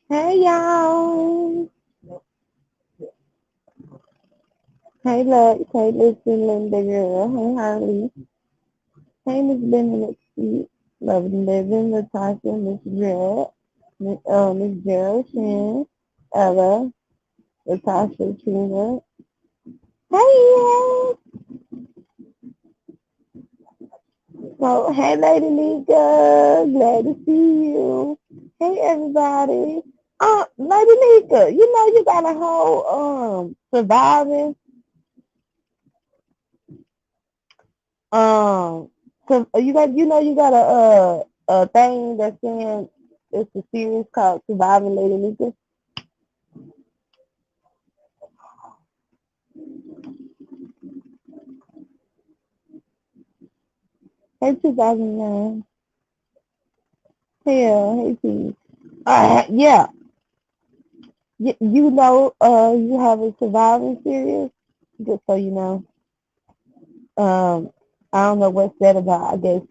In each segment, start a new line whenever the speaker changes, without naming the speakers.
Hey y'all. Hey Lux. Hey Listen, Linda girl. Hey Harley. Hey Miss Benedict. Love Living, Latasha, Miss Gerald. Miss Gerald Shan. Ella. Latasha Trina. Hey. So hey Lady Nika. Glad to see you. Hey everybody. Lady Nika, you know you got a whole surviving cause you got a thing that's saying it's a series called Surviving Lady Nika. Hey 2009. Hey T. Yeah. You have a surviving series, just so you know. Um I don't know what's that about. I guess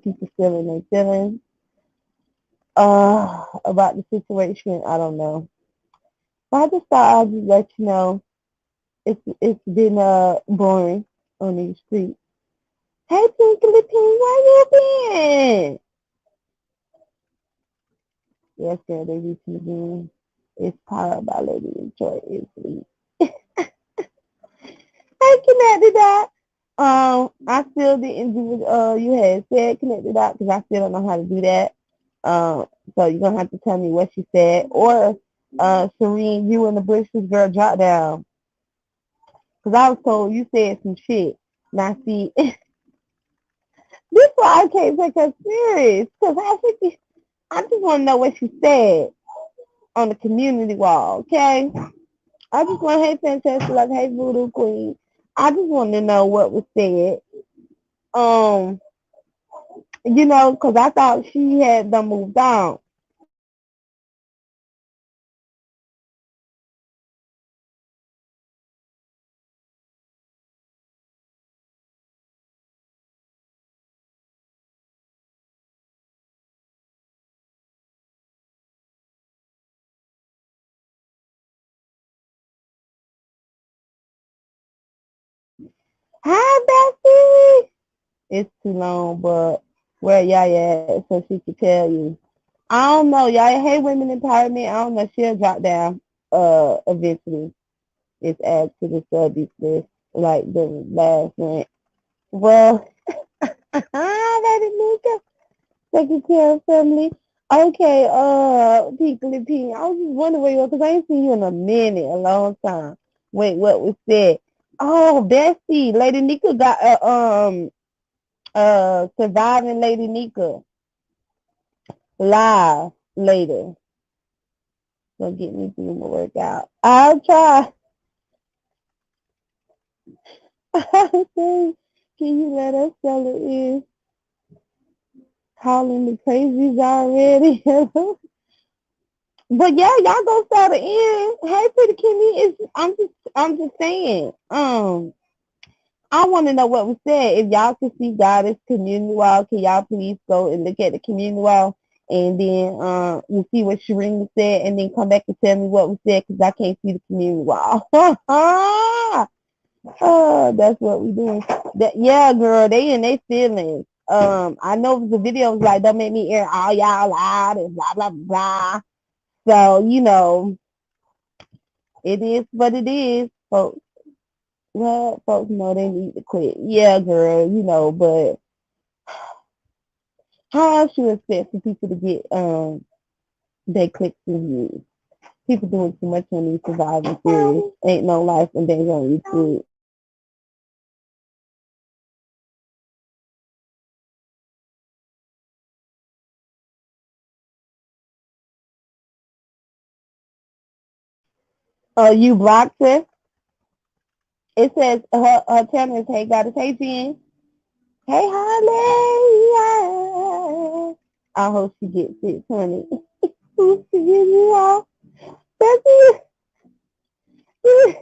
people feeling their feelings about the situation. I don't know. But I just thought I'd just let you know it's been boring on these streets. Hey, Tinkly Pink, where you been? Yes, girl, they reached me again. It's powered by Lady Detroit. It's sweet. Hey, Connected Dot. I still didn't do what you had said, Connected Dot, because I still don't know how to do that. So you're gonna have to tell me what she said, or Serene, you and the Bushes girl, drop down, because I was told you said some shit. Now see, this why I can't take her serious, because I just want to know what she said on the community wall, okay? I just want, hey, Fantastic, like, hey, Voodoo Queen. I just want to know what was said. Um, because I thought she had done moved on. Hi, Bessie. It's too long, but where y'all at so she could tell you. I don't know, y'all. Hey, women empowerment. I don't know. She'll drop down eventually. It's add to the subject list like the last one. Well, Lady Nika, taking care of family. Okay, Peekly Pink. I was just wondering where you were because I ain't seen you in a minute, a long time. Wait, what was said? Oh, Bessie, Lady Nika got surviving Lady Nika live later. So get me through my workout. I'll try. Can you let us tell it is calling the crazies already? But yeah, y'all go start the end. Hey, pretty Kimmy, I'm just saying. I want to know what was said. If y'all can see Goddess community wall, can y'all please go and look at the community wall, and then you see what Shireen said, and then come back and tell me what was said because I can't see the community wall. Oh, that's what we doing. That yeah, girl, they in their feelings. I know the videos like don't make me air all y'all loud and blah blah blah. So it is what it is. Folks, well, folks know they need to quit. Yeah, girl, but how else you expect for people to get their clicks and views? People doing too much on these surviving series. Ain't no life and danger on YouTube. You blocked her. It says her channel is Hey Goddess, hey Jen. Hey Harley. I hope she gets it, honey. Who's to give you all? That's it.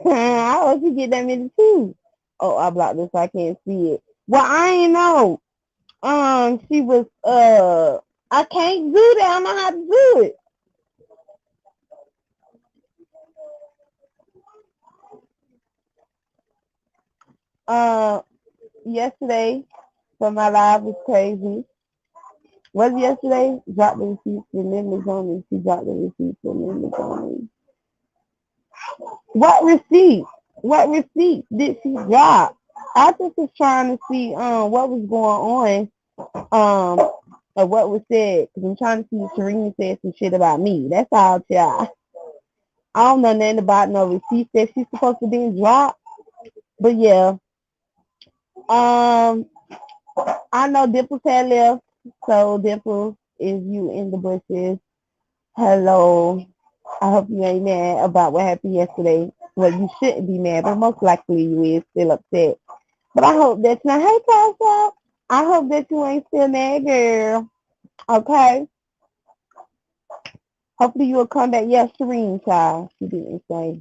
I hope she get that many too. Oh, I blocked this so I can't see it. Well, I ain't know. She was I can't do that. I don't know how to do it. Uh, yesterday for my live was crazy. Was it yesterday? Dropped the receipts for members only. She dropped the receipts for members only. What receipt? What receipt did she drop? I just was trying to see what was going on or what was said because I'm trying to see if Serena said some shit about me. That's all, child. I don't know nothing about no receipt that she's supposed to be dropped. But yeah, um, I know Dimples had left. So Dimples, is you in the bushes? Hello. I hope you ain't mad about what happened yesterday. Well, you shouldn't be mad, but most likely you is still upset. But I hope that you not. Hey, Tasha. I hope that you ain't still mad, girl. Okay. Hopefully you'll come back. Yeah, Serene, child. She didn't say.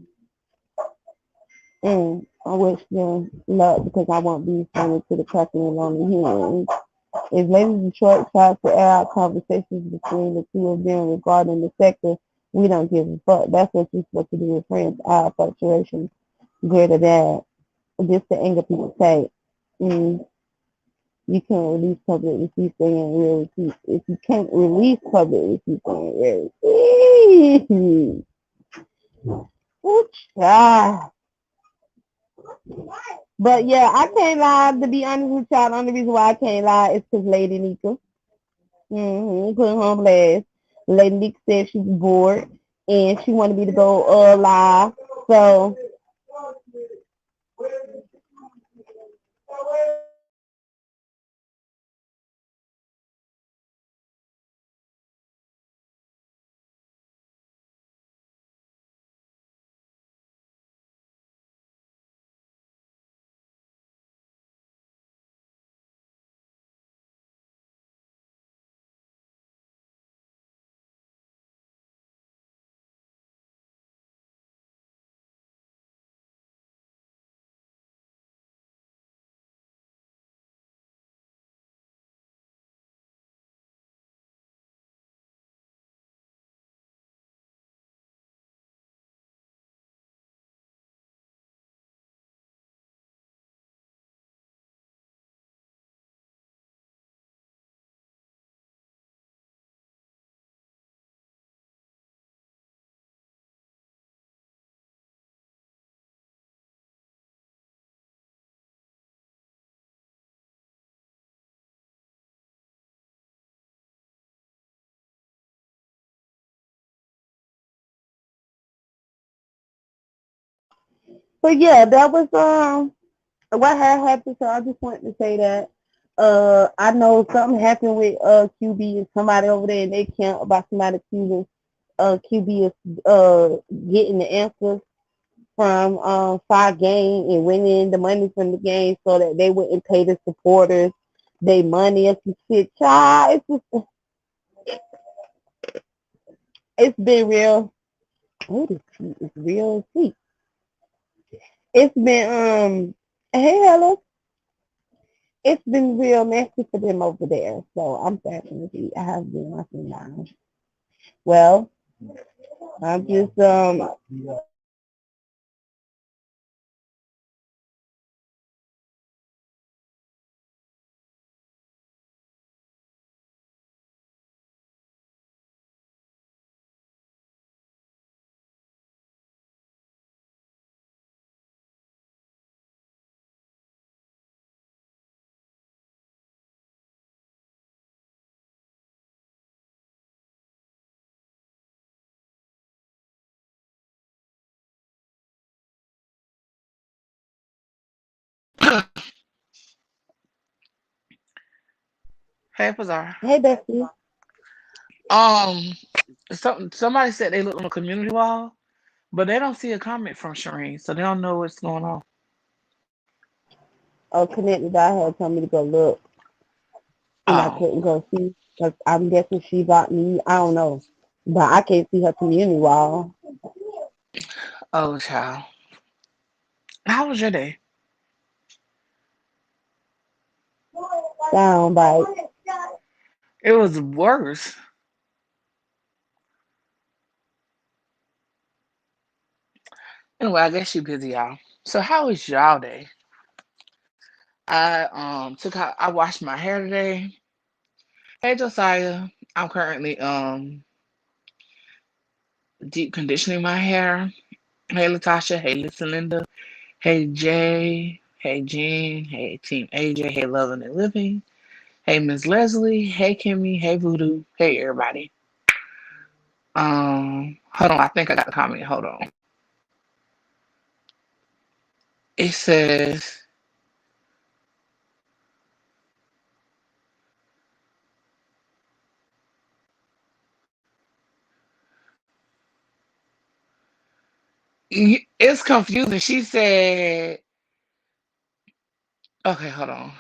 I wish them luck because I won't be responding to the cracking and lonely hearings. If Lady Detroit tries to air out conversations between the two of them regarding the sector, we don't give a fuck. That's what you're supposed to do with friends. Our fluctuations greater than just the anger people say. Mm, you can't release public receipts, they ain't real receipts. If you can't release public receipts, they ain't real receipts. Ooh, child. But yeah, I can't lie. To be honest with y'all, the only reason why I can't lie is because Lady Nika. Putting her on blast. Lady Nika said she was bored and she wanted me to go live. So but yeah, that was what had happened. So I just wanted to say that I know something happened with QB and somebody over there in their camp about somebody accusing QB is getting the answers from Five Game and winning the money from the game so that they wouldn't pay the supporters they money and some shit. Child, it's been real. Oh, this heat is real sweet. It's been hey hello. It's been real messy for them over there. So I'm definitely I have been watching now. Well, I'm just
Hey, Pazar.
hey Bessie.
Um, somebody said they looked on the community wall, but they don't see a comment from Shireen, so they don't know what's going on.
Oh, connected I had told me to go look and I
Oh,
couldn't go see because I'm guessing she bought me. I don't know. But I can't see her community wall.
oh, child. How was your day?
Sound bite.
It was worse. Anyway, I guess you're busy, y'all. So, how was y'all day? I washed my hair today. Hey Josiah. I'm currently deep conditioning my hair. Hey Latasha. Hey Lisa Linda. Hey Jay. Hey Jean. Hey Team AJ. Hey Loving and Living. Hey Miss Leslie. Hey Kimmy. Hey Voodoo. Hey everybody. Hold on, I think I got the comment. Hold on. It says it's confusing. She said, okay, hold on.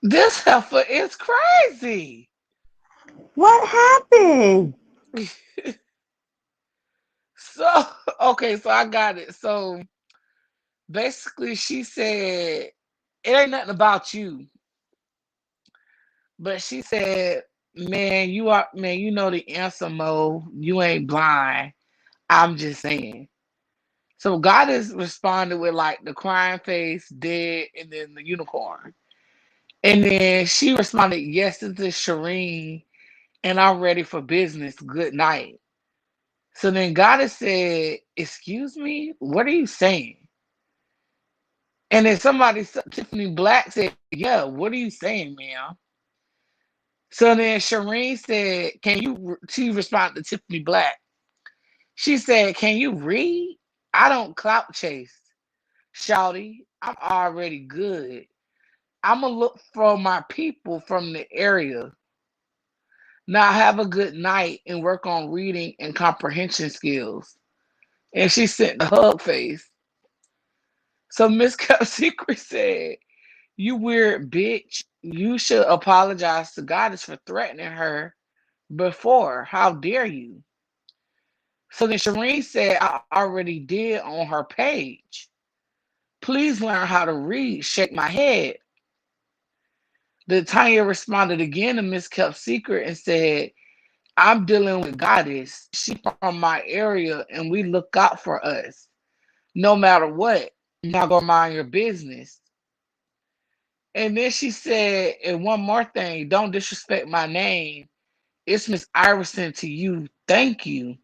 This heifer is crazy.
What happened?
So, okay, so I got it. So basically, she said, it ain't nothing about you, but she said, man, you know the answer, Mo. You ain't blind. I'm just saying. So God has responded with like the crying face, dead, and then the unicorn. And then she responded, yes, this is Shireen, and I'm ready for business. Good night. So then Goddess said, excuse me, what are you saying? And then Tiffany Black said, yeah, what are you saying, ma'am? So then Shireen said, she responded to Tiffany Black. She said, can you read? I don't clout chase. Shouty, I'm already good. I'm going to look for my people from the area. Now have a good night and work on reading and comprehension skills. And she sent the hug face. So Miss Cup Secret said, you weird bitch. You should apologize to Goddess for threatening her before. How dare you? So then Shireen said, I already did on her page. Please learn how to read. Shake my head. The Tanya responded again to Miss Kept Secret and said, I'm dealing with Goddess. She from my area and we look out for us. No matter what. You're not gonna mind your business. And then she said, and one more thing, don't disrespect my name. It's Miss Iverson to you. Thank you.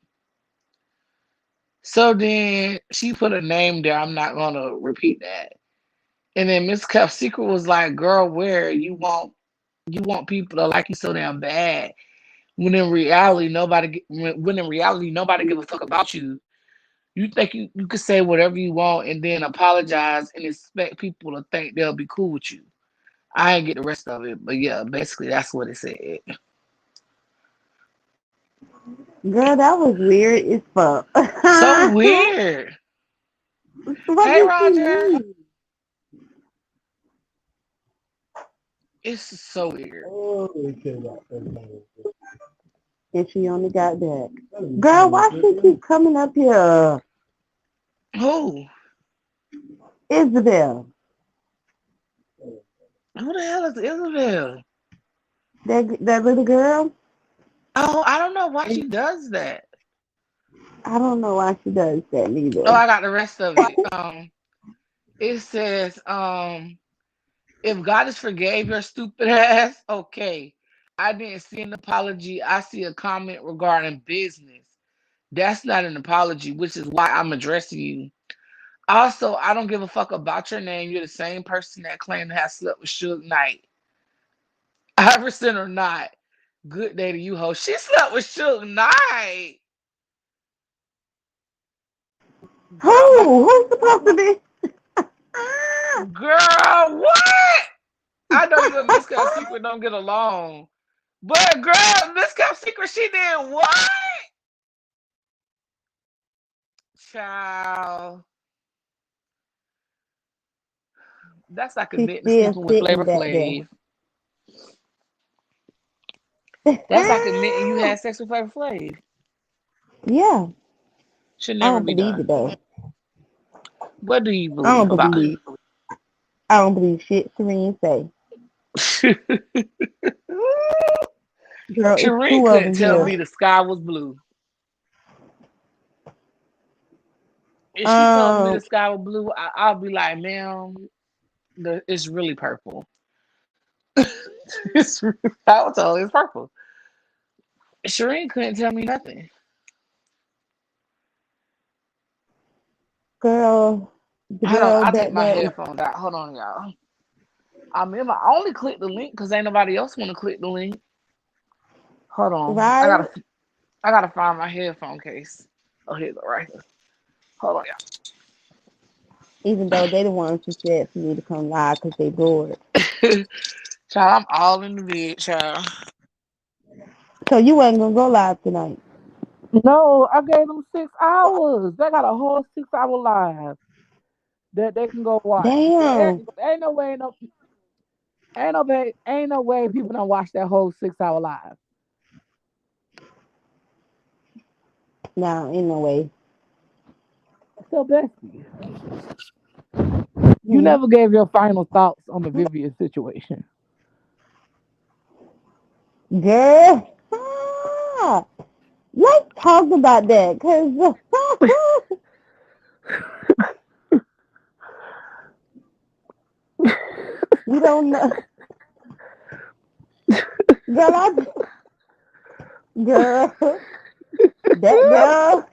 So then she put a name there. I'm not gonna repeat that. And then Miss Cup Secret was like, girl, where you want people to like you so damn bad. When in reality nobody give a fuck about you. You think you could say whatever you want and then apologize and expect people to think they'll be cool with you. I ain't get the rest of it, but yeah, basically that's what it said.
Girl, that was weird as fuck.
So weird.
What
Hey
did she
Roger.
mean?
It's so weird.
Oh, and she only got that. Girl, why she keep coming up here?
Who?
Isabel,
Who the hell is Isabel?
that little girl.
Oh, I don't know why she does that.
I don't know why she does that
Oh,
neither.
I got the rest of it. It says, if God has forgave your stupid ass, okay. I didn't see an apology. I see a comment regarding business. That's not an apology, which is why I'm addressing you. Also, I don't give a fuck about your name. You're the same person that claimed to have slept with Suge Knight. Iverson or not. Good day to you, ho. She slept with Suge Knight. Girl,
Who? Who's supposed to be? Ah!
girl, what? I know you and Miss Cap Secret don't get along. But girl, Miss Cap Secret, she did what? Child. That's like
She's
admitting to
still
sleeping with
sitting
Flavor
back there.
Flav. That's like admitting you had sex with Flavor Flav.
Yeah,
Should
I
never
don't
be
believe
done.
it though.
What do you
I
believe
don't
about
believe. I don't believe shit Serene say.
it?
Girl, it's
Sheree
two of
couldn't
them
tell
here.
me the sky was blue. If she told me the
Um,
sky was blue, I'll be like, ma'am, it's really purple. It's, I would tell her it's purple. Shereen couldn't tell me nothing.
girl, the
Hold on,
girl
I'll take
that
my
that
headphones out. Hold on, y'all. I remember I only clicked the link because ain't nobody else want to click the link. Hold on,
right,
I gotta find my headphone case. Oh, here it go, right here. Hold on,
even though they the ones who said for me to come live because they bored.
y'all. Child, I'm all in the bed, child.
So you wasn't gonna go live tonight.
No, I gave them 6 hours. They got a whole 6 hour live that they can go watch.
Damn.
Ain't no way, ain't no way people don't watch that whole 6 hour live.
Nah, ain't no way.
So, Bestie, you
Hmm.
never gave your final thoughts on the Vivian situation.
Girl, ah, let's talk about that, cause you don't know, girl. Girl, that girl.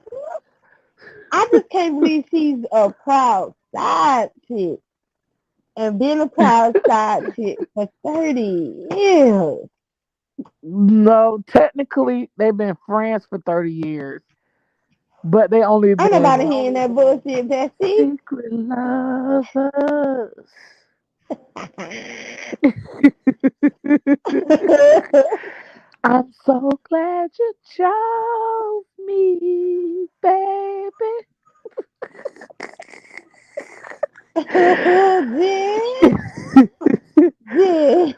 I just can't believe she's a proud side chick and been a proud side chick for 30 years.
No, technically they've been friends for 30 years, but they only
Ain't nobody
been
hearing that bullshit, Bessie.
secret lovers. I'm so glad you chose me, baby.
Then, then.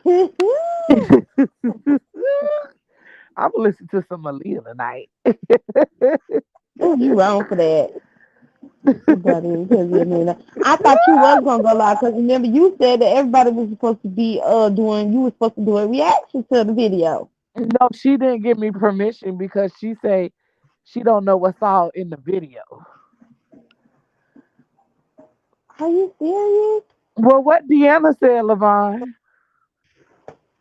I'm gonna listen to some Aaliyah tonight.
Oh, you wrong for that. You better even tell you that. I thought you was gonna go live because remember you said that everybody was supposed to be doing. You was supposed to do a reaction to the video.
No, she didn't give me permission because she say she don't know what's all in the video.
Are you serious?
Well, what Deanna said, Levon.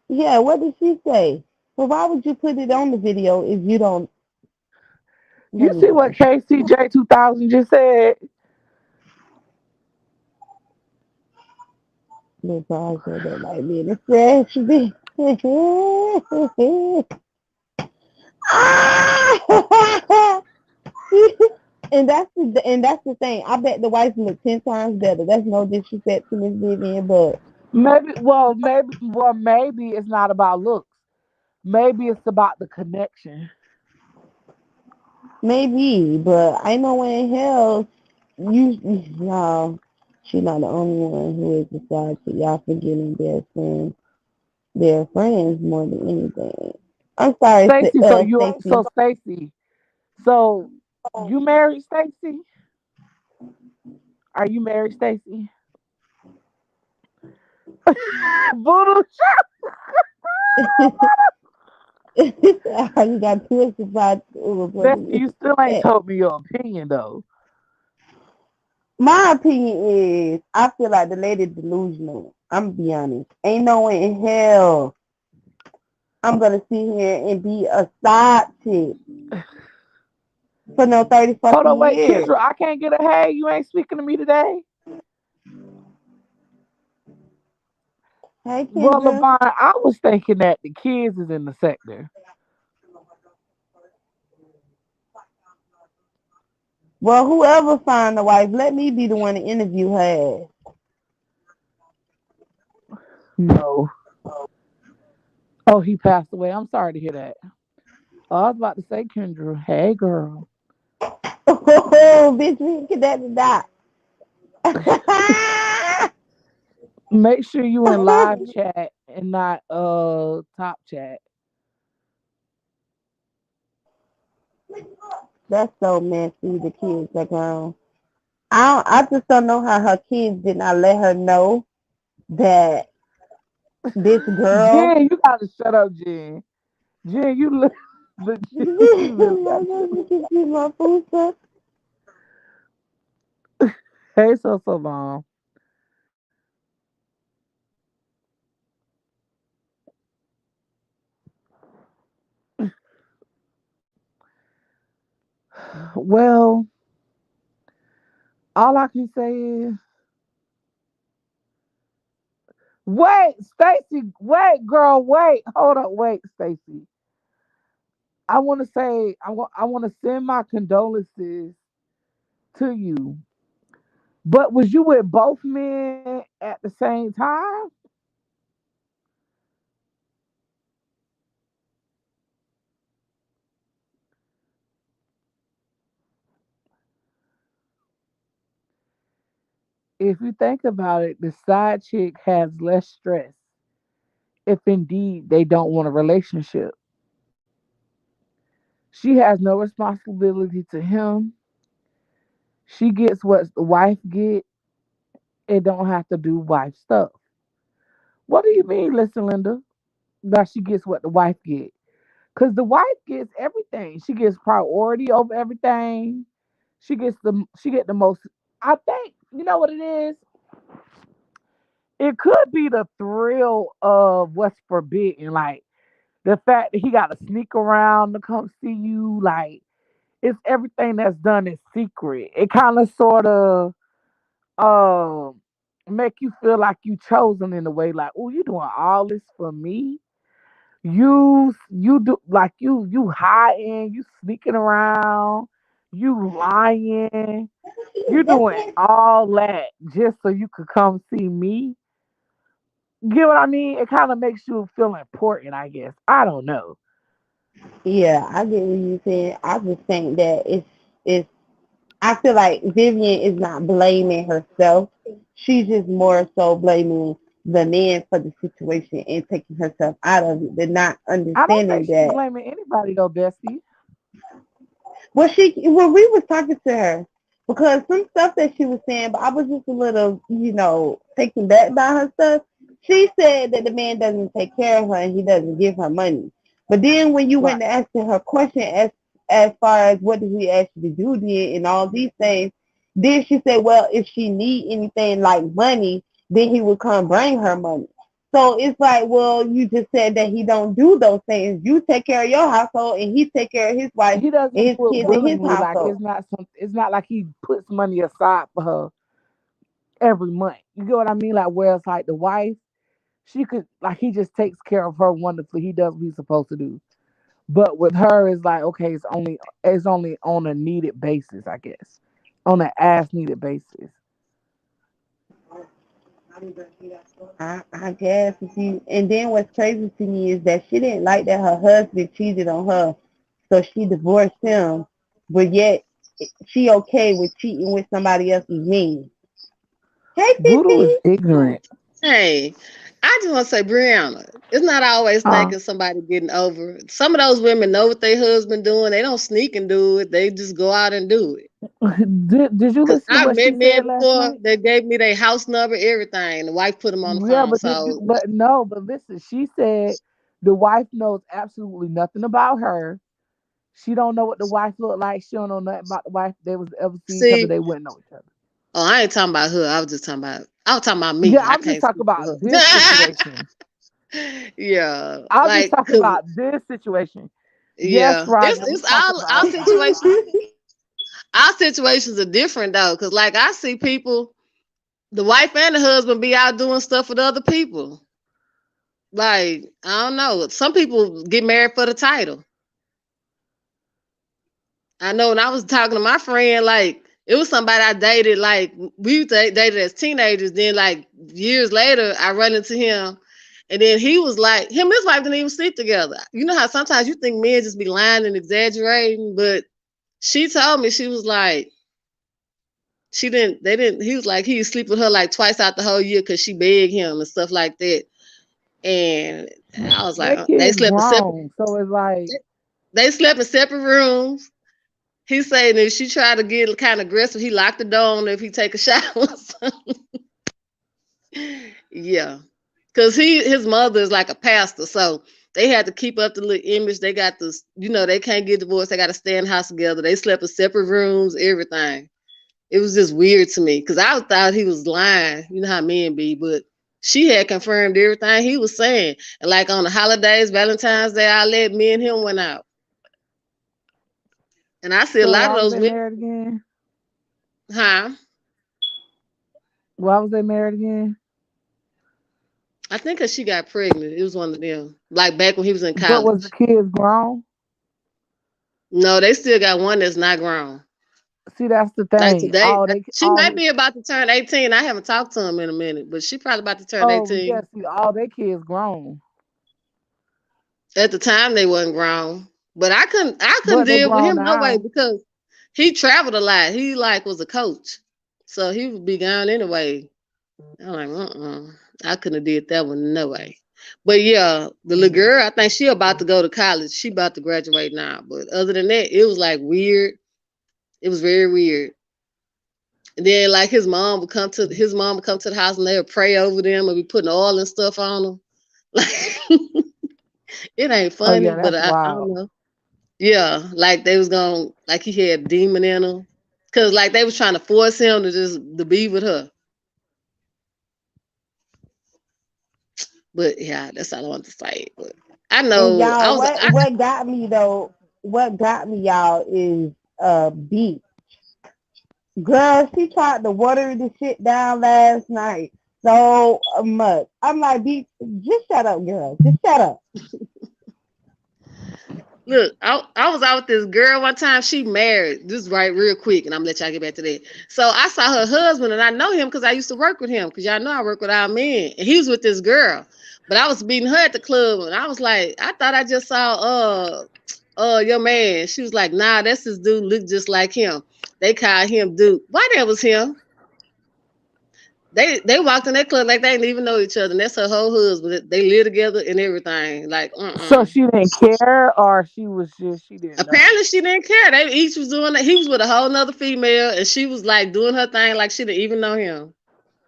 Yeah. What did she say? Well, why would you put it on the video if you don't?
You
Let me
see what
go.
KCJ 2000 just said?
Little boy said that like me in the fresh. Ah! and that's the thing. I bet the wife look 10 times better. That's no disrespect to Miss Vivian, but
Maybe it's not about looks. Maybe it's about the connection.
maybe. But I know in hell you no, she's not the only one who is decided to y'all forgetting their friends more than anything. I'm sorry,
Stacy,
Stacey.
Stacy, so you married Stacy? Are you married, Stacy? Voodoo.
You got twisted by
Bestie, you still ain't told me your opinion though.
my opinion is I feel like the lady delusional. I'm gonna be honest. Ain't no way in hell I'm gonna sit here and be a side chick for no 30
Hold on,
fucking
wait,
years.
Kendra, I can't get a hey. You ain't speaking to me today.
Hey
Well,
Kendra.
Levon, I was thinking that the kids is in the sector.
Well, whoever find the wife, let me be the one to interview her ass.
No. Oh, he passed away. I'm sorry to hear that. Oh, I was about to say, Kendra, hey girl.
Oh, bitch, we can get that to die.
Make sure you in live chat and not top chat.
That's so messy. The kids are gone. I just don't know how her kids did not let her know that this girl.
Jen, you gotta shut up, Jen. Jen, you look, but Jen, you really
My
gotta shut
baby
up.
can see my food stuff.
Hey, so long. Well, all I can say is, wait, Stacy, wait, girl, wait, hold up, wait, Stacy. I want to say, I want to send my condolences to you. But was you with both men at the same time? If you think about it, the side chick has less stress if indeed they don't want a relationship. She has no responsibility to him. She gets what the wife get and don't have to do wife stuff. What do you mean, listen, Linda? That she gets what the wife get? Cause the wife gets everything. She gets priority over everything. She get the most. I think you know what it is. It could be the thrill of what's forbidden, like the fact that he got to sneak around to come see you. Like it's everything that's done in secret. It kind of sort of um make you feel like you chosen in a way. Like, oh, you doing all this for me? You do like you hiding, you sneaking around, you lying, you doing all that just so you could come see me. Get what I mean? It kind of makes you feel important, I guess. I don't know.
Yeah, I get what you're saying. I just think that it's I feel like Vivian is not blaming herself. She's just more so blaming the man for the situation and taking herself out of it, but not
I don't think
understanding
she's
that.
blaming anybody though, Bestie.
Well, we was talking to her because some stuff that she was saying, but I was just a little, taken back by her stuff. She said that the man doesn't take care of her and he doesn't give her money. But then when you
Right.
went to asking her question as far as what does he actually do then and all these things, then she said, well, if she need anything like money, then he would come bring her money. So it's like, well, you just said that he don't do those things. You take care of your household and he take care of his wife
He
and
doesn't
his
do it
kids in his
willingly. Like
household.
it's not like he puts money aside for her every month. You get what I mean? Like whereas like the wife, she could like he just takes care of her wonderfully. He does what he's supposed to do. But with her, it's like okay, it's only on a needed basis, I guess, on an as needed basis.
I guess if you and then what's crazy to me is that she didn't like that her husband cheated on her, so she divorced him, but yet she okay with cheating with somebody else's man. Hey,
Voodoo is
Fifi.
ignorant.
Hey, I just want to say, Brianna, it's not always
Huh?
thinking somebody getting over. Some of those women know what their husband doing. They don't sneak and do it. They just go out and do it.
Did you
Cause
listen to
I've
what she
met men
said last
before.
night?
They gave me their house number, everything. The wife put them on the
Yeah,
phone.
but did you?
So
But no, but listen, she said the wife knows absolutely nothing about her. She don't know what the wife looked like. She don't know nothing about the wife they was ever seen each other.
see,
They wouldn't know each other.
oh, I ain't talking about her. I was talking about
Yeah,
me. I
I'm just
can't
talking
speak
about
for
this
her.
situation.
Yeah,
I'm just
like,
talking
cause
about this situation. Yes,
yeah,
Roger,
it's
we
it's
talking
our
about
situation. Our situations are different though, cause like I see people, the wife and the husband be out doing stuff with other people. Like, I don't know. Some people get married for the title. I know when I was talking to my friend, like, it was somebody I dated, like, dated as teenagers. Then, like, years later, I run into him. And then he was like, him and his wife didn't even sleep together. You know how sometimes you think men just be lying and exaggerating, but she told me, she was like, he was like, he sleep with her like twice out the whole year because she begged him and stuff like that. And I was like,
that kid grown, so it's like
they slept in separate rooms. He said if she tried to get kind of aggressive, he locked the door on her if he take a shower. Yeah, cause his mother is like a pastor, so they had to keep up the little image. They got this, they can't get divorced. They got to stay in the house together. They slept in separate rooms, everything. It was just weird to me because I thought he was lying. You know how men be, but she had confirmed everything he was saying. And like on the holidays, Valentine's Day, I let me and him went out, and I see a
So
lot of
why was
those
they
men,
married again?
huh?
Why was they married again?
I think 'cause she got pregnant. It was one of them. Like back when he was in
But was the
college.
kids grown?
No, they still got one that's not grown.
See, that's the
Like
thing.
today, she
All
might
his
be about to turn 18. I haven't talked to him in a minute, but she probably about to turn
oh yeah,
18.
see, all their kids grown,
At the time, they wasn't grown, but I couldn't
but they
deal with
grown
him no way
now.
because he traveled a lot. He like was a coach, so he would be gone anyway. I'm like, I couldn't have did that one no way. But yeah, the little
Mm.
girl, I think she about to go to college. She about to graduate now. But other than that, it was like weird. It was very weird. And then like his mom would come to the house and they would pray over them and be putting oil and stuff on them. Like it ain't
Oh yeah,
funny, but
that's
I
wild.
don't know. Yeah, like they was going like he had a demon in him. Cause like they was trying to force him to be with her. But yeah, that's all I want to say. But I
And
know I
y'all,
was
what got me though? What got me, y'all, is beat. Girl, she tried to water the shit down last night so much. I'm like, beat, just shut up, girl. Just shut up.
look, I was out with this girl one time. She married. This is right real quick, and I'm gonna let y'all get back to that. So I saw her husband, and I know him because I used to work with him. Because y'all know I work with our men, and he was with this girl. But I was meeting her at the club, and I was like, I thought I just saw your man. She was like, nah, that's this dude. Look just like him. They call him Duke. Why that was him? They walked in that club like they didn't even know each other, and that's her whole husband. They live together and everything. Like,
So she didn't care, or she didn't know.
apparently she didn't care. They each was doing it. He was with a whole nother female, and she was like doing her thing like she didn't even know him.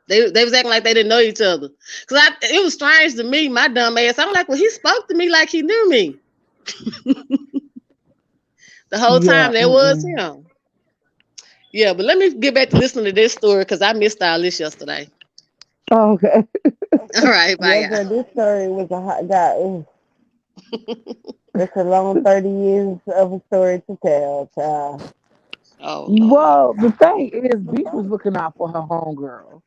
They was acting like they didn't know each other. It was strange to me, my dumb ass. I'm like, well, he spoke to me like he knew me the whole
Yeah.
time. That was
Mm-mm.
him. Yeah, but let me get back to listening to this story because I missed all this yesterday.
Oh, okay.
All right, bye,
Yeah,
y'all.
girl, this story was a hot guy. It's a long 30 years of a story to tell, child.
Oh Lord.
Well, the thing is, Beach was looking out for her homegirl.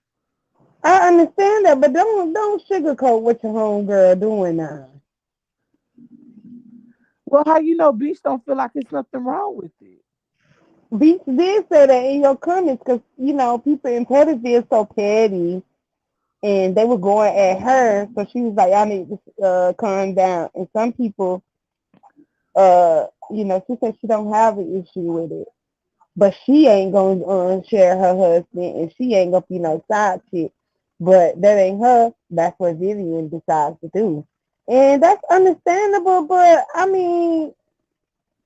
I understand that, but don't sugarcoat what your homegirl doing now.
Well, how you know Beach don't feel like it's nothing wrong with it?
Beats did say that in your comments because, people in Pettisville is so petty and they were going at her. So she was like, y'all need to calm down. And some people, she said she don't have an issue with it. But she ain't going to share her husband and she ain't going to be no side chick. But that ain't her. That's what Vivian decides to do. And that's understandable, but I mean,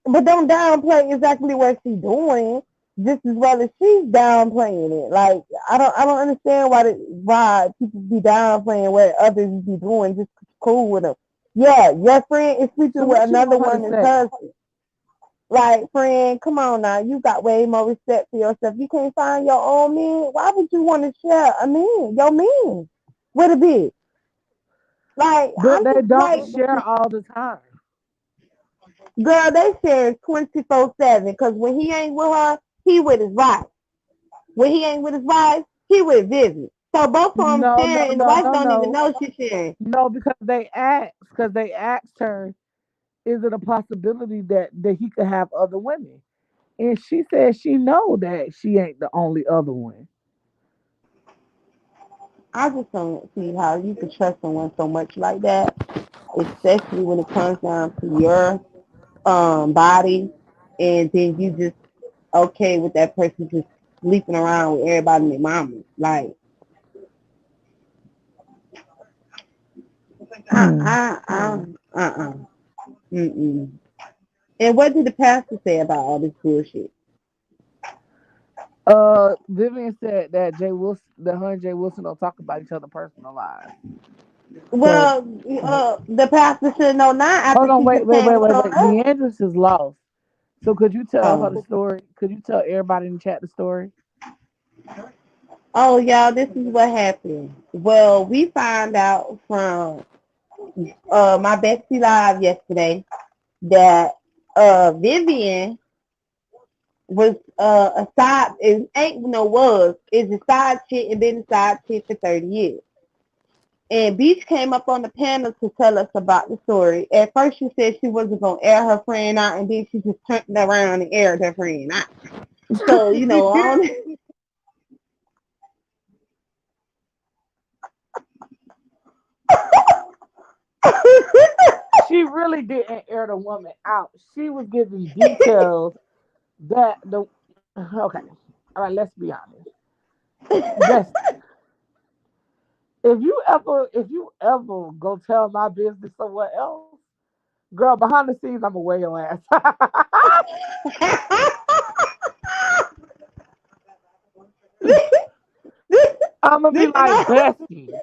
but don't downplay exactly what she's doing just as well as she's downplaying it. Like I don't understand why people be downplaying what others be doing just cool with them. Yeah, your friend is
So
sleeping with
what you
another
want her to
woman's
say?
husband. Like, friend, come on now. You got way more respect for yourself. You can't find your own man. Why would you want to share a man, your man, with a bitch? Like,
But
I'm
they
just
don't
like,
share all the time.
girl, they share 24/7. Because when he ain't with her, he with his wife. When he ain't with his wife, he with Vivian. So both of them
No, no,
sharing, and the
no,
wife
no,
don't even
no,
know she's sharing.
no, because they asked her, is it a possibility that he could have other women? And she said she know that she ain't the only other one.
I just don't see how you could trust someone so much like that, especially when it comes down to your body, and then you just okay with that person just sleeping around with everybody in their mama. Like,
Mm.
uh-uh. Mm-mm. And what did the pastor say about all this bullshit?
Vivian said that Jay Wilson, that her and Jay Wilson don't talk about each other personal lives. So,
Well, the pastor should know now after
hold on,
she
wait,
just
wait,
came
wait,
and
wait,
told
wait.
us.
Leandris is lost. So, could you tell her the
Oh,
story? Could you tell everybody in the chat the story?
oh, y'all, this is what happened. Well, we found out from my bestie live yesterday that Vivian was a side it ain't no was is a side chick and been a side chick for 30 years. And Beach came up on the panel to tell us about the story. At first she said she wasn't gonna air her friend out and then she just turned around and aired her friend out. So, on
She really didn't air the woman out. She was giving details that the okay. All right, let's be honest. Bestie, if you ever go tell my business somewhere else, girl, behind the scenes I'ma wear your ass. I'm gonna be like, Bestie.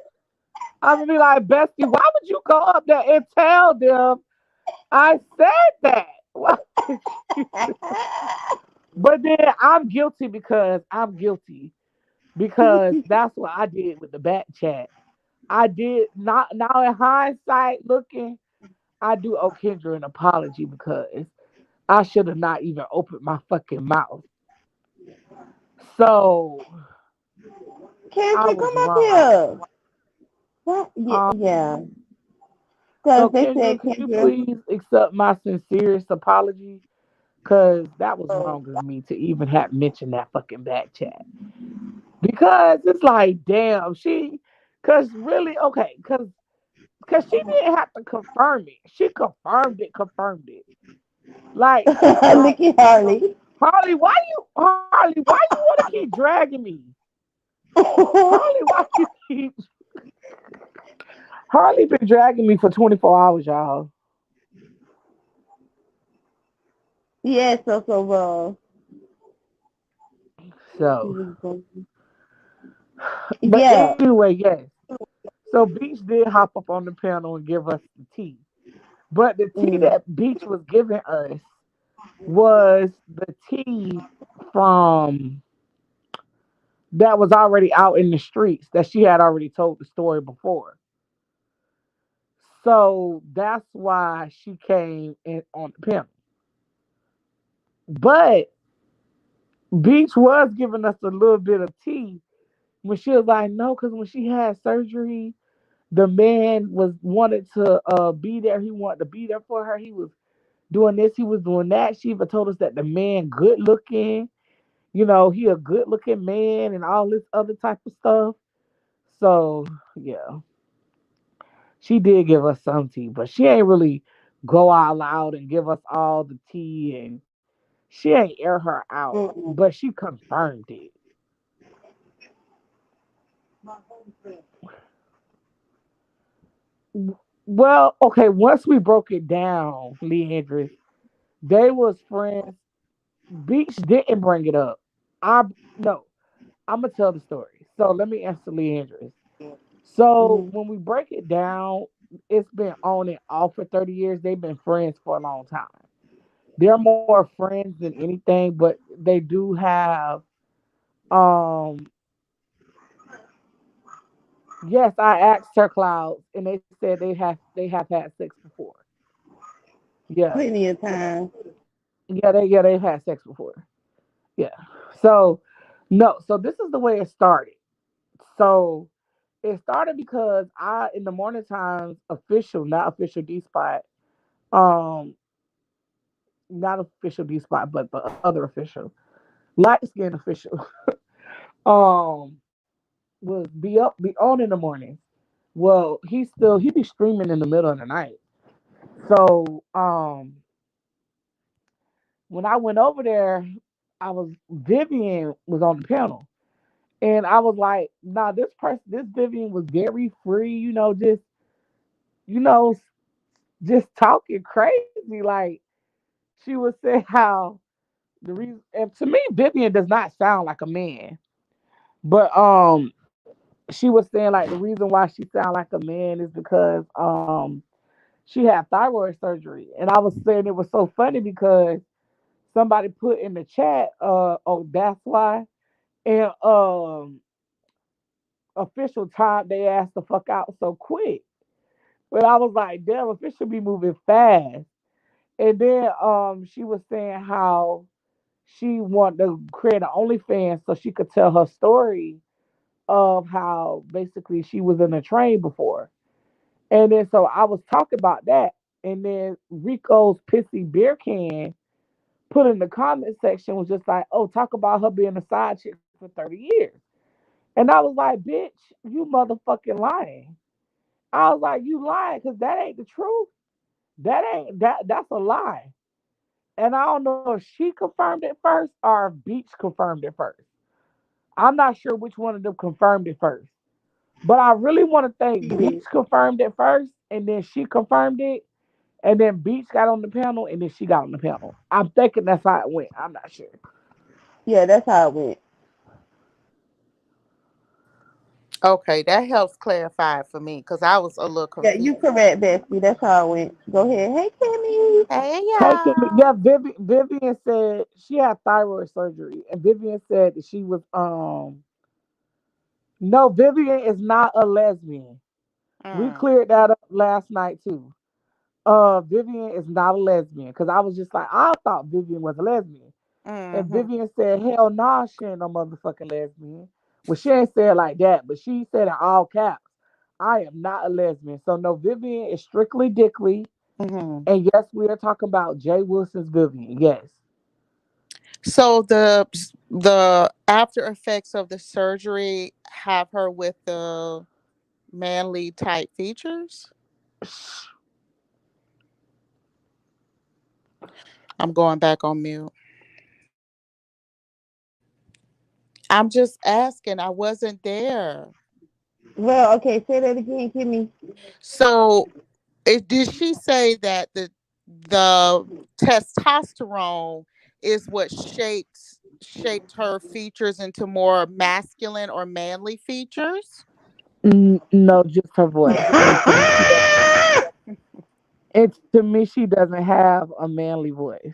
I'm gonna be like, Bestie, why would you go up there and tell them I said that? Why would you- But then I'm guilty because I'm guilty because that's what I did with the back chat. I did not now in hindsight looking, I do owe Kendra an apology because I should have not even opened my fucking mouth. So I
Kendra,
was
come up
wrong.
here. What? Yeah,
Um,
yeah.
so
Because they
Kendra,
said
could you
Kendra.
please accept my sincerest apology? Cause that was wrong of me to even have mentioned that fucking back chat. Because it's like, damn, cause really, okay, cause she didn't have to confirm it. She confirmed it. Like,
Nikki Harley.
Harley, why you want to keep dragging me? Harley, why you keep Harley been dragging me for 24 hours, y'all.
Yeah, so she
So,
was going.
but
Yeah.
anyway, yes. So Beach did hop up on the panel and give us the tea. But the tea
Mm.
that Beach was giving us was the tea from that was already out in the streets that she had already told the story before. So that's why she came in on the panel. But Beach was giving us a little bit of tea when she was like, no, because when she had surgery, the man was wanted to be there. He wanted to be there for her. He was doing this, he was doing that. She even told us that the man good looking, he a good looking man and all this other type of stuff. So yeah, she did give us some tea, but she ain't really go all out and give us all the tea, and she ain't air her out,
Mm-mm.
but she confirmed it. Well, okay, once we broke it down, Leandris, they was friends. Beach didn't bring it up. I no, I'm gonna tell the story. So let me answer Leandris. So
Mm-hmm.
when we break it down, it's been on and off for 30 years. They've been friends for a long time. They're more friends than anything, but they do have um yes, I asked her clouds and they said they have had sex before. Yeah.
Plenty of time.
They've had sex before. Yeah. So no, so this is the way it started. So it started because I in the morning times official, not official D spot, um, not official D spot, but the other official, light skin official, um, was be on in the morning. Well, he be streaming in the middle of the night. So when I went over there, I was Vivian was on the panel. And I was like, nah, this Vivian was very free, you know, just talking crazy. Like she would say how The reason, and to me, Vivian does not sound like a man. But she was saying like the reason why she sound like a man is because she had thyroid surgery, and I was saying it was so funny because somebody put in the chat, oh that's why, and official time they asked the fuck out so quick. But I was like, damn, official be moving fast. And then she was saying how she wanted to create an OnlyFans so she could tell her story of how basically she was in a train before. And then so I was talking about that. And then Rico's pissy beer can put in the comment section was just like, oh, talk about her being a side chick for 30 years. And I was like, bitch, you motherfucking lying. I was like, you lying because that ain't the truth. That ain't that's a lie. And I don't know if she confirmed it first or if Beach confirmed it first. I'm not sure which one of them confirmed it first. But I really want to think
Yeah,
Beach confirmed it first and then she confirmed it. And then Beach got on the panel and then she got on the panel. I'm thinking that's how it went. I'm not sure.
yeah, that's how it went.
Okay, that helps clarify for me because I was a little
Yeah, you
confused.
correct, Bessie. That's how it went. Go ahead. Hey, Kimmy.
Hey
Taking me,
y'all.
yeah, Vivian said she had thyroid surgery. And Vivian said that she was no, Vivian is not a lesbian. We
Mm,
cleared that up last night too. Vivian is not a lesbian because I was just like, I thought Vivian was a lesbian. And
mm-hmm.
Vivian said, hell nah, she ain't no motherfucking lesbian. Well, she ain't said it like that, but she said in all caps, I am not a lesbian. So no, Vivian is strictly Dickley.
Mm-hmm.
And yes, we are talking about Jay Wilson's Vivian. Yes.
So the after effects of the surgery have her with the manly type features. I'm going back on mute. I'm just asking. I wasn't there.
Well, okay, say that again, Kimmy.
So did she say that the testosterone is what shaped her features into more masculine or manly features?
No, just her voice. And to me, she doesn't have a manly voice.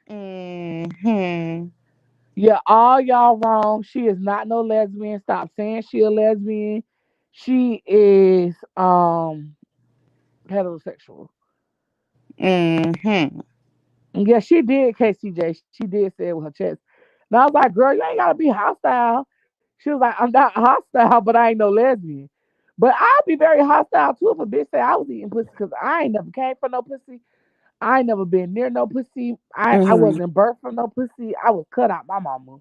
Hmm.
Yeah, all y'all wrong. She is not no lesbian. Stop saying she a lesbian. She is heterosexual.
Hmm.
And yeah, she did KCJ. She did say it with her chest. And I was like, girl, you ain't gotta be hostile. She was like, I'm not hostile, but I ain't no lesbian. But I'd be very hostile too if a bitch say I was eating pussy because I ain't never came for no pussy. I ain't never been near no pussy. I
Hmm.
wasn't birthed from no pussy. I was cut out my mama.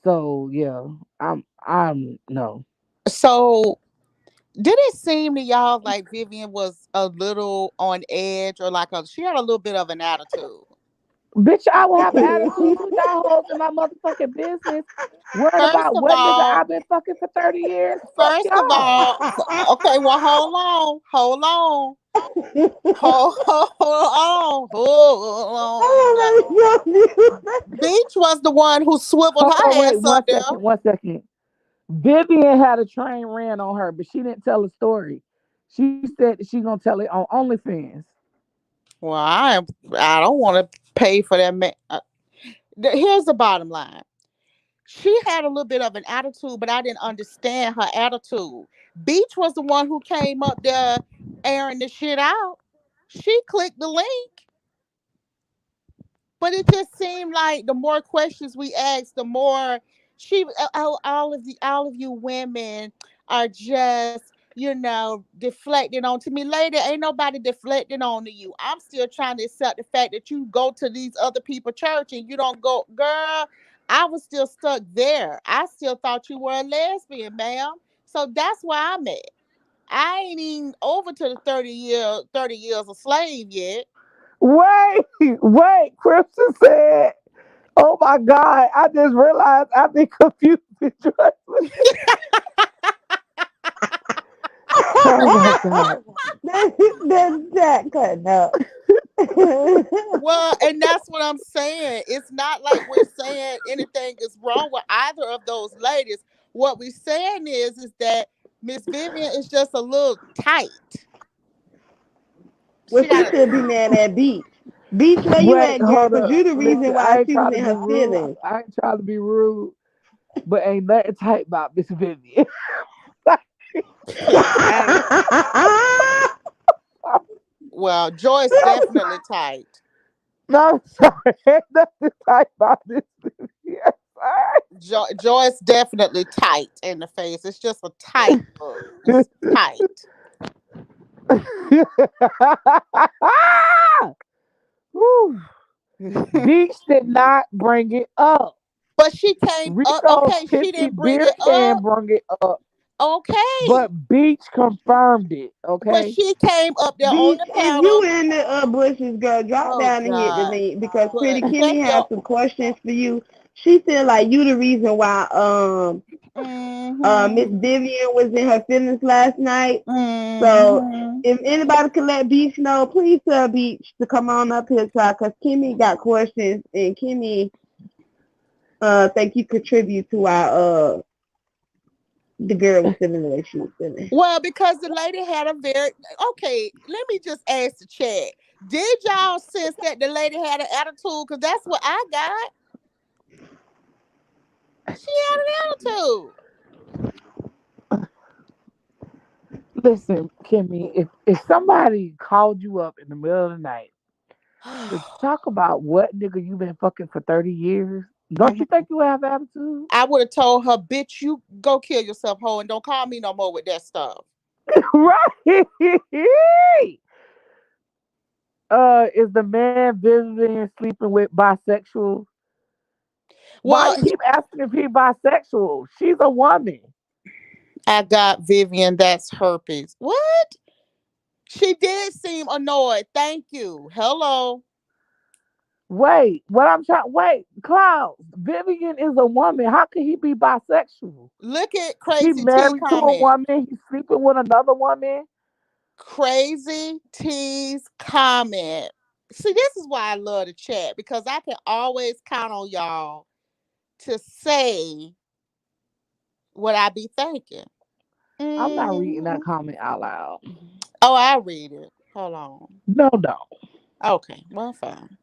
So yeah, I'm no.
So did it seem to y'all like Vivian was a little on edge or like she had a little bit of an attitude?
Bitch, I will have an attitude too. Y'all hoes in my motherfucking business. Worried
First
about
of
what nigga
all,
I've been fucking for 30 years. Fuck
first of
y'all.
all, okay, well, hold on, hold on. Now, Beach was the one who swiveled
Hold on,
her
wait,
ass up
one
there.
second, 1 second. Vivian had a train ran on her, but she didn't tell the story. She said that she gonna tell it on OnlyFans.
Well, I don't want to pay for that man. Here's the bottom line. She had a little bit of an attitude, but I didn't understand her attitude. Beach was the one who came up there airing the shit out. She clicked the link, but it just seemed like the more questions we asked, the more all of you women are just deflecting onto me. Lady, ain't nobody deflecting onto you. I'm still trying to accept the fact that you go to these other people church and you don't go, girl. I was still stuck there. I still thought you were a lesbian, ma'am. So that's where I'm at. I ain't even over to the 30 years a slave yet.
Wait, wait, Crimson said, oh my God, I just realized I've been confused with drugs. Oh my God.
That's that cutting up.
Well, and that's what I'm saying. It's not like we're saying anything is wrong with either of those ladies. What we're saying is that Miss Vivian is just a little tight.
Well,
She
she
got a
should be mad at Beach. Beach, where you
Wait,
at, girl?
hold
Because
up.
you the reason
Listen,
why
I ain't
she was
trying to
in
be
her
rude.
feelings.
I ain't trying to be rude, but ain't nothing tight about Miss Vivian. Like,
I, well, Joyce definitely tight.
no, I'm sorry. Ain't nothing tight about Miss Vivian.
Joyce definitely tight in the face. It's just a tight look. It's tight.
Whew. Beach did not bring it up.
But she came up.
Rico's
Okay, she
pissy
didn't bring
beer
it
can
up.
bring it up,
Okay.
but Beach confirmed it.
But
Okay.
she came up there on
Beach,
the
if you
panel.
in the bushes, girl, drop
Oh
down and hit the
God.
link because
But
Pretty Kimmy
check
has
your
some questions for you. She feel like you the reason why Miss
mm-hmm.
Vivian was in her feelings last night. So
Mm-hmm.
if anybody can let Beach know, please tell Beach to come on up here because Kimmy got questions and Kimmy think you contribute to our the girl was feeling the way she was feeling.
Well, because the lady had a very okay. Let me just ask the chat. Did y'all sense that the lady had an attitude? Because that's what I got. She had an attitude.
Listen, Kimmy, if somebody called you up in the middle of the night to talk about what nigga you been fucking for 30 years, don't you think you have attitude?
I would have told her, bitch, you go kill yourself, hoe, and don't call me no more with that stuff.
Right. Is the man visiting sleeping with bisexuals? Why
Well,
you keep asking if he bisexual? She's a woman.
I got Vivian, that's herpes. What? She did seem annoyed. Thank you. Hello.
Wait, what I'm trying wait, Klaus, Vivian is a woman. How can he be bisexual?
Look at
He
Crazy T
married to a
comment.
woman, he's sleeping with another woman.
Crazy T's comment. See, this is why I love the chat because I can always count on y'all to say what I be thinking.
I'm not reading that
Mhm.
comment out loud.
Oh, I read it. Hold on.
No, no.
Okay, well, fine.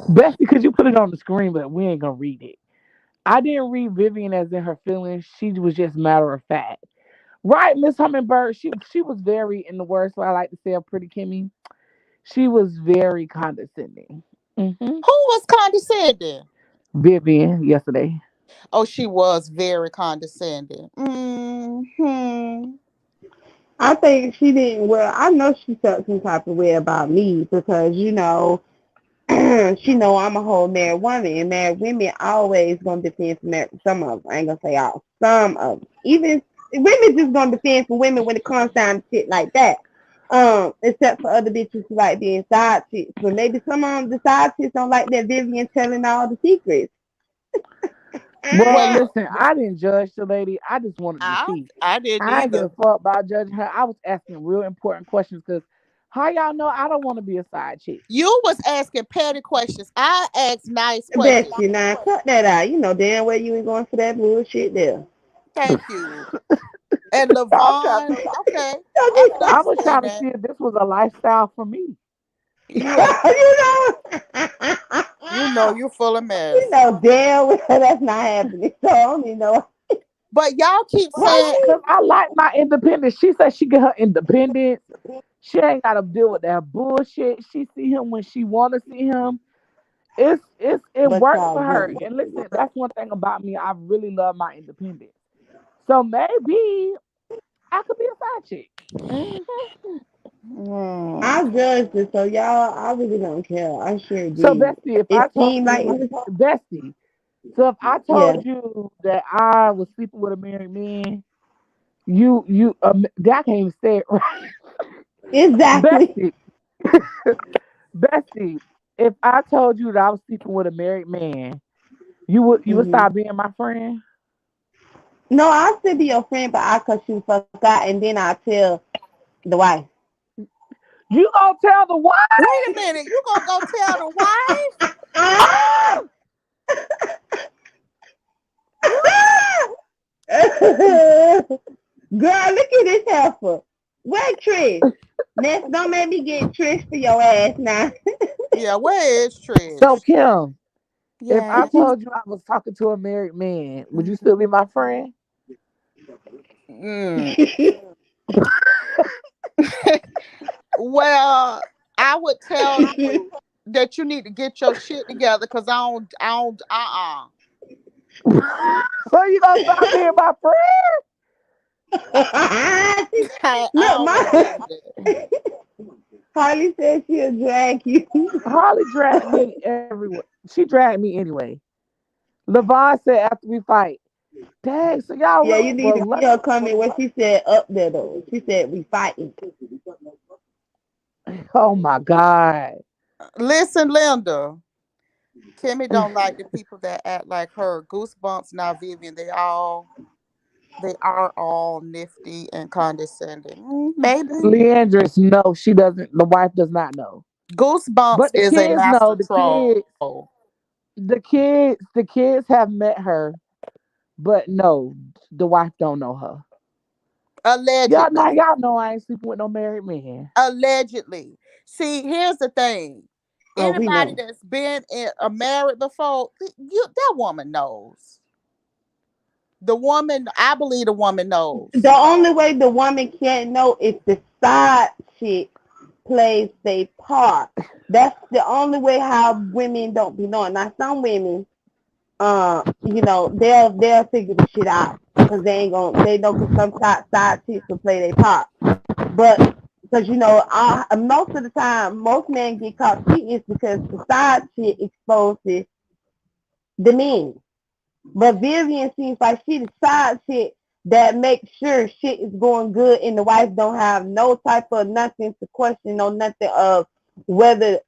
Best because you put it on the screen, but we ain't gonna read it. I didn't read Vivian as in her feelings. She was just matter of fact. Right, Miss Hummingbird. She was very, in the words what I like to say of Pretty Kimmy. She was very condescending. Hmm.
Who was condescending?
Vivian yesterday.
Oh, she was very condescending. Hmm.
I think she didn't. Well, I know she felt some type of way about me because she know I'm a whole married woman, and married women always gonna defend for some of them. I ain't gonna say all, some of them. Even women just gonna defend for women when it comes down to shit like that. Except for other bitches who like being side chicks, but maybe some of them the side chicks don't like that Vivian telling all the secrets.
Well,
Well,
listen, I didn't judge the lady. I just wanted to
I
see.
I didn't
I didn't give
either.
a fuck about judging her. I was asking real important questions because how y'all know I don't want to be a side chick?
You was asking petty questions. I asked nice questions.
Bestie, now cut that out. You know damn well you ain't going for that bullshit there.
Thank you. And
I'm trying
Levon,
to,
okay,
So
I
just,
can
I was
understand
trying to
that.
see if this was a lifestyle for me.
You
you know,
you're full of
you
mess.
know damn well that's not happening. So I don't even know
But y'all keep saying,
why.
Cause I like my independence. She said she get her independence. She ain't gotta deal with that bullshit. She see him when she wanna see him. It
But
works
y'all
for her.
do.
And listen, that's one thing about me. I really love my independence. So maybe I could be a side chick. Hmm.
hmm,
I judged it, so y'all, I really don't care. I sure
So
did.
Bestie, if I
It
told
seemed like it
you,
was,
Bestie, so if I
yeah,
told you that I was sleeping with a married man, I can't even say it right.
exactly.
Bestie, Bestie, if I told you that I was sleeping with a married man, you would
Hmm.
stop being my friend.
No, I'll still be your friend, but I cut you fuck out, and then I tell the wife.
You gonna tell the
Wait
wife?
a minute. You gonna go tell the wife?
Ah! Girl, look at this heifer. Where Trish? Next, don't make me get Trish for your ass now.
Yeah, where is
So
Trish?
Kim, if I
Yes.
told you I was talking to a married man, would you still be my friend?
Mm. Well, I would tell you that you need to get your shit together because
So you gonna stop being my friend?
I
Look,
don't want to
my
do that.
Harley said she'll drag you.
Harley dragged me everywhere. She dragged me anyway. Levon said after we fight, dang, so y'all
Yeah,
real
you need to
well
see her comment what she said up there though. She said we fighting.
oh my God.
Listen, Linda. Kimmy don't like the people that act like her. Goosebumps, now Vivian. They are all nifty and condescending. Maybe.
Leandris, no, she doesn't. The wife does not know.
Goosebumps
But the
is a
kids know.
master troll.
The kids have met her, but no, the wife don't know her.
Allegedly.
Y'all know I ain't sleeping with no married man.
Allegedly. See, here's the thing.
Oh, we
Anybody
know.
that's been married before, that woman knows. The woman, I believe the woman
The
knows.
only way the woman can't know if the side chick plays their part. That's the only way how women don't be knowing. Now some women, they'll figure the shit out because they know because some side chicks will play their part. But because most of the time, most men get caught cheating is because the side chick exposes the men. But Vivian seems like she the side chick that makes sure shit is going good and the wife don't have no type of nothing to question or nothing of whether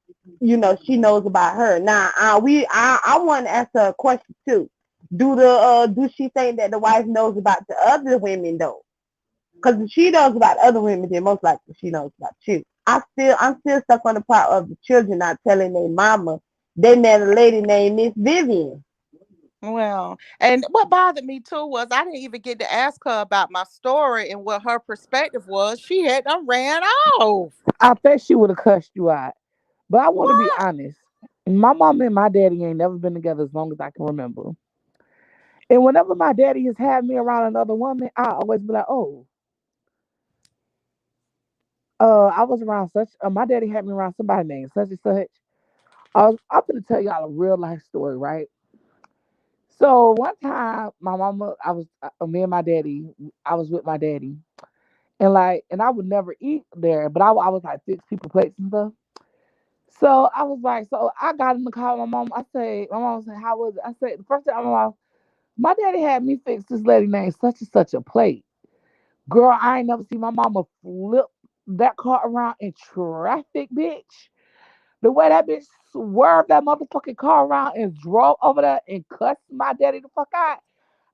she knows about her. Now I want to ask her a question too. Do she think that the wife knows about the other women though? Because if she knows about other women, then most likely she knows about you. I'm still stuck on the part of the children not telling their mama they met a lady named Miss Vivian.
Well, and what bothered me too was I didn't even get to ask her about my story and what her perspective was. She had done ran off.
I bet she would have cussed you out. But I want to be
What?
honest. My mom and my daddy ain't never been together as long as I can remember. And whenever my daddy has had me around another woman, I always be like, oh, I was around such. My daddy had me around somebody named such and such. I'm gonna tell y'all a real life story, right? So one time, my mama, me and my daddy, I was with my daddy, and I would never eat there, but I was like fix people plates and stuff. So I was like, so I got in the car with my mom. My mom said, how was it? I said, the first time my daddy had me fix this lady named such and such a plate. Girl, I ain't never seen my mama flip that car around in traffic, bitch. The way that bitch swerved that motherfucking car around and drove over there and cussed my daddy the fuck out.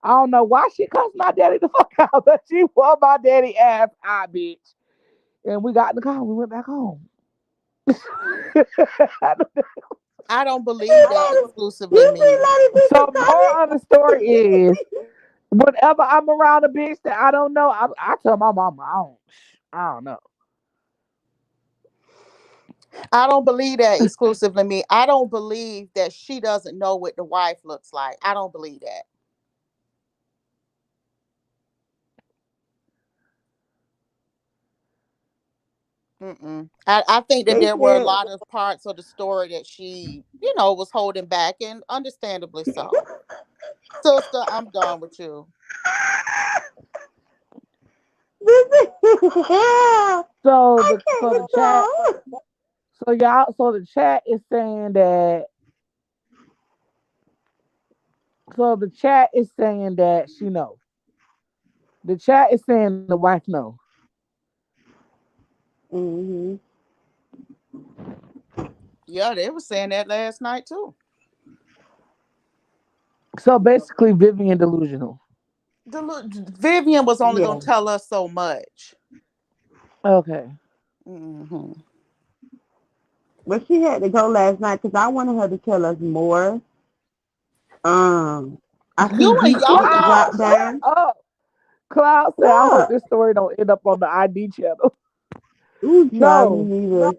I don't know why she cussed my daddy the fuck out, but she wore my daddy ass out, bitch. And we got in the car and we went back home.
I don't believe that exclusively
You see,
me.
ladies in
So
the
moral of the story is
comments.
whenever I'm around a bitch that I don't know, I tell my mama I don't know.
I don't believe that exclusively me. I don't believe that she doesn't know what the wife looks like. I don't believe that. Mm-mm. I think that
They
there were a
said,
lot of parts of the story that she, was holding back, and understandably so. Sister, I'm done with you.
this is, I
So
can't
the chat
control.
so the chat is saying that the chat is saying that she know. The chat is saying the wife know.
Mm-hmm.
Yeah, they were saying that last night too.
So basically Vivian delusional.
Vivian was only
Yeah.
going to tell us so much.
Okay.
Hmm.
But she had to go last night because I wanted her to tell us more. Um, I see
You and
Geek
y'all
put the
know.
Cloud,
drop
shut
down.
up. Cloud said, I hope
What?
this story don't end up on the ID channel.
Ooh, child, me
No.
neither.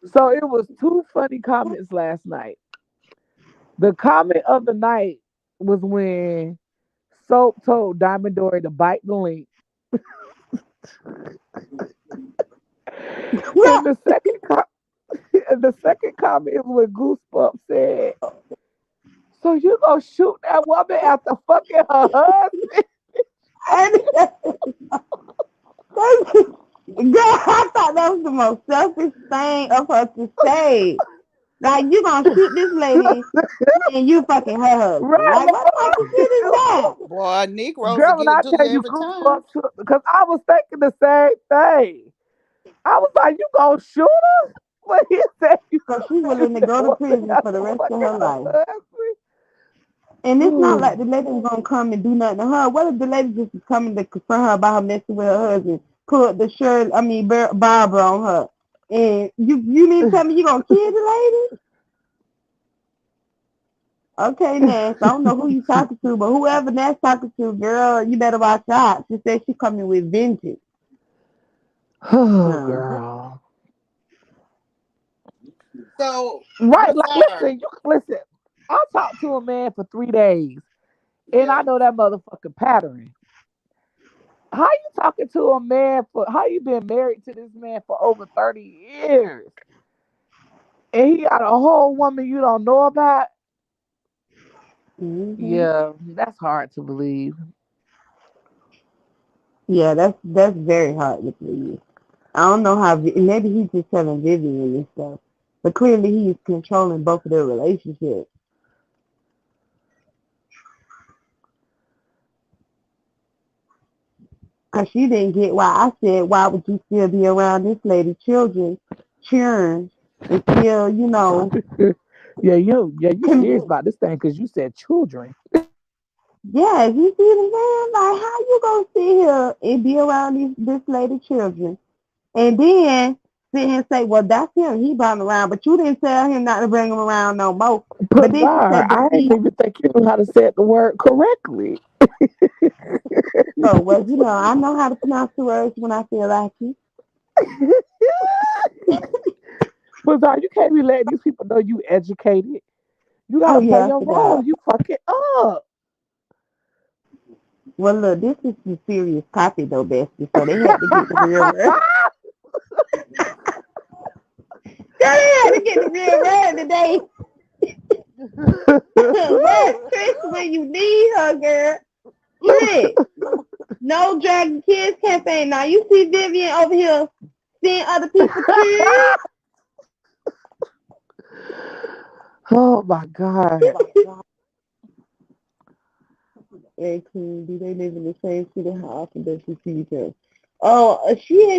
So it was two funny comments last night. The comment of the night was when Soap told Diamond Dory to bite the link. And
What?
and the second comment is when Goosebumps said, "So you gonna shoot that woman after fucking her husband?"
And, girl, I thought that was the most selfish thing of her to say. Like, you gonna shoot this lady and you fucking her husband.
Right,
Like,
like,
what type of shit is that?
Boy, Negroes will
girl, when
get
I
it to
tell
you
you
every time.
Goosebumps, because I was thinking the same thing. I was like, "You gonna shoot her?" But he said, "You
So
gonna
she
shoot
willing to
that
go to
woman
prison for the
after
rest of
fucking
her
her
life. And it's not
husband."
like the lady was gonna come and do nothing to her. What if the lady just was coming to confront her about her messing with her husband? Put the shirt, Barbara on her. And you mean to tell me you gonna kill the lady? Okay, Nance. I don't know who you talking to, but whoever Nance talking to, girl, you better watch out. She said she coming with vengeance.
Oh,
No.
girl.
So,
Right, like
Bazaar,
listen, you listen. I talked to a man for 3 days, and I
yeah.
know that motherfucking pattern. How you talking to a man for? How you been married to this man for over 30 years, and he got a whole woman you don't know about?
Hmm.
Yeah, that's hard to believe.
Yeah, that's very hard to believe. I don't know how. Maybe he's just telling Vivian and stuff, but clearly he's controlling both of their relationships. Cause she didn't get why I said, why would you still be around this lady, children, cheering, and still,
Yeah, you
con-
serious about this thing because you said children.
yeah, you see what I'm saying? Like, how you gonna sit here and be around this lady, children, and then sit here and say, well, that's him, he brought him around, but you didn't tell him not to bring him around no more. But
But
then she
Bar,
said, but
I
see,
didn't even think you knew how to say the word correctly.
oh, well, I know how to pronounce the words when I feel like it.
But Bar, you can't be letting these people know you educated. You
Oh,
gotta play
yeah, I
your role.
forgot.
You fuck it up.
Well, look, this is some serious copy, though, Bestie, so they had to get the real word. Girl, they had to get the real word today. Where's Chris when you need her, girl? Chris, no Dragon Kids campaign. Now, you see Vivian over here seeing other people cheering.
Oh my god.
And Queen, do they live in the same city? How often does she see each other? Oh,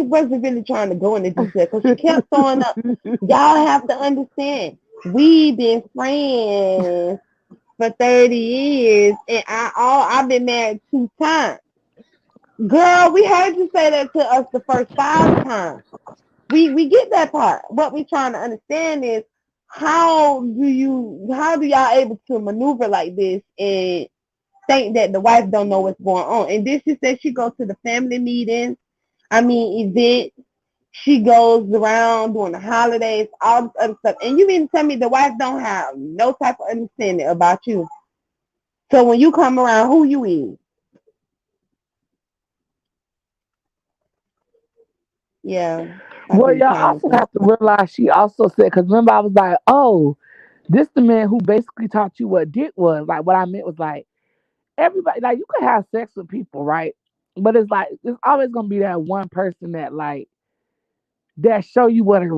wasn't really trying to go into detail because she kept throwing up. Y'all have to understand, we been friends for 30 years, and I've been married 2 times. Girl, we heard you say that to us the first 5 times. We get that part. What we trying to understand is how do y'all able to maneuver like this and think that the wife don't know what's going on? And then she said she goes to the family meetings, events. She goes around during the holidays, all this other stuff. And you mean to tell me the wife don't have no type of understanding about you? So when you come around, who you is? Yeah, I
Well,
do
y'all
kind of
also
think.
have to realize she also said, because remember, I was like, oh, this the man who basically taught you what dick was. Like, what I meant was like, everybody, like, you can have sex with people, right? But it's like, it's always going to be that one person that, like, that show you what it's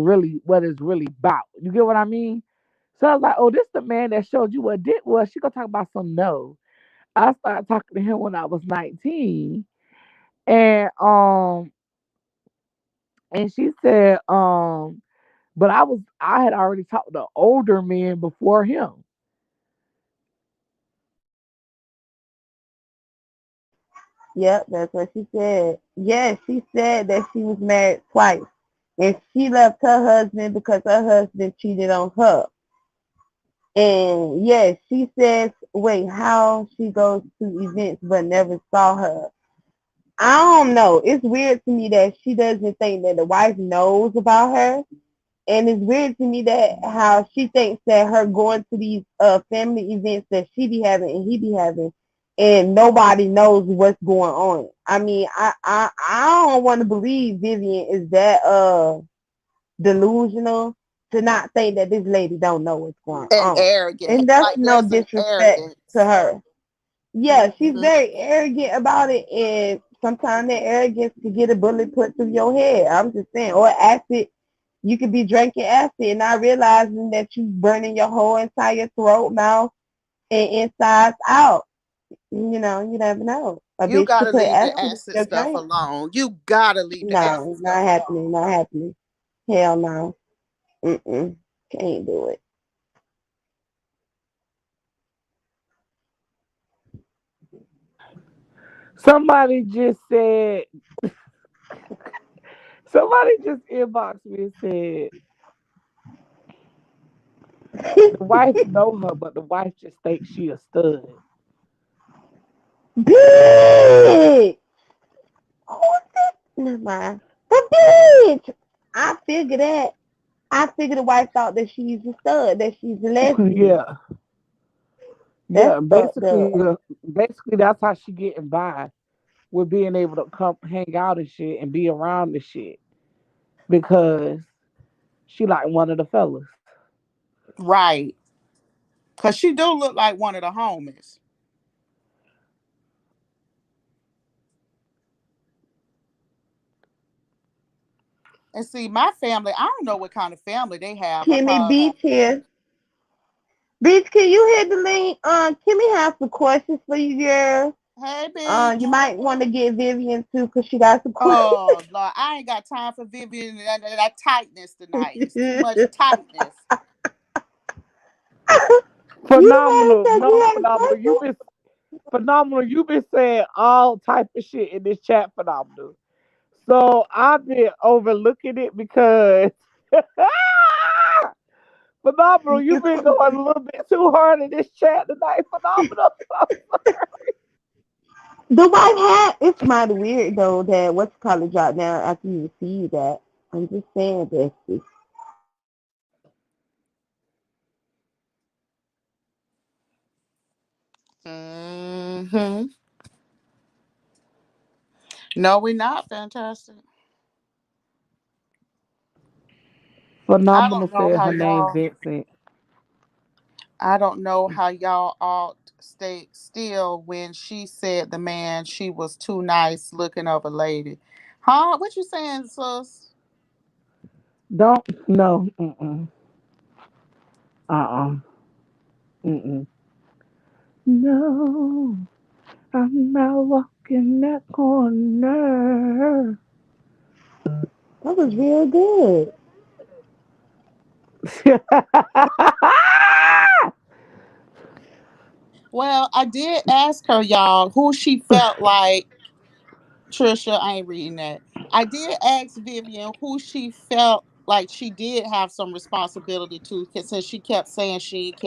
really about. You get what I mean? So I was like, oh, this the man that showed you what dick was. She gonna talk about some no. I started talking to him when I was 19. And and she said, but I had already talked to older men before him.
Yep, that's what she said. Yeah, she said that she was married twice. and she left her husband because her husband cheated on her. And yes, she says, wait, how she goes to events but never saw her. I don't know. It's weird to me that she doesn't think that the wife knows about her. And it's weird to me that how she thinks that her going to these family events that she be having and he be having, and nobody knows what's going on. I mean, I don't want to believe Vivian is that delusional to not think that this lady don't know what's going
And
on.
arrogant.
And that's
Like
no
there's an
disrespect to
arrogance.
her. Yeah, she's
Hmm.
very arrogant about it, and sometimes that arrogance could get a bullet put through your head. I'm just saying, or acid. You could be drinking acid and not realizing that you burning your whole entire throat, mouth, and insides out. You never know. A
You
bitch
gotta
could put
leave the
acid in
acid
your
stuff
drink.
alone. You gotta leave the acid
No, not
stuff alone.
happening. Not happening. Hell no. Mm-mm. Can't do it.
Somebody just said, somebody just inboxed me and said, the wife know her, but the wife just thinks she a stud.
Bitch! Who's this? Never mind. The bitch! I figured that. I figured the wife thought that she's a stud, that she's a lesbian.
Yeah,
That's
yeah.
fucked up.
Basically, that's how she getting by with being able to come hang out and shit and be around the shit because she like one of the fellas.
Right. Cause she do look like one of the homies. And see, my family, I don't know what kind of family they have
Kimmy
because
Beach here. Beach, can you hit the link? Kimmy has some questions for you, girl.
hey
You
bitch.
might want to get Vivian too, cause she got some questions.
Oh Lord, I ain't got time for Vivian and that tightness tonight. It's too much tightness.
You
Phenomenal,
said
no
you had a
phenomenal. You
question?
been phenomenal. You been saying all type of shit in this chat. Phenomenal. So I've been overlooking it because phenomenal. You've been going a little bit too hard in this chat tonight. Phenomenal.
The white hat, it's mighty weird though that what's called drop down after you receive that. I'm just saying, Bestie.
Hmm. No, we're not fantastic. I
Phenomenal
don't know
said
how
her name
y'all.
Vincent.
I don't know how y'all all stayed still when she said the man she was too nice looking of a lady. Huh? What you saying, sus?
Don't no. Uh. Mm-mm. No, I'm not walking that corner.
That was real good.
Well, I did ask her, y'all, who she felt like. Trisha, I ain't reading that. I did ask Vivian who she felt like she did have some responsibility to, because since she kept saying she didn't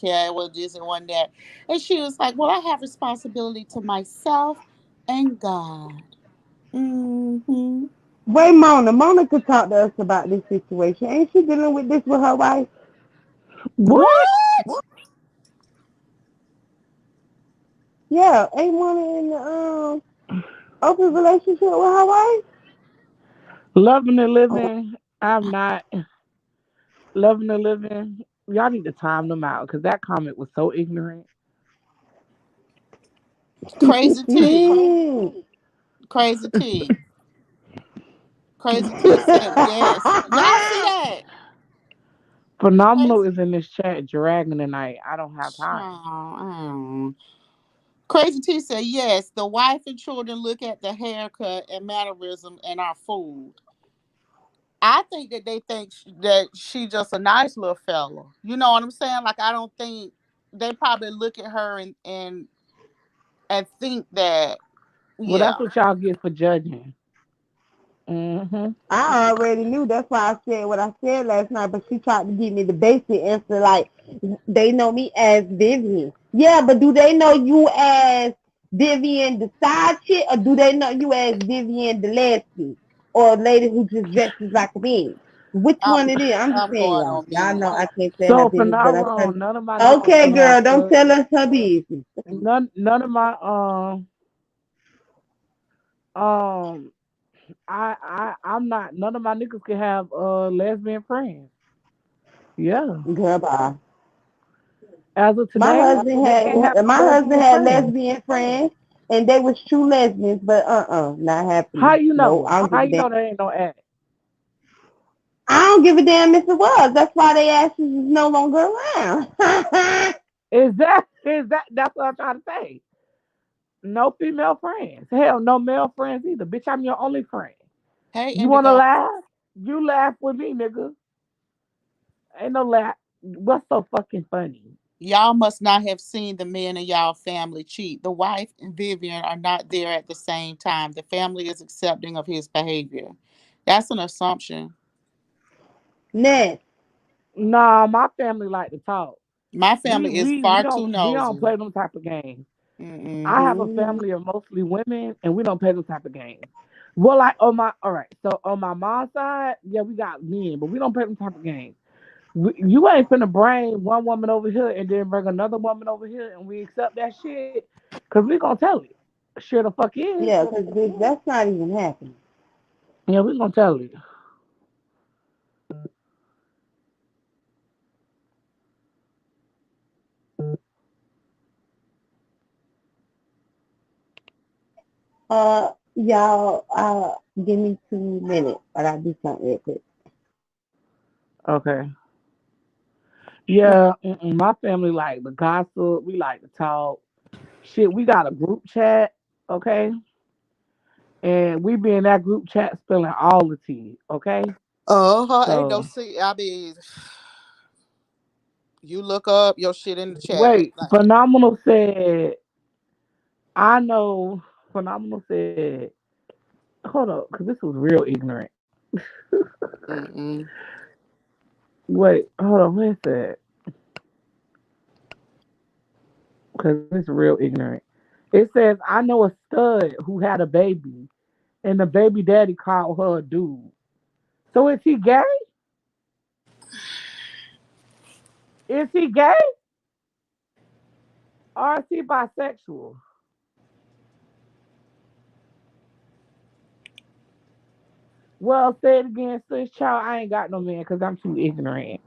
care, it was this and one that. And she was like, well, I have responsibility to myself and God. Hmm.
Wait, Mona could talk to us about this situation. Ain't she dealing with this with her wife?
What?
Yeah, ain't Mona in the open relationship with her wife?
Loving and
Oh,
living. I'm not loving and living. Y'all need to time them out because that comment was so ignorant.
Crazy T. Crazy T. Crazy T said yes. Y'all see that?
Phenomenal
Crazy.
is in this chat dragging tonight. I don't have time.
Oh. Crazy T said yes. The wife and children look at the haircut and mannerism and our food. I think that they think that she just a nice little fella. You know what I'm saying? Like I don't think they probably look at her and think that
Well,
yeah.
that's what y'all get for judging. Mm-hmm.
I already knew. That's why I said what I said last night. But she tried to give me the basic answer, like they know me as Vivian. Yeah, but do they know you as Vivian the side chick, or do they know you as Vivian the lesbian, or a lady who just dresses like a man? Which
I'm
one it is? I'm just
I'm
saying,
going
y'all.
on
Y'all
mute.
know I can't say her
So from
business, but
now
I'm trying.
on, none of my niggas
Okay,
can have
girl, don't tell us her business.
none of my um I'm not none of my niggas can have lesbian friends. Yeah.
Girl, bye.
As of
My
today,
husband
they can't have
had
no
my husband
lesbian
had
friends.
lesbian friends, and they was true lesbians, but not
How
happening.
you
No,
know?
I don't
How
give a
you
damn.
know that ain't no act?
I don't give a damn if it was. That's why they asses is no longer around.
Is that that's what I'm trying to say. No female friends. Hell, no male friends either. Bitch, I'm your only friend.
Hey,
You wanna
Indigo.
laugh? You laugh with me, nigga. Ain't no laugh. What's so fucking funny?
Y'all must not have seen the men in y'all family cheat. The wife and Vivian are not there at the same time. The family is accepting of his behavior. That's an assumption.
Ned,
Nah, my family like to talk.
My
We
family is
we we
far
don't
too
we don't
nosy.
play them type of games. I have a
Mm-mm.
mm,
family of mostly women, and we don't play them type of games. Well, like on my all right, so on my mom's side, yeah, we got men, but we don't play them type of games. You ain't finna bring one woman over here and then bring another woman over here, and we accept that shit, cause we gonna tell it. Sure the fuck is.
yeah, because that's not even happening.
Yeah, we gonna tell it.
Y'all, give me 2 minutes, but I'll do something real quick.
Okay. Yeah, my family like the gossip. We like to talk. Shit, we got a group chat. Okay. And we be in that group chat spilling all the tea, okay?
Ain't no
So
see. I mean, you look up your shit in the chat.
wait, Phenomenal said, I know Phenomenal said, hold up, because this was real ignorant.
Mm-mm.
Wait, hold on, where's that? Because it's real ignorant. It says, I know a stud who had a baby, and the baby daddy called her a dude. So is he gay? Is he gay? Or is he bisexual? Well, say it again, sis child. I ain't got no man because I'm too ignorant.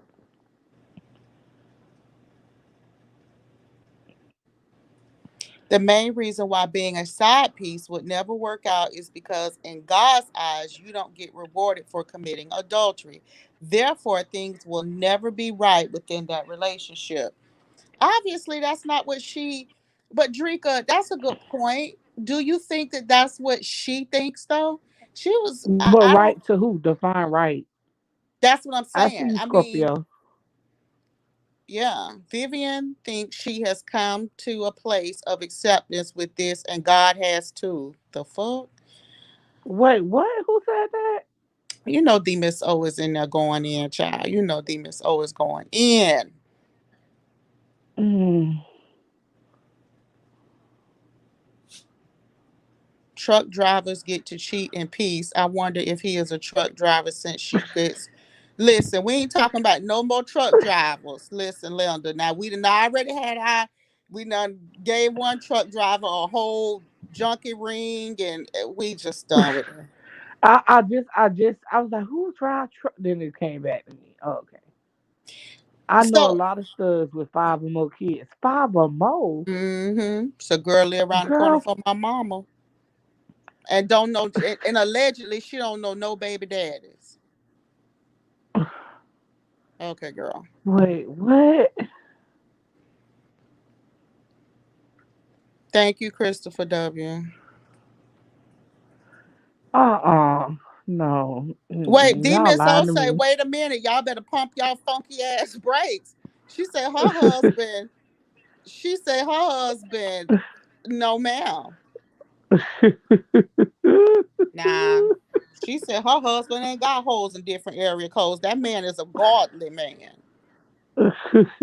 The main reason why being a side piece would never work out is because, in God's eyes, you don't get rewarded for committing adultery. Therefore, things will never be right within that relationship. Obviously, that's not what she. But Drika, that's a good point. Do you think that that's what she thinks, though? She was.
But
I don't.
right to who? Define right.
That's what I'm
I see
saying.
you,
I mean,
Scorpio.
yeah, Vivian thinks she has come to a place of acceptance with this, and God has too. The fuck?
Wait, what? Who said that?
You know, D Miss O is in there going in, child. You know, D Miss O is going in.
Mm.
Truck drivers get to cheat in peace. I wonder if he is a truck driver since she gets. Listen, we ain't talking about no more truck drivers. Listen, Linda. Now we done already had our. We done gave one truck driver a whole junkie ring, and we just done with it.
I was like, who drive truck? Then it came back to me. Oh, okay. I know a
So,
lot of studs with five or more kids. Five or more?
so girl live around the corner
Girl,
from my mama, and don't know, and allegedly she don't know no baby daddies. Okay, girl.
wait, what?
Thank you, Christopher W.
Uh-uh. No.
Wait, D
Y'all
Miss O
lying to
say,
me.
wait a minute, y'all better pump y'all funky ass brakes. She said her husband, she said her husband, no ma'am. Nah. She said her husband ain't got holes in different area codes. That man is a godly man.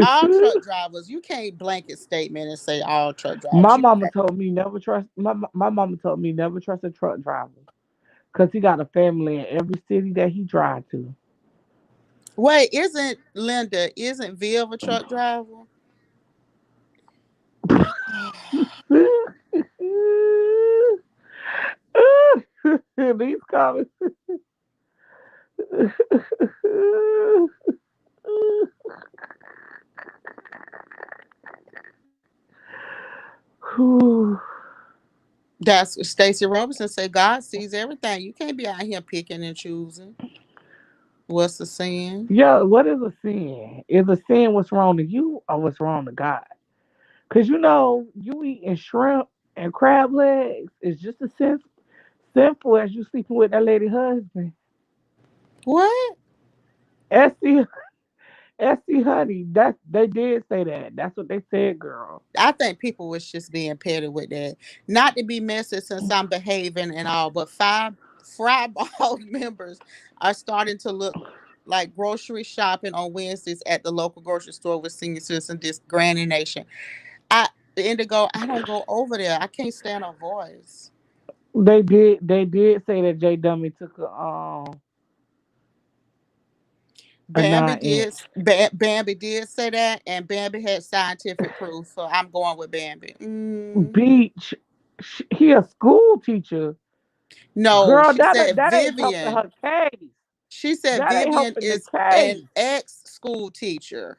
All truck drivers, you can't blanket statement and say all truck drivers.
My
You
mama
can't.
told me never trust. My mama told me never trust a truck driver because he got a family in every city that he drive to.
Wait, isn't Viv a truck driver?
These comments.
That's what Stacey Robinson said. God sees everything. You can't be out here picking and choosing. What's the sin?
Yeah, what is a sin? Is a sin what's wrong to you or what's wrong to God? Because you eating shrimp and crab legs is just as sinful as you sleeping with that lady husband.
What?
Essie, Essie, honey, they did say that. That's what they said, girl.
I think people was just being petty with that. Not to be messy since I'm behaving and all, but five fry ball members are starting to look like grocery shopping on Wednesdays at the local grocery store with senior citizen this Granny Nation. I Indigo, I don't go over there. I can't stand her voice.
They did say that J Dummy took a
Bambi
9 inch.
did Bambi did say that, and Bambi had scientific proof, so I'm going with Bambi.
Beach. He a school teacher.
No,
Girl,
she said
that ain't helping
Vivian.
her case.
She said
That ain't
Vivian
helping the
is an
case.
ex school teacher.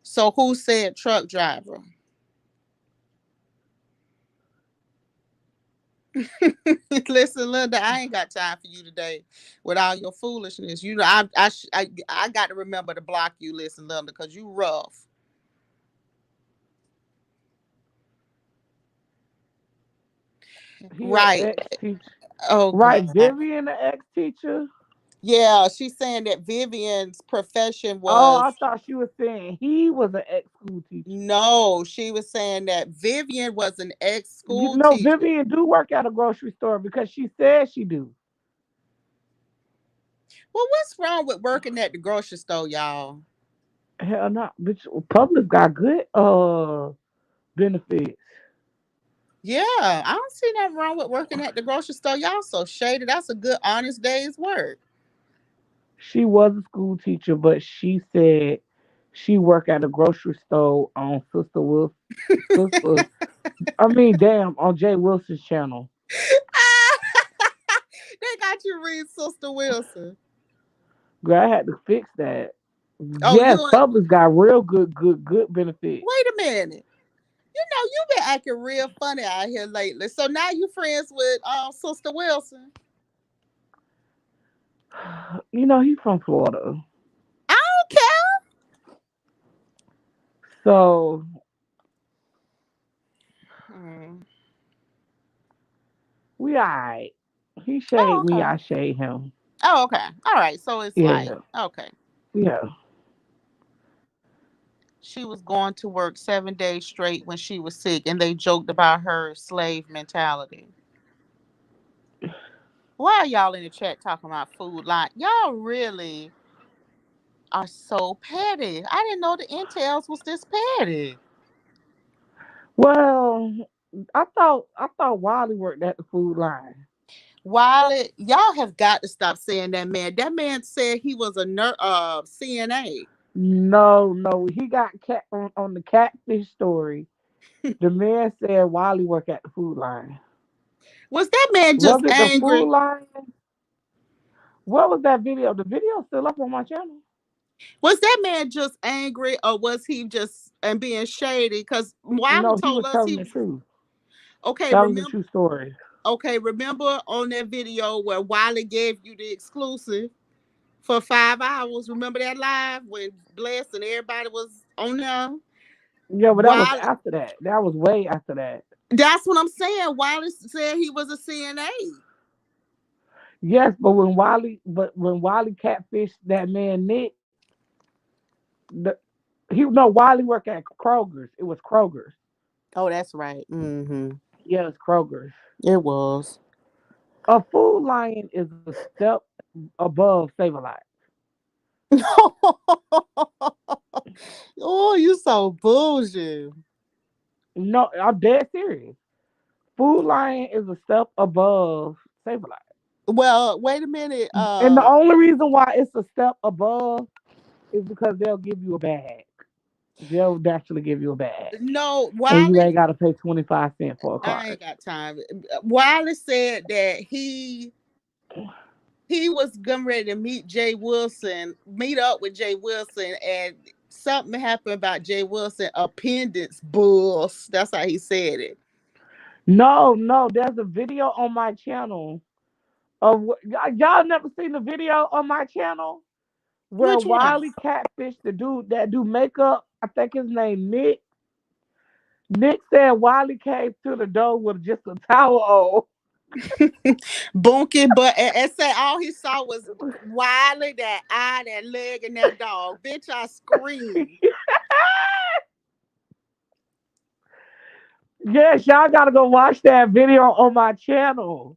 So who said truck driver? Listen, Linda, I ain't got time for you today with all your foolishness. You know, I got to remember to block you. Listen, Linda, because you rough.
He an
Right.
ex teacher.
Oh
Right,
God.
Vivian, an ex teacher.
Yeah, she's saying that Vivian's profession
Oh,
was
I thought she was saying he was an ex school teacher.
no. She was saying that Vivian was an ex
You
school
know,
teacher.
Vivian do work at a grocery store because she said she do.
Well, what's wrong with working at the grocery store, y'all?
Hell no, bitch. Public got good benefits.
Yeah, I don't see nothing wrong with working at the grocery store. Y'all so shady. That's a good, honest day's work.
She was a school teacher, but she said she worked at a grocery store on Sister Wilson. Sister, I mean, damn, on Jay Wilson's channel.
They got you read Sister Wilson.
Girl, I had to fix that.
Oh,
Yes,
you
Publix got real good benefits.
wait a minute. You know you've been acting real funny out here lately. So now you friends with Sister Wilson.
You know, he's from Florida.
I don't care.
So
Hmm.
we alright. He
Oh,
shade me,
okay.
I shade him.
Oh, okay. All right. So it's like,
Yeah,
okay.
yeah.
She was going to work 7 days straight when she was sick, and they joked about her slave mentality. Why are y'all in the chat talking about food line? Y'all really are so petty. I didn't know the entails was this petty.
Well, I thought Wiley worked at the food line.
Wiley, y'all have got to stop saying that man. That man said he was a CNA.
No, no, he got cat on the catfish story. The man said Wiley worked at the food line.
Was that man
Was
just
it the food
angry?
line? What was that video? The video still up on my channel.
Was that man just angry, or was he just and being shady? Because Wiley
No, he
told
was
us
telling
he
the
was
truth.
okay.
That was a
Remember,
true story.
okay. Remember on that video where Wiley gave you the exclusive for 5 hours. Remember that live when Bless and everybody was on there.
Yeah, but that was
Wiley,
after that. That was way after that.
that's what I'm saying. Wiley said he was a CNA.
Yes, but when Wiley catfished that man Nick, the he no Wiley worked at Kroger's. It was Kroger's.
Oh, that's right. Mm-hmm.
Yes, Kroger's.
It was.
A Food Lion is a step above Save a Lot.
Oh, you so bullshit.
No, I'm dead serious. Food Lion is a step above Save a Lot.
Well, wait a minute.
And the only reason why it's a step above is because they'll give you a bag. They'll actually give you a bag.
No,
And you
Wiley.
ain't gotta pay 25 cents for a
I
card.
ain't got time. Wiley said that he was getting ready to meet up with Jay Wilson, and something happened about Jay Wilson appendix bulls. That's how he said it.
No, no, there's a video on my channel of y'all never seen the video on my channel where
Which one?
Wiley catfish the dude that do makeup. I think his name Nick. Nick said Wiley came to the door with just a towel
Bunky, but and say all he saw was Wiley, that eye, that leg, and that dog. Bitch, I
on.
screamed.
Yes, y'all gotta go watch that video on my channel.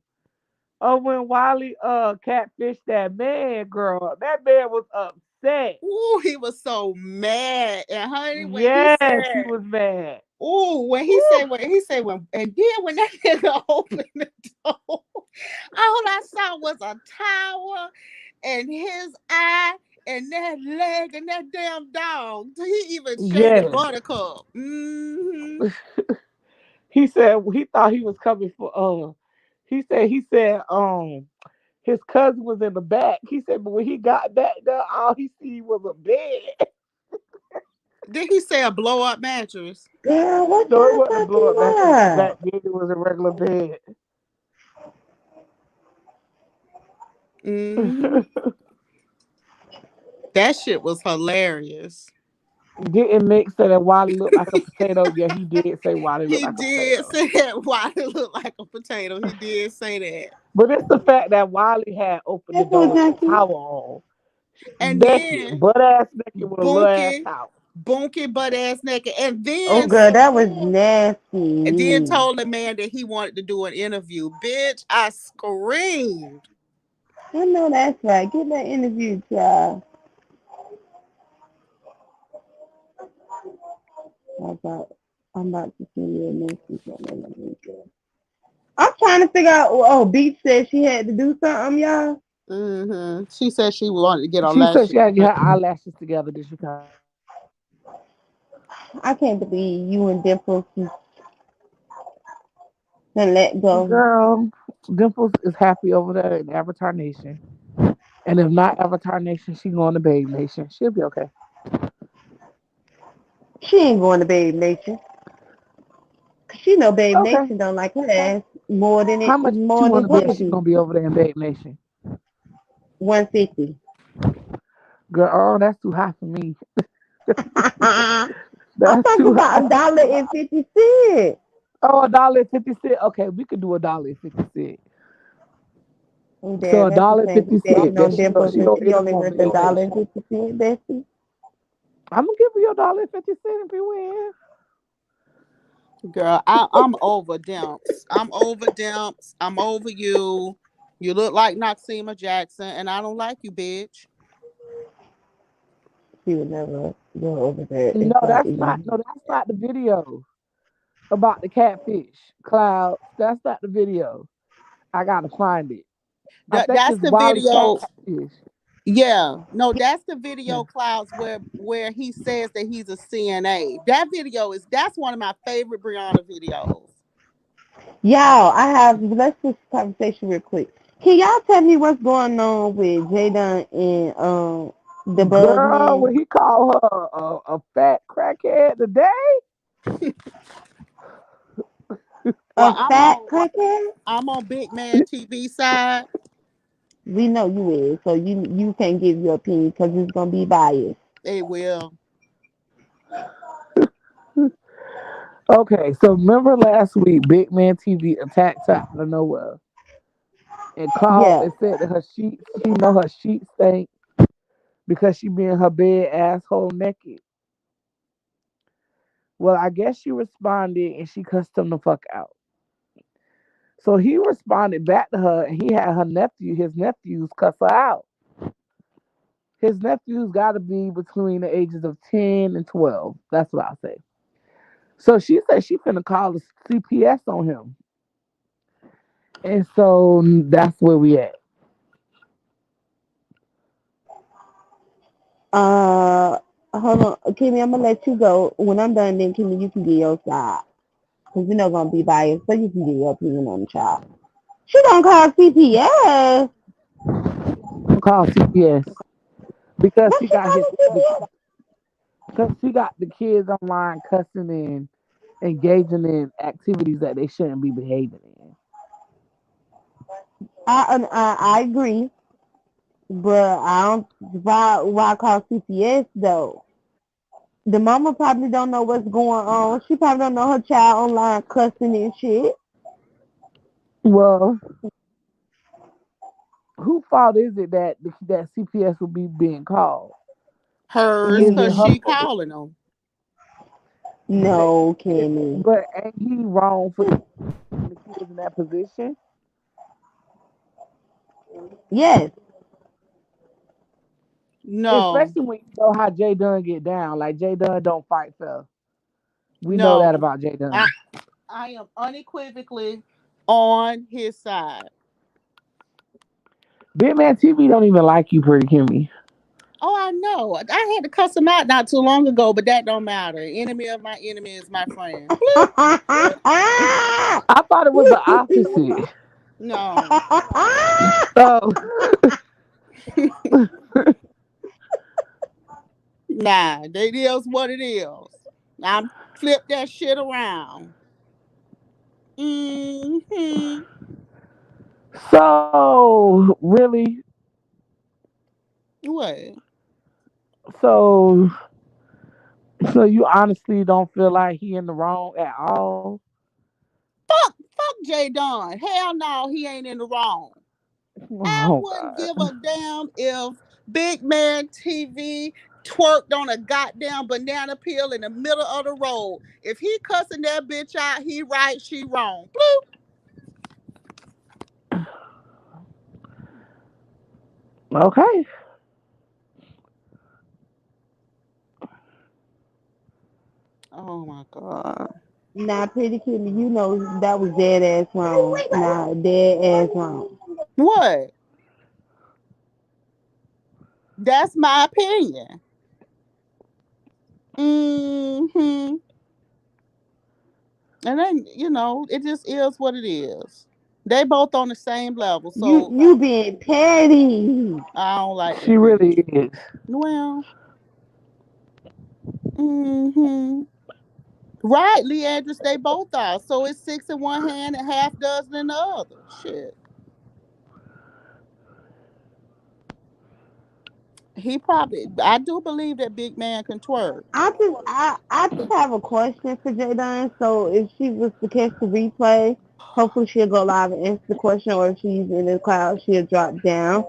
When Wiley catfished that man, girl. That man was upset.
Ooh, he was so mad. And honey, when he
Yes, he
said,
was mad.
ooh,
Woo.
when he said when, and then when that nigga opened the door, all I saw was a tower and his eye and that leg and that damn dog. He even shaded
Yes.
Buttercup. Mm-hmm.
He thought he was coming for he said his cousin was in the back. He said, but when he got back there, all he see was a bed.
Did he say a blow up mattress?
Girl, what
No, it
y'all
wasn't a blow
talking
up mattress
about?
back then. It was a regular bed.
Mm-hmm. That shit was hilarious.
Didn't Nick say that Wally looked like a potato? Yeah, he did say Wally looked
He
like a
did
potato.
say that why it looked like a potato. He did say that.
But it's the fact that Wiley had opened the
That
door
food
with a
junkie.
towel on,
And
naked,
then
butt ass naked with a little ass
Bunky,
towel.
Bunky butt ass naked.
Oh, girl, that was nasty.
Told the man that he wanted to do an interview. Bitch, I screamed.
I know that's right. Get that interview, child. I about, I'm about to send you a message on that. I'm trying to figure out. Oh, Beach said she had to do something, y'all.
She said she wanted to get her
She said she
lashes.
had her eyelashes together. Did she come?
I can't believe you and Dimples done let go.
Girl, Dimples is happy over there in Avatar Nation. And if not Avatar Nation, she going to Babe Nation. She'll be okay.
She ain't going to Babe Nation. 'Cause she know Babe
Okay.
Nation don't like her ass more than
How much you
more
want
than
to bet she
Quavi.
gonna be over there in Babe Nation?
150.
Girl, oh, that's too high for me.
I'm
That's
talking
too
about
high.
$1.50.
Oh, $1.50. Okay, we could do $1.50.
Oh,
So
Dad,
a
that's the
dollar
same
fifty
for betting
cent. That
on Dimples,
she
and
don't
she
end up
only
on
worth a
Babe
dollar
Nation.
and 50 cent, Bessie.
I'm gonna give you $1.50 if you win.
Girl, I'm over Demps. I'm over Demps. I'm over you. You look like Noxema Jackson, and I don't like you, bitch.
She would never go over there if
No,
I
that's not.
even.
No, that's not the video about the catfish clouds. That's not the video. I gotta find it. I think
That's
it's
the
Wally
video.
Catfish.
Yeah, no, that's the
Yeah.
video clouds where he says that he's a CNA. That video is that's one of my favorite Brianna videos.
Y'all, let's just conversation real quick. Can y'all tell me what's going on with Jadon and the bug
Girl, when
man?
he called her a fat crackhead today,
Well,
A fat crackhead?
I'm on Big Man TV side.
We know you is, so you can't give your opinion because it's gonna be biased.
They will.
okay, so remember last week, Big Man TV attacked her out of nowhere and called
Yeah.
and said that her sheets, she know her sheets stink because she be in her bed asshole naked. Well, I guess she responded and she cussed him the fuck out. So he responded back to her, and he had his nephews cuss her out. His nephews got to be between the ages of 10 and 12. That's what I say. So she said she finna call the CPS on him. And so that's where we at.
Uh, Hold on, Kimmy. I'm gonna let you go. When I'm done, then Kimmy, you can get your side. Cause you're not gonna be biased, so you can get your opinion on the child. She gonna call CPS.
Call CPS because
What
she
she
got
calling CPS?
because she got the kids online cussing and engaging in activities that they shouldn't be behaving in.
I agree, but I don't. Why call CPS though? The mama probably don't know what's going on. She probably don't know her child online cussing and shit.
Well, who fault is it that that CPS will be being called?
Hers,
Is it
cause
her
Mm,
she
fault?
calling them.
But,
no, Kimmy.
but ain't he wrong for putting the kids in that position?
Yes.
No,
Especially when you know how Jay Dunn get down. Like Jay Dunn don't fight fair. We know that
no.
about Jay
I
Dunn.
I am unequivocally on his side.
Big Man TV don't even like you, Pretty Kimmy.
Oh, I know. I had to cuss him out not too long ago, but that don't matter. Enemy of my enemy is my friend. Bloop.
I thought it was the opposite.
No,
So
nah. It is what it is. I'm flip that shit around. Hmm.
so really,
What?
so so you honestly don't feel like he in the wrong at all?
Fuck Jay Don. Hell no, he ain't in the wrong. I
Oh
wouldn't give
God.
a damn if Big Man TV twerked on a goddamn banana peel in the middle of the road. If he cussing that bitch out, he right, she wrong. Bloop.
Okay.
Oh my god.
Nah, pretty Kimmy, you know that was dead ass wrong. Nah, dead ass wrong.
What? That's my opinion. Hmm. And then, it just is what it is. They both on the same level, so
You being petty.
I don't like
She
that
really
bitch.
is.
Well, hmm. Right, Leandris, they both are. So it's six in one hand and half dozen in the other. Shit. I do believe that big man can twerk.
I just have a question for Jadon. So if she was to catch the replay, hopefully she'll go live and answer the question, or if she's in the cloud, she'll drop down.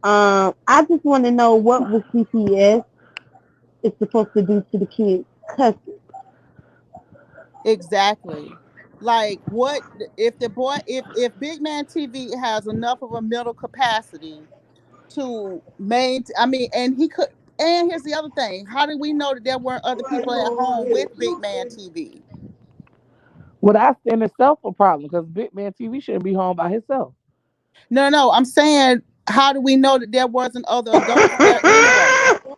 I just want to know what was CPS is supposed to do to the kids' cussing.
Exactly. Like what if the boy if Big Man TV has enough of a mental capacity to maintain, I mean, and he could, and here's the other thing. How do we know that there weren't other people at home with Big Man TV?
Well, that's in itself a problem because Big Man TV shouldn't be home by himself.
No, no, I'm saying, how do we know that there wasn't other adults there anyway?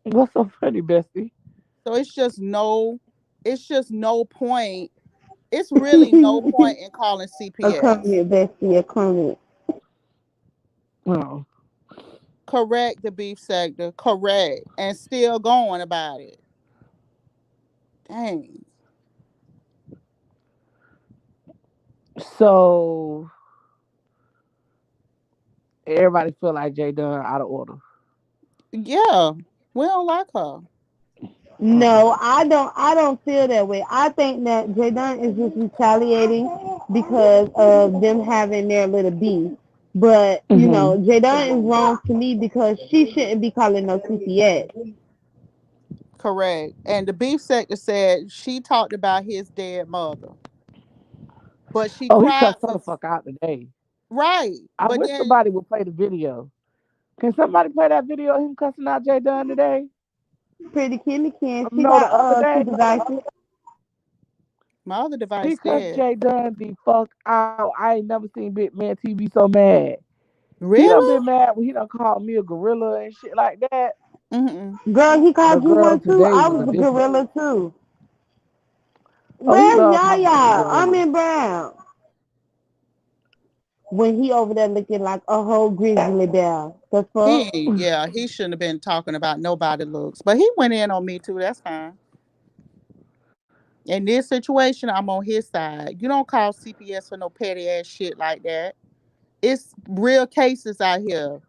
What's so funny, Bestie?
So it's just no point. It's really no point in calling
A
CPS.
comment, Bestie, a comment.
Oh.
Correct the beef sector, correct, and still going about it. Dang.
So everybody feel like Jay Dunn out of order.
Yeah, we don't like her.
Oh.
No, I don't feel that way. I think that Jadon is just retaliating because of them having their little beef. But
Hmm.
Jadon is wrong to me because she shouldn't be calling no CPS.
Correct. And the beef sector said she talked about his dead mother, but she
Oh, he
cried
cussed her
for
the fuck out today.
right.
I
But
wish
then
somebody would play the video. Can somebody play that video of him cussing out Jay Dunn today?
Pretty Kimmy can. She
No, the
got
other
two
day
devices.
my other
he
device
cussed
dead.
Jay Dunn the fuck out. I ain't never seen Big Man TV so mad. He done been
Really?
mad when he done called me a gorilla and shit like that.
Mm-mm.
Girl, he
But
called you
girl,
one too.
today
I
was a
was a
different.
gorilla too.
Oh, he
Where's
love calling me a
Yaya? I'm
gorilla.
in Brown. When he over there looking like a whole grizzly bear. The fuck?
Yeah, he shouldn't have been talking about nobody looks. But he went in on me too. That's fine. In this situation, I'm on his side. You don't call CPS for no petty ass shit like that. It's real cases out here.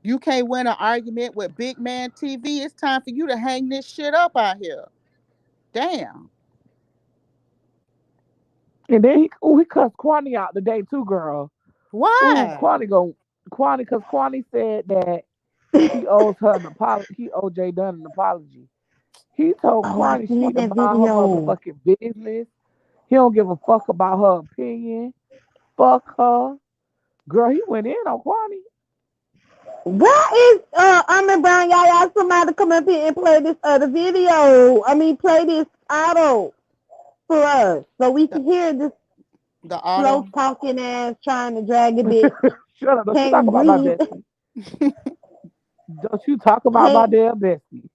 You can't win an argument with Big Man TV. It's time for you to hang this shit up out here. Damn.
And then he cussed Kwani out today too, girl. Ooh,
Why?
Kwani, because Kwani said that he owes her an apology. He owed Jay Dunn an apology. He told
Oh, I
Kwani she
seen
need to
that
mind her
video.
motherfucking business. He don't give a fuck about her opinion. Fuck her. Girl, he went in on Kwani.
Why is I'm in Brown Yaya? Somebody come up here and play this other video. I mean, play this auto for us so we
The,
can hear this
the
slow
auto.
talking ass trying to drag a bitch.
Shut up. Don't you talk
Can't
about my
breathe.
bestie. Don't you talk about my
Can't.
damn bestie.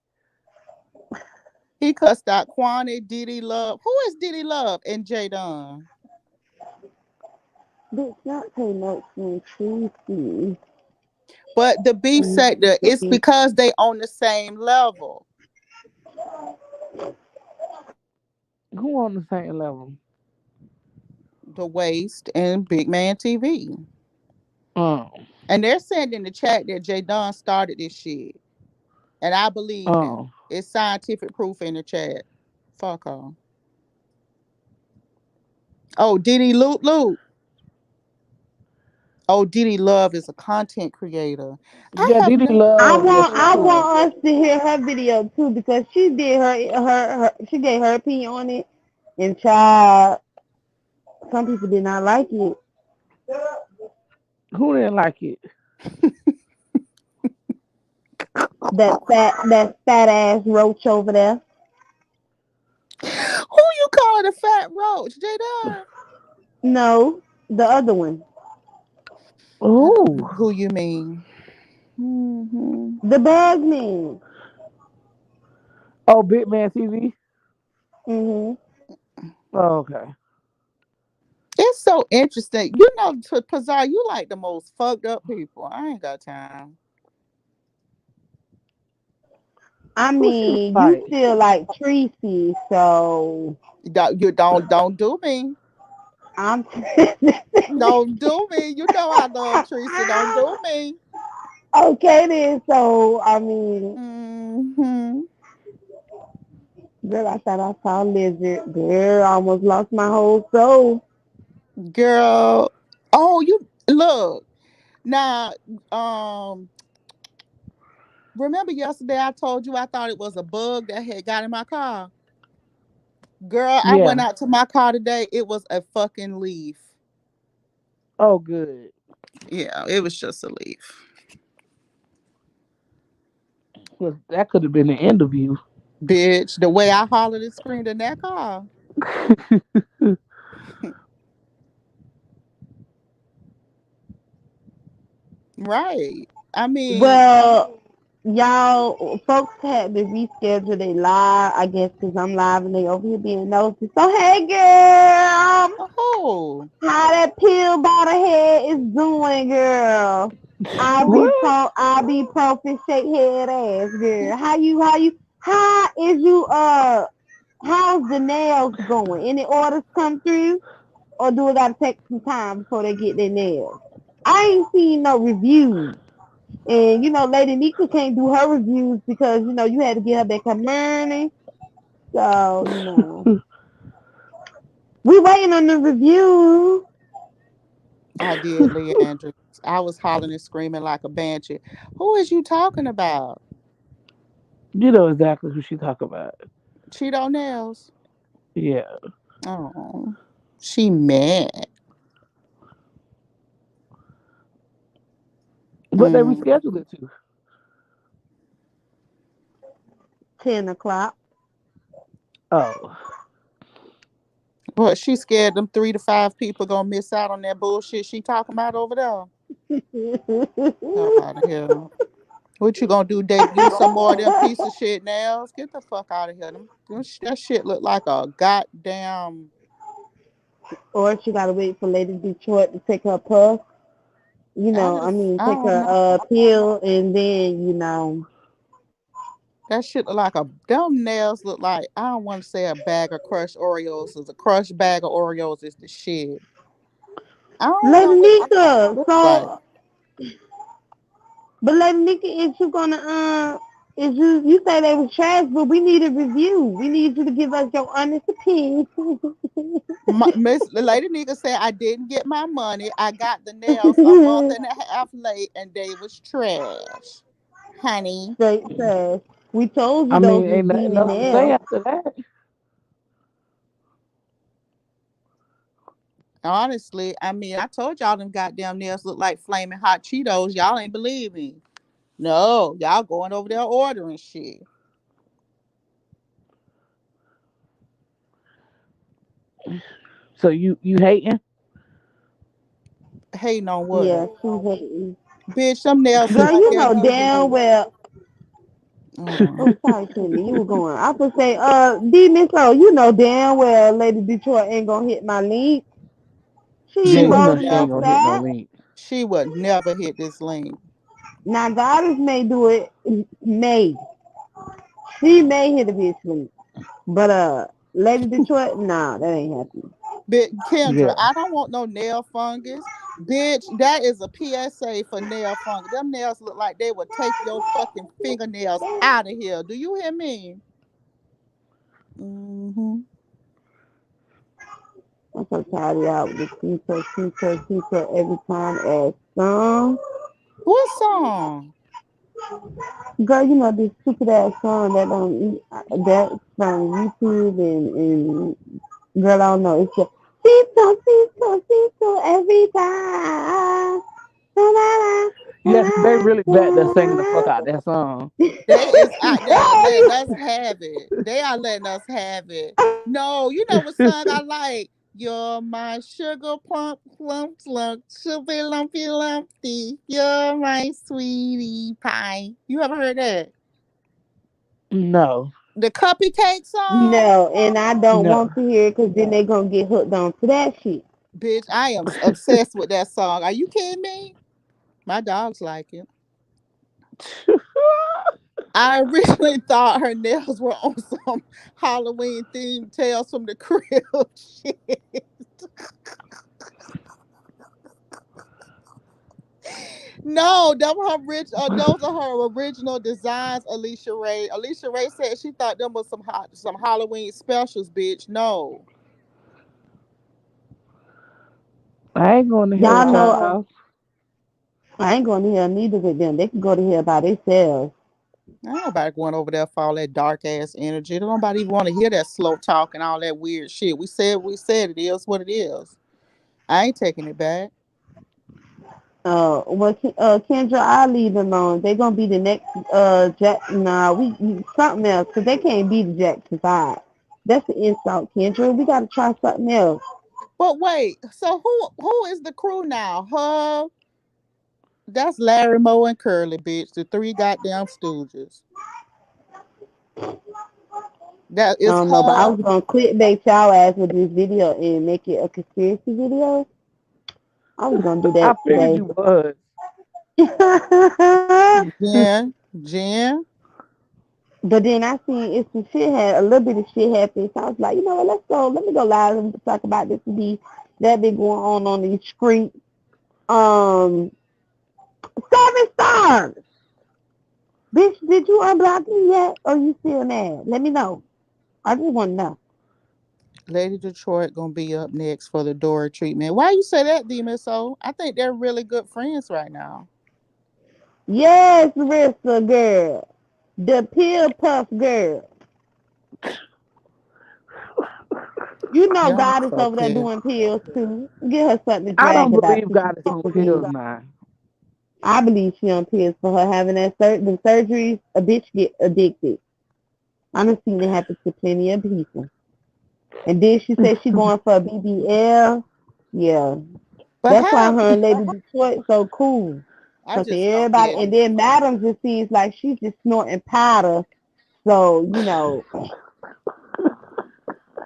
He cussed out Kwani, Diddy Love. Who is Diddy Love and J Don?
Bitch, not pay much for Tracy.
But the beef sector, it's because they on the same level.
Who on the same level?
The Waste and Big Man TV.
Oh,
And they're saying in the chat that J Don started this shit. And I believe them.
oh.
It's scientific proof in the chat. Fuck off. Oh, Diddy Loot Loot. Oh, Diddy Love is a content creator. I
Yeah,
have
Didi
no.
Love was
I
cool.
want us to hear her video too because she did her she gave her opinion on it and child some people did not like it.
Who didn't like it?
That fat ass roach over there.
Who you calling a fat roach? J Don?
No, the other one.
I don't
Oh,
know who you mean. Hmm.
The bag man.
oh, Big Man TV.
Mhm.
Oh, okay.
It's so interesting. You know, to Pazar, you like the most fucked up people. I ain't got time.
I
Who she look
mean, you
like?
feel like Tracy, so
You don't do me.
I'm
Don't do me. You know I love Teresa. Don't do me.
okay then. So I mean,
Hmm.
girl, I thought I saw a lizard. Girl, I almost lost my whole soul.
Girl. Oh, you look. Now, um, remember yesterday I told you I thought it was a bug that had got in my car? Girl, I went
Yeah.
out to my car today. It was a fucking leaf.
Oh, good.
Yeah, it was just a leaf.
'Cause that could have been the end of you.
Bitch, the way I hollered and screamed in that car. Right. I mean,
Well, y'all, folks had to reschedule their live, I guess, because I'm live and they over here being nosy. So, hey, girl,
oh,
how that pill bottle head is doing, girl?
What?
I be pro shake head ass, girl. How is you, how's the nails going? Any orders come through? Or do it gotta take some time before they get their nails? I ain't seen no reviews. And Lady Nika can't do her reviews because you had to get her back her money. So we waiting on the review.
I did, Leah Andrews. I was hollering and screaming like a banshee. Who is you talking about?
You know exactly who she talk about.
Cheeto nails.
Yeah.
Oh, she mad.
But they
Mm.
rescheduled it too.
10 o'clock.
Oh.
But she scared them 3 to 5 people gonna miss out on that bullshit she talking about over there. Hell out of here. What you gonna do? Debut some more of them piece of shit nails? Get the fuck out of here. That shit look like a goddamn.
Or she gotta wait for Lady Detroit to take her puff.
I
Take
don't
her
know.
pill, and then
That shit look like a them nails look like I don't want to say a bag of crushed Oreos. Is a crushed bag of Oreos is the shit. I don't
Lady
know what the fuck it
Nika.
looks like.
So, but Lady Nika, is you gonna is you say they was trash, but we need a review. We need you to give us your honest opinion.
Miss the lady nigga said I didn't get my money. I got the nails a month and a half late, and they was trash, honey.
Straight trash. We told you
I
those
mean,
was
ain't nothing
demon
else to say
nails.
after that.
Honestly, I mean, I told y'all them goddamn nails look like flaming hot Cheetos. Y'all ain't believe me. No, y'all going over there ordering shit.
So you hating?
Hating on what?
Yeah, she hating.
Bitch, them nails look
Girl,
like
you
they're
know
gonna
damn
be.
well.
Mm.
Oh, sorry, Cindy, you were going. I was say, D Miss O, you know damn well Lady Detroit ain't gonna hit my link. She
She
Yeah,
ain't
you
would
know
bold
she ain't
enough
never.
for
gonna hit no
that.
link.
She would never hit this link.
Now Goddess may do it, may. She may hit a bitch link. But Lady Detroit, nah, that ain't happening.
Kendra,
Yeah.
I don't want no nail fungus. Bitch, that is a PSA for nail fungus. Them nails look like they would take your fucking fingernails out of here. Do you hear me? Hmm.
I'm so tired of y'all with the Tito every time as song.
What song?
Girl, you know this stupid ass song that's on YouTube and girl, I don't know. It's just Tito every time. Da, da,
Yeah, 'cause they
da,
really
da,
back there singing the fuck
da,
out that song.
They is out there letting
da.
us have it. They are letting us have it. No, you know what song I like? You're my sugar plump plump plump, sugar lumpy lumpy. You're my sweetie pie. You ever heard that?
No,
The cupcake song?
No, and I don't
no.
want to hear it because then they gonna get hooked on to that shit.
Bitch, I am obsessed with that song. Are you kidding me? My dogs like it. I originally thought her nails were on some Halloween themed Tales from the Crib shit. No, those are her original designs, Alicia Ray. Alicia Ray said she thought them was some Halloween specials, bitch. No.
I ain't going to hell
Y'all
with y'all
know
house.
I ain't going to hell neither with them. They can go to hell by themselves.
Ain't nobody going over there for all that dark ass energy. Don't nobody even want to hear that slow talk and all that weird shit. We said it is what it is. I ain't taking it back.
Kendra, I leave them alone. They gonna be the next Jack. Nah, we something else because they can't be the Jackson Five. That's the insult, Kendra. We gotta try something else.
But wait, so who is the crew now? Her, that's Larry Moe and Curly, bitch. The three goddamn stooges. That
I
is
don't know, but I
her.
was gonna clickbait y'all ass with this video and make it a conspiracy video. I was gonna do
I
that
figured
today.
you was.
Jen.
But then I seen it's some shit had a little bit of shit happened. So I was like, you know what, let's go. Let me go live and talk about this and be that been going on these streets. Um, 7 stars. Bitch, did you unblock me yet? Or you still mad? Let me know. I just want to know.
Lady Detroit gonna be up next for the Dora treatment. Why you say that, DMSO? I think they're really good friends right now.
Yes, Rissa girl. The pill puff girl. You know
Y'all
God is
so
over there
petty.
doing pills too. Get her something to
I
drag
don't
about
believe
so she
God is
can
on
believe.
pills now.
I believe she on pills for her having the surgeries. A bitch get addicted. I done seen it happen to plenty of people. And then she said she going for a BBL. Yeah,
But
that's why
how?
her and Lady Detroit so cool.
I
Cause
just don't
everybody,
get
and
it.
then Madam just seems like she's just snorting powder. So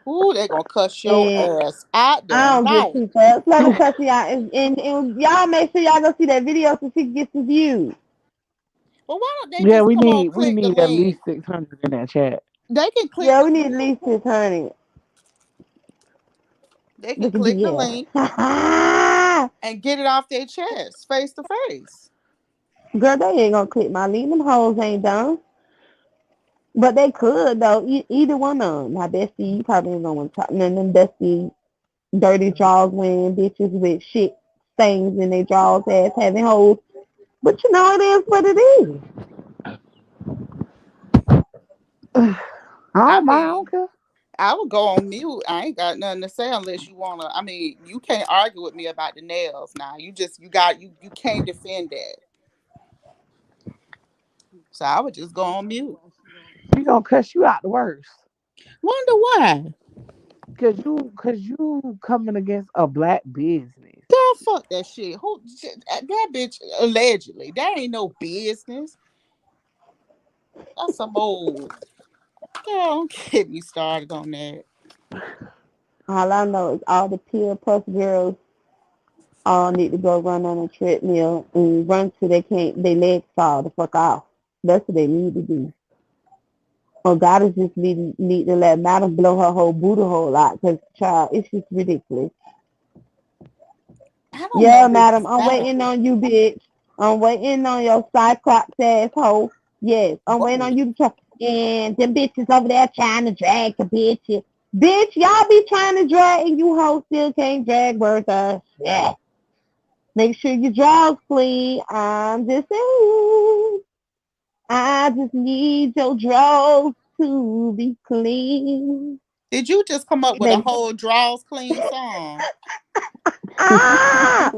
Ooh, they gonna cuss your
and
ass out
I don't get
tonight.
too fast. Let them cuss me out, and y'all make sure y'all go see that video so she can get some views.
Well, why don't they
Yeah,
just
we
come on,
need we
click the
need at least
link?
600 in that chat.
They can click
Yeah,
the
we need at least 600.
they can
Look at
click the
the
link
yeah.
and get it off their chest, face to face.
Girl, they ain't gonna click my link. Them hoes ain't done. But they could though. Either one of them. My bestie, you probably ain't gonna want to talk. None of them dusty, dirty drawers wearing bitches with shit stains in their drawers, ass having holes. But you know it is what it is.
I
I
don't mind. I don't
mean,
care.
I would go on mute. I ain't got nothing to say unless you wanna. I mean, you can't argue with me about the nails now. You can't defend that. So I would just go on mute.
She gonna cuss you out the worst.
Wonder why?
Cause you coming against a black business.
Girl, fuck that shit. That bitch allegedly. That ain't no business. That's some old. Girl, don't get me started on that.
All I know is all the pill puff girls all need to go run on a treadmill and run till they legs fall the fuck off. That's what they need to do. Or God is just need to let Madam blow her whole booty hole out because child, it's just ridiculous.
I don't know
Yeah,
this
madam, I'm
side.
waiting on you, bitch. I'm waiting on your cyclops asshole. Yes, I'm waiting
Whoa.
on you to try. And them bitches over there trying to drag the bitches. Bitch, y'all be trying to drag and you hoes still can't drag Bertha. Shit. Make sure your drawers clean. I'm just saying. I just need your drawers to be clean.
Did you just come up with a
Make
whole draws clean song?
ah.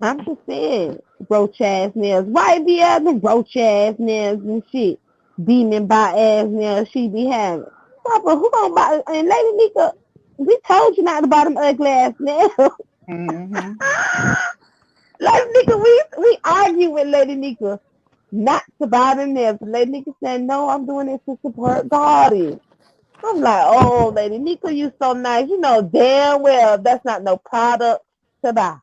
I'm just saying, roach ass nails. Right be having roach ass nails and shit. Demon by ass nails she be having. Papa, who gonna buy and Lady Nika, we told you not to buy them ugly ass nails.
Mm-hmm.
Lady Nika, we argue with Lady Nika not to buy the nails. Lady Nika said, no, I'm doing it to support Goddess. I'm like, oh, Lady Nika, you so nice. You know damn well that's not no product to buy.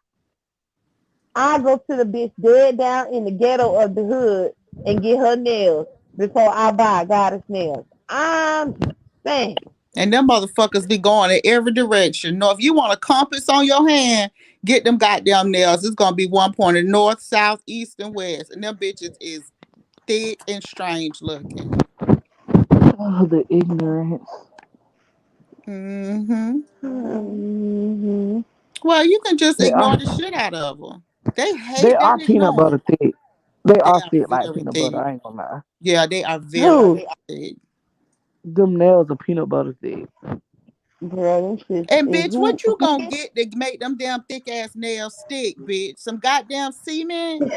I go to the bitch dead down in the ghetto of the hood and get her nails before I buy Goddess nails. I'm just saying.
And them motherfuckers be going in every direction. No, if you want a compass on your hand, get them goddamn nails. It's gonna be one point in north, south, east, and west. And them bitches is thick and strange looking.
Oh, the ignorance.
Mm-hmm.
Mm-hmm.
Well, you can just
They
ignore
are
the shit out of them. They
they
hate that
are peanut
ignoring.
butter thick. They
They
are
are
thick like
very
peanut butter.
thick.
I ain't gonna lie.
Yeah, they are very
Who?
thick.
Them nails are peanut butter thick.
Girl, this shit
And
is
bitch, what you gonna get to make them damn thick ass nails stick, bitch? Some goddamn cement?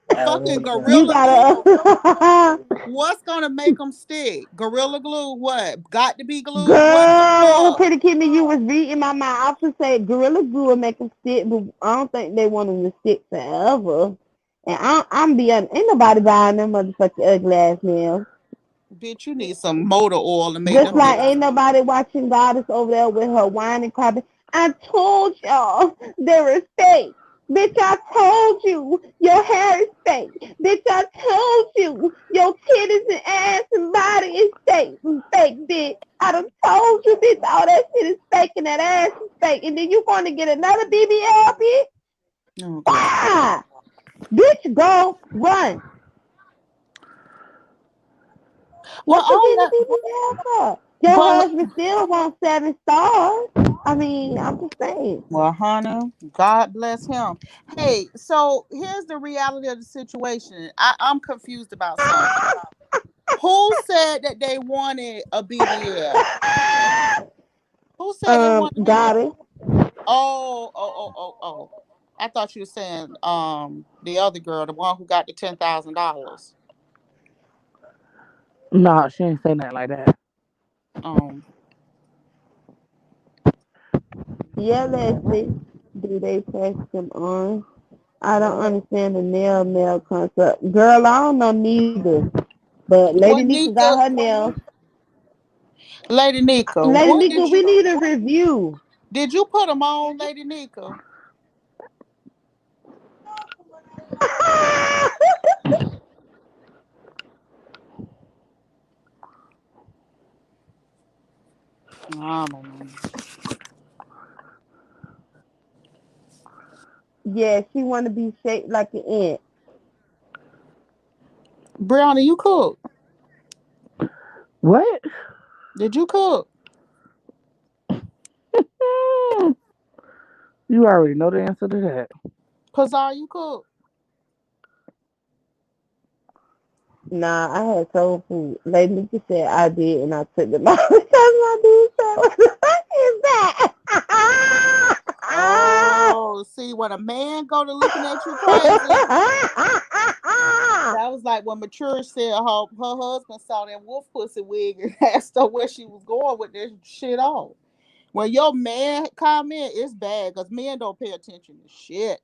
Fucking
you
gorilla glue?
gotta
What's gonna make them stick? Gorilla glue? What? Got to be glue? What the
Girl,
fuck?
Pretty Kimmy, you was reading my mind. I was say Gorilla Glue will make them stick, but I don't think they want them to stick forever. And I'm beyond, ain't nobody buying them motherfucking ugly ass nails.
Bitch, you need some motor oil to make
Just
them
like
bitches.
ain't nobody watching Goddess over there with her wine and crying. I told y'all there is fake. Bitch, I told you your hair is fake. Bitch, I told you your titties and ass and body is fake. Fake, bitch. I done told you, bitch, all that shit is fake and that ass is fake. And then you want to get another BBL, bitch?
Oh god.
Why? Bitch, go run.
Well,
What you
all
getting
that
a BBL for? Your
But
husband still wants 7 stars. I mean, I'm just saying.
well, honey, God bless him. Hey, so here's the reality of the situation. I'm confused about something. Who said that they wanted a BBL? Who said they wanted a BBL?
Got it.
Oh. I thought you were saying the other girl, the one who got the $10,000.
No, she ain't say nothing like that.
Um,
Yeah, Leslie. Do they press them on? I don't understand the nail concept. Girl, I don't know neither. But Lady
what
Nika got
Nika,
her nails.
Lady Nika,
Lady
what
Nika,
did
we
you
need a review.
put them on, Lady Nika? I don't know.
Yeah, she want to be shaped like an ant.
Brownie, you cook?
What?
Did you cook?
Hmm, you already know the answer to that.
Pazar, you cook?
Nah, I had soul food. Lady Nika said I did, and I took them out because my dude said, "What the fuck is that?"
Oh, see, when a man go to looking at you crazy, that was like when Mature said her husband saw that wolf pussy wig and asked her where she was going with this shit on. When your man comment, it's bad because men don't pay attention to shit.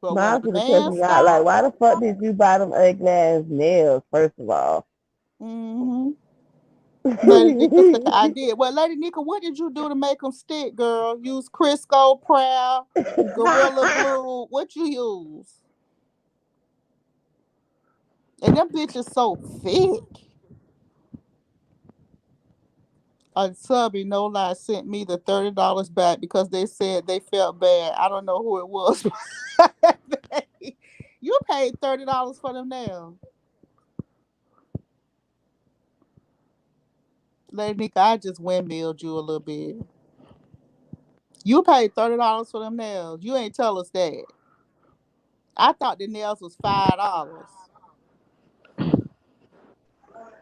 But when a
Mom should have cussed
man
me out. Like,
start,
why the fuck did you buy them ugly ass nails? First of all.
mm-hmm. Lady Nika said, I did. Well, Lady Nika, what did you do to make them stick, girl? Use Crisco, Proud, Gorilla Glue. What you use? And them bitches so thick. A subby, no lie, sent me the $30 back because they said they felt bad. I don't know who it was. You paid $30 for them nails. Lady Nika, I just windmilled you a little bit. You paid $30 for them nails. You ain't tell us that. I thought the nails was $5.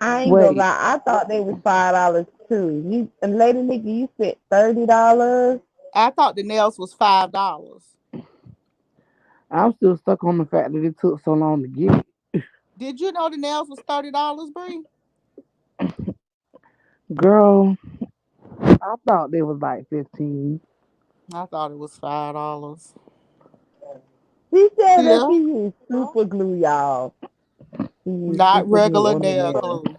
I ain't gonna
Wait,
lie. I thought they was $5 too. You and Lady Nikki, you spent $30.
I thought the nails was $5.
I'm still stuck on the fact that it took so long to get it.
Did you know the nails was $30, Bree?
Girl, I thought they was like 15.
I thought it was $5.
He said that
Yeah,
she used super glue, y'all. She used
not
super glue
regular
on the
nail
nail.
glue.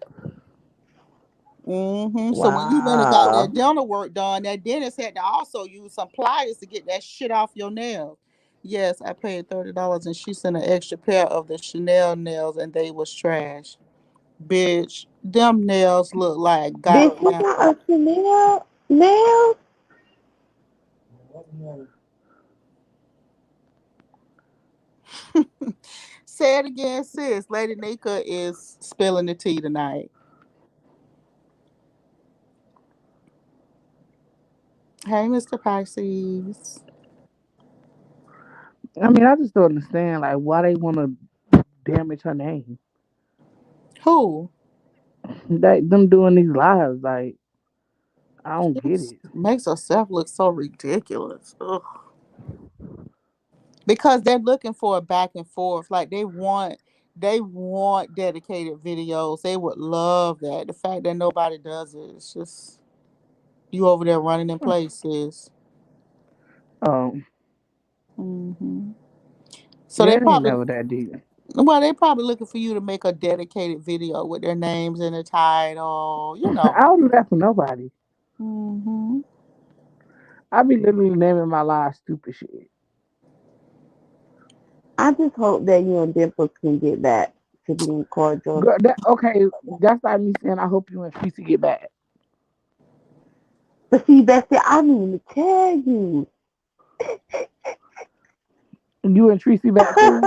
So when you went and got that
Wow.
dental work done, that dentist had to also use some pliers to get that shit off your nails. Yes, I paid $30 and she sent an extra pair of the Chanel nails and they was trash. Bitch, them nails look like
Bitch, what
goddamn.
got a Chanel nail?
Say it again, sis. Lady Nika is spilling the tea tonight. Hey, Mr. Pisces.
I mean, I just don't understand like why they want to damage her name.
Who?
Like them doing these lives, like I don't get it.
Makes herself look so ridiculous. Ugh. Because they're looking for a back and forth. Like they want dedicated videos. They would love that. The fact that nobody does it, it's just you over there running in places.
Um,
hmm So
yeah,
they
it ain't
probably
never that deep.
well, they probably looking for you to make a dedicated video with their names in the title. You
I
know.
don't do that for nobody.
hmm
I be literally naming my life stupid shit.
I just hope that you and Dimple can get back to being cordial.
Girl, that okay? That's like me saying I hope you and Tracy get back.
But see, Bessie, I mean to tell you.
You and Tracy back too.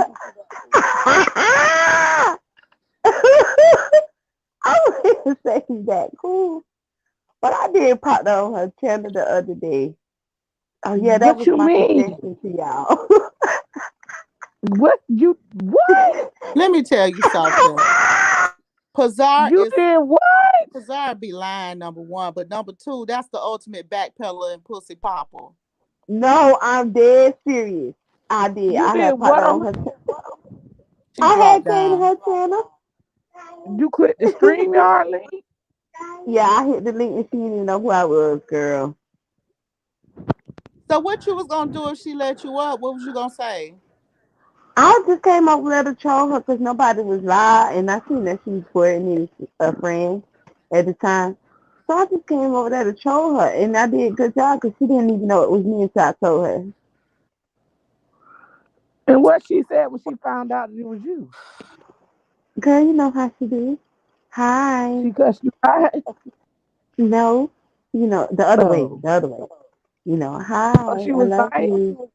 I wouldn't say he's that cool, but I did pop on her channel the other day. Oh yeah, that
What
was
you
my
mean?
confession to y'all.
What?
Let me tell you something. Pazar
You
is
did what?
Pazar be lying, number one, but number two, that's the ultimate backpedaler and pussy popper.
No, I'm dead serious. I did.
You
I
did
had popped
what on
on
her?
her.
She
I
dropped
had came to
down.
her channel.
You clicked the stream yard link?
Yeah, I hit the link and she didn't even know who I was, girl.
So what you was gonna do if she let you up? What was you gonna say?
I just came over there to troll her because nobody was live, and I seen that she was coordinating a friend at the time. So I just came over there to troll her, and I did a good job because she didn't even know it was me until I told her.
And what she said when she found out that it was you?
Girl, you know how she do. Hi.
She cussed you out?
No. The other way.
Oh.
The other way.
Oh,
Hi.
she
I
was
love
nice?
you.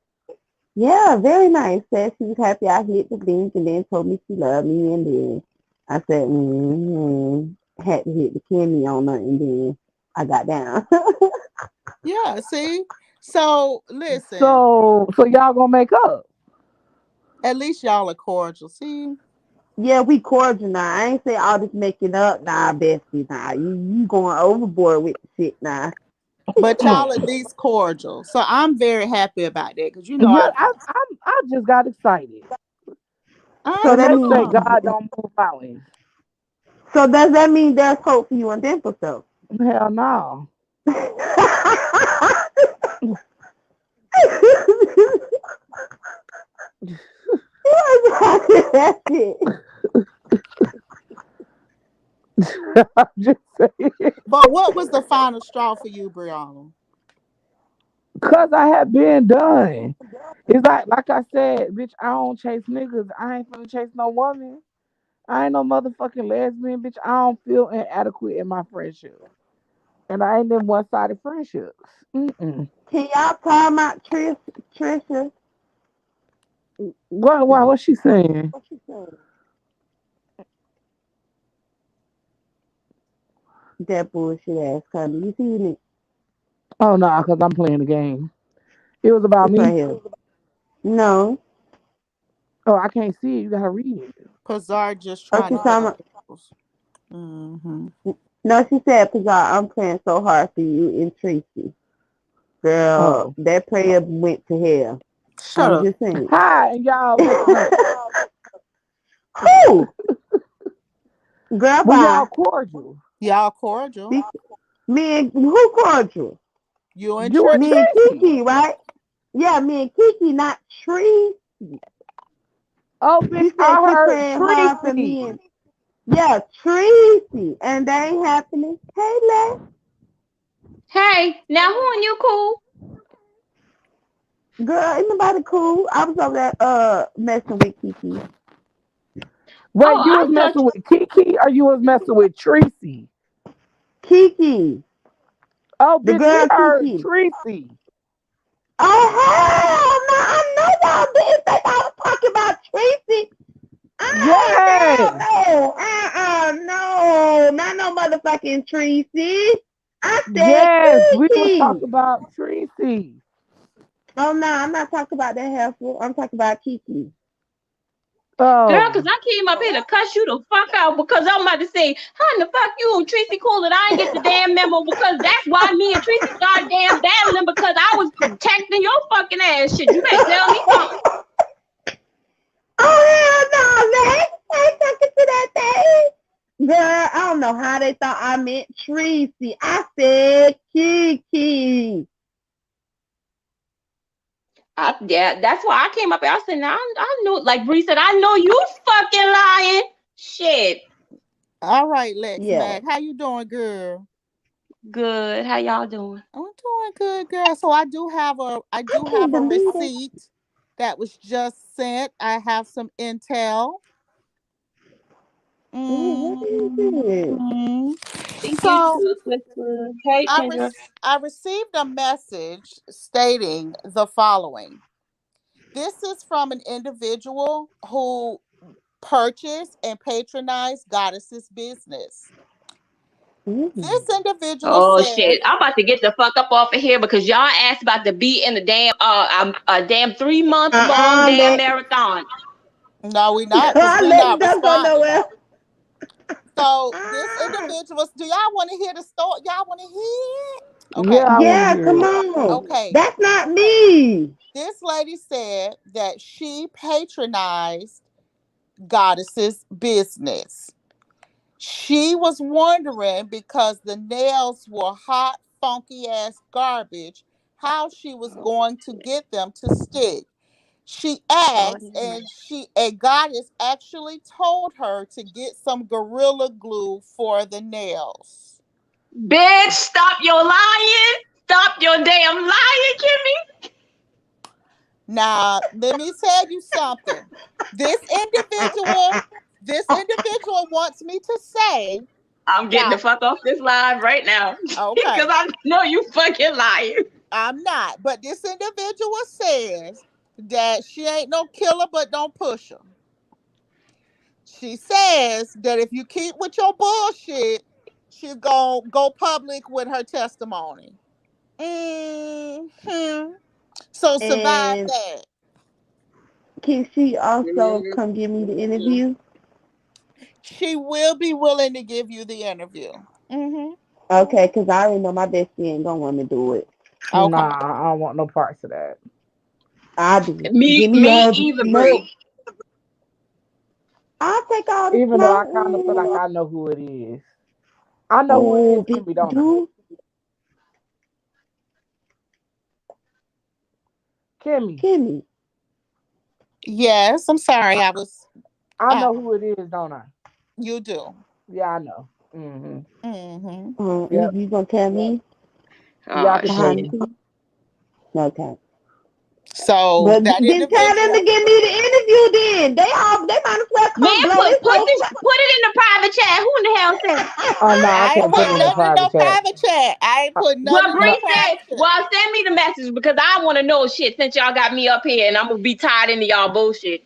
Yeah, very nice. Said she was happy I hit the link and then told me she loved me and then I said, had to hit the candy on her and then I got down.
Yeah, see? So listen,
So y'all gonna make up?
at least y'all are cordial. See?
Yeah, we cordial now. I ain't say all this making up. Nah, bestie. Nah, you going overboard with the shit now.
But y'all at least cordial. So I'm very happy about that because
Yeah, I just got excited.
So
So
that
let's
I
say
means
know.
God don't move mountains.
so does that mean there's hope for you and Dimple though?
Hell no.
That's it.
I'm just saying.
But what was the final straw for you, Brianna?
Cause I had been done. It's like I said, bitch, I don't chase niggas. I ain't finna chase no woman. I ain't no motherfucking lesbian, bitch. I don't feel inadequate in my friendship. And I ain't in one sided friendships. Mm-mm.
Can y'all call my Trisha?
What's she saying?
That bullshit ass Connie. You seen it?
Oh no, cause I'm playing the game. It was about
It's right
me.
here. No.
Oh, I can't see it. You gotta read it.
Pazar just
Oh,
trying
she's
to get
talking
on.
about,
Mm-hmm.
no, she said, Pizarro, I'm praying so hard for you and Tracy. Girl,
Oh.
that prayer went to hell.
Shut
I'm
up.
just saying.
Hi, and y'all listen up.
Who? Girl,
Well, y'all
bye.
cordial.
Y'all cordial.
Me and who called you?
You and
You and
Me and
Tracy.
Tracy.
Kiki, right? Yeah, me and Kiki, not Tree.
Oh, bitch,
She said
I
she
heard
praying hard for
Tracy.
me and yeah, Tracy. And they ain't happening. Hey, Les.
Hey, now who and you cool?
Girl, ain't nobody cool. I was over there messing with Kiki.
Wait,
Oh,
you
I
was
thought
messing with Kiki or you was messing with Tracy?
Kiki.
Oh,
The
bitch, we
girl
heard
Kiki.
Tracy.
Oh hell no, I know y'all didn't think I was talking about Tracy. Girl,
Yes.
no. No. Not no motherfucking Tracy. I said
Yes, we was
Kiki.
talking about Tracy.
Oh no, I'm not talking about that helpful. I'm talking about Kiki.
girl, cause
Oh.
I came up here to cuss you the fuck out because I'm about to say, how in the fuck you and Tracy cool and I ain't get the damn memo because that's why me and Tracy started damn battling because I was protecting your fucking ass shit. You better tell me something.
Oh hell no, man. I ain't talking to that thing. Girl, I don't know how they thought I meant Tracy. I said Kiki.
Yeah, that's why I came up here. I said, now I know, like Bree said, I know you fucking lying. Shit.
All right, Lex
Yeah.
Mac. How you doing, girl?
Good. How y'all doing?
I'm doing good, girl. So I
I
do
can't
have a
believe it.
receipt that was just sent. I have some intel.
Ooh, what is it?
hmm
Thank you,
So
sister. Hey, Kendra.
I received a message stating the following. This is from an individual who purchase and patronize Goddess's business. This
Mm.
individual
Oh
says,
shit! I'm about to get the fuck up off of here because y'all asked about the beat in the damn a damn 3 month long damn
Let
marathon.
no, we not, because
I
we're
let
not
them go
responding.
nowhere.
So this individual, do y'all want to hear the story? Y'all want to hear it?
Yeah,
Okay.
I want to
Yeah,
hear
come
it.
on.
Okay.
That's not me.
This lady said that she patronized Goddess's business. She was wondering, because the nails were hot, funky ass garbage, how she was going to get them to stick. She
Lord
asked,
have
and
mercy.
a goddess actually told her to get some gorilla glue for the nails.
Bitch, stop your lying! Stop your damn lying, Kimmy!
Now, let me tell you something. This individual, this individual wants me to say
I'm getting
that,
the fuck off this live right now because
okay,
I know you fucking lying.
I'm not, but this individual says that she ain't no killer, but don't push her. She says that if you keep with your bullshit, she's gonna go public with her testimony. So survive
And
that.
can she also
Mhm.
come give me the interview?
She will be willing to give you the interview. hmm
Okay, because I already know my bestie ain't gonna want to do it.
Okay.
Nah, I don't want no parts of that.
I do.
Me,
Give me
me
all the
either,
smoke.
Bree.
I'll take all the
Even though I
smoke.
kind of feel like I know who it is. I know who it
Oh,
is,
bitch,
Kimmy,
you
don't I?
do?
Kimmy,
Kimmy.
Yes, I'm sorry. I was.
I
Uh,
know who it is, don't I?
you do.
Yeah, I know. Hmm.
hmm
Yep.
You gonna tell me
Yeah, I
Oh
can tell
behind
shit.
the
you.
scenes? Okay.
So
But
that
then tell them to
individual,
give me the interview then. They might as well
Man,
come blow
put
this
put
whole
this put it in the private chat. Who in the hell said it?
Oh no, I
I ain't
can't put
put
it in the
nothing in no
private chat.
private chat. I ain't put
Well,
nothing in no
No,
Bree said,
private chat.
well, send me the message because I want to know shit since y'all got me up here and I'm gonna be tied into y'all bullshit.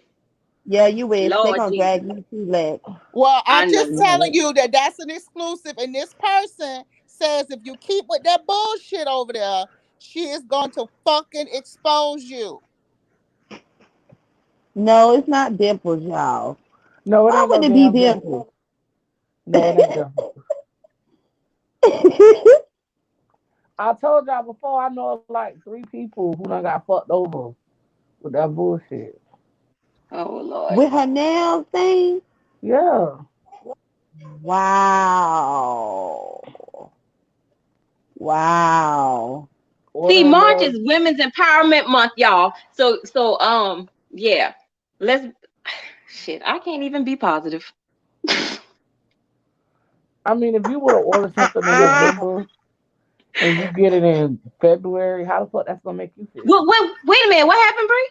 Yeah, you is. They
Lord
gonna
Jesus.
drag you to leg.
Well,
I
I'm
know.
just telling you that that's an exclusive, and this person says if you keep with that bullshit over there, she is going to fucking expose you.
No, it's not dimples, y'all.
no, it
Why
ain't
would
no
it be
damn dimple.
dimples?
No, it ain't dimple. I told y'all before. I know like 3 people who done got fucked over with that bullshit.
Oh Lord.
With her nail thing?
Yeah.
Wow. Wow.
See,
Ordering
March
nails.
is Women's Empowerment Month, y'all. So yeah. Let's shit. I can't even be positive.
I mean, if you would have ordered something in November and you get it in February, how the fuck that's gonna make you feel?
Wait a minute. What happened, Bree?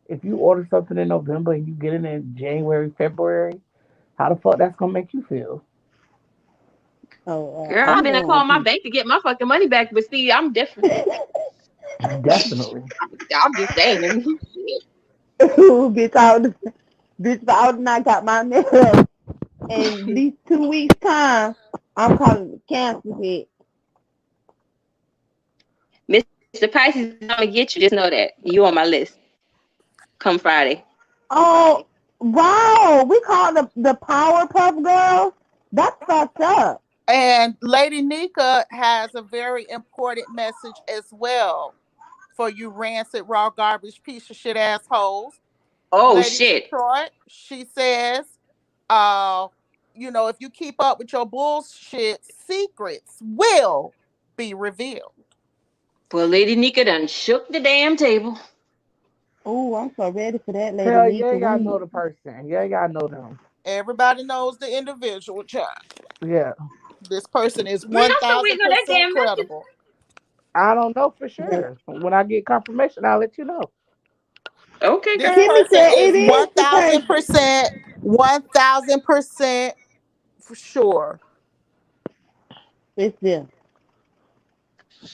If you order something in November and you get it in January, February, how the fuck that's gonna make you feel?
Oh,
Girl, I've
I'm
been to
going
call my bank to get my fucking money back, but see, I'm different.
Definitely.
I'm just saying.
bitch out. Bitch out and I got my nail in these 2 weeks time. I'm calling the cancel it.
Mr. Pisces, I'm gonna get you. Just know that you on my list. Come Friday.
Oh, wow. We call the Powerpuff Girls. That's fucked up.
And Lady Nika has a very important message as well for you rancid, raw garbage, piece of shit assholes.
Oh
Lady
shit.
Detroit, she says, uh, if you keep up with your bullshit, secrets will be revealed.
Well, Lady Nika done shook the damn table.
Oh, I'm so ready for that, Lady
Hell yeah,
Nika.
y'all know the person. Yeah, y'all know them.
Everybody knows the individual child.
Yeah.
This person is
Man, I'm still waiting on that
1000%
damn message.
credible.
I don't know for sure. When I get confirmation, I'll let you know.
Okay,
This
girl.
Kimmy
person
said
is
it is the person.
1000%, 1000% for sure.
It's them.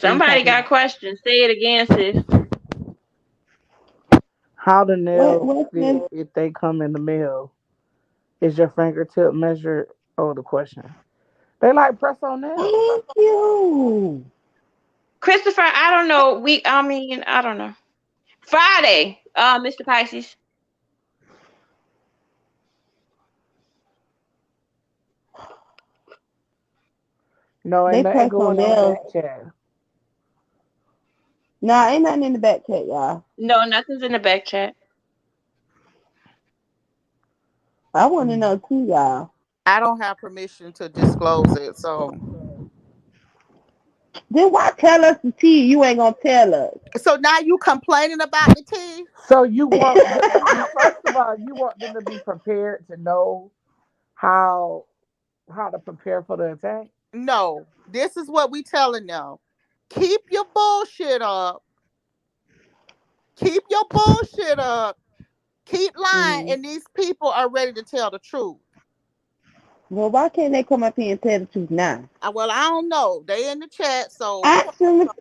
What you
Somebody
talking
got
about?
questions. Say it again, sis.
How the nails
What's
fit
them?
if they come in the mail? Is your fingertip measured? Oh, the question. They like press on nails.
Thank you.
Christopher, I don't know. I mean, I don't know. Friday, Mr. Pisces.
No, ain't
They
nothing
press on
going in the
nails.
back chat.
Nah, ain't nothing in the back chat, y'all.
No, nothing's in the back chat.
I want to
Mm.
know too, y'all.
I don't have permission to disclose it, so
Then why tell us the tea? You ain't gonna tell us.
now you complaining about the tea?
So you want first of all, you want them to be prepared to know how how to prepare for the attack.
No, this is what we telling them. Keep your bullshit up. Keep your bullshit up. Keep lying,
Mhm.
and these people are ready to tell the truth.
Well, why can't they come up here and tell the truth now?
Well, I don't know. They in the chat, so
I shouldn't.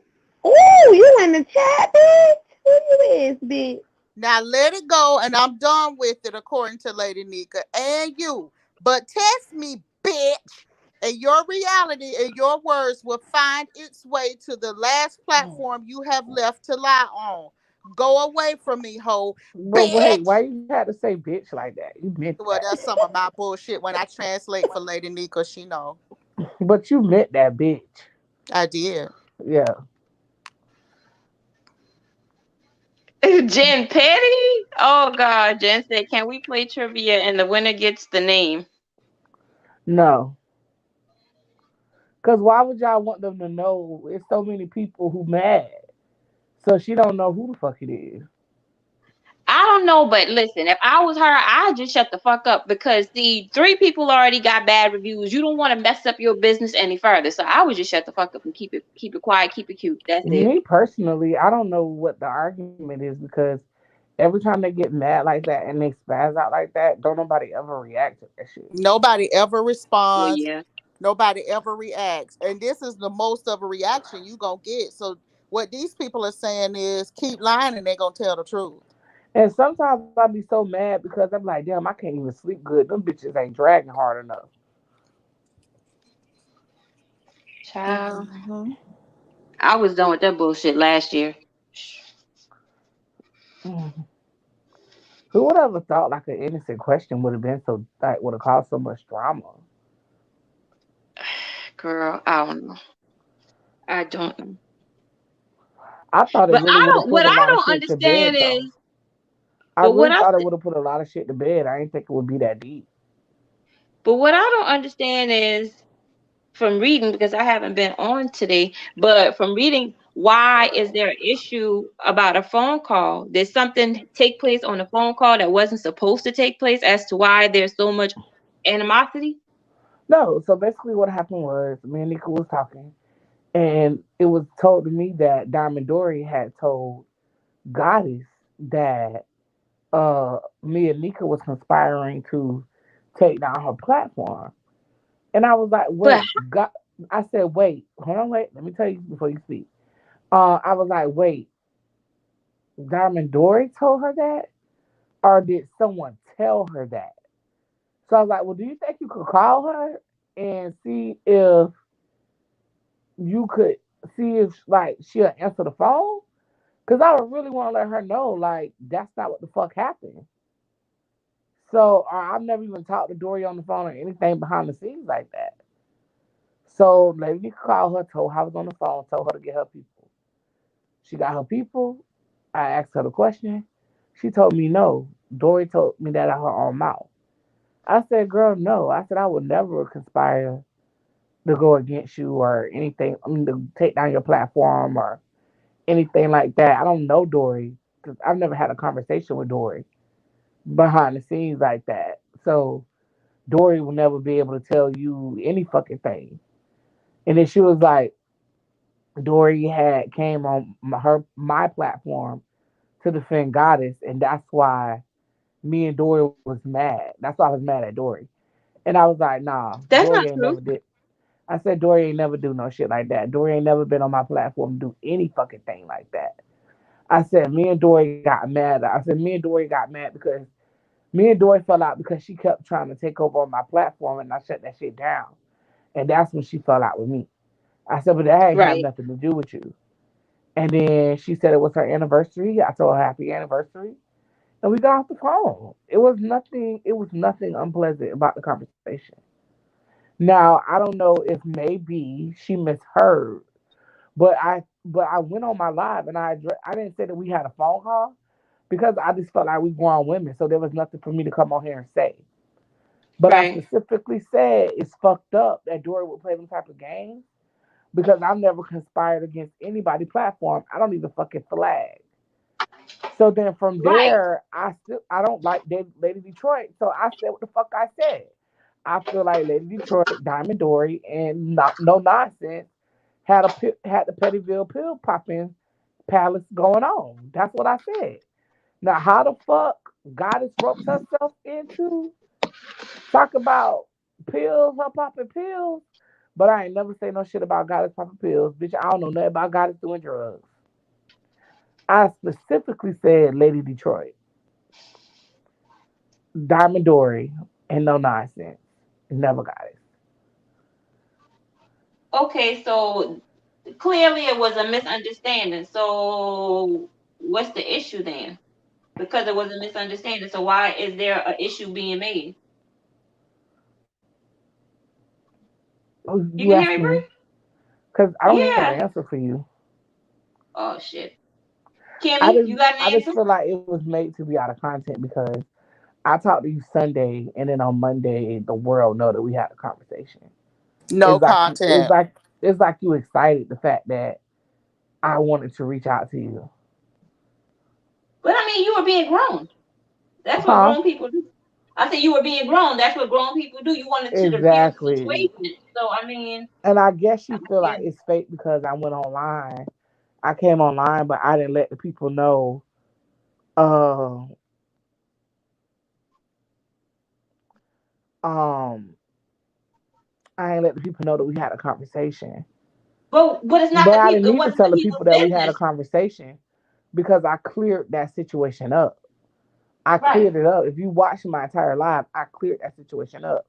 Ooh, you in the chat, bitch? Who you is, bitch?
now let it go, and I'm done with it, according to Lady Nika and you. But test me, bitch, and your reality and your words will find its way to the last platform you have left to lie on. Go away from me, hoe,
But wait, why
bitch.
you had to say bitch like that? You meant
Well,
that.
that's some of my bullshit. When I translate for Lady Nika, she know
But you meant that bitch.
I did.
Yeah.
Jen Petty? Oh God, Jen said, "Can we play trivia and the winner gets the name?"
No. Cause why would y'all want them to know? It's so many people who mad. So she don't know who the fuck it is.
I don't know, but listen, if I was her, I'd just shut the fuck up because the three people already got bad reviews. You don't want to mess up your business any further, so I would just shut the fuck up and keep it quiet, keep it cute. That's it.
Me personally, I don't know what the argument is because every time they get mad like that and they spaz out like that, don't nobody ever react to that shit.
Nobody ever
Well,
responds.
yeah.
Nobody ever reacts. And this is the most of a reaction you gonna get. So what these people are saying is keep lying and they're gonna tell the truth.
And sometimes I be so mad because I'm like, damn, I can't even sleep good. Them bitches ain't dragging hard enough.
Child,
Hmm.
I was done with that bullshit last year.
Mm. Who would ever thought like an innocent question would have been so like would have caused so much drama?
Girl, I don't know. I don't know.
I thought it
But
really would have put
what
a
I
lot of
don't
shit to
understand
bed though.
is,
I
but what
really
I
thought it would have put a lot of shit to bed. I didn't think it would be that deep.
but what I don't understand is from reading because I haven't been on today, but from reading, why is there an issue about a phone call? Did something take place on a phone call that wasn't supposed to take place as to why there's so much animosity?
No, so basically what happened was me and Nika was talking and it was told to me that Diamond Dory had told Goddess that me and Nika was conspiring to take down her platform. And I was like,
But
wait, God I said, wait, hold on, wait, let me tell you before you speak. I was like, wait, Diamond Dory told her that? Or did someone tell her that? So I was like, well, do you think you could call her and see if you could see if like she'll answer the phone? Cause I would really want to let her know like that's not what the fuck happened. So I've never even talked to Dory on the phone or anything behind the scenes like that. So let me call her, told her I was on the phone, told her to get her people. She got her people. I asked her the question. She told me no. Dory told me that out her own mouth. I said, girl, no. I said I would never conspire to go against you or anything. I mean, to take down your platform or anything like that. I don't know Dory because I've never had a conversation with Dory behind the scenes like that. So Dory will never be able to tell you any fucking thing. And then she was like, Dory had came on my platform to defend Goddess, and that's why me and Dory was mad. That's why I was mad at Dory. And I was like, nah,
that's
Dory
not
ain't
true.
never did. I said Dory ain't never do no shit like that. Dory ain't never been on my platform to do any fucking thing like that. I said me and Dory got mad. I said me and Dory got mad because Me and Dory fell out because she kept trying to take over on my platform, and I shut that shit down. And that's when she fell out with me. I said, but that ain't have
Right.
nothing to do with you. And then she said it was her anniversary. I told her happy anniversary. And we got off the phone. It was nothing unpleasant about the conversation. Now, I don't know if maybe she misheard, but I went on my live and I didn't say that we had a phone call because I just felt like we grown women, so there was nothing for me to come on here and say. But I
Right.
specifically said it's fucked up that Dory would play them type of games because I've never conspired against anybody platform. I don't even fucking flag. So then from
Right.
there, I don't like Lady Detroit. So I said what the fuck I said. I feel like Lady Detroit, Diamond Dory, and no nonsense had the Pettyville pill popping palace going on. That's what I said. Now how the fuck Goddess ropes herself into talk about pills, her popping pills, but I ain't never say no shit about Goddess popping pills, bitch. I don't know nothing about Goddess doing drugs. I specifically said Lady Detroit, Diamond Dory, and no nonsense. Never got it.
Okay, so clearly it was a misunderstanding. So what's the issue then? Because it was a misunderstanding. So why is there an issue being made?
Oh,
You
you
can hear
asked
me,
me
Bree?
because I don't have an
Yeah.
answer for you.
Oh shit.
I
Kimmy,
just
you got an
I just
answer?
feel like it was made to be out of content because I talked to you Sunday and then on Monday the world know that we had a conversation.
No
It's like it's
content.
like it's like you excited the fact that I wanted to reach out to you.
But I mean, you were being grown. That's what
Huh?
grown people do. I said you were being grown. That's what grown people do. You wanted to diffuse the
Exactly.
situation. So I mean,
And I guess you feel
yeah.
like it's fake because I went online. I came online, but I didn't let the people know. Uh, um, I ain't let the people know that we had a conversation.
But it's not
But
the
I
people.
didn't
It
need to
wasn't
tell
the
the people
people's
that we had a
business.
conversation because I cleared that situation up. I
Right.
cleared it up. If you watch my entire live, I cleared that situation up.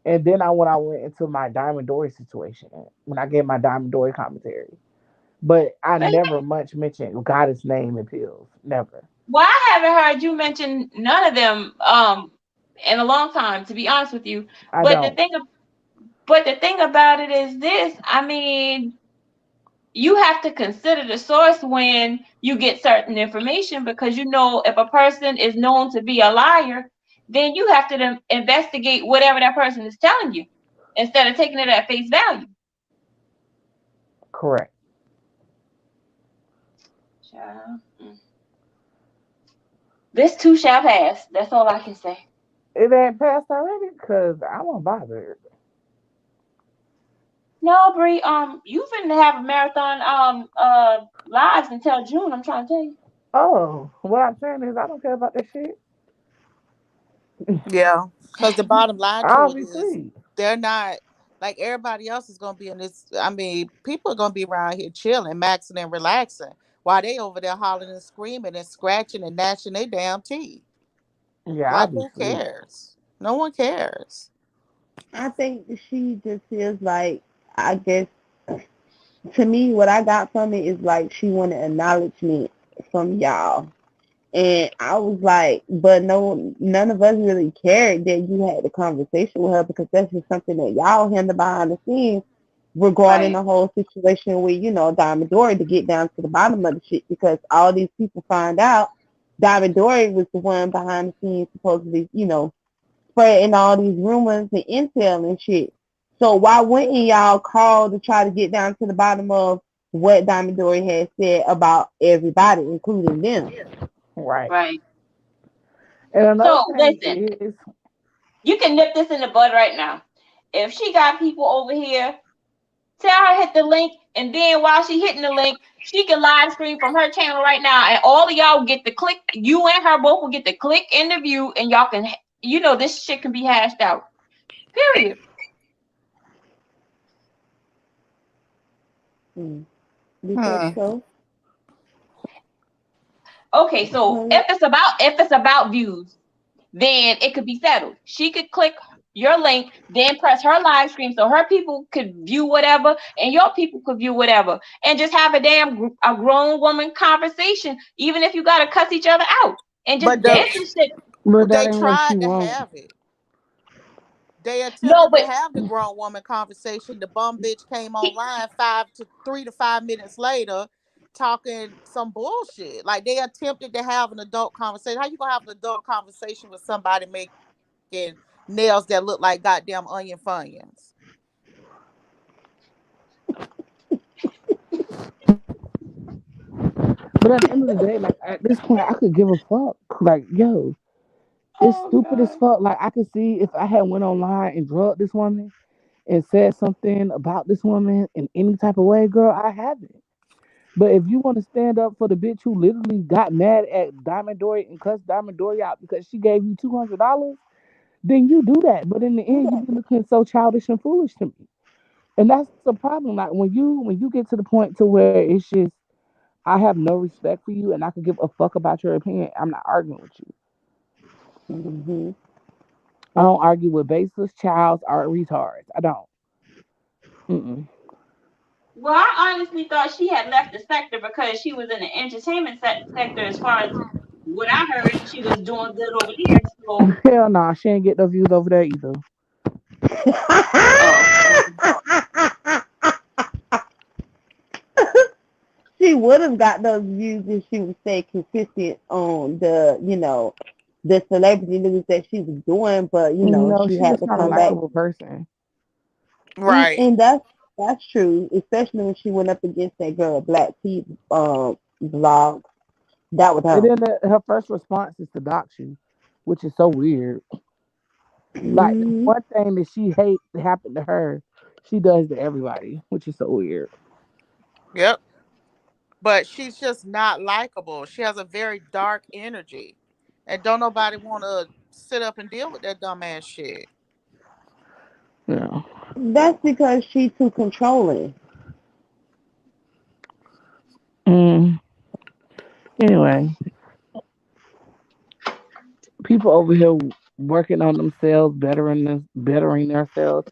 And then I went into my Diamond Dory situation when I gave my Diamond Dory commentary. But I
But
never much mentioned Goddess name and pills. Never.
well, I haven't heard you mention none of them in a long time, to be honest with you.
I
But the
don't.
thing but the thing about it is this, I mean, you have to consider the source when you get certain information because you know if a person is known to be a liar, then you have to investigate whatever that person is telling you instead of taking it at face value.
Correct.
Child, this too shall pass. That's all I can say.
It ain't passed already because I won't bother.
No, Bree, you finna have a marathon lives until June, I'm trying to tell you.
Oh, what I'm saying is I don't care about that shit.
Yeah, because the bottom line to
I'll
it
be
is
sweet.
they're not like everybody else is gonna be in this. I mean, people are gonna be around here chilling, maxing and relaxing while they over there hollering and screaming and scratching and gnashing their damn teeth.
Yeah, I'll
Like,
be
who
sweet.
cares? No one cares.
I think she just feels like, I guess, to me, what I got from it is like she wanted acknowledgement from y'all. And I was like, but no, none of us really cared that you had the conversation with her because that's just something that y'all handle behind the scenes regarding
Right.
the whole situation with, Diamond Dory to get down to the bottom of the shit because all these people find out Diamond Dory was the one behind the scenes supposedly, spreading all these rumors and intel and shit. So why wouldn't y'all call to try to get down to the bottom of what Diamond Dory had said about everybody, including them?
Right.
Right.
And another
So
thing
listen,
is,
you can nip this in the bud right now. If she got people over here, tell her hit the link, and then while she hitting the link, she can live stream from her channel right now, and all of y'all get the click. You and her both will get the click in the view, and y'all can, this shit can be hashed out. Period.
Hmm. Because
Hmm.
so,
Okay, so
well,
if it's about views, then it could be settled. She could click your link, then press her live stream so her people could view whatever and your people could view whatever, and just have a a grown woman conversation, even if you gotta cuss each other out and just
But the
dance and shit.
But that
they
ain't what she
tried to
wants.
have it. They
No,
attempted to
but
have the grown woman conversation. The bum bitch came online 3 to 5 minutes later talking some bullshit. Like they attempted to have an adult conversation. How you gonna have an adult conversation with somebody making nails that look like goddamn onion funyuns?
But at the end of the day, like at this point, I could give a fuck. Like, yo, it's stupid as fuck. Like I could see if I had went online and drugged this woman and said something about this woman in any type of way, girl, I haven't. But if you want to stand up for the bitch who literally got mad at Diamond Dory and cussed Diamond Dory out because she gave you $200, then you do that. But in the end, you be looking so childish and foolish to me, and that's the problem. Like when you get to the point to where it's just I have no respect for you, and I could give a fuck about your opinion. I'm not arguing with you.
Mm-hmm.
I don't argue with baseless childs or retards. I don't. Mm-mm.
well, I honestly thought she had left the sector because she was in the entertainment sector. As far as what I heard, she was doing good over there. So,
Hell nah, she ain't get no views over there either.
oh, okay.
She would have got those views if she would stay consistent on the celebrity news that she was doing, but
No,
she
she's
had
just
to
not a
come back.
likable person.
Right.
And that's true, especially when she went up against that girl Black T blog. That was
And
her.
then her first response is to dox you, which is so weird. Like the
Mhm.
one thing that she hates to happen to her, she does to everybody, which is so weird.
Yep. But she's just not likable. She has a very dark energy. And don't nobody want to sit up and deal with that dumbass shit.
Yeah.
That's because she's too controlling.
Mm. Anyway, people over here working on themselves, bettering themselves.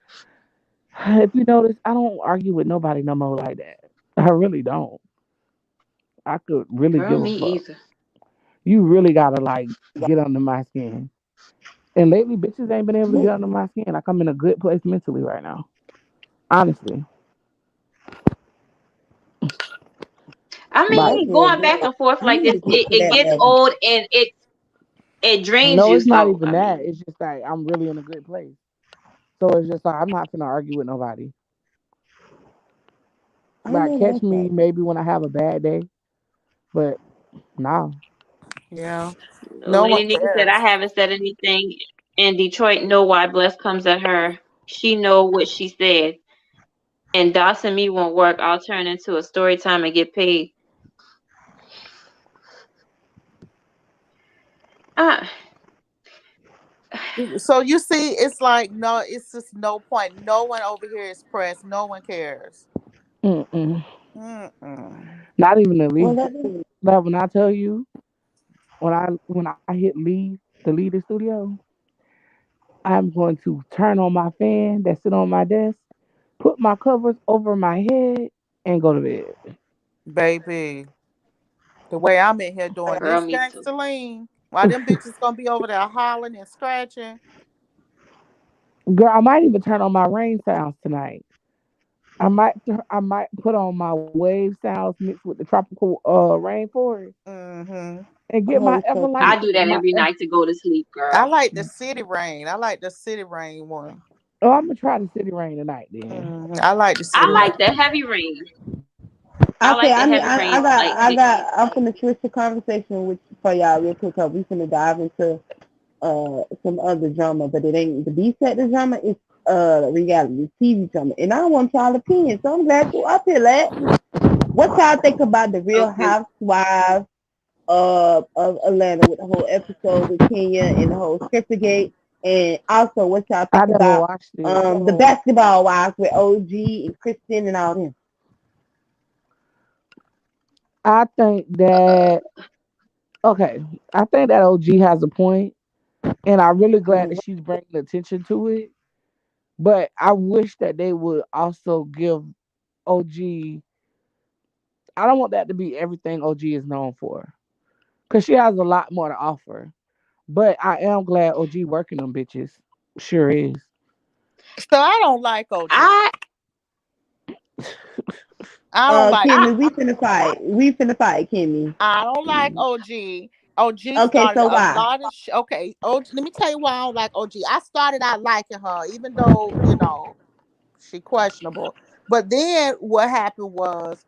If you notice, I don't argue with nobody no more like that. I really don't. I could really
Girl,
give a
me
fuck.
either.
You really gotta like get under my skin. And lately, bitches ain't been able to get under my skin. Like I'm in a good place mentally right now. Honestly,
I
I
like
mean,
feel
going
good.
back and forth
You
like
need
this,
to get to
it
that
gets
level.
old and it drains
no,
you.
it's not
So,
even
I
that.
mean,
It's just like I'm really in a good place. So it's just like I'm not gonna argue with nobody.
I
Like
know
catch
that's
me
right.
maybe when I have a bad day, but nah.
Yeah. No one
Lady Nita said, I
cares.
haven't said anything in Detroit. Know why Bless comes at her. She know what she said. And Dawson me won't work. I'll turn into a story time and get paid. Uh,
So you see, it's like no, it's just no point. No one over here is pressed. No one cares.
Mm-mm.
Mm-mm.
Not even the
Well,
least.
that's
Like when I tell you when I hit leave the studio, I'm going to turn on my fan that sit on my desk, put my covers over my head, and go to bed.
Baby, the way I'm in here doing
girl,
this
me too.
gangster lean, while them bitches gonna be over there hollering and scratching.
Girl, I might even turn on my rain sounds tonight. I might put on my wave sounds mixed with the tropical rainforest
Mm-hmm.
and get my
oh, so
Everlight
I do that
my
every night to go to sleep,
I
girl.
like the city rain. I like the city rain one.
oh I'm gonna try the city rain tonight then.
I like the
I
city
like the
rain.
heavy rain. I
okay.
like the
I need.
heavy rain. Like,
I got. I'm finna switch the conversation with for y'all real quick. Cause we finna dive into some other drama, but it ain't the B sector drama. It's reality TV drama, and I want y'all opinion. So I'm glad you up here, lad. What y'all think about the Real
okay.
Housewives of Atlanta with the whole episode with Kenya and the whole Scriptergate, and also what y'all
I
think
never
about
watched it.
the basketball wives with OG and Kristen and all them.
I think that okay. I think that OG has a point. and I'm really glad
Mhm.
that she's bringing attention to it. But I wish that they would also give OG. I don't want that to be everything OG is known for, because she has a lot more to offer. But I am glad OG working them bitches. Sure is.
So I don't like OG.
I
I don't like
I
Kimmy, we finna fight. We finna fight, Kimmy.
I don't like OG. OG
Okay,
started
so
a
why?
lot of okay. OG, let me tell you why I don't like OG. I started out liking her, even though she questionable. But then what happened was,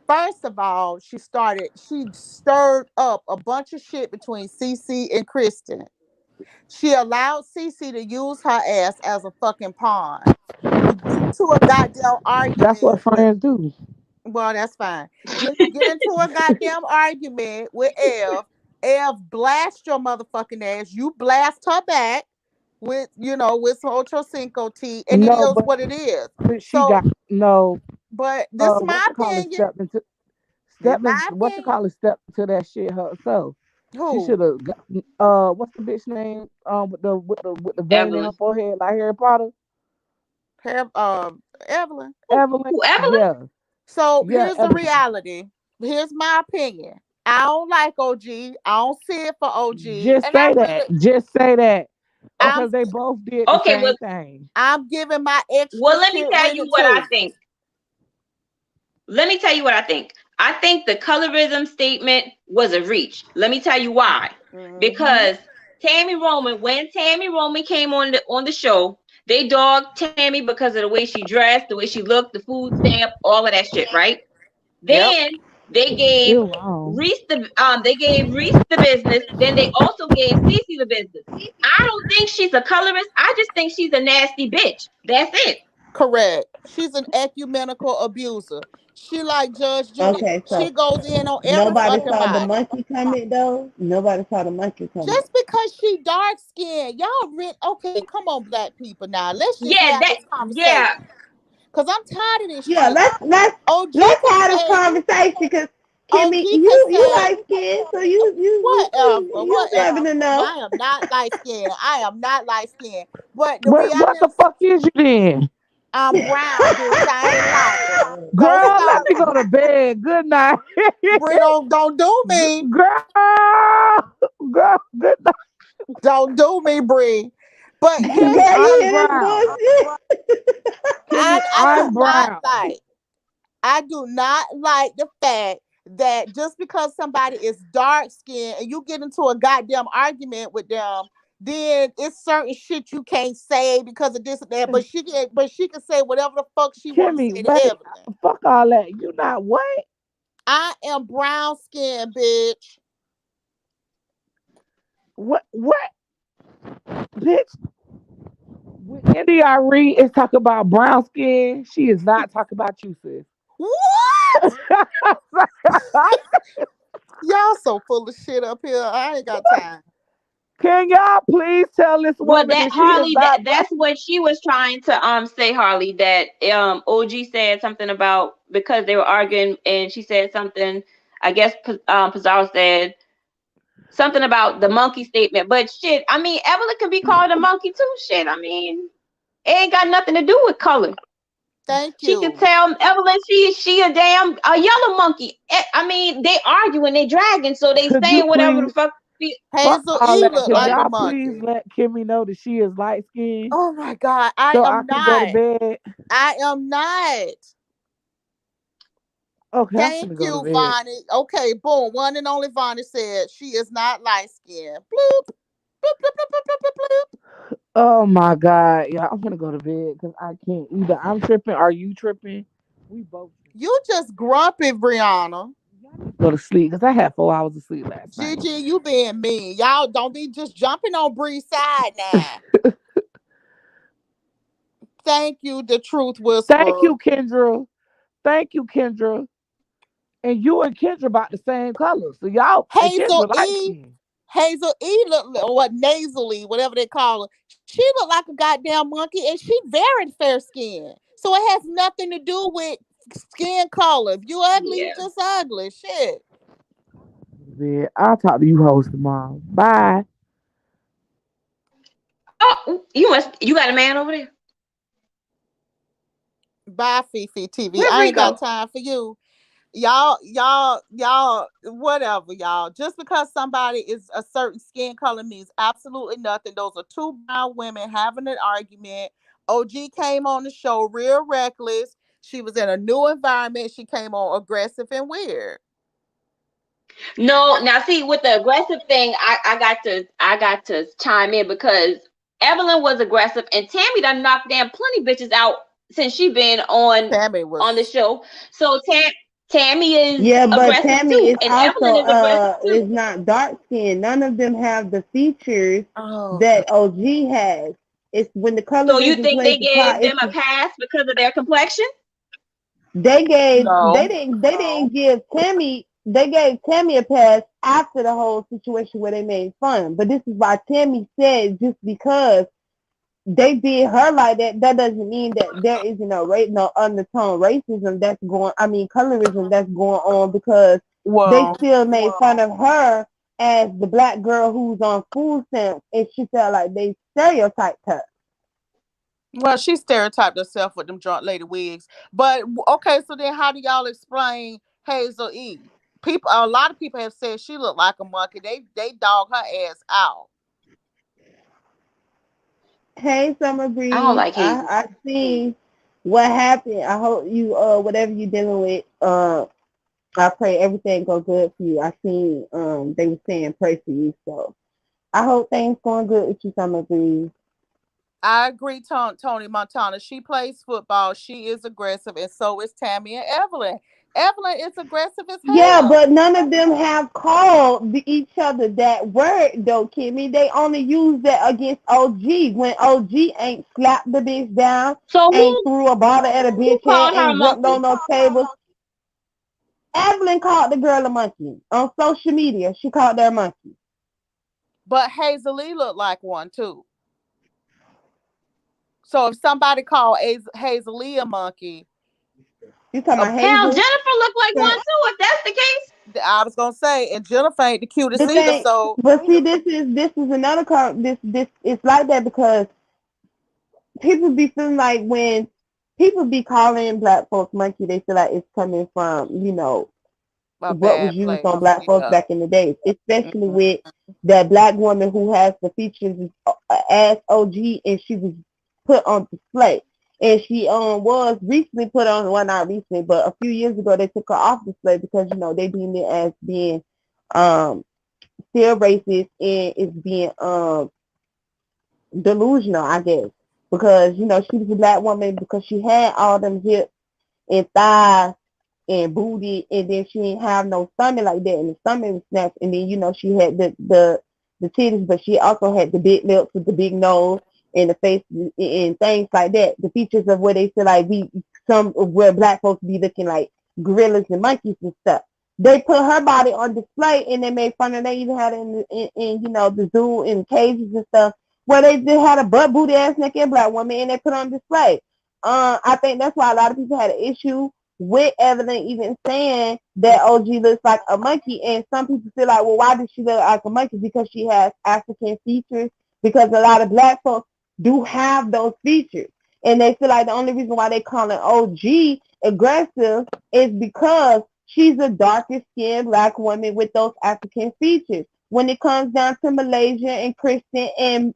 first of all, she stirred up a bunch of shit between Cece and Kristen. She allowed Cece to use her ass as a fucking pawn. You get into a goddamn
That's what
argument with,
friends do.
well, that's fine. Then you get into a goddamn argument with Ev. Ev blast your motherfucking ass. You blast her back with some Ocho Cinco tea, and it
No,
is
but
what it is.
she got
So,
no.
but this is
What
my
you call it?
opinion. In
Stepped
my
into what you
opinion,
call it? Stepped into that shit herself. She
who?
should have. What's the bitch name? With the vein in her
Evelyn.
forehead like Harry Potter.
Evelyn.
Evelyn.
Who Evelyn?
Yeah,
So
yeah,
here's the
Evelyn.
reality. Here's my opinion. I don't like OG. I don't see it for OG,
Just
and I
say that.
really,
Just say that.
I'm,
Because they both did the
Okay,
same thing.
I'm giving my extra
well, let me
shit
tell
with
you
it
what I
too.
think. Let me tell you what I think. I think the colorism statement was a reach. Let me tell you why.
Hmm.
Because when Tammy Roman came on the show, they dogged Tammy because of the way she dressed, the way she looked, the food stamp, all of that shit, right?
Yep.
Then they gave
Still wrong.
Reese the business. Then they also gave Cece the business. I don't think she's a colorist. I just think she's a nasty bitch. That's it.
Correct. She's an ecumenical abuser. She like Judge Judy.
Okay,
She
so
goes in on every
nobody
fucking
saw the
body.
monkey coming though. Nobody saw the monkey coming.
Just because she dark skinned, y'all okay, come on, black people now. Let's just
Yeah,
have
that
this
yeah.
conversation. Cause I'm tired of this
Yeah,
shit. OG
let's
can
have this
say
conversation because Kimmy,
OG can
you
say
light skin, so you'll be able
whatever.
to know.
I am not light skinned. I am not light skinned. But the
What the
reality,
fuck is you then?
I'm brown, bitch. I ain't light. So
Girl, let
stop.
me go to bed. Good night.
Brie, don't do me.
Girl, girl, good night.
Don't do me, Bree. But here's
Kimmy,
the
Girl,
I'm
you
thing.
hear this
brown.
bullshit?
Kimmy,
I do
I'm
not
brown.
like. I do not like the fact that just because somebody is dark skinned and you get into a goddamn argument with them, then it's certain shit you can't say because of this and that. But she can say whatever the fuck she want to
Kimmy,
say to
wait.
Evelyn.
Fuck all that. You not what?
I am brown skinned, bitch.
What? Bitch, when NDRE is talking about brown skin, she is not talking about you, sis.
What? Y'all so full of shit up here. I ain't got time.
Can y'all please tell this
Well,
woman
that
that she is
Harley,
not brown?
that's what she was trying to say, Harley, that OG said something about because they were arguing, and she said something. I guess Pizarro said something about the monkey statement, but shit, I mean, Evelyn can be called a monkey too. Shit, I mean, it ain't got nothing to do with color.
Thank
She can
you.
tell Evelyn she a yellow monkey. I mean, they arguing, they dragging, so they
Could you
saying whatever the
please
fuck.
fuck
Hazel
all
E
that?
looked
Could
like a
y'all please
monkey.
let Kimmy know that she is light skinned
Oh my God. I
so I
am
can go to
not.
bed?
I am not.
Okay, I'm
Thank
gonna go to
you,
bed.
Vonnie. Okay, boom. One and only Vonnie said she is not light skinned. Bloop, bloop, bloop, bloop, bloop, bloop, bloop, bloop.
Oh my god, yeah, I'm gonna go to bed because I can't. Either I'm tripping or you tripping. We both tripping.
You just grumpy, Brianna.
Y'all need to go to sleep because I had 4 hours of sleep last night.
Gigi, you being mean. Y'all don't be just jumping on Bree's side now. Thank you, the truth
Thank
whisperer.
you, Kendra. Thank you, Kendra. And you and Kendra about the same color, so y'all and
Hazel
Kendra light
E.
skin.
Hazel E look what nasally, whatever they call her. She look like a goddamn monkey, and she very fair skinned. So it has nothing to do with skin color. If you ugly, you
Yeah.
just ugly. Shit.
I'll talk to you hoes tomorrow. Bye.
You got a man over there?
Bye, Fifi TV.
Where
I ain't got
Rico?
time for you. Y'all, whatever, y'all. Just because somebody is a certain skin color means absolutely nothing. Those are two brown women having an argument. OG came on the show real reckless. She was in a new environment. She came on aggressive and weird.
No, now see with the aggressive thing, I got to chime in because Evelyn was aggressive and Tammy done knocked down plenty bitches out since she been
Tammy
on the
was,
show. So Tammy is
Yeah, but
aggressive
Tammy
too,
is
and
also
Evelyn is aggressive
is
too.
not dark skinned. None of them have the features
oh,
that OG has. It's when the
So you
colorism
think
plays
they
the part.
gave them a pass because of their complexion?
no.
They didn't give Tammy they gave Tammy a pass after the whole situation where they made fun. But this is why Tammy said just because they did her like that, that doesn't mean that there isn't no undertone racism that's going colorism that's going on because they
Well,
still made fun of her as the black girl who's on food stamps and she felt like they stereotyped her.
well, she stereotyped herself with them drunk lady wigs. But okay, so then how do y'all explain Hazel E? People, a lot of people have said she looked like a monkey. They dog her ass out.
Hey Summer
I don't
Breeze,
like Hazel.
I see what happened. I hope you whatever you're dealing with, I pray everything go good for you. I seen they were saying pray for you, so I hope things going good with you, Summer Breeze.
I agree, Tony Montana. She plays football. She is aggressive, and so is Tammy and Evelyn. Evelyn is aggressive as
Yeah,
hell.
but none of them have called each other that word though, Kimmy. They only use that against OG when OG ain't slapped the bitch down,
So
ain't
who
threw a bottle at a
who
bitch head,
called her a
ain't jumped on
monkey?
no tables. Evelyn called the girl a monkey on social media. She called her a monkey.
But Hazel Lee looked like one too. So if somebody called Hazel Lee a monkey,
You talking
uh,
about
Hell,
Hazel?
Jennifer looked like
So
one too. If that's the case,
I was gonna say, and Jennifer ain't the cutest
the
either.
thing,
So
but see, this is another car. This it's like that because people be feeling like when people be calling black folks monkey, they feel like it's coming from
a
what was
bad
used on
place.
black folks
Yeah.
back in the days, especially
Mhm.
with that black woman who has the features as OG and she was put on display. And she was recently put on, well not recently, but a few years ago they took her off display because they deemed it as being um still racist and it's being delusional, I guess. Because, she was a black woman because she had all them hips and thighs and booty, and then she didn't have no stomach like that, and the stomach was snatched, and then she had the titties, but she also had the big lips with the big nose and the face and things like that. The features of where they feel like some of where black folks be looking like gorillas and monkeys and stuff. They put her body on display, and they made fun of. They even had it in the zoo in cages and stuff where they just had a butt booty ass naked black woman, and they put on display. I think that's why a lot of people had an issue with Evelyn even saying that OG looks like a monkey. And some people feel like, well, why does she look like a monkey? Because she has African features. Because a lot of black folks do have those features. And they feel like the only reason why they call it OG aggressive is because she's a darker skinned black woman with those African features. When it comes down to Malaysia and Kristen and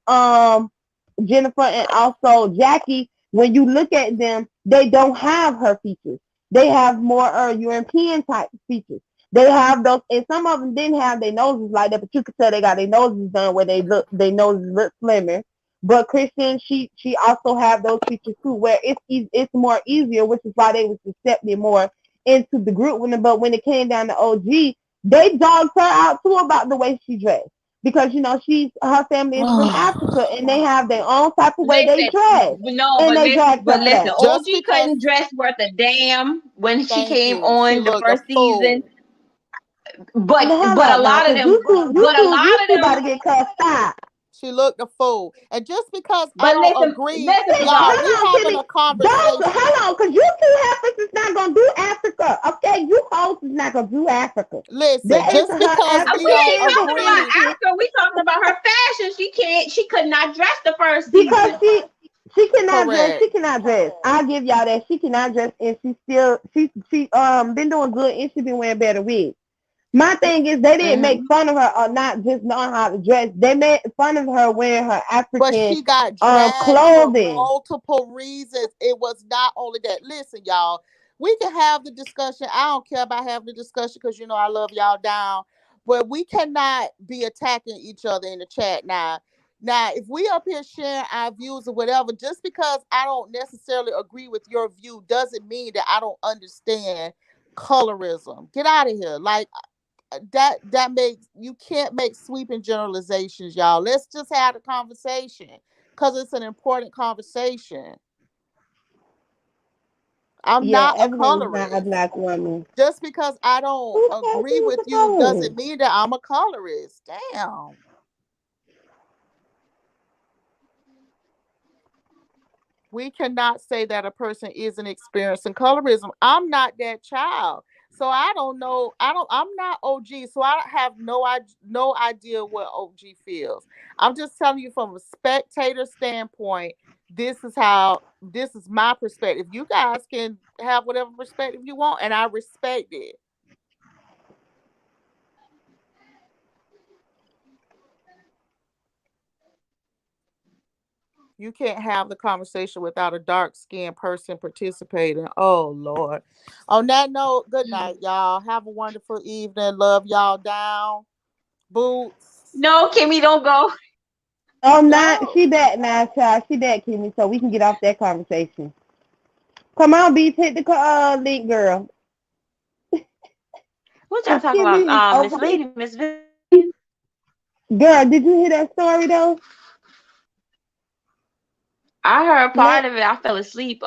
Jennifer and also Jackie, when you look at them, they don't have her features. They have more European type features. They have those, and some of them didn't have their noses like that, but you could tell they got their noses done where their noses look slimmer. But Christian, she also have those features too, where it's more easier, which is why they was accepted more into the group. But when it came down to OG, they dogged her out too about the way she dressed because she's her family is from Africa and they have their own type of way they
listen,
dress
no,
and they drag her
but
for
listen,
that.
Just
OG
because,
couldn't dress worth a damn when she
thank
came
you. She
on the
looked a
first season.
fool.
But
The hell
but a
out now,
lot of
cause
them, but a lot
you
of
two about
them.
to get cussed out.
She looked a fool. And just because I
But
don't
listen,
agree,
listen,
Listen,
y'all,
y'all.
we
hold on,
having
Kimmy.
a
Don't
conversation.
hold on, cause you two heifers is not gonna do Africa Africa. Okay, you hoes is not gonna do Africa.
Listen,
That is
just
her
because we
We
African
don't
ain't talking about
agree,
heritage
Africa. We talking about her fashion. She can't. She could not dress the first
because
season.
she cannot dress.
correct.
She cannot dress. I'll give y'all that. She cannot dress, and she been doing good, and she been wearing better wigs. My thing is, they didn't make
Hmm.
fun of her or not just knowing how to dress. They made fun of her wearing her
But
African
she got dragged for
clothing.
multiple reasons. It was not only that. Listen, y'all, we can have the discussion. I don't care about having the discussion because you know I love y'all down. But we cannot be attacking each other in the chat now. Now, if we up here sharing our views or whatever, just because I don't necessarily agree with your view doesn't mean that I don't understand colorism. Get out of here. Like that makes you can't make sweeping generalizations, y'all. Let's just have a conversation because it's an important conversation. I'm
Yeah,
not a
Evelyn is not a
colorist.
black woman.
Just because I don't
Who said she
agree
was
with
a
you doesn't
colorist?
mean that I'm a colorist. Damn. We cannot say that a person isn't experiencing colorism. I'm not that child. So I don't know. I'm not OG. So I have no idea what OG feels. I'm just telling you from a spectator standpoint, this is my perspective. You guys can have whatever perspective you want, and I respect it. You can't have the conversation without a dark skinned person participating. Oh Lord. On that note, good night, y'all. Have a wonderful evening. Love y'all down. Boots.
No, Kimmy, don't go.
Oh, not
Go.
she back now, child. She back, Kimmy, so we can get off that conversation. Come on, B, hit the link, girl.
What y'all
Cause
talking about?
Kimmy is
Miss
over here.
Lady, Miss Vivian.
Girl, did you hear that story though?
I heard part
Let
of it. I fell asleep.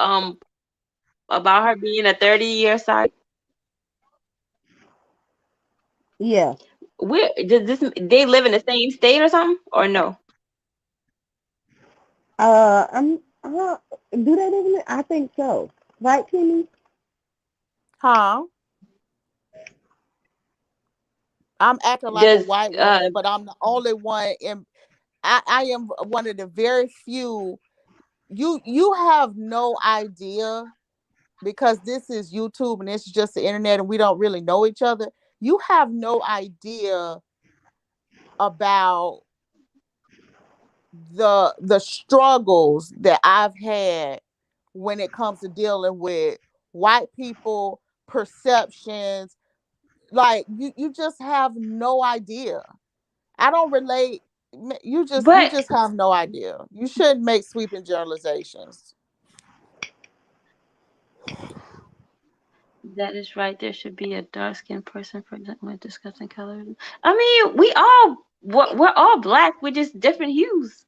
About her being a 30-year cycle.
yeah.
Where does this? They live in the same state or something, or no?
I'm. Do they live in it? I think so. Right, Kimmy?
Huh? I'm acting like a
Does
white woman, but I'm the only one in I am one of the very few. You have no idea because this is YouTube and it's just the internet and we don't really know each other. You have no idea about the struggles that I've had when it comes to dealing with white people perceptions. Like you just have no idea. I don't relate. You
but
just have no idea. You shouldn't make sweeping generalizations.
that is right. There should be a dark skinned person for when discussing colorism. I mean, we're all black. We're just different hues.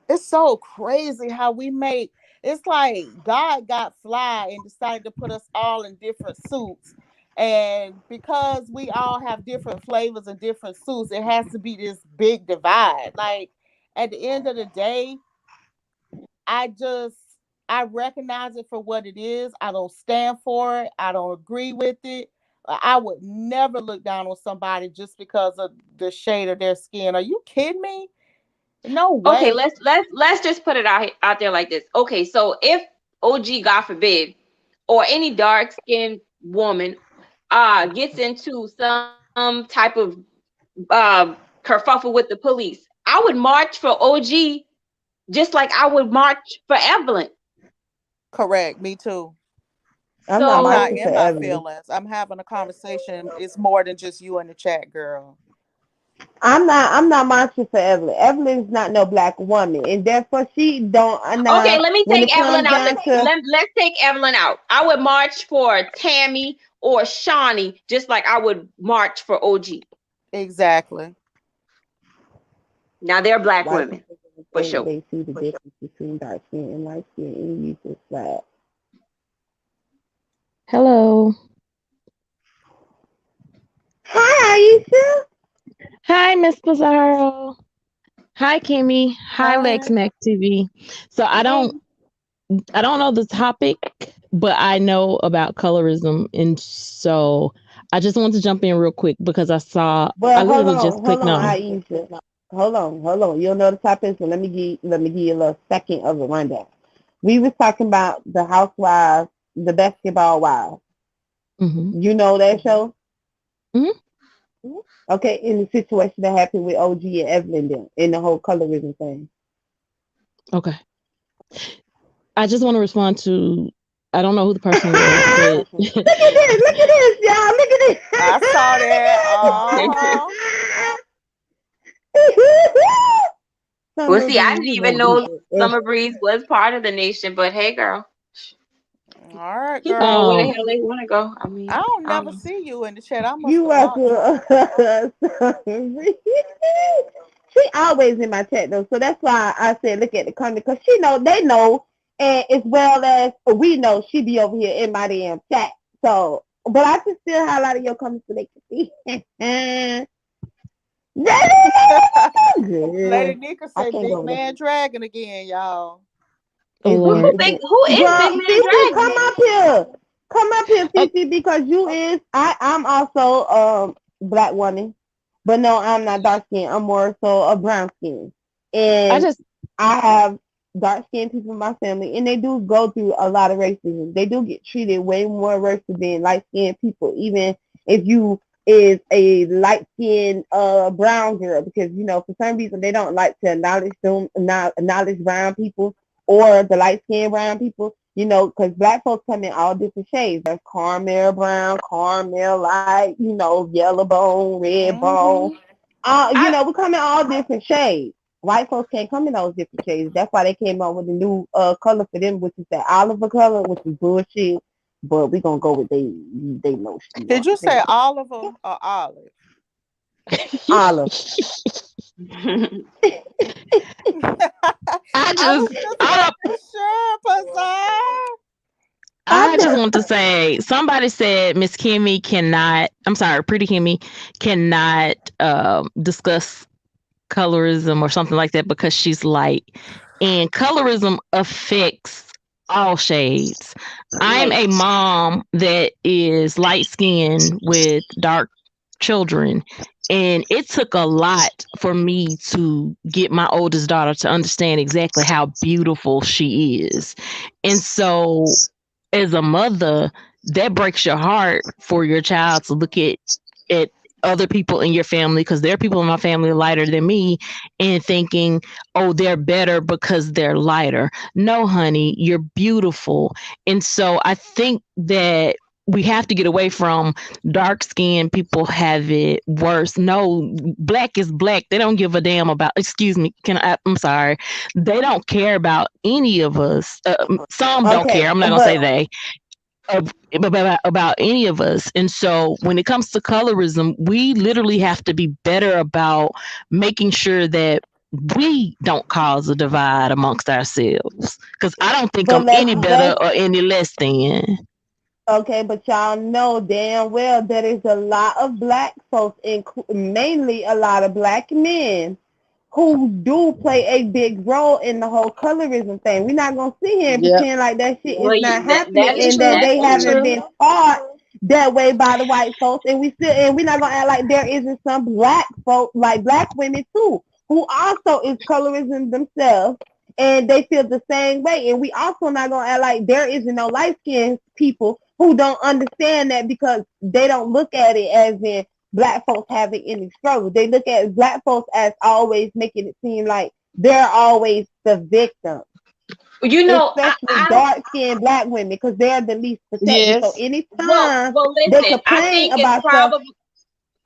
It's so crazy how we make it's like God got fly and decided to put us all in different suits. And because we all have different flavors and different suits, it has to be this big divide. Like at the end of the day, I just I recognize it for what it is. I don't stand for it. I don't agree with it. I would never look down on somebody just because of the shade of their skin. Are you kidding me? No
Okay,
way.
let's just put it out there like this. Okay, so if OG, God forbid, or any dark skinned woman gets into some type of uh kerfuffle with the police, I would march for OG just like I would march for Evelyn.
Correct. Me too.
I'm not
I'm
So
not
marching for
in my
Evelyn.
feelings. I'm having a conversation. It's more than just you in the chat, girl.
I'm not marching for Evelyn. Evelyn is not no black woman, and therefore she don't.
okay,
Nah,
let me
when
take
it
Evelyn
comes
out.
down to
Let's take Evelyn out. I would march for Tammy or Shawnee just like I would march for OG.
Exactly.
Now they're black
white
women
people
for
think
sure.
they see the difference between dark skin and light skin, and you just like,
Hello.
hi, Aisha.
Hi, Miss Pizarro. Hi, Kimmy. Hi,
Hi.
Lex Mac TV. So I
Hey.
don't know the topic, but I know about colorism, and so I just want to jump in real quick because I
Well,
literally just
hold
clicked
on,
on.
Aisha. Hold on. You'll know the topic, so let me give you a little second of a rundown. We was talking about the housewives, the basketball wives.
Hmm.
You know that show?
Hmm.
Okay, in the situation that happened with OG and Evelyn them in the whole colorism thing.
Okay. I just want to respond to. I don't know who the person was, but
Look at this, y'all. Look at
I saw that. Uh-huh.
this.
Well,
Summer
see, I
Breeze,
didn't
you
even
gonna be
know Summer Breeze was part of the nation, but hey, girl,
All right,
people go
girl.
where the
um,
hell they want to go. I
I
mean,
don't
I don't
never
know.
see you in the chat. I must
you
have blocked you.
welcome. Summer Breeze. She always in my chat though, so that's why I said look at the comment because she know they know, and as well as we know she be over here in my damn chat. So, but I can still highlight your comments so they can see.
Lady
Girl,
Nika
I
say
can't go
big
over there.
man dragon again, y'all.
oh
It's
Who
Lord.
big?
big.
Who is Big
Girl,
Man
Fifi, come
Dragon?
up here. Come up here,
Oh,
Fifi, because you is I'm also black woman. But no, I'm not dark skinned. I'm more so a brown skin.
I
And
just
I have dark skinned people in my family and they do go through a lot of racism. They do get treated way more worse than light skinned people, even if you is a light skinned brown girl because for some reason they don't like to acknowledge brown people or the light skinned brown people, because black folks come in all different shades. There's caramel brown, caramel light, yellow bone, red bone.
Mm-hmm.
I
We come in all different shades. White folks can't come in those different shades. That's why they came out with a new color for them, which is that olive color, which is bullshit. But we gonna go with they know she
Did
want
you
they
say Oliver or Olive?
olive.
I
I
just
was just
I
making sure, Pazar.
I just
I'm
want to say somebody said Miss Kimmy cannot. I'm sorry, Pretty Kimmy cannot discuss colorism or something like that because she's light. And colorism affects all shades. I'm
right.
a mom that is light skinned with dark children. And it took a lot for me to get my oldest daughter to understand exactly how beautiful she is. And so, as a mother, that breaks your heart for your child to look at other people in your family because there are people in my family lighter than me and thinking, oh, they're better because they're lighter. No, honey, you're beautiful. And so I think that we have to get away from dark skinned people have it worse. No, black is black. They don't give a damn about, excuse me, I'm sorry. They don't care about any of us. Some don't care.
okay,
I'm not going to say
but
they about any of us. And so when it comes to colorism, we literally have to be better about making sure that we don't cause a divide amongst ourselves. Because I don't think
but
I'm any better
let's
or any less than.
okay, but y'all know damn well that is a lot of black folks, mainly a lot of black men who do play a big role in the whole colorism thing. We're not gonna sit here and
Yep.
pretend like that shit is
Well,
not
that
happening
is
and that
true.
they
That's
haven't
true.
been taught that way by the white folks. And we're not gonna act like there isn't some black folk, like black women too, who also is colorism themselves. And they feel the same way. And we also not gonna act like there isn't no light skinned people who don't understand that because they don't look at it as in black folks having any struggle. They look at black folks as always making it seem like they're always the victim,
You know,
especially
I don't.
dark skinned black women because they're the least protected. So
Yes.
anytime they
Listen.
complain about stuff,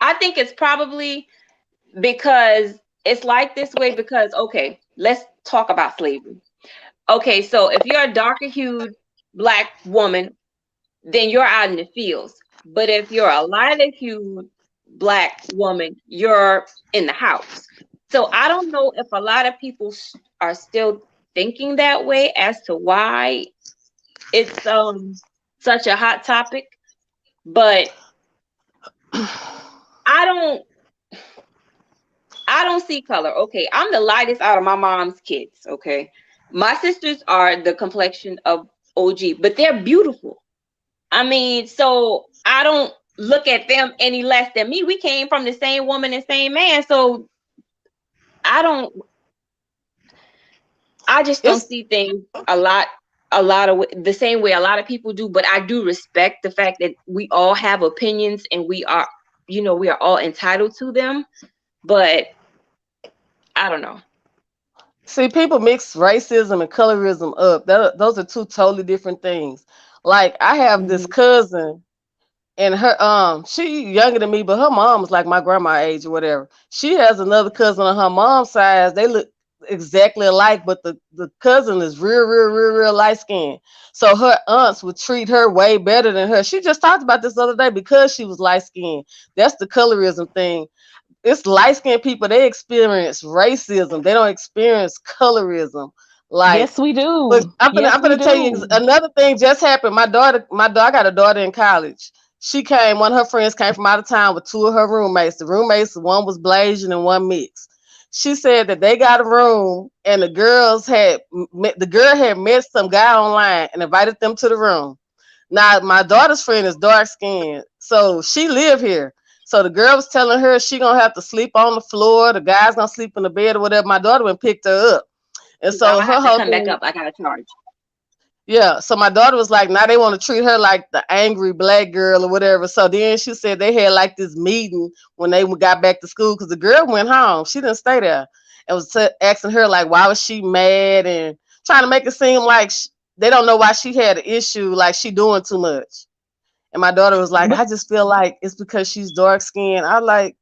I think it's probably because it's like this way. Because okay, let's talk about slavery. Okay, so if you're a darker hued black woman, then you're out in the fields. But if you're a lighter hued black woman, you're in the house. So I don't know if a lot of people are still thinking that way as to why it's such a hot topic. But I don't I don't see color. Okay, I'm the lightest out of my mom's kids. Okay, my sisters are the complexion of OG, but they're beautiful. I mean, so I don't look at them any less than me. We came from the same woman and same man, so I don't. I just don't
It's
see things a lot of the same way a lot of people do. But I do respect the fact that we all have opinions and we are, we are all entitled to them. But I don't know.
See, people mix racism and colorism up. Those are two totally different things. Like I have this
Mhm.
cousin, and her she younger than me, but her mom is like my grandma age or whatever. She has another cousin on her mom's side. They look exactly alike, but the cousin is real light skinned. So her aunts would treat her way better than her. She just talked about this the other day because she was light skinned. That's the colorism thing. It's light skinned people, they experience racism. They don't experience colorism. Like,
Yes, we
but
do.
I'm gonna
Yes,
I'm
we
gonna tell you
do.
another thing just happened. I got a daughter in college. She came, one of her friends came from out of town with two of her roommates. The roommates, one was Blasian and one mixed. She said that they got a room and the girl had met some guy online and invited them to the room. Now, my daughter's friend is dark skinned, so she live here. So the girl was telling her she gonna have to sleep on the floor. The guy's gonna sleep in the bed or whatever. My daughter went and picked her up, and
I'm
so
gonna
her
have to
whole
come back
thing,
up. I got to charge.
yeah. So my daughter was like, now they want to treat her like the angry black girl or whatever. So then she said they had like this meeting when they got back to school because the girl went home. She didn't stay there, and was asking her like why was she mad and trying to make it seem like they don't know why she had an issue, like she doing too much. And my daughter was like,
But
I just feel like it's because she's dark skinned. I like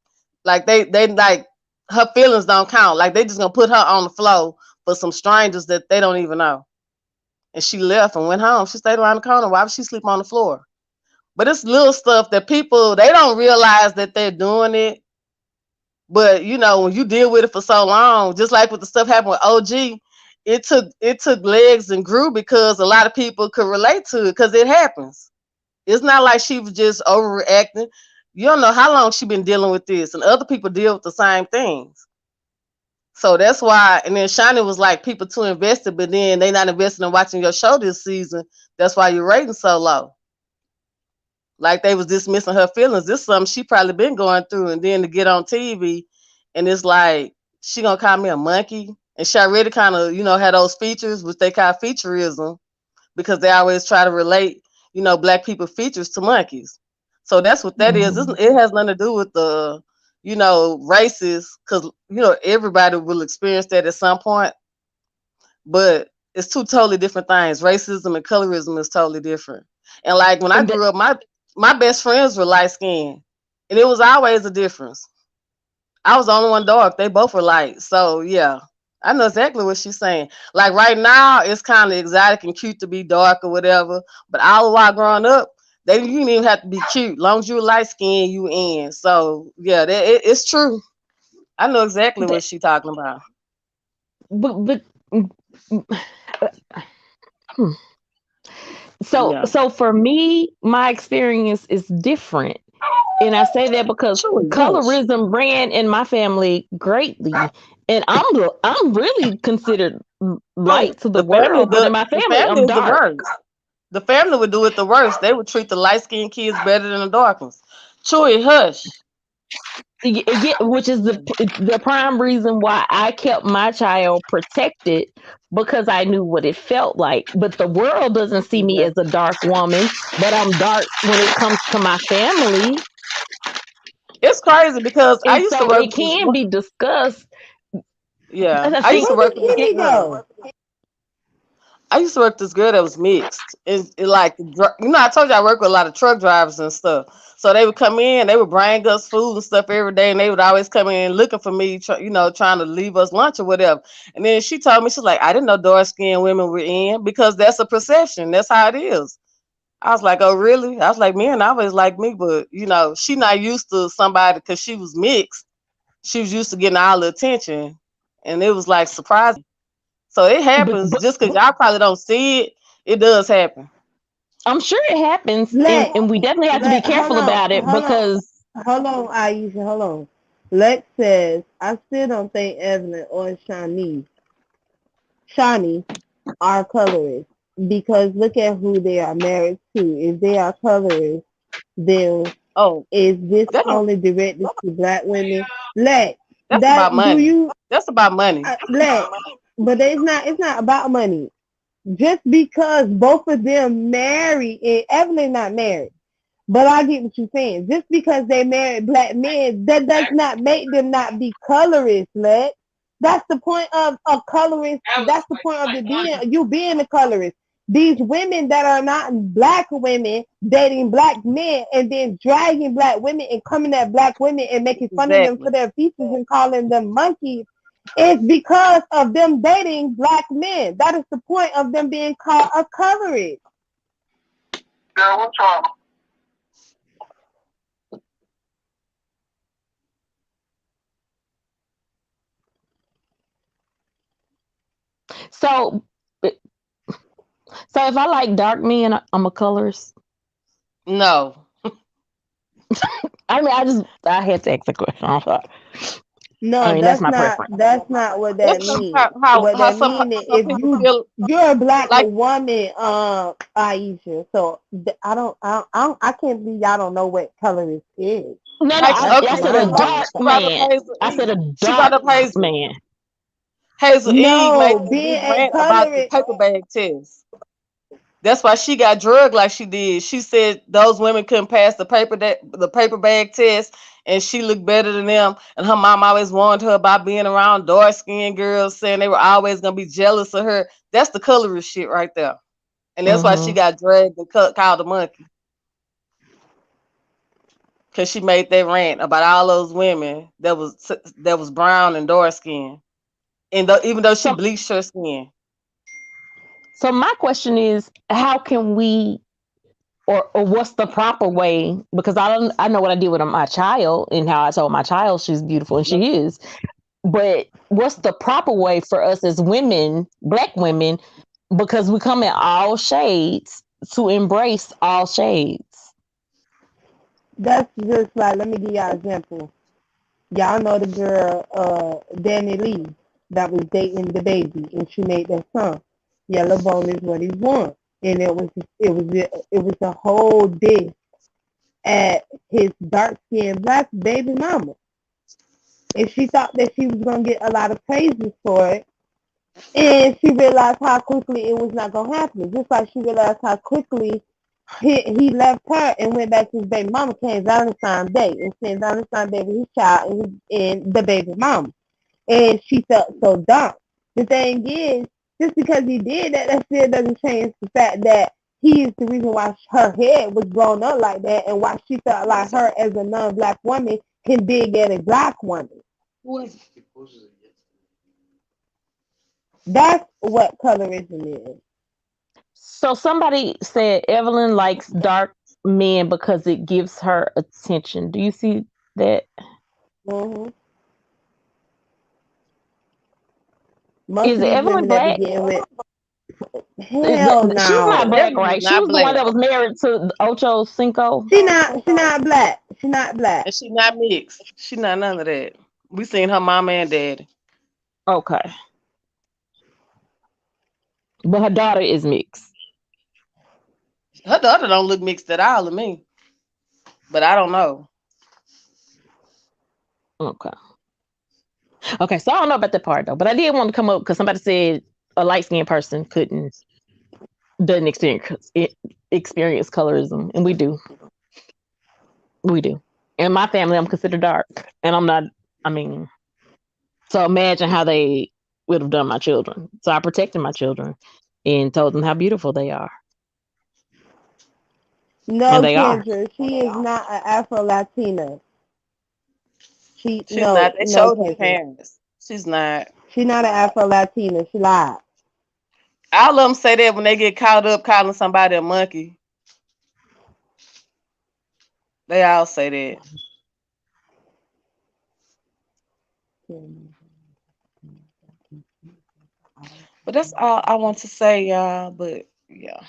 they like her feelings don't count. Like they just gonna put her on the floor for some strangers that they don't even know. And she left and went home. She stayed around the corner. Why would she sleep on the floor? But it's little stuff that people they don't realize that they're doing it. But when you deal with it for so long, just like with the stuff happened with OG, it took legs and grew because a lot of people could relate to it because it happens. It's not like she was just overreacting. You don't know how long she been dealing with this, and other people deal with the same things. So that's why. And then Shani was like, people too invested, but then they not invested in watching your show this season. That's why your rating so low. Like they was dismissing her feelings. This is something she probably been going through, and then to get on TV, and it's like she gonna call me a monkey. And she already kind of had those features, which they call featureism because they always try to relate, black people features to monkeys. So that's what that is.
mhm.
It has nothing to do with the, races, because everybody will experience that at some point. But it's two totally different things. Racism and colorism is totally different. And like when I
And that,
grew up, my best friends were light skinned, and it was always a difference. I was the only one dark. They both were light. So yeah, I know exactly what she's saying. Like right now, it's kind of exotic and cute to be dark or whatever. But all the while growing up, you didn't even have to be cute. Long as you were light skinned, you in. So yeah, it's true. I know exactly
that
what she's talking about.
but mm, mm, hmm.
Yeah,
So for me, my experience is different. And I say that because
true. Hush.
colorism ran in my family greatly. And I'm really considered
True.
light to the world, but in my
The
family
family
I'm
is the
dark.
worst. The family would do it the worst. They would treat the light skinned kids better than the dark ones. Chewy, hush.
Yeah, which is the prime reason why I kept my child protected because I knew what it felt like. But the world doesn't see me
Yeah.
as a dark woman, but I'm dark when it comes to my family.
It's crazy because I
And
used to
so
work
it
with this.
can be discussed.
Yeah,
I
I used
think
to
Where
work
did
with this
Kimmy
girl.
go?
I used to work with this girl that was mixed. Like, I told you I work with a lot of truck drivers and stuff. So they would come in, they would bring us food and stuff every day, and they would always come in looking for me, trying to leave us lunch or whatever. And then she told me, she's like, I didn't know dark skinned women were in because that's a perception. That's how it is. I was like, oh, really? I was like, men always like me, but, she not used to somebody because she was mixed. She was used to getting all the attention. And it was like surprising. So it
but
happens just because y'all probably don't see it. It does happen.
I'm sure it happens
Let
and we definitely have to be
let
careful about it because
hold on, Aisha, hold on. Lex says I still don't think Evelyn or Shani are colorists. because look at who they are married to. If they are colorists, then
Oh,
is this
that don't,
only directed to black women? Let
that's about
that do
money.
you
That's about money.
let, but it's not about money. Just because both of them married, and Evelyn not married, but I get what you're saying. Just because they married black men, that does not make them not be colorists, Lex. That's the point of a colorist. That's the point of being a colorist. These women that are not black women dating black men and then dragging black women and coming at black women and making fun of them for
Exactly.
their features and calling them monkeys is because of them dating black men. That is the point of them being called a colorist.
So, so if I like dark men, I'm a colorist.
No.
I mean, I had to ask the question. I'm sorry. I
No,
mean, that's
that's
my
not
preference.
that's not what that
That's some
means.
how
What that means is
some
if
people feel
you're a black
like
woman, Aisha. So I can't believe y'all don't know what colorist is.
No, no,
like
That's
I
okay.
said a
mind
She
dark
blowing.
brought up
man.
Hazel
I said
E.
a
She brought
dark
up Hazel.
man.
Hazel E
No,
made this
being
big
a
rant about the
colorist.
paper bag test. That's why she got drugged like she did. She said those women couldn't pass the paper bag test, and she looked better than them. And her mom always warned her about being around dark skinned girls, saying they were always gonna be jealous of her. That's the colorist shit right there, and that's why she
Hmm.
got dragged and called a monkey because she made that rant about all those women that was brown and dark skinned, and even though she
So,
bleached her skin.
so my question is, how can we, or what's the proper way? Because I know what I did with my child and how I told my child she's beautiful and she is. But what's the proper way for us as women, black women, because we come in all shades, to embrace all shades?
That's just like, let me give y'all an example. Y'all know the girl, Danny Lee, that was dating the baby, and she made that song. Yellow bone is what he wants, and it was a whole diss at his dark skinned black baby mama, and she thought that she was gonna get a lot of praises for it, and she realized how quickly it was not gonna happen. Just like she realized how quickly he left her and went back to his baby mama, came Valentine's Day and sent Valentine's Day with his child and the baby mama. And she felt so dumb. The thing is, just because he did that, that still doesn't change the fact that he is the reason why her head was blown up like that and why she felt like her as a non-black woman can dig at a black woman. That's what colorism is.
So somebody said Evelyn likes dark men because it gives her attention. Do you see that?
hmm Most
Is
of these
Evelyn
women that be
black?
getting with,
Is
hell
she's not
no.
black,
Evelyn is
right? She
not
was the one
black,
that was married to Ocho Cinco.
She not black. She not black.
and she not mixed. She not none of that. We seen her mama and daddy.
Okay, but her daughter is mixed.
Her daughter don't look mixed at all to me, but I don't know.
Okay, okay. So I don't know about that part though, but I did want to come up because somebody said a light skinned person couldn't doesn't experience colorism, and we do. In my family, I'm considered dark, and I'm not. I mean, so imagine how they would have done my children. So I protected my children and told them how beautiful they are, and
No,
they are.
Kendra, she is not an Afro Latina. She
She's not.
no
They
no
showed her
Kendra.
parents. She's not.
She not an Afro Latina. She lied.
All of them say that when they get caught up calling somebody a monkey. They all say that. But that's all I want to say, y'all. But yeah,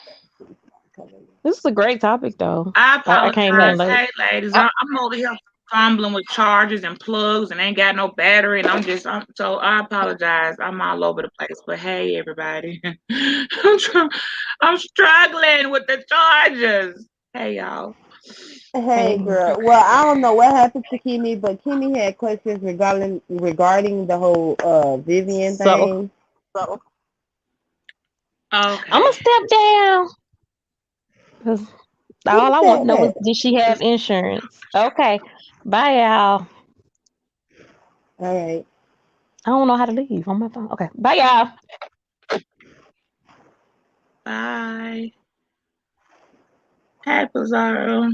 This is a great topic, though.
I
I came in
apologize.
late.
Hey, ladies,
I,
I'm over here.
fumbling with chargers and plugs and ain't got no battery. And so I apologize. I'm all over the place. But hey, everybody, I'm struggling with the chargers. Hey, y'all.
Hey
Hey.
girl. Well, I don't know what happened to Kimmy, but Kimmy had questions regarding the whole Vivian
So
thing. So
I'm gonna
Okay.
step down because
who
all I want
said
to know is
that?
did she have insurance? Okay. Bye, y'all.
All right.
I don't know how to leave on my phone. Okay. Bye, y'all.
Bye. Hey, Pizarro.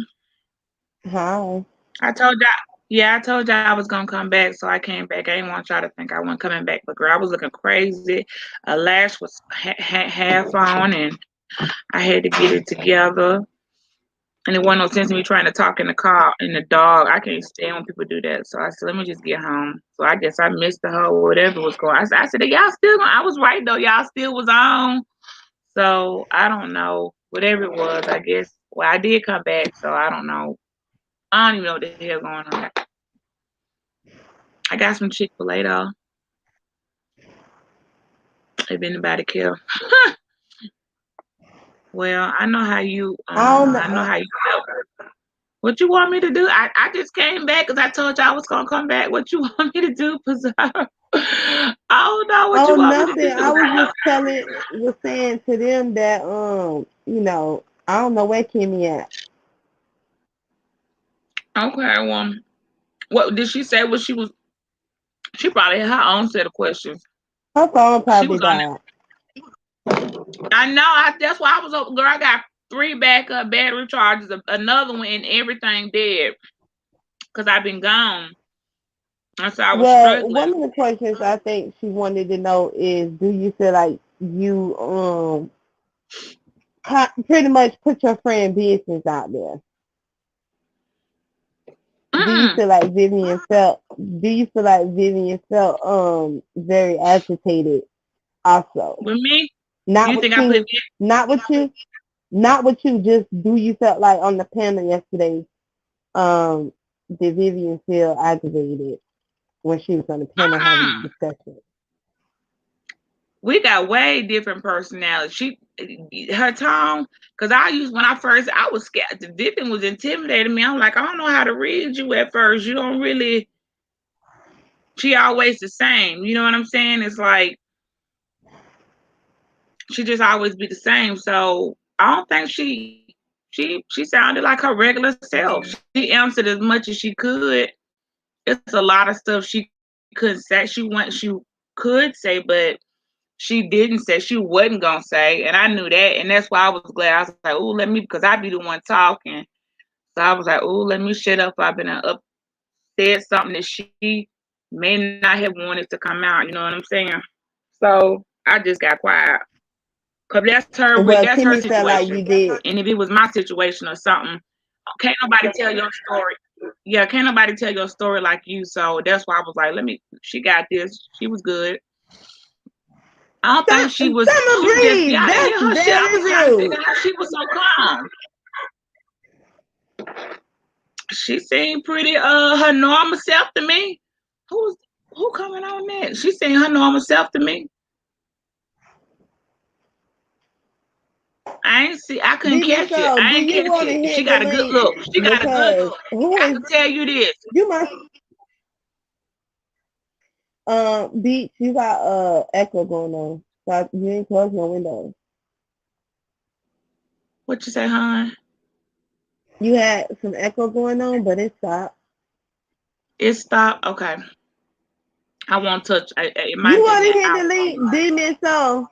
Hi.
I told y'all. Yeah, I told y'all I was gonna come back, so I came back. I didn't want y'all to think I wasn't coming back, but girl, I was looking crazy. A lash was half on, and I had to get it together. And it wasn't no sense in me trying to talk in the car in the dog. I can't stand when people do that. So I said, let me just get home. So I guess I missed the whole whatever was going. I said, y'all still going? I was right though. Y'all still was on. So I don't know. Whatever it was, I guess. Well, I did come back, so I don't know. I don't even know what the hell going on. I got some Chick-fil-A though. If anybody care. Well, I know how you
I don't
I know
know.
how you felt. What you want me to do? I just came back because I told y'all I was gonna come back. What you want me to do, Pizarro? I don't know what you
Oh,
want me to
nothing.
do.
I was just saying to them that I don't know where Kimmy at.
Okay, well, what did she say? What she was? She probably had her own set of questions.
Her phone
She
probably
was on
died.
it. I know. That's why I was up. Girl, I got 3 backup battery chargers, another one, and everything dead because I've been gone. And so I was
Well,
struggling.
one of the questions I think she wanted to know is, do you feel like you pretty much put your friend business out there? Do you
Mm-mm.
feel like Vivian felt? Do you feel like Vivian felt very agitated? Also,
With me,
not
you
with
think I put
you, not with you, not with you. Just do you felt like on the panel yesterday? Did Vivian feel aggravated when she was on the panel having the discussion?
we got way different personalities. Her tone, because when I first, I was scared. The Vivian was intimidating me. I'm like, I don't know how to read you at first. You don't really, she always the same. You know what I'm saying? It's like, she just always be the same. So I don't think she sounded like her regular self. She answered as much as she could. It's a lot of stuff she couldn't say. She could say, but she didn't say, she wasn't gonna say, and I knew that, and that's why I was glad. I was like, "Oh, let me," because I be the one talking. So I was like, "Oh, let me shut up. I've been up said something that she may not have wanted to come out." You know what I'm saying? So I just got quiet because
Well,
that's her
Kimmy felt like
situation,
you did.
and if it was my situation or something, can't nobody tell your story. Yeah, can't nobody tell your story like you. So that's why I was like, let me. She got this. She was good. I don't think she was.
Summer
She was just.
Breeze,
Yeah, I didn't
that's
hear her shit. I
very
was trying to figure
rude.
out how she was so calm. She seemed pretty. Her normal self to me. Who's who coming on that? She seemed her normal self to me. I ain't see. I couldn't
Vivian,
catch it.
so
I
do
ain't
you
catch
want to
it. She
hit the
got a good
link?
look. She got a good
Because
look.
who
I
is
can tell you this.
you? Must Beach. You got echo going on. So you ain't closed no windows.
What you say, hon?
You had some echo going on, but it stopped.
It stopped. Okay. I won't touch. It
You
might be
want to
that
hit the
out.
link, Vivian, so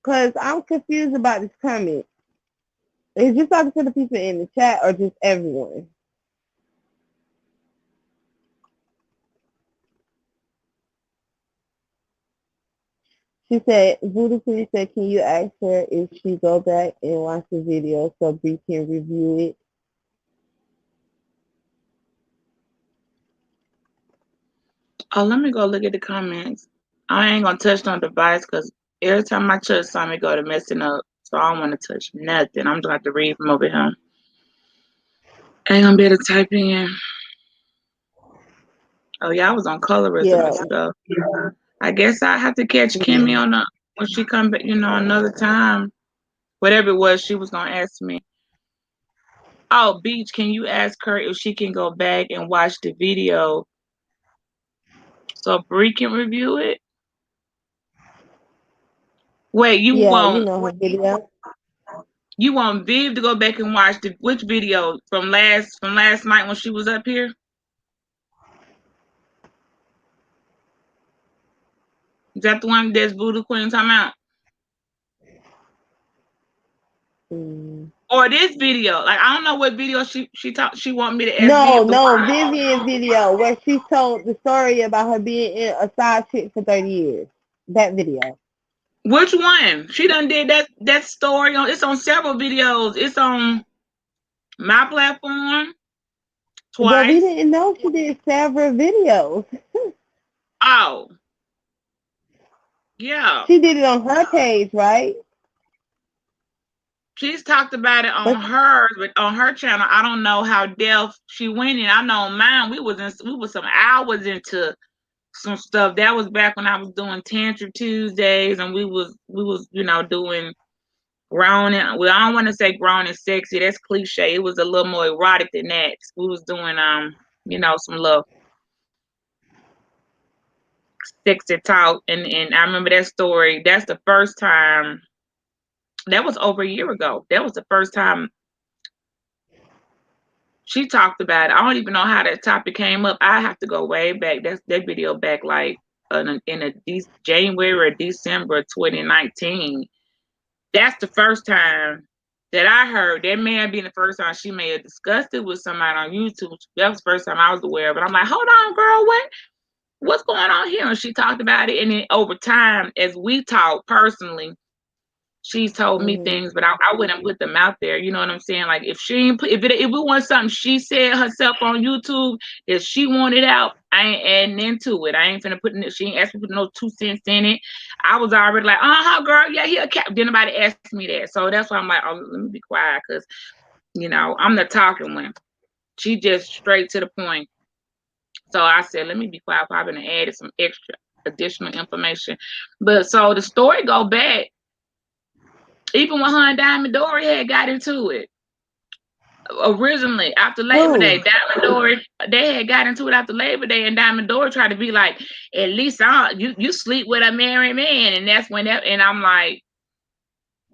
because I'm confused about this comment. Is you talking to the people in the chat or just everyone? She said, Voodoo Queen said, can you ask her if she go back and watch the video so Bree can review it?
Oh, let me go look at the comments. I ain't gonna touch no device because every time I touch something, it go to messing up. So I don't want to touch nothing. I'm just gonna have to read from over here. I ain't gonna be able to type in.
Oh yeah, I was on colorism and
Yeah.
stuff. I guess I have to catch Kimmy
Mm.
on when she come back, another time. Whatever it was, she was gonna ask me. Oh, Beach, can you ask her if she can go back and watch the video so Bree can review it? Wait,
Yeah, her video.
you want Viv to go back and watch which video from last night when she was up here? Is that the one that's Voodoo Queen talking about?
Mm.
Or this video? Like I don't know what video she want me to ask
No,
Viv to
no,
watch.
Vivian's video where she told the story about her being a side chick for 30 years. That video.
Which one? She done did that story on. It's on several videos. It's on my platform
But we
twice.
didn't know she did several videos.
Oh, yeah.
She did it on her page, right?
She's talked about it on
But
hers, but on her channel, I don't know how deaf she went in. I know on mine, we was some hours into some stuff. That was back when I was doing Tantra Tuesdays, and we was doing grown and well, I don't want to say grown and sexy. That's cliche. It was a little more erotic than that. We was doing some little sexy talk, and I remember that story. That's the first time. That was over a year ago. That was the first time she talked about it. I don't even know how that topic came up. I have to go way back. That's that video back like in January or December 2019. That's the first time that I heard. That may have been the first time she may have discussed it with somebody on YouTube. That was the first time I was aware of it. I'm like, hold on, girl, what's going on here? And she talked about it, and then over time, as we talked personally, she's told me
mm-hmm.
things, but I wouldn't put them out there. You know what I'm saying? Like if she ain't if it was something she said herself on YouTube that she wanted out, I ain't adding into it. I ain't finna put she ain't asked me to put no 2 cents in it. I was already like, girl, yeah, he a cat. Didn't nobody ask me that, so that's why I'm like, oh, let me be quiet because I'm the talking one. She just straight to the point. So I said, let me be quiet. I'm gonna add some extra additional information. But so the story go back. Even when her and Diamond Dory had got into it originally after Labor Day,
Who?
Diamond Dory, they had got into it after Labor Day, and Diamond Dory tried to be like, at least you sleep with a married man, and that's when and I'm like,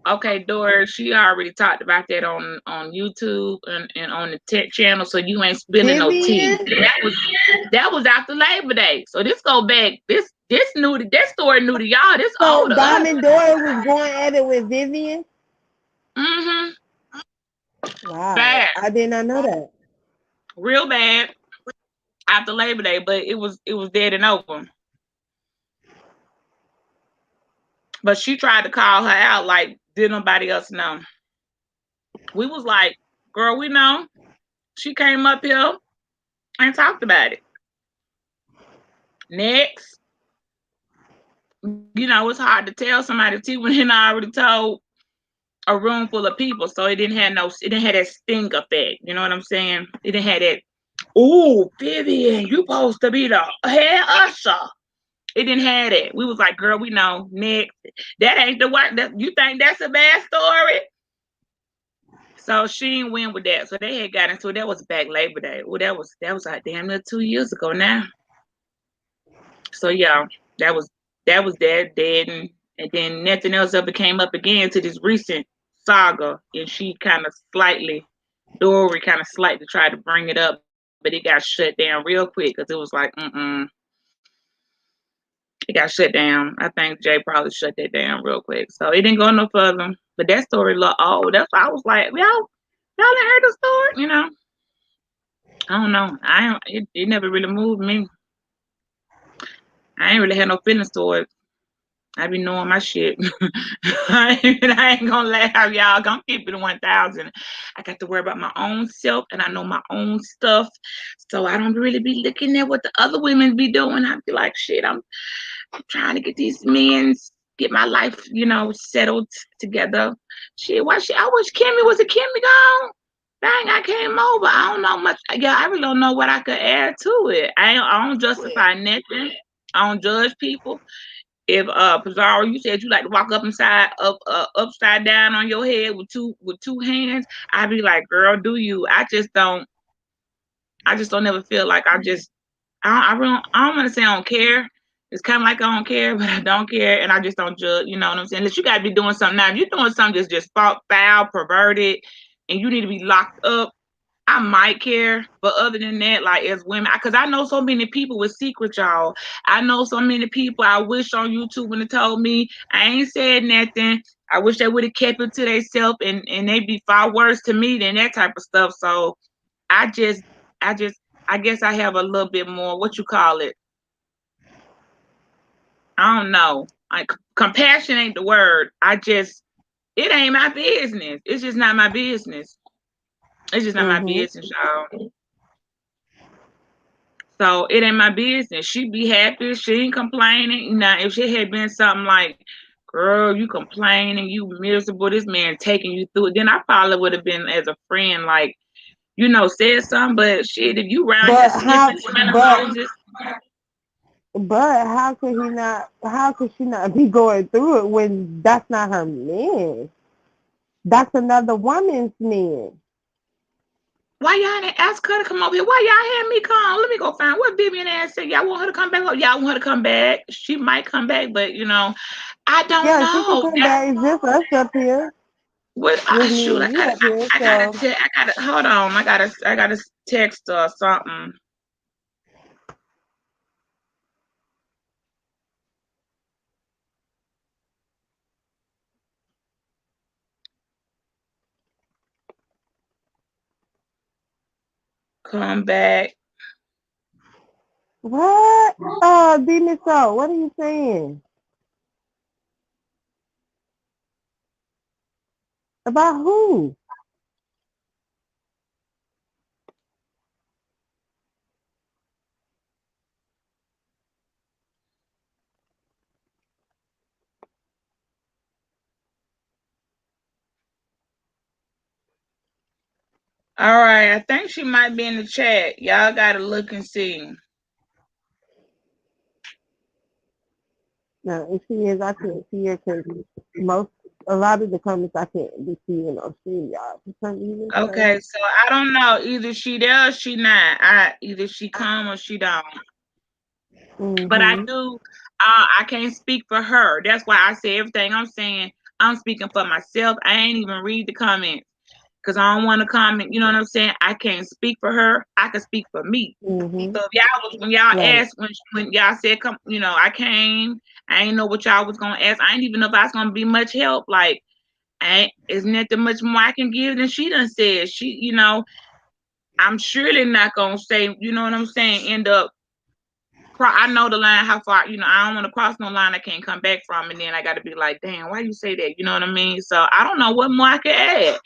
okay, Dory, she already talked about that on YouTube and on the tech channel, so you ain't spilling no tea.
Vivian?
That was after Labor Day, so this go back. This new that story new to y'all. This old
So
to us.
Diamond Dory was going at it with Vivian?
Mm-hmm.
Wow.
Bad,
I did not know that.
real bad. After Labor Day, but it was dead and over. But she tried to call her out like did nobody else know. We was like, girl, we know. She came up here and talked about it. Next, it's hard to tell somebody T when I already told a room full of people, so it didn't have that sting effect. You know what I'm saying? It didn't have that. Ooh, Vivian, you supposed to be the head usher. It didn't have that. We was like, girl, we know. Next, that ain't the one. You think that's a bad story? So she didn't win with that. So they had got into it. That was back Labor Day. Well, that was like damn near 2 years ago now. So yeah, that was dead, and then nothing else ever came up again to this recent saga. And she Dory kind of slightly tried to bring it up, but it got shut down real quick because it was like, it got shut down. I think Jay probably shut that down real quick. So it didn't go no further. But that story looked old. That's why I was like, y'all ain't heard the story? I don't know. It never really moved me. I ain't really had no feelings towards it. I be knowing my shit. I ain't gonna laugh, y'all. Gonna keep it 1,000. I got to worry about my own self, and I know my own stuff. So I don't really be looking at what the other women be doing. I be like, shit, I'm trying to get these men, get my life, settled together. Shit, why shit? I wish Kimmy was a Kimmy gone. Dang, I came over. I don't know much. Yeah, I really don't know what I could add to it. I don't justify nothing. I don't judge people. If Pizarro, you said you like to walk upside down on your head with two hands, I'd be like, girl, do you? I just don't ever feel like I don't want to say I don't care. It's kind of like I don't care, but I don't care, and I just don't judge. You know what I'm saying? Unless you got to be doing something now. If you're doing something that's just foul, perverted, and you need to be locked up, I might care. But other than that, like as women, because I know so many people with secrets, y'all. I know so many people. I wish on YouTube when they told me I ain't said nothing. I wish they would have kept it to themselves, and they'd be far worse to me than that type of stuff. So I just, I just, I guess I have a little bit more. What you call it? I don't know. Like compassion ain't the word. It ain't my business. It's just not my business. It's just not my
Mhm.
business, y'all. So it ain't my business. She be happy. She ain't complaining. Now, if she had been something like, girl, you complaining, you miserable, this man taking you through it, then I probably would have been as a friend, like, said something. But shit, if you around here
But
sniffing,
how?
smelling
But
roses,
how could he not? How could she not be going through it when that's not her man? That's another woman's man.
why y'all didn't ask her to come over here? Why y'all had me come? Let me go find what Vivian ass said. Y'all want her to come back? Y'all want her to come back? She might come back, but I don't
Yeah, she can
know.
come back. It's just us up here
What
with me
shoot,
and you up here. So
I gotta hold on. I gotta text her something. Come back.
what? Oh, Demon Soul, what are you saying about who?
All right, I think she might be in the chat. Y'all gotta look and see.
No, if she is, I can't see her because most a lot of the comments I can't be seeing on stream, y'all, for some reason. So,
Okay, so I don't know. Either she there or she not. Either she come or she don't. But I
mhm,
do. I can't speak for her. That's why I say everything I'm saying. I'm speaking for myself. I ain't even read the comments because I don't want to comment. You know what I'm saying? I can't speak for her. I can speak for me.
mhm,
So if when y'all
right.
asked when y'all said come, I came. I ain't know what y'all was gonna ask. I ain't even know if I was gonna be much help. Like, it's nothing much more I can give than she done said. I'm surely not gonna say. You know what I'm saying? End up I know the line how far, I don't want to cross no line I can't come back from, and then I got to be like, damn, why you say that? You know what I mean? So I don't know what more I could add.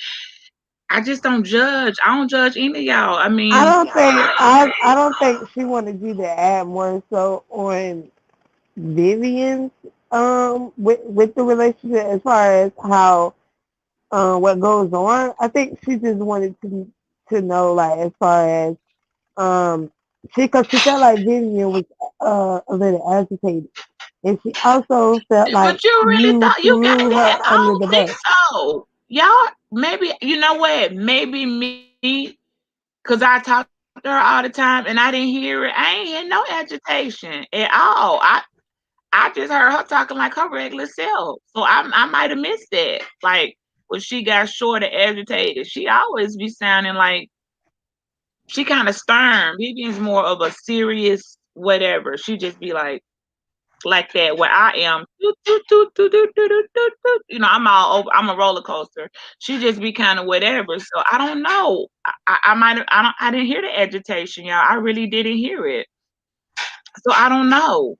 I just don't judge. I don't judge any of y'all. I
I
mean,
don't think I don't think she wanted you to add more so on Vivian's with the relationship as far as how what goes on. I think she just wanted to know like as far as um because she felt like Vivian was a little agitated, and she also felt like
but you really
you
thought you got
threw her
that? I
under
don't
the
think
bus.
so. Y'all, maybe, you know what? Maybe me, because I talk to her all the time and I didn't hear it. I ain't hear no agitation at all. I just heard her talking like her regular self. So I might have missed that. Like when she got short and agitated, she always be sounding like she kind of stern. Vivian's more of a serious whatever. She just be like that. Where I am, I'm all over. I'm a roller coaster. She just be kind of whatever. So I don't know. I might. I didn't hear the agitation, y'all. I really didn't hear it. So I don't know.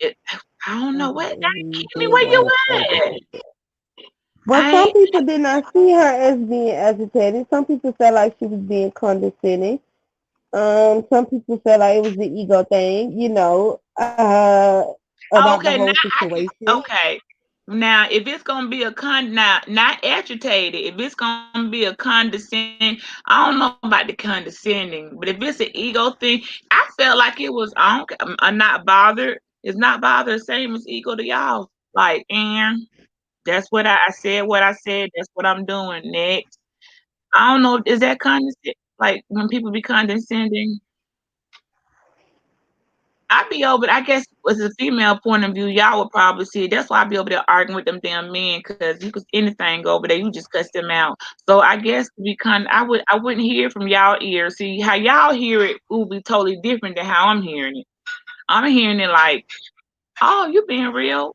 It, I don't know what.
You
Kimmy,
feel
where you
like
at?
agitated. Well,
I
some
ain't.
people did not see her as being agitated. Some people felt like she was being condescending. Some people felt like it was the ego thing, about the
Okay,
whole
now I can.
situation.
Okay.
Now, if it's gonna be a now not agitated, if it's gonna be a condescending, I don't know about the condescending, but if it's an ego thing, I felt like it was. I'm not bothered. It's not bothered. Same as ego to y'all. Like, and that's what I said. What I said. That's what I'm doing next. I don't know. Is that condescending? Like when people be condescending, I be over. I guess as a female point of view, y'all would probably see it. That's why I be over there arguing with them damn men because you could anything go over there, you just cuss them out. So I guess to be kind, I wouldn't hear from y'all ears. See how y'all hear it will be totally different than how I'm hearing it. I'm hearing it like, oh, you being real.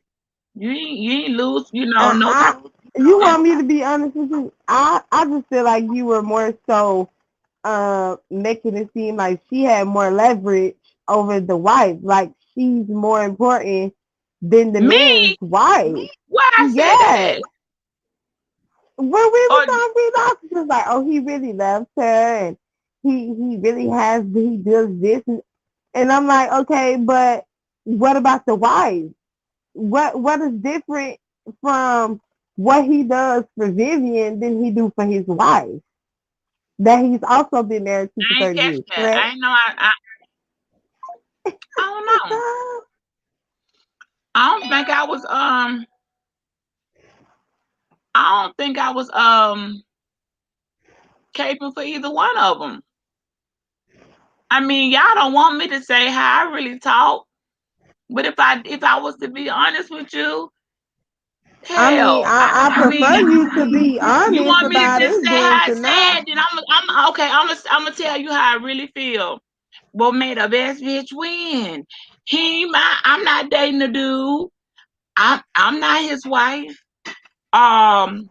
You ain't lose. No.
I you want me to be honest with you? I just feel like you were more so making it seem like she had more leverage over the wife, like she's more important than the
Me?
man's wife.
Why I said
Yes.
that?
When we was
Or
on Relax, it was like, oh, he really loves her, and he really he does this, and I'm like, okay, but what about the wife? What is different from what he does for Vivian than he do for his wife? That he's also been married to for
I ain't
30
catch
years,
that. I
correct?
ain't know. I don't know. I don't think I was. I don't think I was caping for either one of them. I mean, y'all don't want me to say how I really talk, but if I was to be honest with you,
I mean,
hell,
I
I mean,
prefer you to be
you
honest
want me to
about
just
it
say
than
how I
to not.
said, then I'm okay. I'm gonna tell you how I really feel. What made the best bitch win? I'm not dating a dude. I'm not his wife. Um,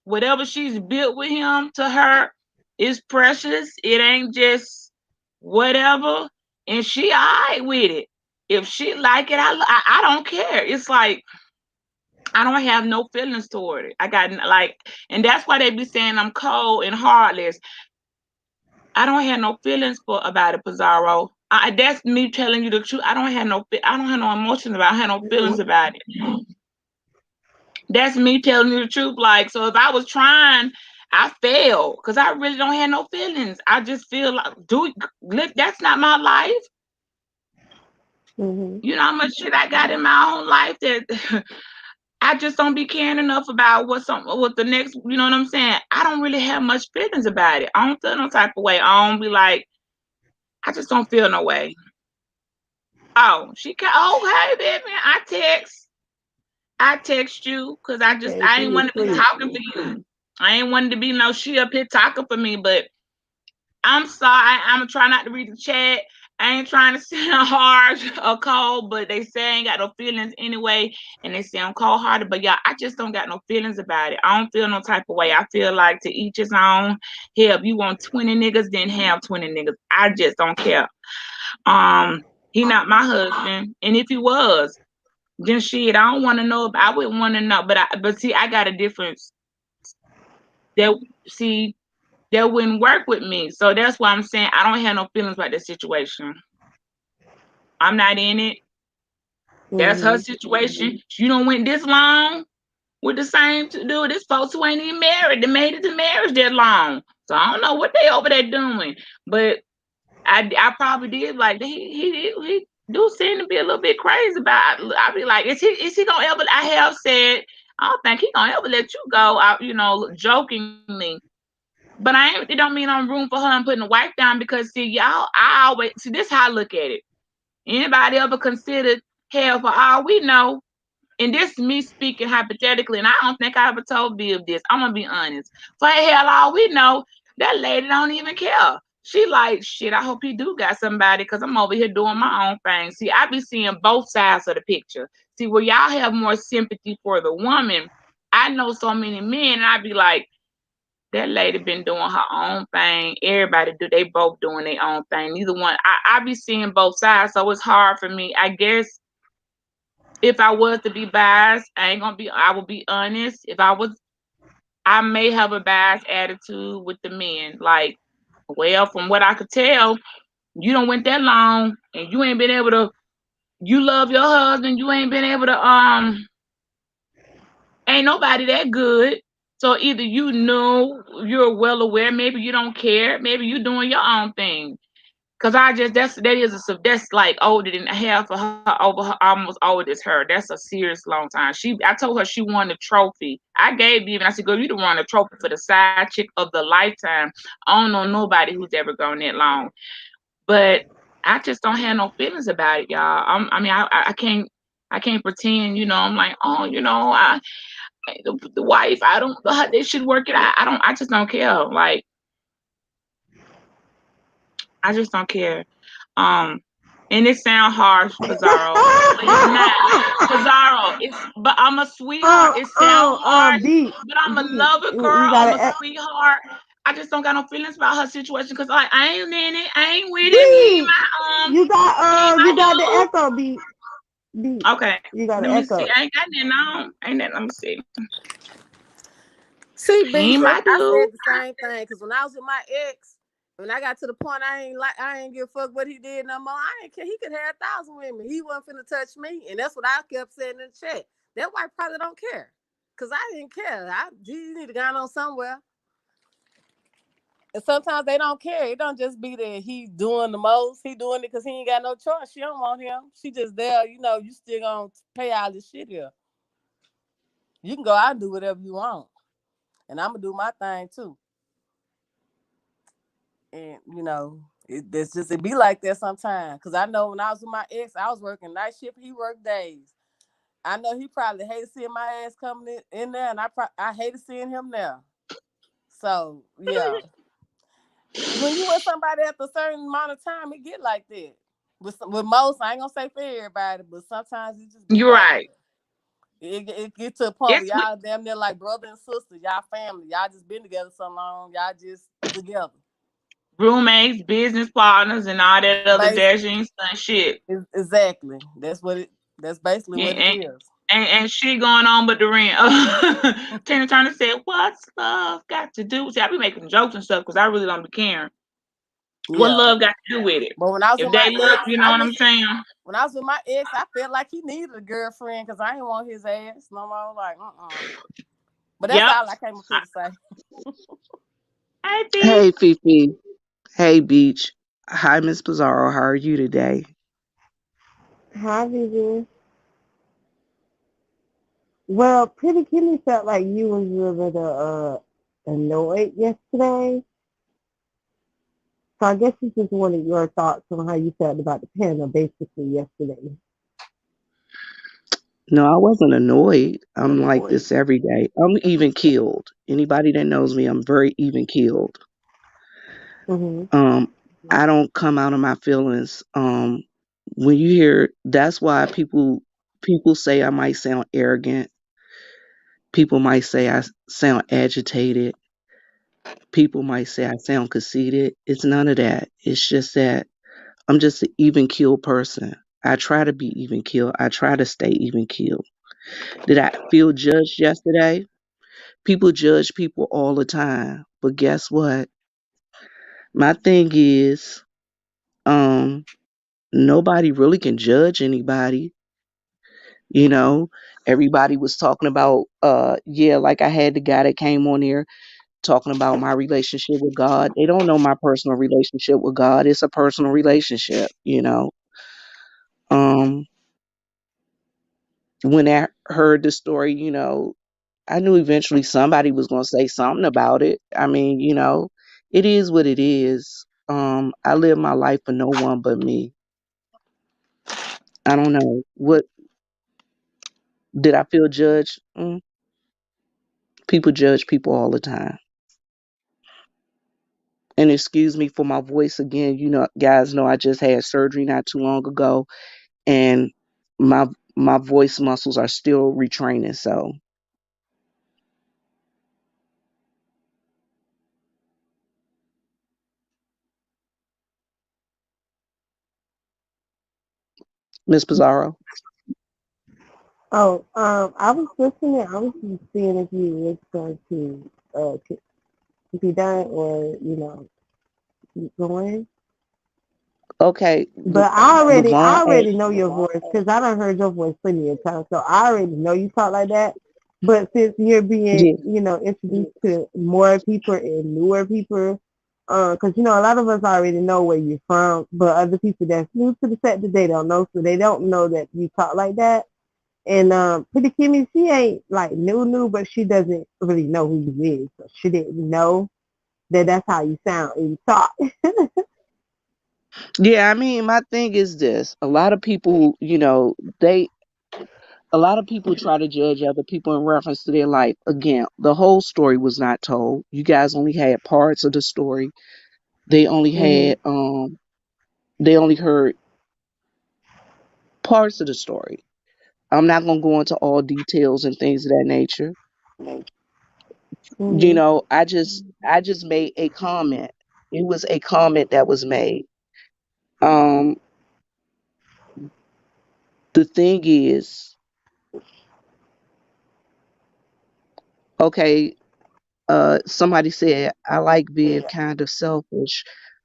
Whatever she's built with him to her is precious. It ain't just whatever. And she alright with it. If she like it, I don't care. It's like I don't have no feelings toward it. I got like, and that's why they be saying I'm cold and heartless. I don't have no feelings for about it, Pizarro. That's me telling you the truth. I don't have no emotions about it. I have no feelings about it. That's me telling you the truth. Like, so if I was trying, I failed because I really don't have no feelings. I just feel like, that's not my life.
Hmm.
You know how much shit I got in my own life that I just don't be caring enough about what the next. You know what I'm saying? I don't really have much feelings about it. I don't feel no type of way. I don't be like, I just don't feel no way. Oh, hey, baby, I text you because
Okay,
I
she
ain't
was
want to be
asleep.
talking for you. I ain't wanting to be no she up here talking for me, but I'm sorry. I'm gonna try not to read the chat. I ain't trying to sound hard or cold, but they say I ain't got no feelings anyway, and they say I'm cold hearted. But yeah, I just don't got no feelings about it. I don't feel no type of way. I feel like to each his own. Hell, if you want 20 niggas, then have 20 niggas. I just don't care. Um, he not my husband, and if he was, then shit, I don't want to know. I wouldn't want to know, but see, I got a difference. That see, that wouldn't work with me. So that's why I'm saying I don't have no feelings about this situation. I'm not in it. That's her
Hmm.
situation. You don't went this long with the same to do. This folks who ain't even married. They made it to marriage that long. So I don't know what they over there doing. But I probably did like he do seem to be a little bit crazy about it. I be like, is he gonna ever I have said I don't think he gonna ever let you go out, jokingly. But it don't mean I'm room for her and putting the wife down because see y'all I always see this how I look at it. Anybody ever considered hell for all we know, and this is me speaking hypothetically, and I don't think I ever told Bill this. I'm gonna be honest. For hell all we know, that lady don't even care. She like shit. I hope he do got somebody because I'm over here doing my own thing. See, I be seeing both sides of the picture. See, where y'all have more sympathy for the woman, I know so many men, and I be like, that lady been doing her own thing. Everybody do. They both doing their own thing. Neither one. I be seeing both sides, so it's hard for me. I guess if I was to be biased, I ain't gonna be. I will be honest. If I was, I may have a biased attitude with the men. Like, well, from what I could tell, you don't went that long, and you ain't been able to. You love your husband. You ain't been able to
Ain't nobody that good. So either you know you're well aware, maybe you don't care, maybe you doing your own thing. Cause I just that's like older than half of her over her, almost old as her. That's a serious long time. I told her she won the trophy. I gave even I said, girl, you done won a trophy for the side chick of the lifetime. I don't know nobody who's ever gone that long. But I just don't have no feelings about it, y'all. I mean, I can't pretend, I'm like, oh, the wife, I don't know how they should work it. I just don't care. Like, I just don't care. Um, and it sound harsh, Pizarro, but it's not. Pizarro, but I'm a sweetheart. It sound harsh,
B,
but I'm a
B,
lover girl.
you
I'm a
gotta,
sweetheart. I just don't got no feelings about her situation because I ain't in it. I ain't with it. He ain't
B,
my
you
he
got,
ain't
you got the
my
echo, B, B,
dude. Okay,
you got
let
the
me see.
echo.
I ain't got that on. Ain't that? Let me see.
See,
He
bitch,
ain't my
I
dude.
said the same thing. Because when I was with my ex, when I got to the point I ain't give a fuck what he did no more. I ain't care. He could have 1,000 women. He wasn't finna touch me, and that's what I kept saying in the chat. That white probably don't care, cause I didn't care. He need to go on somewhere. And sometimes they don't care. It don't just be that he doing the most. He doing it because he ain't got no choice. She don't want him. She just there. You still gonna pay all this shit here. You can go out and do whatever you want, and I'm gonna do my thing too. And it be like that sometimes. Cause I know when I was with my ex, I was working night shift. He worked days. I know he probably hated seeing my ass coming in there, and I hated seeing him there. So yeah, when you with somebody after a certain amount of time, it get like that. With most, I ain't gonna say for everybody, but sometimes it just be
You're
like
right.
that. It get to a point where
It's
y'all damn near like brother and sister, y'all family, y'all just been together so long, y'all just together.
roommates, business partners, and all that other
Basically,
dashing son shit.
exactly. That's basically
Yeah,
what it is.
and shit going on but the rent. Tina Turner said, "What's love got to do?" See, I be making jokes and stuff because I really don't be caring. What
Yeah.
love got to do with it?
But when I was
If
with my
they love,
ex,
you know what I'm saying?
when I was with my ex, I felt like he needed a girlfriend because I didn't want his ass no more. Like, But that's
Yep.
all I came up here to say.
Hey, B.
Hey, Fifi. Hey, Beach. Hi, Miss Pizarro. How are you today?
Hi, Vivian. Well, Pretty Kitty felt like you was a little bit annoyed yesterday. So I guess this is one of your thoughts on how you felt about the panel basically yesterday.
No, I wasn't annoyed. I'm like this every day. I'm even keeled. Anybody that knows me, I'm very even keeled.
Mm-hmm.
Um, I don't come out of my feelings. When you hear, that's why people say I might sound arrogant. People might say I sound agitated. People might say I sound conceited. It's none of that. It's just that I'm just an even keel person. I try to be even keel. I try to stay even keel. Did I feel judged yesterday? People judge people all the time. But guess what? My thing is, um, nobody really can judge anybody. You know, everybody was talking about, yeah, like I had the guy that came on here talking about my relationship with God. They don't know my personal relationship with God. It's a personal relationship. Um, when I heard the story, I knew eventually somebody was going to say something about it. I mean, it is what it is. I live my life for no one but me. I don't know. What did I feel judged? People judge people all the time. And excuse me for my voice again. Guys know I just had surgery not too long ago, and my my voice muscles are still retraining. So, Miss Pizarro.
Oh, I was listening. I was just seeing if you was going to be done or keep going.
Okay,
But
Levon
I already
asked.
know your voice because I done heard your voice plenty of times. So I already know you talk like that. But since you're being,
Yeah.
introduced to more people and newer people, because a lot of us already know where you're from, but other people that's new to the set that they don't know, so they don't know that you talk like that. And Pretty Kimmy, she ain't like new, but she doesn't really know who you is, so she didn't know that that's how you sound and you talk.
Yeah, I mean, my thing is this. A lot of people try to judge other people in reference to their life. Again, the whole story was not told. You guys only had parts of the story. They only
Mhm.
had they only heard parts of the story. I'm not gonna go into all details and things of that nature.
Mhm.
I just made a comment. It was a comment that was made. Um, the thing is, okay, somebody said I like being kind of selfish.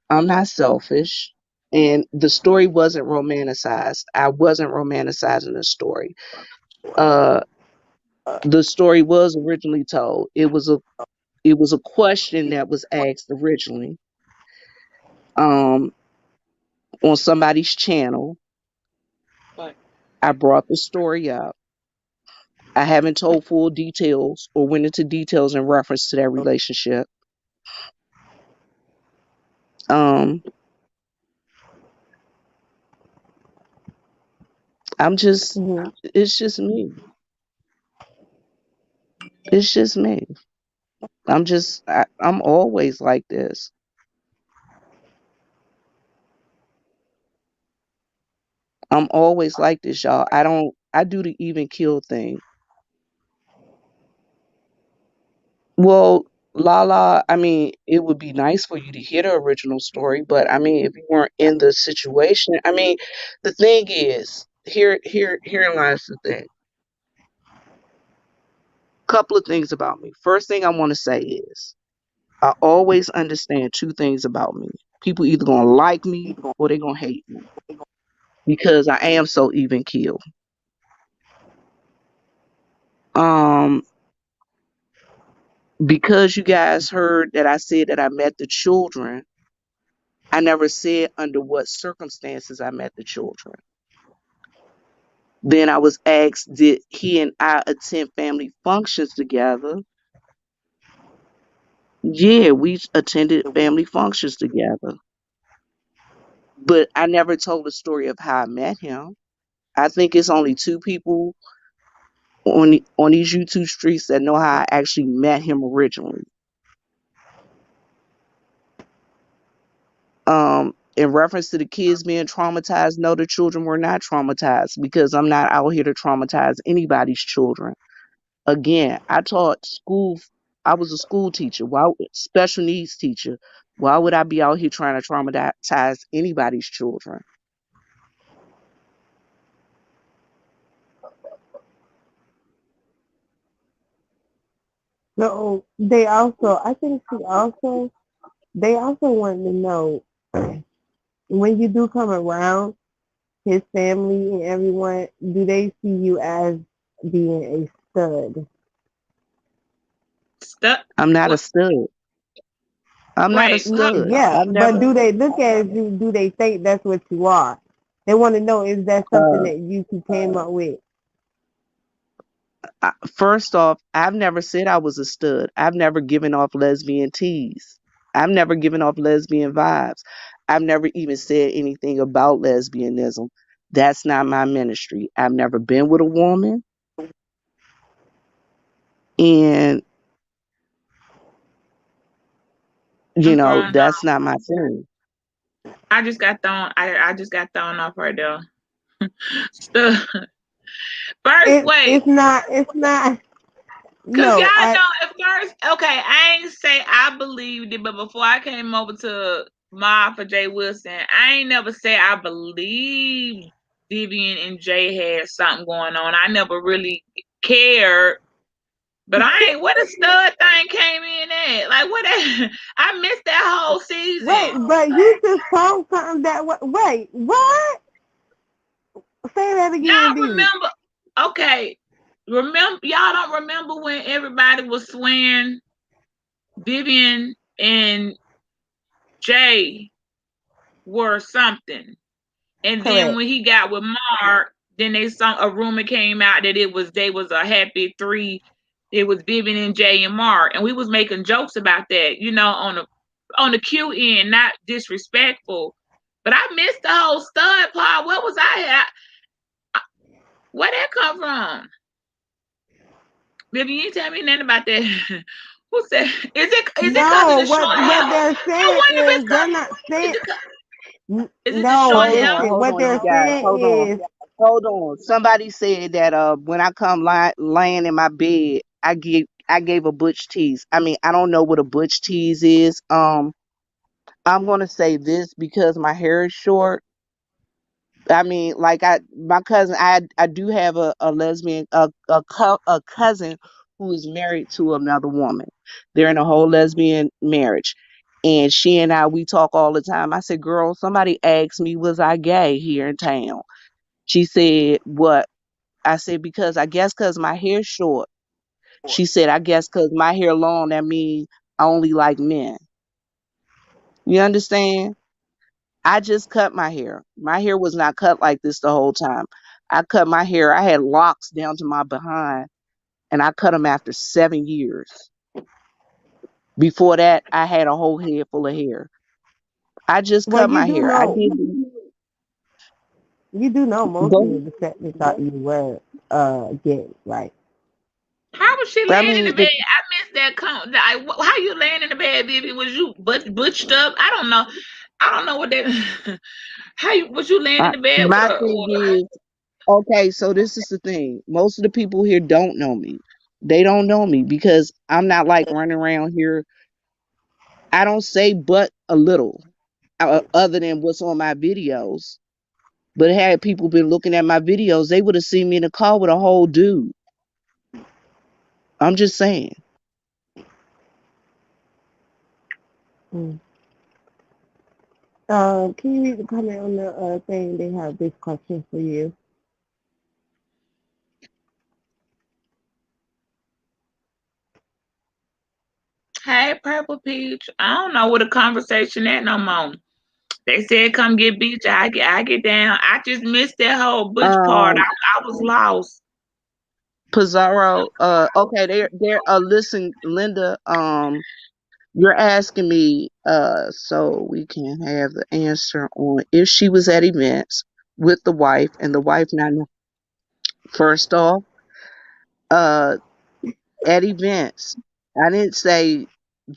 I'm not selfish. And the story wasn't romanticized. I wasn't romanticizing the story. Uh, the story was originally told. It was a question that was asked originally um, on somebody's channel.
But
I brought the story up. I haven't told full details or went into details in reference to that relationship. Um, I'm just,
Mhm.
it's just me. It's just me. I'm always like this. I'm always like this, y'all. I do the even kill thing. Well, Lala, I mean, it would be nice for you to hear the original story, but I mean, if you weren't in the situation, I mean, the thing is, here lies the thing. Couple of things about me. First thing I want to say is, I always understand two things about me. People either gonna like me or they gonna hate me because I am so even keeled. Um, because you guys heard that I said that I met the children, I never said under what circumstances I met the children. Then I was asked, did he and I attend family functions together? Yeah, we attended family functions together. But I never told the story of how I met him. I think it's only two people on these YouTube streets that know how I actually met him originally. In reference to the kids being traumatized, no, the children were not traumatized because I'm not out here to traumatize anybody's children. Again, I taught school. I was a school teacher. Why special needs teacher? Why would I be out here trying to traumatize anybody's children?
So I think they also want to know when you do come around his family and everyone, do they see you as being a stud?
Stuck.
I'm not a
What?
stud. I'm not a
Wait. Hold.
stud.
Yeah,
I've
but
never.
do they look at you? Do they think that's what you are? They want to know, is that something
Uh,
that you two came up with?
First off, I've never said I was a stud. I've never given off lesbian tease. I've never given off lesbian vibes. I've never even said anything about lesbianism. That's not my ministry. I've never been with a woman, and
I'm thrown
that's
off.
not my thing.
I just got thrown. I just got thrown off right there. Stuck. First, wait.
It's not.
Cause y'all
No, I
know at first, okay, I ain't say I believed it, but before I came over to Ma for Jay Wilson, I ain't never say I believed Vivian and Jay had something going on. I never really cared. But I ain't what a stud thing came in at. Like what I missed that whole
wait,
season.
but you just told something that wait, what? Say that again,
Y'all
D.
remember okay. Remember, y'all don't remember when everybody was swearing Vivian and Jay were something, and then
Correct.
when he got with Mark, then they saw a rumor came out that they was a happy three. It was Vivian and Jay and Mark, and we was making jokes about that, on the Q end, not disrespectful. But I missed the whole stud part. What was I at? Where that come from? Vivian, you tell me nothing about that. Who said? Is it cause of
No,
the short hair?
what they're
I
saying
wonder if
is
it's
they're
cause.
not
Is
saying.
it, is it the
No,
short
Hold
hair?
on,
listen.
hold
What
on, you
they're
guys.
saying
Hold on.
is
Hold on. Somebody said that when I come laying in my bed, I gave a butch tease. I mean, I don't know what a butch tease is. I'm gonna say this because my hair is short. I mean, like my cousin, I do have a lesbian, a cousin who is married to another woman. They're in a whole lesbian marriage. And she and we talk all the time. I said, girl, somebody asked me, was I gay here in town? She said, what? I said, because I guess because my hair's short. She said, I guess because my hair long, that means I only like men. You understand? I just cut my hair. My hair was not cut like this the whole time. I cut my hair. I had locks down to my behind, and I cut them after 7 years. Before that, I had a whole head full of hair. I just
well,
cut my hair. I did.
you do know most
Go.
of the family thought you were gay, right?
How was she
I
laying in the
mean,
bed? I missed that. How you laying in the bed, Vivi? Was you butched up? I don't know. I don't know what that. How you was you laying in the bed with
my
a?
thing is, okay, so this is the thing. Most of the people here don't know me. They don't know me because I'm not like running around here. I don't say but a little, other than what's on my videos. But had people been looking at my videos, they would have seen me in a car with a whole dude. I'm just saying.
Mm. Can you read the comment on the thing? They have this question for you.
Hey, Purple Peach. I don't know what a conversation at no more. They said come get beach. I get down. I just missed that whole butch part.
Um,
I was lost.
Pizarro, okay, there listen, Linda, you're asking me so we can have the answer on if she was at events with the wife and the wife not first off, uh at events. I didn't say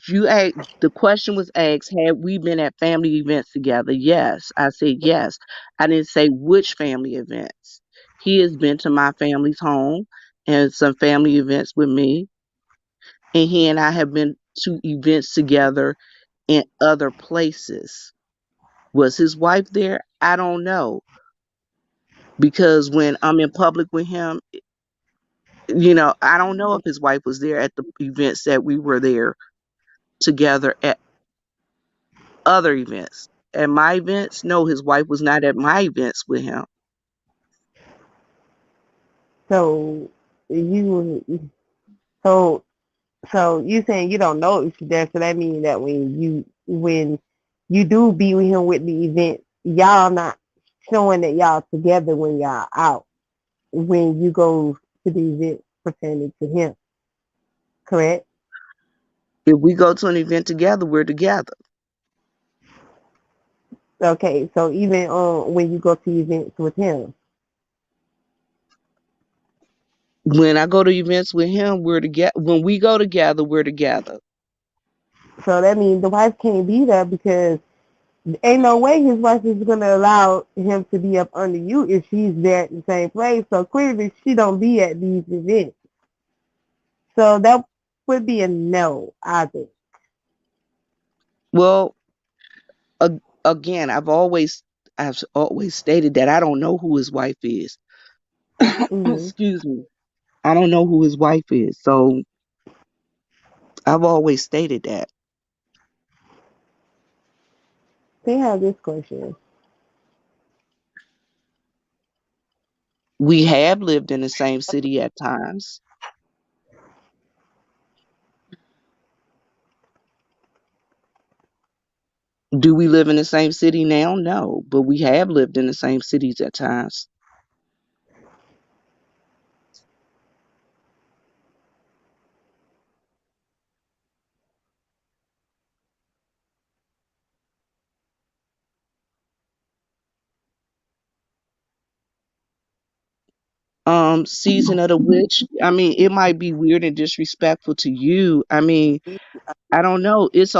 you asked the question was asked, had we been at family events together? Yes. I said yes. I didn't say which family events. He has been to my family's home and some family events with me. And he and I have been to events together in other places. Was his wife there? I don't know. Because when I'm in public with him, I don't know if his wife was there at the events that we were there together at other events. At my events, no, his wife was not at my events with him.
So you so so you saying you don't know if she's there, so that means that when you do be with him with the event, y'all not showing that y'all together when y'all out. When you go to the event pertaining to him, correct?
If we go to an event together, we're together.
Okay, so even when you go to events with him,
When I go to events with him, we're together. When we go together, we're together.
so that means the wife can't be there because ain't no way his wife is gonna allow him to be up under you if she's there at the same place. So clearly she don't be at these events. So that would be a no, I think.
Well, again, I've always stated that I don't know who his wife is.
Hmm.
Excuse me. I don't know who his wife is. So I've always stated that.
They have this question.
We have lived in the same city at times. Do we live in the same city now? No, but we have lived in the same cities at times. Season of the witch. I mean, it might be weird and disrespectful to you. I mean, I don't know. It's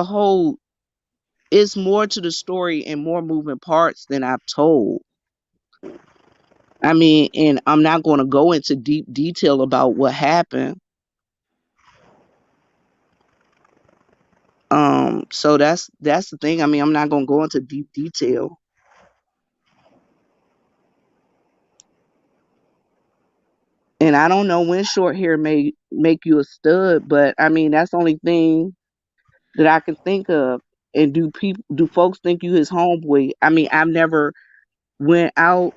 more to the story and more moving parts than I've told. I mean, and I'm not going to go into deep detail about what happened. So that's the thing. I mean, I'm not going to go into deep detail. And I don't know when short hair may make you a stud, but I mean, that's the only thing that I can think of. And do folks think you his homeboy? I mean, I've never went out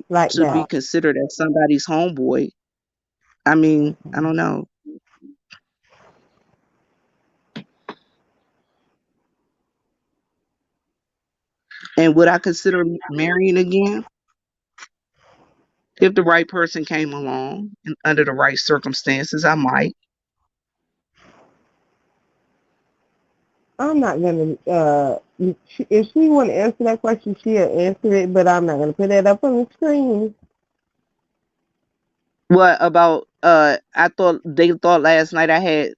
like
to be
that.
considered as somebody's homeboy. I mean, I don't know. And would I consider marrying again if the right person came along and under the right circumstances? I might.
I'm not gonna. If she want to answer that question, she'll answer it. But I'm not gonna put that up on the screen.
What about I thought they thought last night I had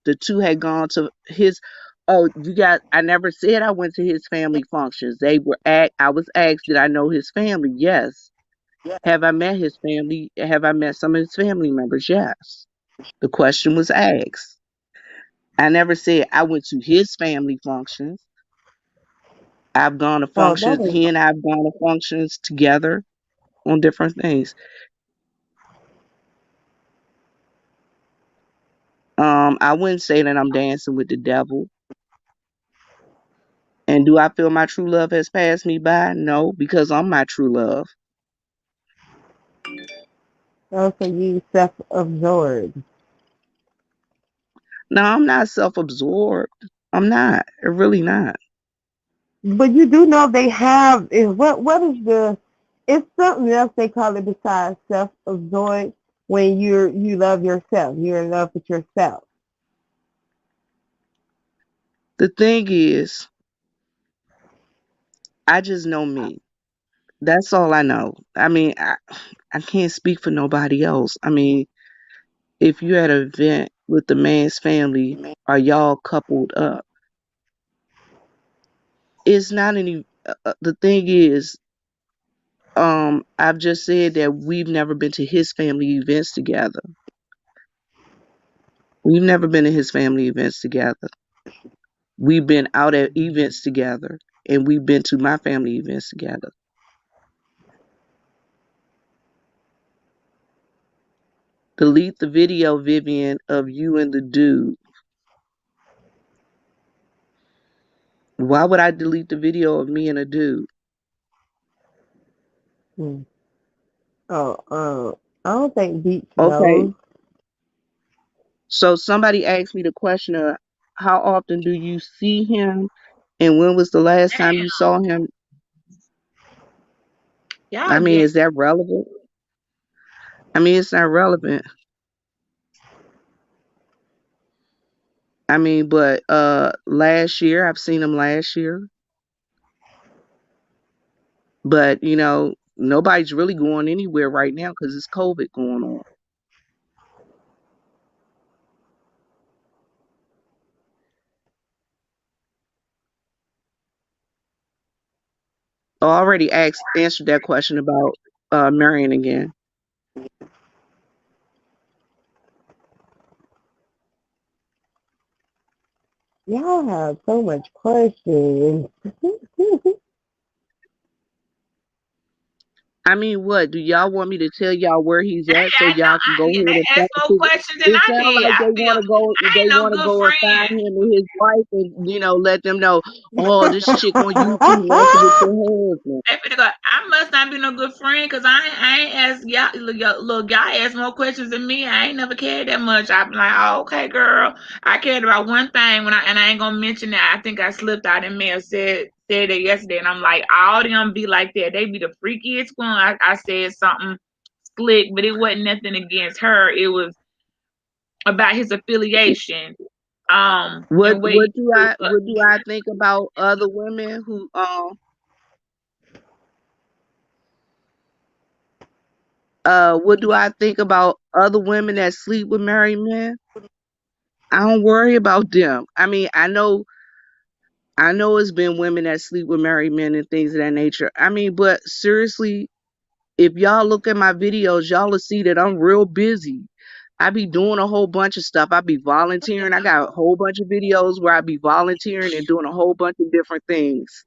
the two had gone to his. Oh, you got I never said I went to his family functions. I was asked, did I know his family? Yes. Have I met his family? Have I met some of his family members? Yes. The question was asked. I never said I went to his family functions. I've gone to
Oh, that
functions.
was.
He and I have gone to functions together on different things. I wouldn't say that I'm dancing with the devil. And do I feel my true love has passed me by? No, because I'm my true love.
Also, you self-absorbed.
No, I'm not self-absorbed. I'm not. I'm really not.
But you do know they have is what is the it's something else they call it besides self-absorbed when you love yourself. You're in love with yourself.
The thing is, I just know me. That's all I know. I mean, I can't speak for nobody else. I mean, if you had an event with the man's family, are y'all coupled up? It's not any. The thing is, I've just said that we've never been to his family events together. We've never been to his family events together. We've been out at events together, and we've been to my family events together. Delete the video, Vivian, of you and the dude. Why would I delete the video of me and a dude?
Hmm. Oh, I don't think Beach
Okay,
knows.
so somebody asked me the question of how often do you see him, and when was the last time you saw him?
Y'all
I mean,
get
is that relevant? I mean, it's not relevant. I mean, but last year I've seen him last year, but nobody's really going anywhere right now because it's COVID going on. I already answered that question about marrying again.
Y'all have so much questions.
I mean, what do y'all want me to tell y'all where he's
They
at so
ask, no,
y'all can go ahead
they
and
ask
find?
more
'Cause
questions than
it
I
sounds
did.
like
I feel I
they
ain't no
want to
good
go and find
friend.
him and his wife, and let them know. Oh, this chick on YouTube messing with your husband.
They finna go. I must not be no good friend because I ain't asked y'all. Look, y'all ask more questions than me. I ain't never cared that much. I'm like, oh, okay, girl. I cared about one thing and I ain't gonna mention that. I think I slipped out and may have said that yesterday, and I'm like, all them be like that. They be the freakiest one. I said something slick, but it wasn't nothing against her. It was about his affiliation. And what he do.
What do I think about other women who what do I think about other women that sleep with married men? I don't worry about them. I mean, I know it's been women that sleep with married men and things of that nature. I mean, but seriously, if y'all look at my videos, y'all will see that I'm real busy. I be doing a whole bunch of stuff. I be volunteering. I got a whole bunch of videos where I be volunteering and doing a whole bunch of different things.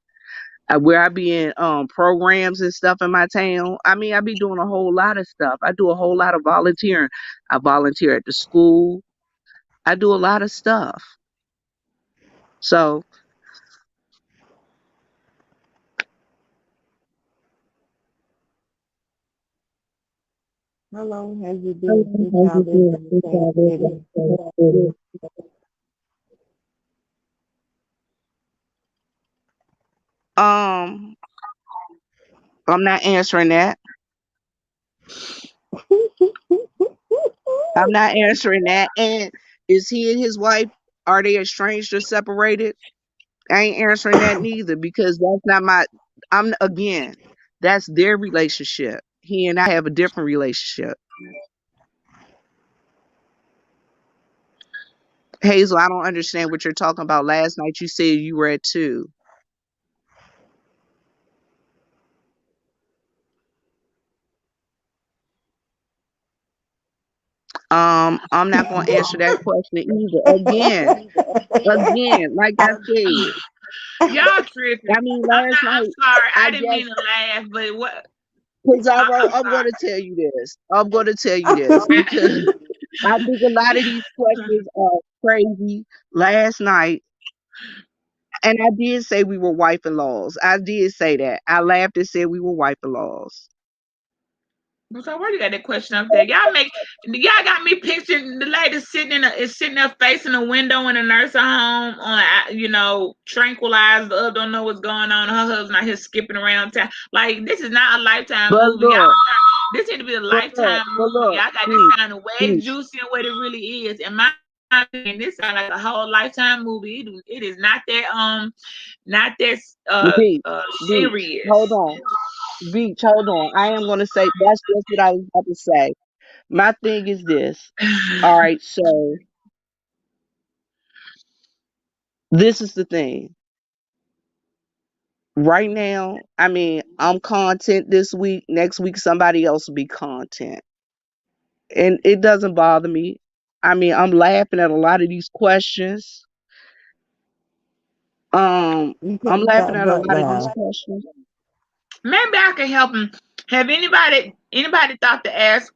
Where I be in programs and stuff in my town. I mean, I be doing a whole lot of stuff. I do a whole lot of volunteering. I volunteer at the school. I do a lot of stuff. So
How long has it been since y'all lived in the same city?
um I'm not answering that. I'm not answering that. And is he and his wife, are they estranged or separated? I ain't answering that neither because that's not my. I'm again. That's their relationship. He and I have a different relationship. Hazel, I don't understand what you're talking about. Last night you said you were at two. I'm not gonna answer that question either. Again, like I said.
Y'all tripping.
I mean,
I'm
last
not. I'm
night
sorry.
I
I didn't mean
guess
to laugh, but what?
Pizarro,
I'm
I'm going
sorry.
to tell you this. I'm going to tell you this because I think a lot of these questions are crazy. Last night, and I did say we were wife-in-laws. I did say that. I laughed and said we were wife-in-laws.
So where you got that question up there? Y'all got me picturing the lady sitting there facing a window in a nursing home on tranquilized up, don't know what's going on. Her husband out here skipping around town. Like this is not a Lifetime
But
movie. Y'all
look,
this need to be a
but
Lifetime movie.
look,
Y'all got this
B,
kind of way
B,
juicy and what it really is. In my opinion, this sounds like a whole Lifetime movie. It is not that
B, Beach, hold
serious.
on. Beach, hold on. I am going to say that's just what I was about to say. My thing is this. All right, so this is the thing. Right now, I mean, I'm content this week. Next week, somebody else will be content. And it doesn't bother me. I mean, I'm laughing at a lot of these questions.
You
I'm
can't
laughing
stop
at a
but
lot of these
laugh.
questions.
Maybe I can help him. Have anybody thought to ask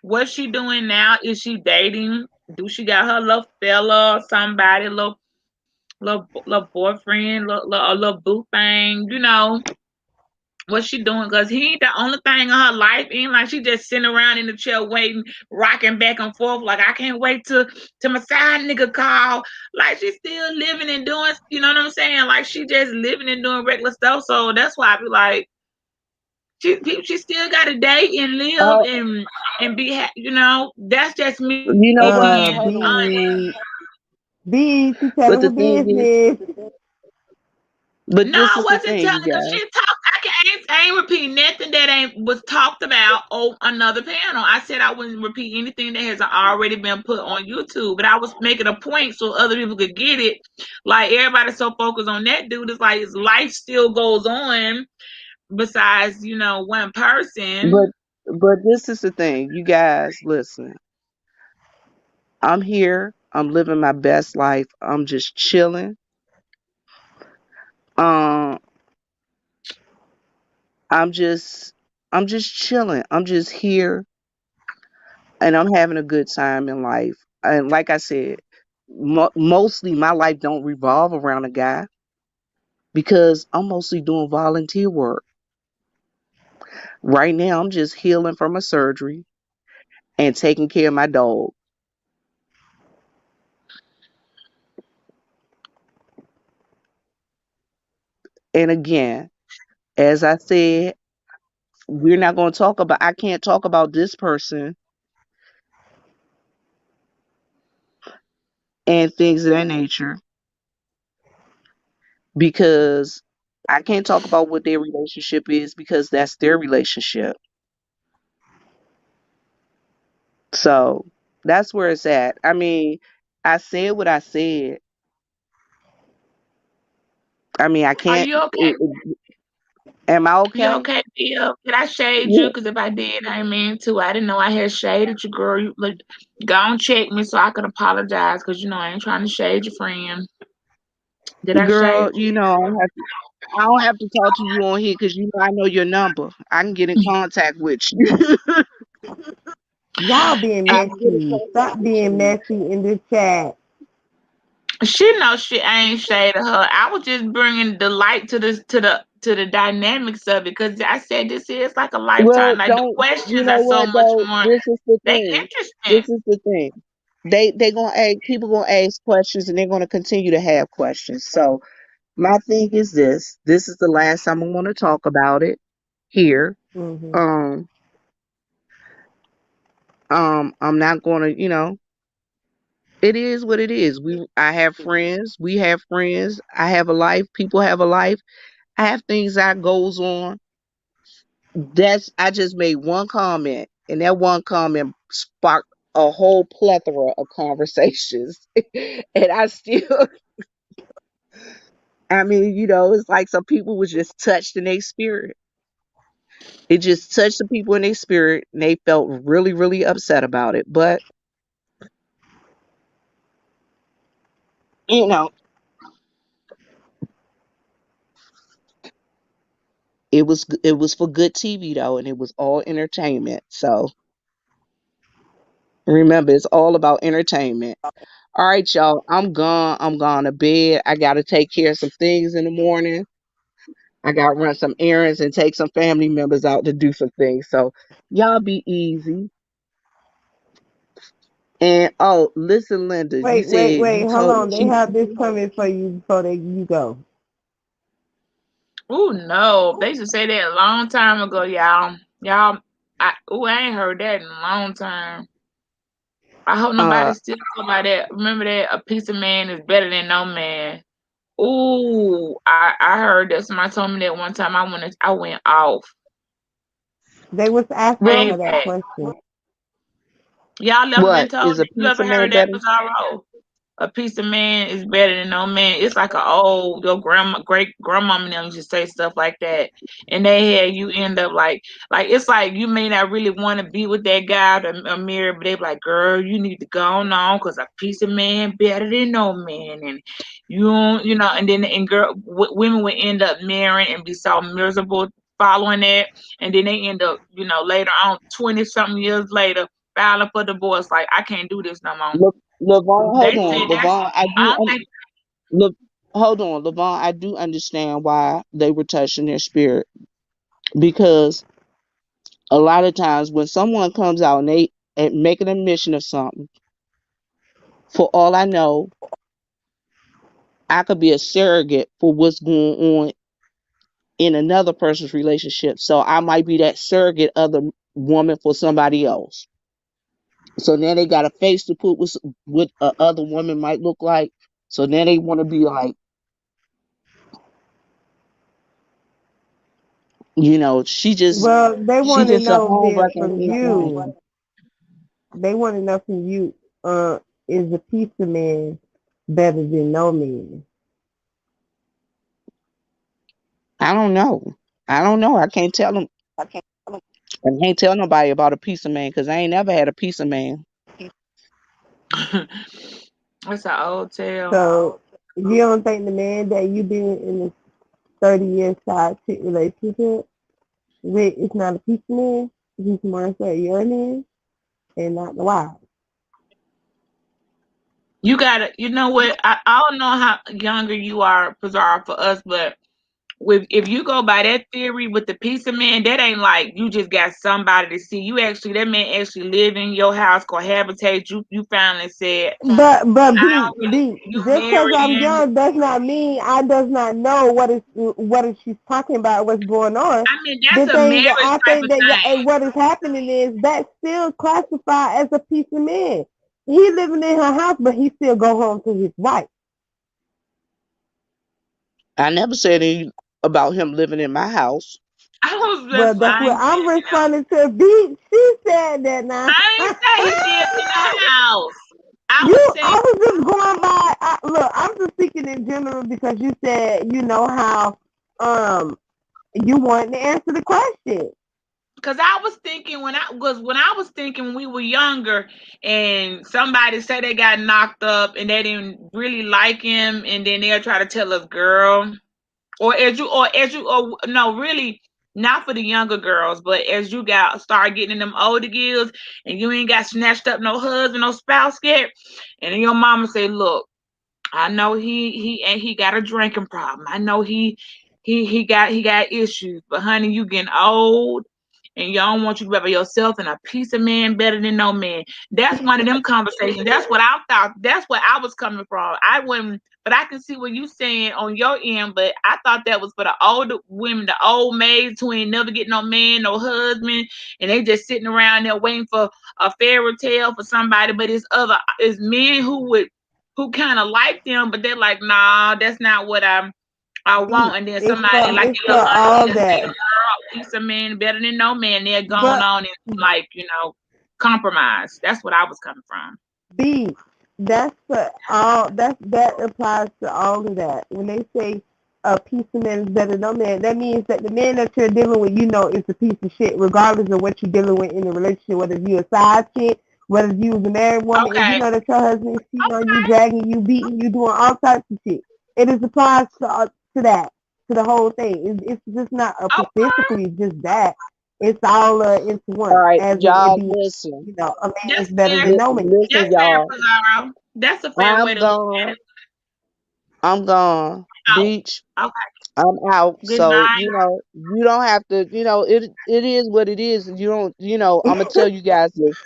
what's she doing now? Is she dating? Do she got her little fella, somebody, little boyfriend, a little boo thing? What's she doing? Cause he ain't the only thing in her life. Ain't like she just sitting around in the chair waiting, rocking back and forth. Like I can't wait to my side nigga call. Like she's still living and doing. You know what I'm saying? Like she just living and doing regular stuff. So that's why I be like. She still got to date and live
Uh,
and be that's just me
you know what?
being
Hold on.
honest.
B, she
But
telling
the
her
thing is,
business.
but
No,
this
I
is the
wasn't
thing,
telling
you
because
guys.
I ain't repeating nothing that ain't was talked about on another panel. I said I wouldn't repeat anything that has already been put on YouTube, but I was making a point so other people could get it. Like everybody's so focused on that dude, it's like his life still goes on besides one person.
But this is the thing, you guys. Listen, I'm here. I'm living my best life. I'm just chilling. Um, I'm just I'm just chilling. I'm just here and I'm having a good time in life. And like I said, mostly my life don't revolve around a guy because I'm mostly doing volunteer work. Right now, I'm just healing from a surgery and taking care of my dog. And again, as I said, we're not going to talk about, I can't talk about this person and things of that nature because I can't talk about what their relationship is because that's their relationship. So that's where it's at. I mean, I said what I said. I mean, I
Are
can't.
you okay?
Am I
You
okay?
okay, Bill? Did I shade you?
Yeah.
Because if I did, I ain't mean to. I didn't know I had shaded you, girl. You look, go and check me so I can apologize. Because I ain't trying to shade your friend. Did I
Girl,
shade
you know, I don't have to talk to you on here because you know I know your number. I can get in
you?
contact with you.
Y'all being
I can get in
messy.
contact
Stop
with
being
you.
messy in the chat.
She knows she ain't shaded her. I was just bringing the light to the dynamics of it because I said this is like a
Well,
lifetime. Like the
don't you
questions
know
are so
what
much
though?
more.
This is the
They
thing.
interesting.
This is the thing. They gonna ask people gonna ask questions and they're gonna continue to have questions. So my thing is this. This is the last time I'm gonna talk about it here.
Hmm.
Um I'm not gonna, it is what it is. I have friends, we have friends, I have a life, people have a life. I have things that goes on. I just made one comment and that one comment sparked a whole plethora of conversations. And I still I mean, it's like some people was just touched in their spirit. It just touched the people in their spirit and they felt really, really upset about it. But, you know, it was for good TV though, and it was all entertainment. So remember, it's all about entertainment. All right, y'all. I'm gone. I'm gone to bed. I gotta take care of some things in the morning. I gotta run some errands and take some family members out to do some things. So y'all be easy. And oh, listen, Linda, you said
Wait.
you
Hold
told
on. They
she.
have this coming for you before you go.
Oh no, they used to say that a long time ago, y'all. Y'all, I ain't heard that in a long time. I hope nobody
Uh,
still talk about that. Remember that a piece of man is better than no man. Ooh, I heard that somebody told me that one time. I went off
They was asking
well,
way
her that
back.
question.
Y'all ever been
what
told
is a
that? You
piece
ever
of man
heard that
better?
bizarro? A piece of man is better than no man. It's like a old your grandma, great grandmama and them used to say stuff like that, and they had you end up like it's like you may not really want to be with that guy or marry, but they be like, girl, you need to go on because a piece of man better than no man, and and then and women would end up marrying and be so miserable following that, and then they end up later on 20 something years later filing for divorce. Like I can't do this no more.
Look, Levon,
They
hold on,
said that's.
Levon.
I don't think.
Hold on, Levon. I do understand why they were touching their spirit because a lot of times when someone comes out and they and make an admission of something, for all I know, I could be a surrogate for what's going on in another person's relationship. So I might be that surrogate other woman for somebody else. So now they got a face to put with what a other woman might look like. So now they want to be like, she just
Well, they
she
want to
just a
know
home
then
wrecking
from
wife.
you. They want to know from you. Is a piece of man better than no man?
I don't know. I don't know. I can't tell them. I can't tell nobody about a piece of man because I ain't never had a piece of man.
It's an old tale.
So you don't think the man that you been in a 30-year side chick relationship? It's not a piece of man. He's more so your man and not the wild.
You gotta, you know what? I don't know how younger you are, Pizarro, for us, but with if you go by that theory with the piece of man, that ain't like you just got somebody to see. You actually, that man actually live in your house, cohabitate. You finally said,
But
I
B
don't really.
B
You
just because I'm
marrying.
young does not mean I does not know what is she's talking about, what's going on.
I mean,
The
that's a
thing that
marriage
I
type
think
of
that
thing.
what is happening is that's still classified as a piece of man. He living in her house, but he still go home to his wife.
I never said any about him living in my house.
I was
Well,
just,
that's
I
what
ain't
I'm
saying him.
responding to. B, she said that now.
I ain't say he lived in the house. I was
You,
saying,
I was just going by. Look, I'm just speaking in general because you said you know how you want to answer the question.
because I was thinking when I was thinking when we were younger, and somebody say they got knocked up and they didn't really like him, and then they'll try to tell us, girl, or no, really. Not for the younger girls, but as you got start getting in them older girls and you ain't got snatched up no husband, no spouse yet, and then your mama say, look, I know he got a drinking problem. I know he got issues. But honey, you getting old and y'all don't want you to be by yourself and a piece of man better than no man. That's one of them conversations. That's what I thought. That's where I was coming from. I wouldn't but I can see what you saying on your end, but I thought that was for the older women, the old maids who ain't never get no man, no husband, and they just sitting around there waiting for a fairy tale for somebody. But it's men who kind of like them, but they're like, nah, that's not what I want. And then somebody like
It's
your
for
little
all
auntie that say,
that.
girl, piece of man better than no man. They're going
But
on and like, compromise. That's what I was coming from.
B, that's for all. That applies to all of that. When they say a piece of man is better than no man, that means that the man that you're dealing with, is a piece of shit, regardless of what you're dealing with in a relationship. Whether you a side chick, whether you was a married woman, and you
Okay.
know that your husband is cheating on you,
Okay.
dragging you, beating you, doing all types of shit. It is applies to that, to the whole thing. It's just not
Okay.
specifically just that. It's all into
All
one,
right,
as in it
y'all,
be,
listen.
a man is
That's
better
fair.
than no man.
Listen,
That's fair,
y'all.
Pizarro. That's a fair way
I'm
to look at
gone.
it.
I'm gone.
Oh,
Beach.
okay.
I'm out.
Good
So,
night.
you don't have to, it is what it is. You don't, I'm gonna tell you guys this.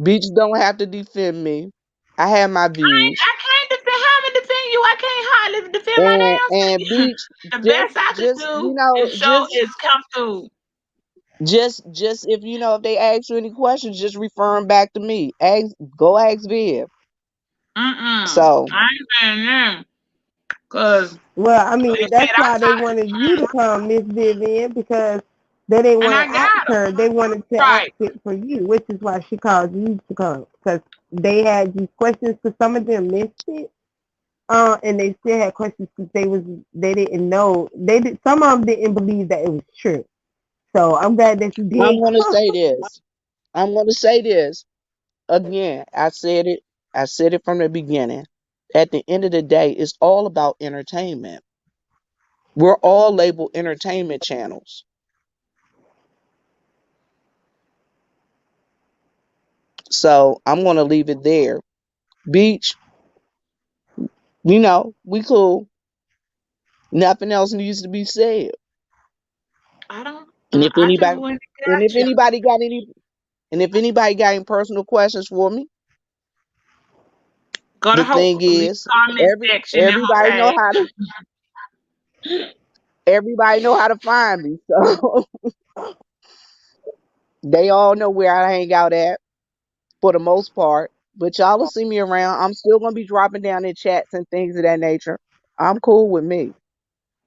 Beach don't have to defend me. I have my views.
I can't defend how to defend you. I can't hardly defend my damn
And
self.
Beach,
The
just
best I could
just
do is come through.
just if if they ask you any questions, just refer them back to me. Go ask Viv. So
I ain't saying them. Cause
Well, I
they
mean,
said
that's
I
why they
talk
wanted you to come, Miss Vivian, because they didn't
and
want
I
to ask
got them.
her. They wanted to ask
Right.
it for you, which is why she called you to come, because they had these questions. Because some of them missed it, and they still had questions because they didn't know. Some of them didn't believe that it was true. So I'm glad that you
I'm
did
gonna
come.
say this. I'm gonna say this again. I said it from the beginning. At the end of the day, it's all about entertainment. We're all labeled entertainment channels. So I'm gonna leave it there. Beach, we cool. Nothing else needs to be said.
I don't.
And if
I just
anybody,
went
and
and
if
got you.
anybody got any, and if anybody got any personal questions for me,
Go to
the
her
thing
leave
is,
comment section in her
everybody know
page.
how to, everybody know how to find me. So they all know where I hang out at for the most part. But y'all will see me around. I'm still gonna be dropping down in chats and things of that nature. I'm cool with me.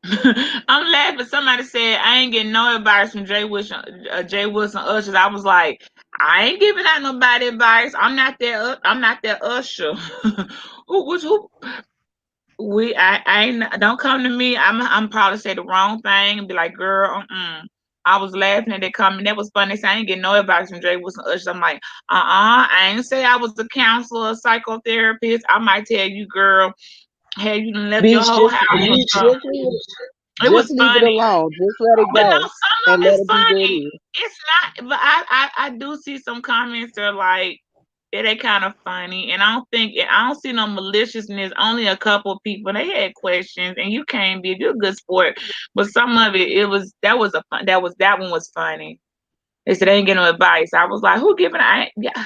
I'm laughing. Somebody said I ain't getting no advice from Jay Wilson ushers. I was like, I ain't giving out nobody advice. I'm not that usher. Who? I ain't. Don't come to me. I'm probably say the wrong thing and be like, girl. I was laughing at that comment. That was funny. They say I ain't getting no advice from Jay Wilson ushers. I'm like, I ain't say I was a counselor, a psychotherapist. I might tell you, girl, hey, you done left your
Beach,
whole house or
beach,
something. It was
just leave it
funny.
alone. Just let it
But no,
go. and
of
let
it's
it be what it
funny.
is.
It's not, but I do see some comments that are like, it ain't kind of funny, and I don't see no maliciousness. Only a couple of people they had questions, and you can't be you're a good sport, but some of it was that one was funny. They said they ain't getting no advice. I was like, who giving? Yeah,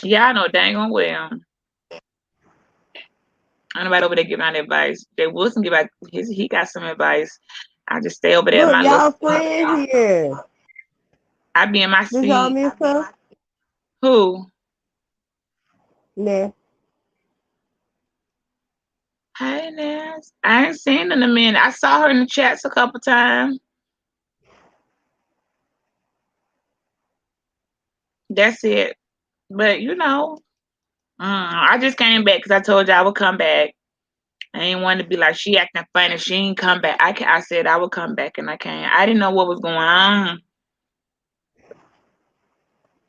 yeah, I know dang on well. Anybody over there giving out advice? Jay Wilson give out he got some advice. I just stay over there in
Look,
my little
y'all
seat.
friends here.
I be in my
Did y'all
seat.
miss her?
Who?
Nah.
Hey Ness. I ain't seen her in a minute. I saw her in the chats a couple times. That's it. But I just came back because I told you I would come back. I ain't want to be like she acting funny. She ain't come back. I said I would come back and I came. I didn't know what was going on.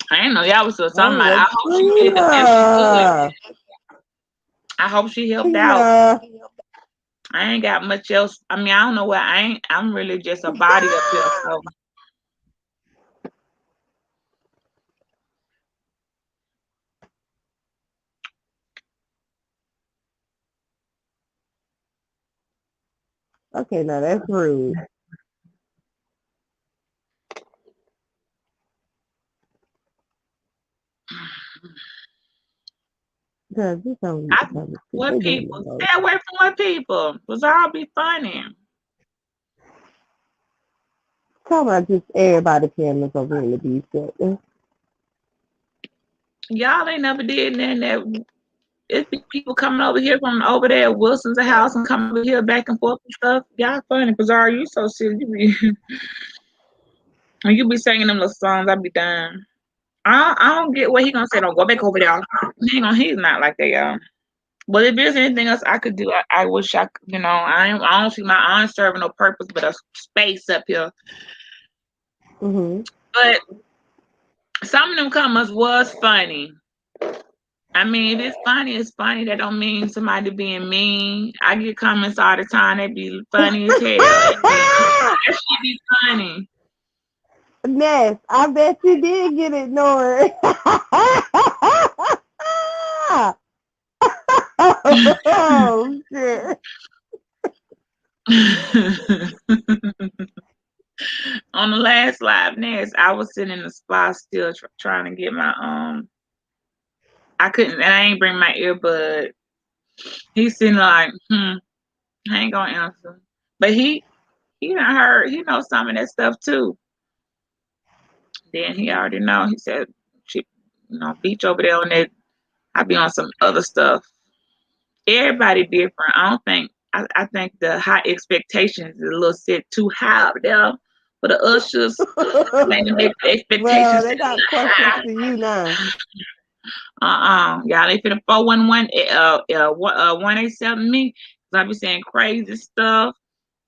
I didn't know y'all was still talking
Oh,
about it.
well,
I hope she did the best she could.
Trina.
I hope she helped out.
Trina.
I ain't got much else. I mean, I don't know what I ain't. I'm really just a body up here. So
Okay, now that's rude. Cause this don't get
I
to come.
what
They doing
people
the
stay
most.
away from what people. Cause I'll be funny.
Talking about just everybody cameras over in the beef set.
Y'all ain't never did nothing that it be people coming over here from over there at Wilson's house and come over here back and forth and stuff. Y'all funny. Cause are you so silly? You be when you be singing them little songs, I be dying. I don't get what he gonna say. Don't go back over there. He's not like that, y'all. But if there's anything else I could do, I wish I could. I don't see my aunt serving no purpose but a space up here.
Mm-hmm.
But some of them comments was funny. I mean, if it's funny, it's funny. That don't mean somebody being mean. I get comments all the time. They be funny as hell. That should be funny.
Ness, I bet you did get ignored. Oh shit.
On the last live nest, I was sitting in the spot still trying to get my I couldn't, and I ain't bring my earbud. He's sitting like, I ain't gonna answer. But he done heard, he knows some of that stuff too. Then he already know. He said, she, beach over there on that. I be on some other stuff. Everybody different. I don't think. I think the high expectations is a little set too high up there for the ushers. Maybe make the
Well,
expectations
they
set
got questions
high.
for you now.
Y'all ain't finna 411 187 me. 'Cause I be saying crazy stuff.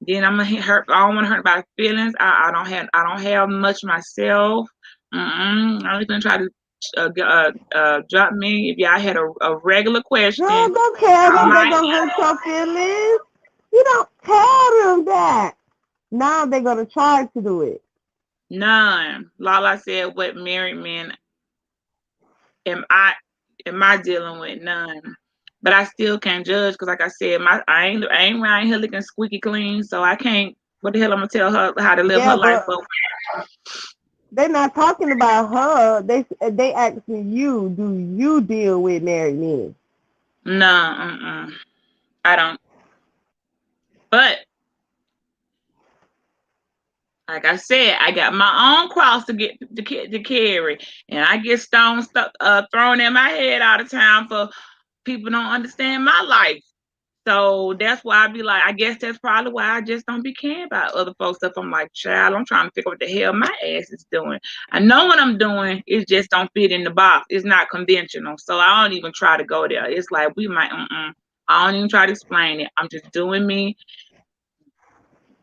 Then I'm gonna hurt. I don't want to hurt my feelings. I don't have much myself. I'm just gonna try to drop me. If y'all had a regular
No,
question,
don't tell
I
them they
might
gonna hurt your feelings. You don't tell them that. Now they're gonna try to do it.
none. Lala said, "What married men am I dealing with? None." But I still can't judge because, like I said, I ain't around here looking squeaky clean, so I can't. What the hell I'm gonna tell her how to live her
Yeah,
life?
but they're not talking about her. They asking you, do you deal with married men?
No, I don't. But like I said, I got my own cross to carry, and I get stones thrown in my head all the time for people don't understand my life. So that's why I be like, I guess that's probably why I just don't be caring about other folks stuff. I'm like, child, I'm trying to figure out what the hell my ass is doing. I know what I'm doing. It just don't fit in the box. It's not conventional. So I don't even try to go there. It's like we might, I don't even try to explain it. I'm just doing me,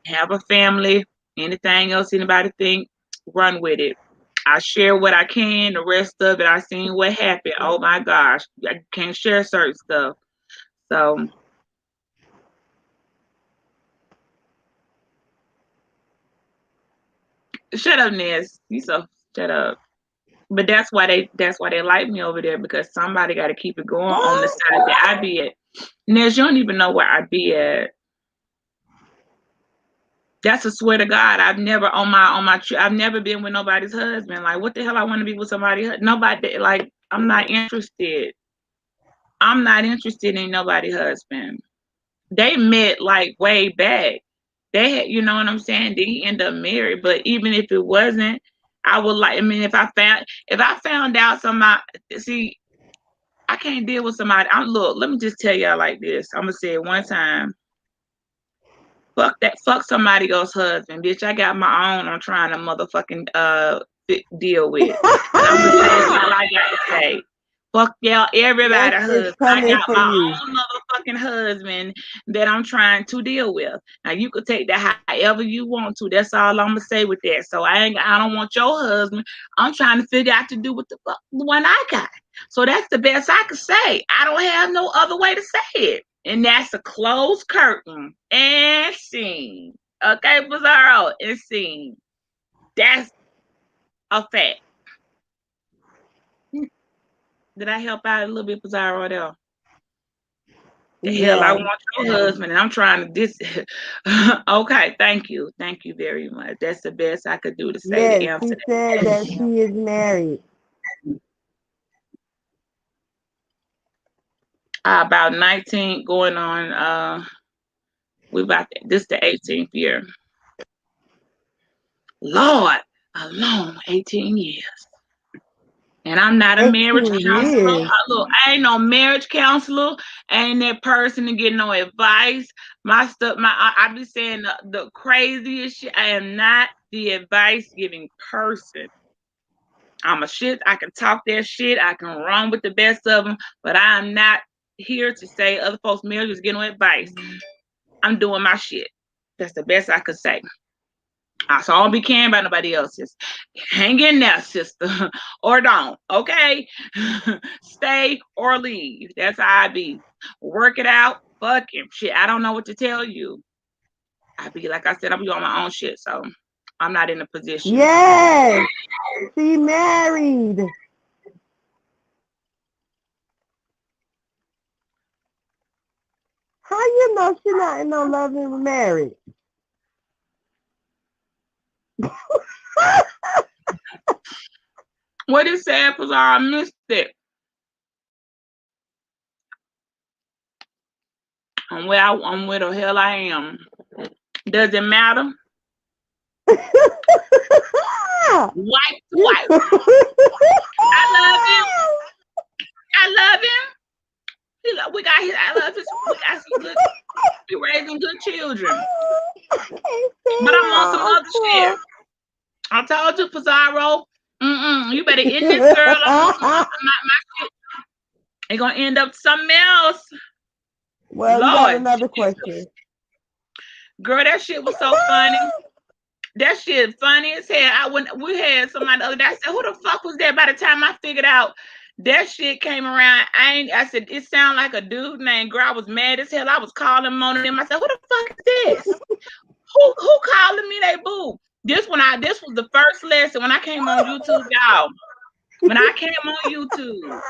have a family, anything else anybody think, run with it. I share what I can. The rest of it, I seen what happened. Oh my gosh, I can't share certain stuff. So,
Shut up, Ness. You so shut up. But that's why they like me over there because somebody got to keep it going on the side that I be at. Ness, you don't even know where I be at. That's a swear to God. I've never I've never been with nobody's husband. Like, what the hell? I want to be with somebody. Nobody. Like, I'm not interested. I'm not interested in nobody's husband. They met like way back. They had, you know what I'm saying? Then he ended up married. But even if it wasn't, I would like. I mean, if I found out somebody, see, I can't deal with somebody. Look. Let me just tell y'all like this. I'm gonna say it one time. Fuck that. Fuck somebody else's husband, bitch. I got my own. I'm trying to motherfucking deal with, and I'm gonna say all I got to say. Fuck y'all, everybody
Justice
husband. I
coming
got
for
my
you.
own motherfucking husband that I'm trying to deal with. Now you could take that however you want to. That's all I'm gonna say with that. So I don't want your husband. I'm trying to figure out to do what the fuck the one I got. So that's the best I could say. I don't have no other way to say it. And that's a closed curtain and scene. Okay, Bizarro, and scene. That's a fact. Did I help out a little bit, Bizarro, there? The hell, I
Yes.
want your husband, and I'm trying to dis. Okay, thank you. Thank you very much. That's the best I could do to say to
Yes.
answer
He
that
said that
question.
she is married.
About 19 going on, we about this the 18th year. Lord, a long 18 years. And I'm not a marriage
18
counselor.
years.
Look, I ain't no marriage counselor. I ain't that person to get no advice. My stuff, I be saying the craziest shit. I am not the advice giving person. I'm a shit. I can talk that shit. I can run with the best of them, but I am not here to say other folks' marriages get no advice. I'm doing my shit. That's the best I could say. So I don't be caring about nobody else's. Hang in there, sister, or don't. Okay, stay or leave. That's how I be. Work it out. Fuck him. Shit, I don't know what to tell you. I be like I said, I be on my own shit, so I'm not in a position.
Yes. She married. How you know she not in no loving marriage?
What is sad, Pazar? I missed it. I'm where the hell I am. Does it matter? White to white. I love him. I love him. We got his. I love his. We got some good. We raising good children. But I'm on some other shit. I told you, Pizarro. You better end this girl. I'm on some other my shit. It's gonna end up something else.
Well, we got
Lord
another
Jesus.
question.
Girl, that shit was so funny. That shit funny as hell. When we had somebody the other day, I said, "Who the fuck was that?" By the time I figured out that shit came around, I said it sounded like a dude named girl. I was mad as hell. I was calling moaning him. I said, "Who the fuck is this? Who calling me they boo?" This was the first lesson when I came on YouTube, y'all. When I came on YouTube,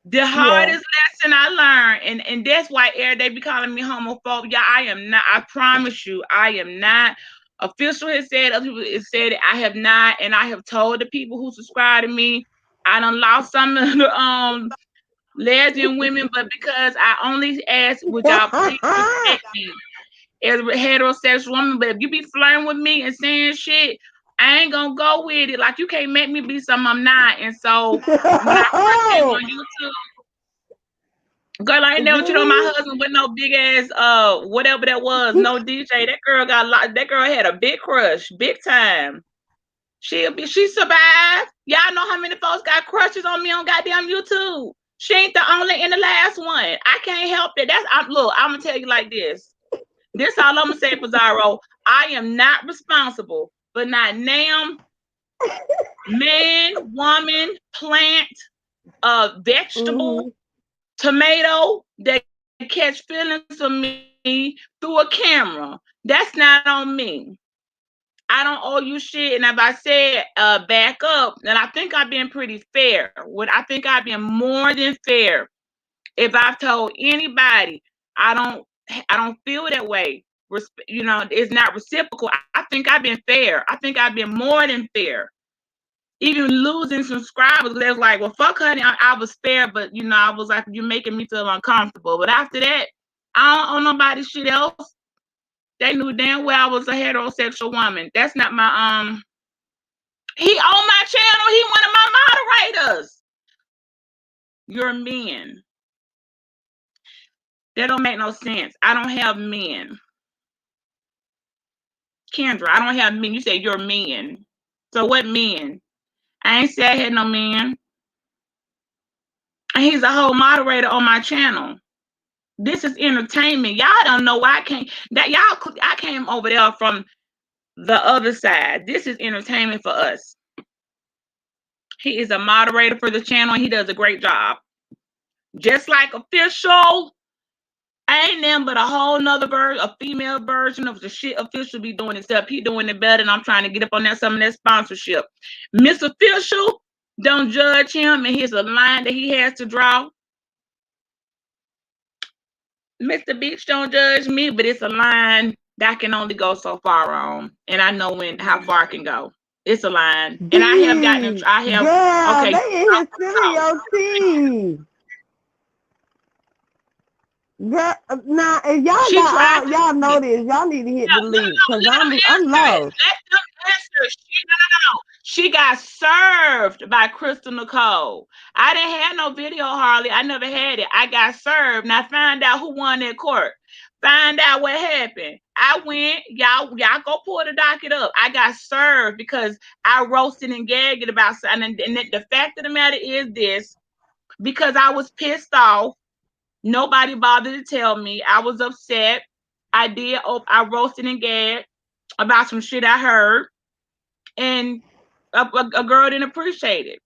the
Yeah.
hardest lesson I learned, and that's why they be calling me homophobic. Yeah, I am not. I promise you, I am not. Official has said, other people have said it. I have not, and I have told the people who subscribe to me, I done lost some of the lesbian women, but because I only ask, would y'all please respect me as a heterosexual woman? But if you be flirting with me and saying shit, I ain't gonna go with it. Like, you can't make me be something I'm not. And so when I first came on YouTube, girl, I ain't never cheated on my husband with no big ass whatever that was, no DJ. That girl that girl had a big crush, big time. She survived. Y'all know how many folks got crushes on me on goddamn YouTube. She ain't the only and the last one. I can't help it. Look, I'm gonna tell you like this. This all I'm gonna say, Pizarro. I am not responsible for not damn man, woman, plant, vegetable,
Mhm.
tomato that catch feelings for me through a camera. That's not on me. I don't owe you shit. And if I said back up, then I think I've been pretty fair. I think I've been more than fair. If I've told anybody I don't feel that way, it's not reciprocal. I think I've been fair. I think I've been more than fair. Even losing subscribers, they was like, well, fuck honey, I was fair, but I was like, you're making me feel uncomfortable. But after that, I don't owe nobody shit else. They knew damn well I was a heterosexual woman. That's not my he on my channel, he one of my moderators. You're men. That don't make no sense. I don't have men. Kendra, I don't have men. You say you're men. So what men? I ain't said I had no men. And he's a whole moderator on my channel. This is entertainment. Y'all don't know why I came over there from the other side. This is entertainment for us. He is a moderator for the channel and he does a great job. Just like Official, ain't nothing but a whole nother a female version of the shit Official be doing, except he doing it better and I'm trying to get up on some of that sponsorship. Miss Official, don't judge him and here's a line that he has to draw. Mr. Beach, don't judge me, but it's a line that can only go so far on. And I know how far I can go. It's a line. And I have gotten,
girl,
okay.
They in here stealing your tea. Girl, now if y'all know this, y'all need to hit the link because I'm lost.
Let them answer. No. She got served by Crystal Nicole. I didn't have no video, Harley. I never had it. I got served. Now find out who won that court. Find out what happened. I went. Y'all go pull the docket up. I got served because I roasted and gagged about something. And the fact of the matter is this: because I was pissed off. Nobody bothered to tell me. I was upset. I roasted and gagged about some shit I heard. And a girl didn't appreciate it.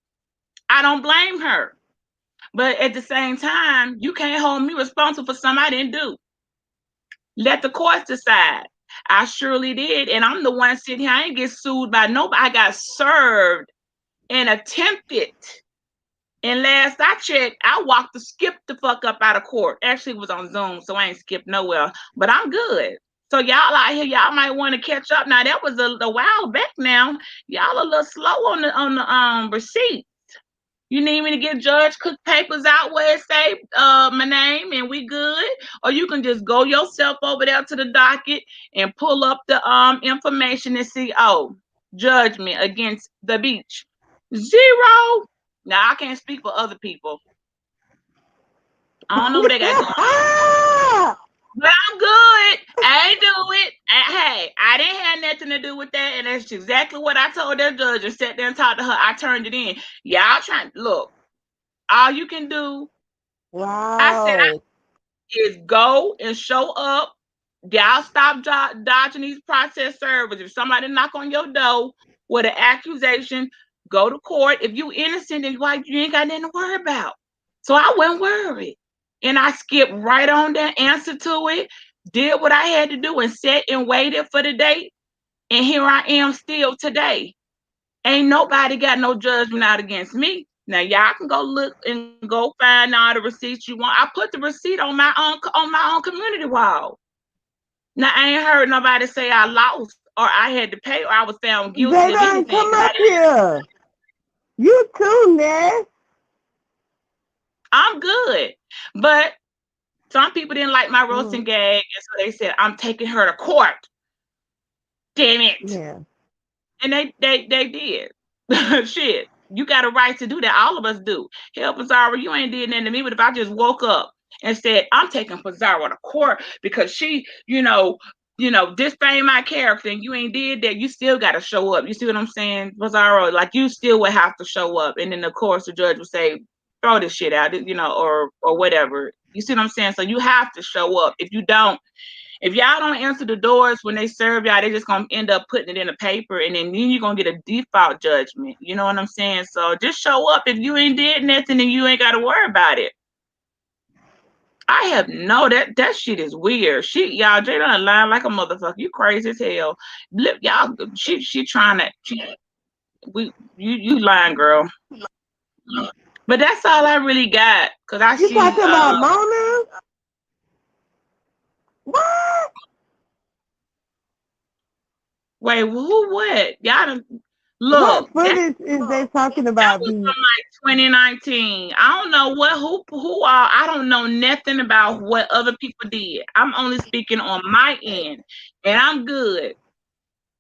I don't blame her. But at the same time, you can't hold me responsible for something I didn't do. Let the courts decide. I surely did. And I'm the one sitting here. I ain't get sued by nobody. I got served and attempted. And last I checked, I skipped the fuck up out of court. Actually, it was on Zoom, so I ain't skipped nowhere. But I'm good. So y'all out here, y'all might want to catch up. Now that was a while back. Now y'all a little slow on the receipt. You need me to get Judge Cook papers out where it say my name and we good, or you can just go yourself over there to the docket and pull up the information and see judgment against the beach 0. Now I can't speak for other people. I don't know what they got going. But I'm good. I ain't do it. Hey, I didn't have nothing to do with that. And that's exactly what I told that judge and sat there and talked to her. I turned it in. Y'all trying to look. All you can do, I said, is go and show up. Y'all stop dodging these process servers. If somebody knock on your door with an accusation, go to court. If you innocent, then you ain't got nothing to worry about. So I wasn't worried. And I skipped right on that answer to it, did what I had to do, and sat and waited for the date. And here I am still today. Ain't nobody got no judgment out against me. Now y'all can go look and go find all the receipts you want. I put the receipt on my own community wall. Now I ain't heard nobody say I lost or I had to pay or I was found guilty of anything.
Come up here. You too, Ness.
I'm good. But some people didn't like my roasting gag, and so they said, I'm taking her to court. Damn it.
Yeah.
And they did. Shit. You got a right to do that. All of us do. Hell, Pizarro, you ain't did nothing to me, but if I just woke up and said, I'm taking Pizarro to court because she, disfame my character and you ain't did that, you still got to show up. You see what I'm saying, Pizarro? Like, you still would have to show up. And then, of course, the judge would say, throw this shit out, or whatever. You see what I'm saying? So you have to show up. If y'all don't answer the doors when they serve y'all, they just gonna end up putting it in a paper, and then you're gonna get a default judgment. You know what I'm saying? So just show up. If you ain't did nothing, then you ain't gotta worry about it. I have no that shit is weird. Y'all, Jay done lying like a motherfucker. You crazy as hell. Y'all, she trying to you lying, girl. But that's all I really got. Cause I
You
see
talking about Mona? What?
wait, who what? Y'all done, look,
What footage is they talking
that
about?
was
B?
from like 2019. I don't know who are. I don't know nothing about what other people did. I'm only speaking on my end, and I'm good.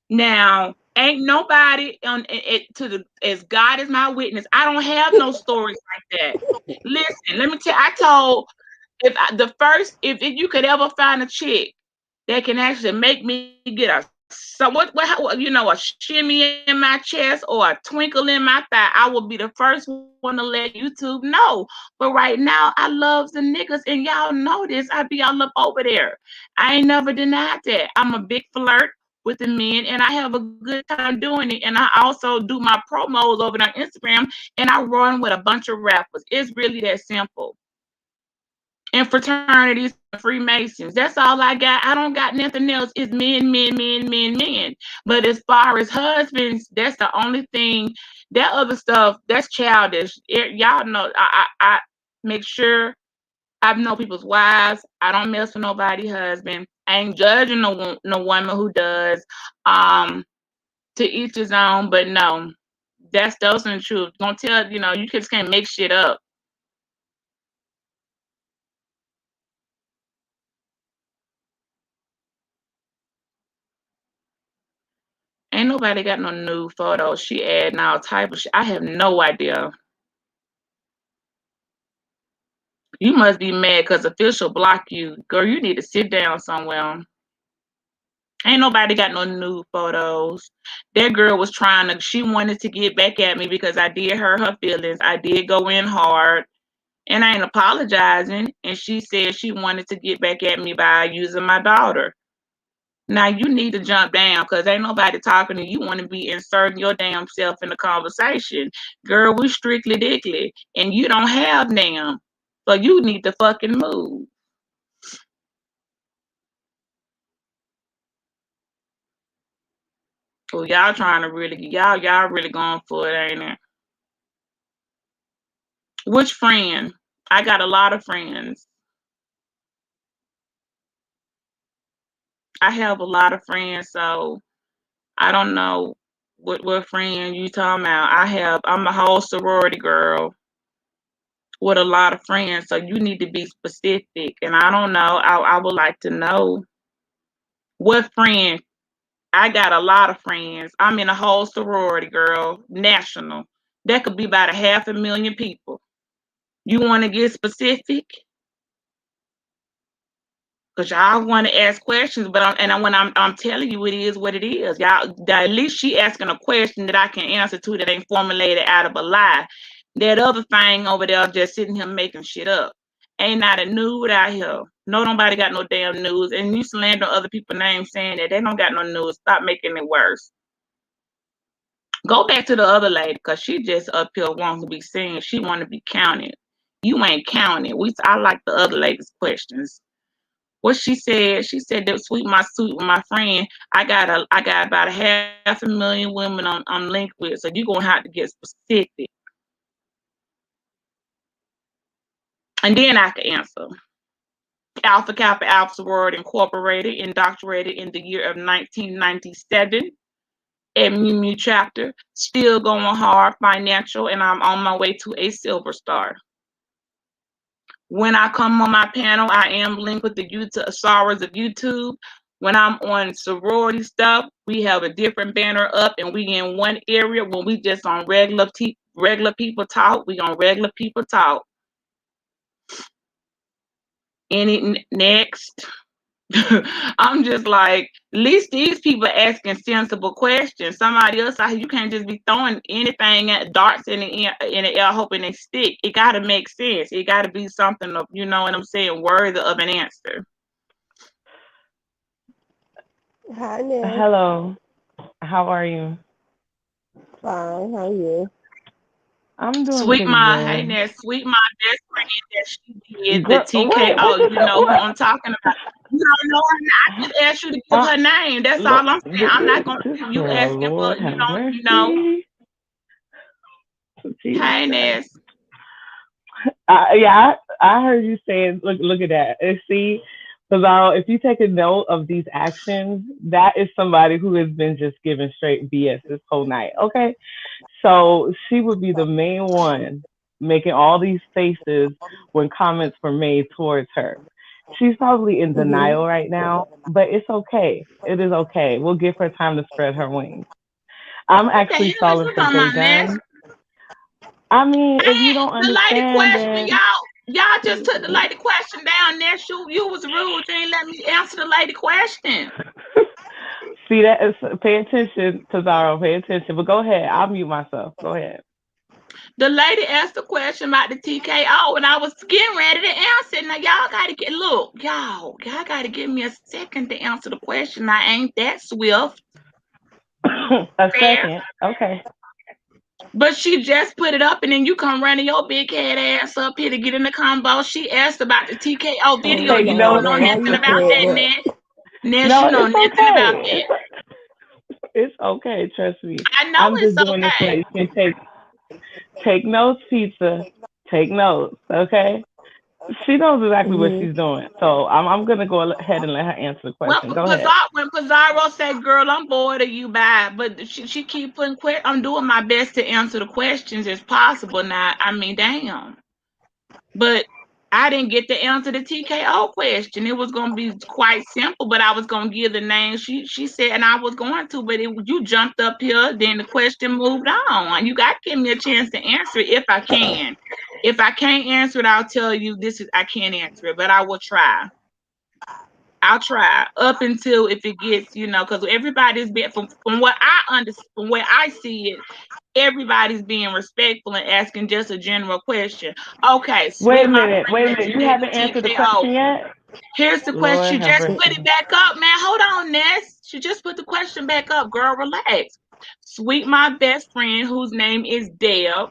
Now, ain't nobody on it to the as God is my witness. I don't have no stories like that. Listen, let me tell. I told the first if you could ever find a chick that can actually make me get a so a shimmy in my chest or a twinkle in my thigh, I will be the first one to let YouTube know. But right now, I love the niggas, and y'all know this. I be all up over there. I ain't never denied that. I'm a big flirt with the men, and I have a good time doing it. And I also do my promos over on Instagram, and I run with a bunch of rappers. It's really that simple. And fraternities and Freemasons. That's all I got. I don't got nothing else. It's men, men, men, men, men. But as far as husbands, that's the only thing. That other stuff, that's childish. Y'all know, I make sure I know people's wives. I don't mess with nobody's husband. I ain't judging no woman who does. Um, to each his own. But no, that's those are the truth. Don't tell you just can't make shit up. Ain't nobody got no new photos. She adding all type of shit. I have no idea. You must be mad because official block you. Girl, you need to sit down somewhere. Ain't nobody got no new photos. That girl was she wanted to get back at me because I did hurt her feelings. I did go in hard and I ain't apologizing. And she said she wanted to get back at me by using my daughter. Now you need to jump down because ain't nobody talking to you. Want to be inserting your damn self in the conversation, girl. We strictly dickly, and you don't have them, so you need to fucking move. Oh, y'all trying to really y'all really going for it, ain't it? Which friend? I got a lot of friends. I have a lot of friends, so I don't know what friend you talking about. I'm a whole sorority girl with a lot of friends, so you need to be specific. And I don't know. I would like to know what friend. I got a lot of friends. I'm in a whole sorority, girl, national. That could be about a 500,000 people. You want to get specific? Cause y'all want to ask questions, but when I'm telling you it is what it is. Y'all, at least she asking a question that I can answer to that ain't formulated out of a lie. That other thing over there just sitting here making shit up. Ain't not a nude out here. No, nobody got no damn news. And you slander other people's names saying that they don't got no news. Stop making it worse. Go back to the other lady, cause she just up here wants to be seen. She want to be counted. You ain't counted. I like the other lady's questions. What she said that sweet my suit with my friend. I got about a 500,000 women I'm linked with, so you're gonna have to get specific, and then I can answer. Alpha Kappa Alpha Sorority Incorporated, indoctrinated in the year of 1997. At Mew chapter, still going hard financial, and I'm on my way to a silver star. When I come on my panel, I am linked with the YouTube sorors of YouTube. When I'm on sorority stuff, we have a different banner up, and we in one area. When we just on regular people talk, we on regular people talk. Any next? I'm just like, at least these people asking sensible questions. Somebody else out here, you can't just be throwing anything at darts in the air hoping they stick. It gotta make sense. It gotta be something of, you know what I'm saying, worthy of an answer.
Hi, Ness.
Hello, how are you?
Fine. How are you?
I'm doing
Sweet
pretty
my hey
good.
Ness, sweet my best friend that she did the
Girl, wait, what
TKO.
you
You
say?
know who
What?
I'm talking about. You don't know her. I just asked you to give her name. That's all
Look,
I'm saying. I'm not gonna you
girl,
asking for
Lord
you
have
don't you know.
mercy. Jesus
Hey
Christ.
Ness.
Yeah, I heard you saying, look at that. And see, Pizarro, if you take a note of these actions, that is somebody who has been just giving straight BS this whole night. Okay, so she would be the main one making all these faces when comments were made towards her. She's probably in
Mhm.
denial right now, but it's okay. It is okay. We'll give her time to spread her wings. I'm
What the
actually
hell is
stalling
you
for
talking
J.
about, Ness?
Gun. I mean, if you don't
The lady
understand,
question,
then
y'all just took the lady question down there. You was rude. You ain't let me answer the lady question.
see that is pay attention, Tazaro, pay attention. But go ahead. I'll mute myself. Go ahead.
The lady asked a question about the TKO, and I was getting ready to answer. Now y'all gotta y'all gotta give me a second to answer the question. I ain't that swift.
A
Fair.
second. Okay.
But she just put it up, and then you come running your big head ass up here to get in the combo. She asked about the TKO
Oh
video.
my
Take
You don't
notes,
know
God, why
nothing
you
pizza.
about
said
that,
that?
Ness. Ness,
No,
you know
it's
nothing about
okay.
that.
It's okay. Trust me.
I know
I'm
it's
just doing this so
okay.
that you can take notes, pizza. Take notes. Okay. She knows exactly what
Mhm.
she's doing. So I'm gonna go ahead and let her answer the question. Go ahead.
When Pizarro said, "Girl, I'm bored of you," bye. But she keep putting I'm doing my best to answer the questions as possible. Now, I mean, damn. But I didn't get to answer the TKO question. It was gonna be quite simple, but I was gonna give the name. She said, and I was going to, but you jumped up here. Then the question moved on. You got to give me a chance to answer it if I can. If I can't answer it, I'll tell you I can't answer it, but I will try. I'll try up until if it gets, because everybody's been from what I understand, from where I see it, everybody's being respectful and asking just a general question. Okay,
Wait
sweet
a
my
minute.
friend
Wait a
that
minute.
you
You
did the
haven't answered the
TKO.
question yet.
Here's the question.
Lord
She
have
just
mercy.
put it back up, man. Hold on, Ness. She just put the question back up. Girl, relax. Sweet my best friend, whose name is Deb,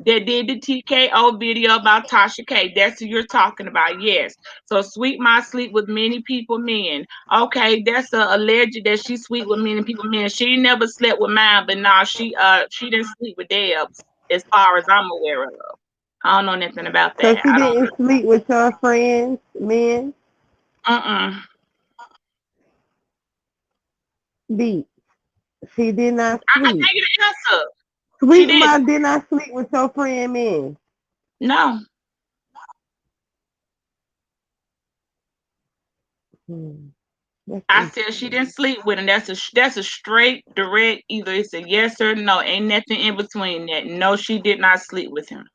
that did the TKO video about Tasha K. That's who you're talking about. Yes. So sweet my sleep with many people men. Okay, that's a alleged that she sweet with many people men. She never slept with mine, but nah, she didn't sleep with Deb's as far as I'm aware of. I don't know nothing about
So
that.
she
I don't.
didn't sleep with your friends, men?
Uh-uh.
Deep. She did not
I
sleep.
gave you the answer. She
Sweet Ma
didn't.
did not sleep with your friend, men.
No.
Hmm. That's
I said she
interesting.
didn't sleep with him. That's a straight, direct. Either it's a yes or no. Ain't nothing in between that. No, she did not sleep with him.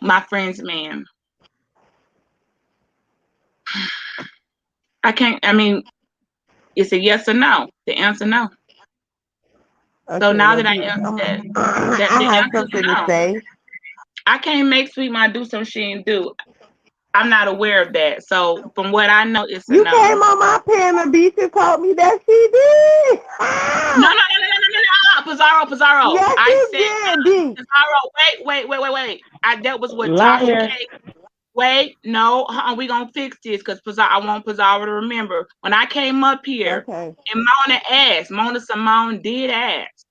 My friend's man. I can't. I mean, it's a yes or no. The answer no. So
Okay,
now
well,
that I
deep.
answered that, that
I
the
have
answer is
something to
no.
say.
I can't make Sweet Ma do something she didn't do. I'm not aware of that. So from what I know, it's a
You
no.
came on my panel, beach, and told me that she did.
No, no, no, no, no, no, no, no. Pizarro, Pizarro.
Yes,
I
you
said
did, deep.
Pizarro. Wait. That was what Tasha
Liar.
K. Wait, no, we gonna fix this because I want Pizarro to remember when I came up here
Okay.
and Mona Simone did ask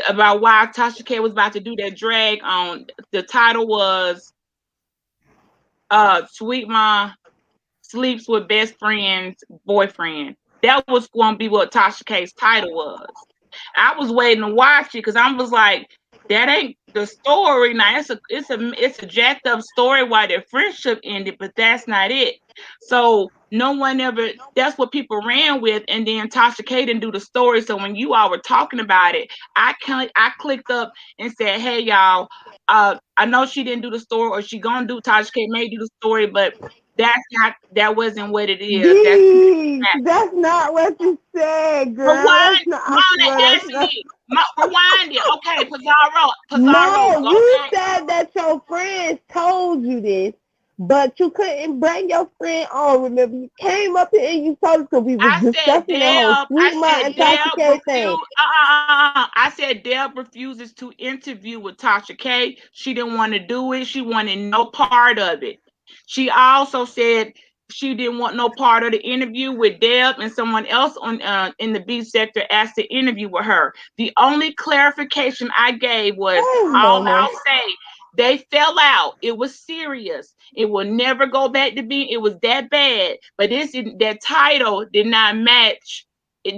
about why Tasha K was about to do that drag on. The title was Sweet Ma Sleeps with Best Friend's Boyfriend. That was going to be what Tasha K's title was. I was waiting to watch it because I was like, that ain't the story. Now it's a jacked up story why their friendship ended, but that's not it. So no one ever. That's what people ran with, and then Tasha K didn't do the story. So when you all were talking about it, I clicked up and said, hey y'all, I know she didn't do the story, or she gonna do Tasha K may do the story, but that wasn't what it is. That's
Deep. That's not what you said, girl. That's
rewind.
not. I
Mona
swear that's
asked
not.
me. Rewind it. Okay, Pizarro,
No,
go
you
back.
said that your friends told you this, But you couldn't bring your friend on. Remember, you came up here and you told us because we was
I said
discussing the whole
Deb. I
Sweet Ma
said
and Tasha
Deb
K thing.
refused. I said Deb refuses to interview with Tasha K. She didn't want to do it. She wanted no part of it. She also said she didn't want no part of the interview with Deb, and someone else on in the B sector asked to interview with her. The only clarification I gave was
Hey,
all
Mama.
I'll say. They fell out. It was serious. It will never go back to being. It was that bad. But that title did not match.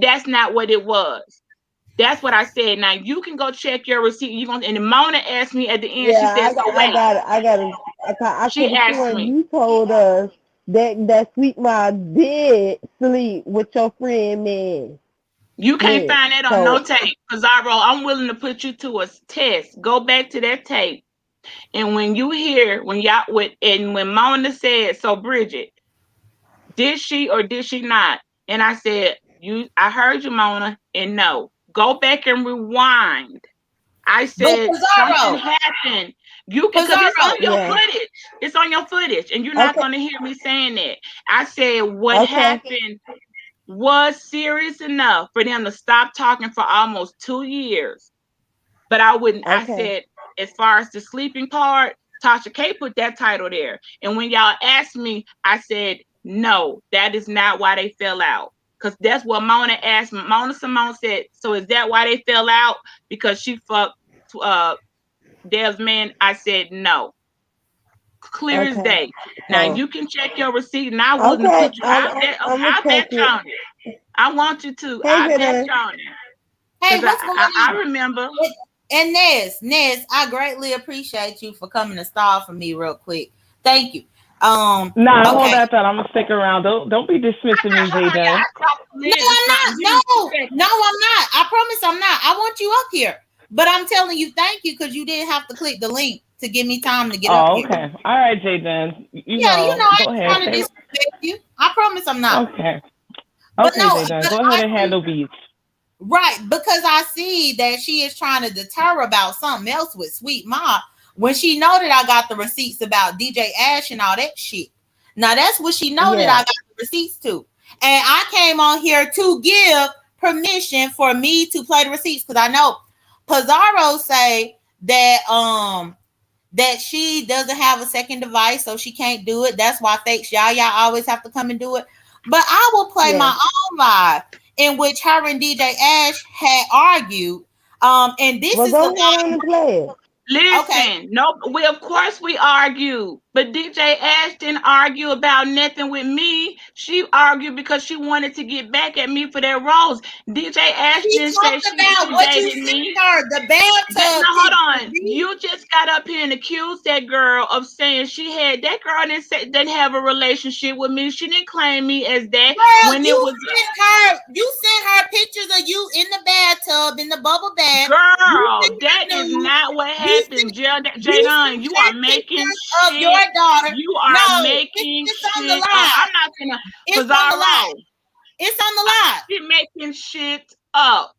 That's not what it was. That's what I said. Now you can go check your receipt. You gonna and Mona asked me at the end. She
Yeah,
said, "So
I
wait."
got it. I
She
could have
asked
sworn
me.
you told us that Sweet Ma did sleep with your friend man.
You can't
Man.
find that on no
So,
tape. Pizarro, I'm willing to put you to a test. Go back to that tape. And when you hear when y'all with and when Mona said, "So Bridget, did she or did she not?" And I said, I heard you, Mona, and no. Go back and rewind. I
But
said something
Pizarro,
happened. You can, because it's
Pizarro,
on your
yeah.
footage. It's on your footage, and you're not
Okay.
going to hear me saying that. I said what
Okay.
happened was serious enough for them to stop talking for almost 2 years. But I wouldn't. I
Okay.
said, as far as the sleeping part, Tasha K put that title there. And when y'all asked me, I said, no, that is not why they fell out. Because that's what Mona asked me. Mona Simone said, so is that why they fell out? Because she fucked uh Dev's man. I said, no. Clear as
Okay.
day. Now
So,
you can check your receipt, and I'm willing to
okay.
put you.
I'm gonna
I
check
bet you
it.
on it. I want you to.
Hey,
I bet
Jada.
you on it.
hey,
Because
what's going
I
on?
remember.
And Nez, I greatly appreciate you for coming to stall for me real quick. Thank you.
Nah, hold
Okay.
that thought. I'm gonna stick around. Don't be dismissing me,
Hold on, y'all.
Jada.
I talked to
No,
Liz or
I'm not.
something. Give me
No,
2 seconds.
no, I'm not. I promise I'm not. I want you up here. But I'm telling you, thank you, because you didn't have to click the link to give me time to get up
Oh,
here.
okay. All right, Jaden.
Yeah, I
Go
ain't
ahead.
trying to
Say
disrespect you. I promise I'm not.
okay.
But
Okay,
no,
Jaden.
but
Go ahead
I
and
see,
handle beats.
right, because I see that she is trying to deter about something else with Sweet Ma when she know that I got the receipts about DJ Ash and all that shit. Now that's what she know that I
Yeah.
got the receipts to. And I came on here to give permission for me to play the receipts because I know Pizarro say that she doesn't have a second device, so she can't do it. That's why fakes y'all always have to come and do it. But I will play my
Yeah.
own live in which her and DJ Ash had argued. And this
Well,
is the
go ahead
live.
on and play it.
Okay,
Listen, no, we of course we argue, but DJ Ash didn't argue about nothing with me. She argued because she wanted to get back at me for their roles. DJ Ash
she
didn't say
talked
she
about what you
instigated
sent
me.
her, the
No,
bathtub
hold
picture.
on. You just got up here and accused that girl of saying she had that girl didn't have a relationship with me. She didn't claim me as that
Girl,
when it was
you sent her pictures of you in the bathtub in the bubble bath. You
girl.
sent
That
her
is
nudes.
not what
You
happened.
sent you
Jadon,
sent
you
her
are making
pictures of your
shit.
daughter.
You are
No,
making
it's on the
shit up.
live.
I'm not gonna
It's on the live.
Pizarro.
It's on the live.
You're making shit up.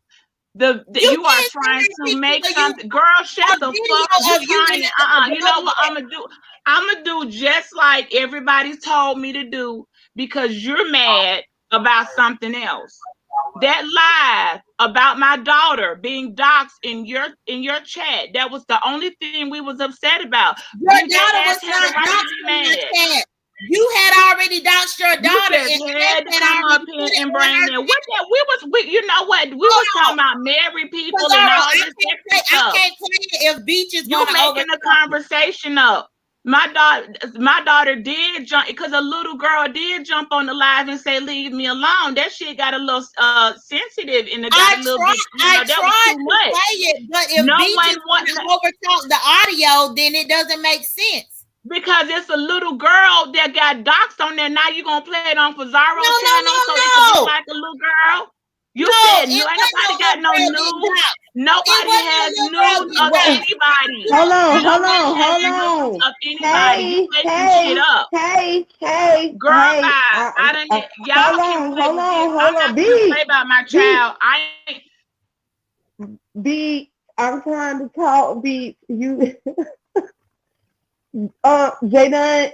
You
You are
did send
trying
her
to make
pictures of you,
something, girl. Shut
a
the fuck.
video
You
of you
trying?
in the
You know
bubble
what
bath.
I'm gonna do? I'm gonna do just like everybody's told me to do because you're mad about something else. That live about my daughter being doxxed in your chat. That was the only thing we was upset about.
Your
DJ
daughter
Ash
was
had a
not
right to
doxxed
be
in your
mad.
chat. You had already doxed your
You
daughter,
just
and
had to
Ash had
come up
already
here
put it
and
on
bring
her
that.
chat.
You know what? We
Hold
was talking
on.
about married people and
Pizarro,
all this extra
I
stuff.
can't play it if Beach is
You
gonna
making the
overtalk me.
conversation up. My daughter did jump because a little girl did jump on the live and say, "Leave me alone." That shit got a little sensitive and it got a little bit,
I
that was
tried
too
to
much.
play it, but if
No
Beach
one
is
wants
gonna overtalk the audio, then it doesn't make sense.
because it's a little girl that got doxxed on there. Now you're gonna play it on Pizarro
No, no,
channel
no,
so it could look
no.
like a little girl. You
No,
said no,
it
ain't
wasn't no
nobody got
little
no
girl getting
nude.
doxxed. It
Nobody
wasn't no
has
little girl
nudes
getting
of
What?
doxxed.
anybody.
You
Hold
don't
on, hold
Nobody
on,
has
hold
nudes
on.
of anybody. You
Hey,
making shit
hey,
up.
hey, hey,
Girl,
hey.
bye. I done y'all
Hold
can
on,
play
hold
with this.
on,
I'm
hold
not
on.
gonna play
B,
about my
B,
child. I ain't
B. I'm trying to talk. B, you. Jadon,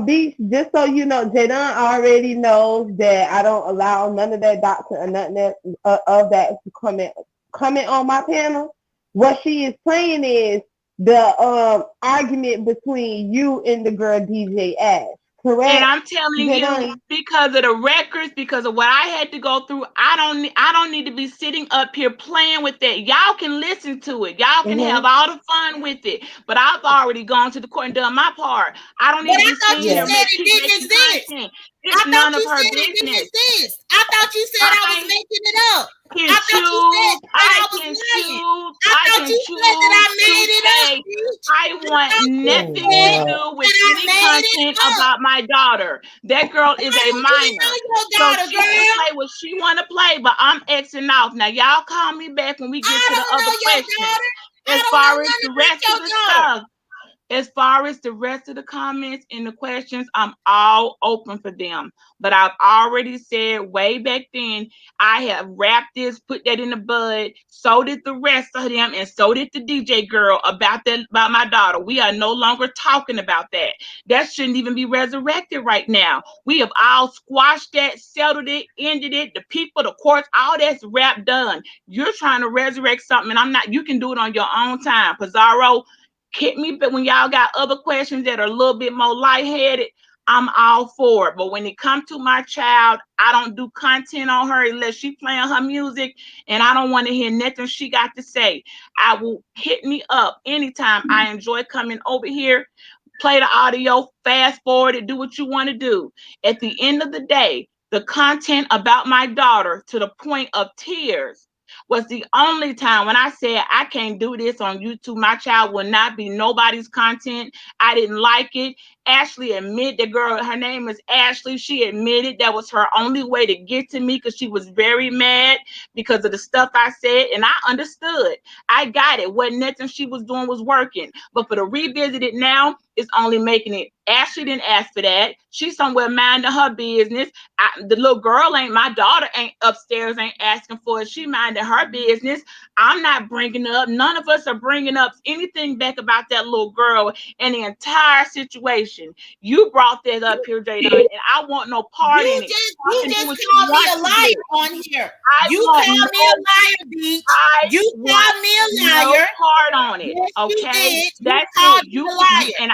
Beach, just so you know, Jadon already knows that I don't allow none of that doctrine or nothing of that to comment on my panel. What she is playing is the argument between you and the girl DJ Ash.
And
Correct,
I'm telling you,
Jadon?
because of the records, because of what I had to go through, I don't need to be sitting up here playing with that. Y'all can listen to it. Y'all can have
Mm-hmm.
all the fun with it. But I've already gone to the court and done my part. I don't need
But
to
I
be
thought
sitting
you
here
Yeah.
said it
keep
didn't
making
exist.
content.
I
It's
thought
none of
you
her
said it didn't
business.
exist. I thought you said I was
I
making it up.
can
I thought you said
choose,
that I
I
was
can
lying.
choose,
I
I
thought
can
you said that I
choose to
made it up,
say
bitch.
I
I
want
thought you
Oh
nothing to
said
God.
do with
that I
any
made it
content
up.
about my daughter. That girl is
I
a
don't even know
minor.
your
So
daughter,
she can
girl.
play what she want to play, but I'm Xing off. Now y'all call me back when we get
I
to the
don't
other
know your
questions.
daughter. I
As
don't know
far as
nothing
the
about
rest of
your
the
daughter.
stuff, as far as the rest of the comments and the questions, I'm all open for them. But I've already said way back then, I have wrapped this, put that in the bud. So did the rest of them, and so did the DJ girl about my daughter. We are no longer talking about that. That shouldn't even be resurrected right now. We have all squashed that, settled it, ended it. The people, the courts, all that's wrapped done. You're trying to resurrect something, and I'm not. You can do it on your own time. Pizarro, hit me, but when y'all got other questions that are a little bit more lightheaded, I'm all for it. But when it comes to my child, I don't do content on her unless she playing her music, and I don't want to hear nothing she got to say. I will hit me up anytime. I enjoy coming over here, play the audio, fast forward it, do what you want to do. At the end of the day, the content about my daughter to the point of tears was the only time when I said I can't do this on YouTube. My child will not be nobody's content. I didn't like it. Ashley admitted, the girl, her name is Ashley. She admitted that was her only way to get to me because she was very mad because of the stuff I said, and I understood. I got it. What nothing she was doing was working. But for the revisit it now, it's only making it. Ashley didn't ask for that. She's somewhere minding her business. The little girl ain't, my daughter ain't upstairs, ain't asking for it. She minding her business. I'm not bringing up, none of us are bringing up anything back about that little girl and the entire situation. You brought that up here, Jadon, and I want no part in it.
You
You can do
just
what you
called me
want
a
to do.
liar on here.
I
You
want
called me a
no,
liar, bitch.
I
You
want
called me a
no
liar.
part on it.
Yes, you
Okay,
did. You
that's
called
it.
me
You
a
can you
liar.
and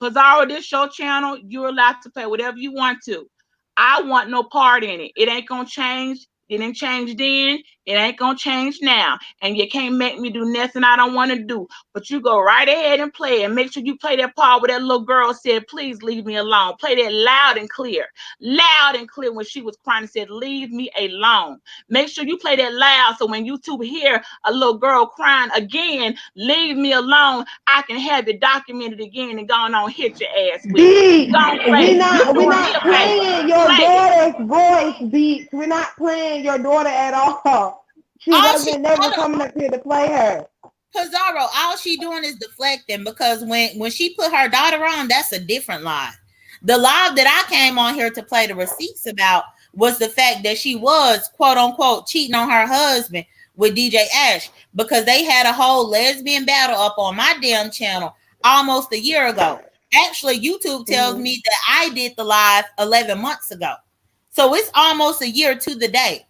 Pizarro, this show channel, you're allowed to play whatever you want to. I want no part in it. It ain't gonna change. It didn't change then. It ain't gonna change now. And you can't make me do nothing I don't want to do. But you go right ahead and play it. And make sure you play that part where that little girl said, please leave me alone. Play that loud and clear. Loud and clear when she was crying and said, leave me alone. Make sure you play that loud so when YouTube hear a little girl crying again, leave me alone, I can have it documented again and go on hit your ass with it.
Beats,
Don't play it. You
we
doing me
not
a favor.
playing your
Play it.
daughter's voice, Beats. We're not playing your daughter at all. She
All she
wasn't never coming up here to play her.
Pizarro, all she doing is deflecting because when she put her daughter on, that's a different live. The live that I came on here to play the receipts about was the fact that she was quote unquote cheating on her husband with DJ Ash because they had a whole lesbian battle up on my damn channel almost a year ago. Actually, YouTube tells me that I did the live 11 months ago. So it's almost a year to the day.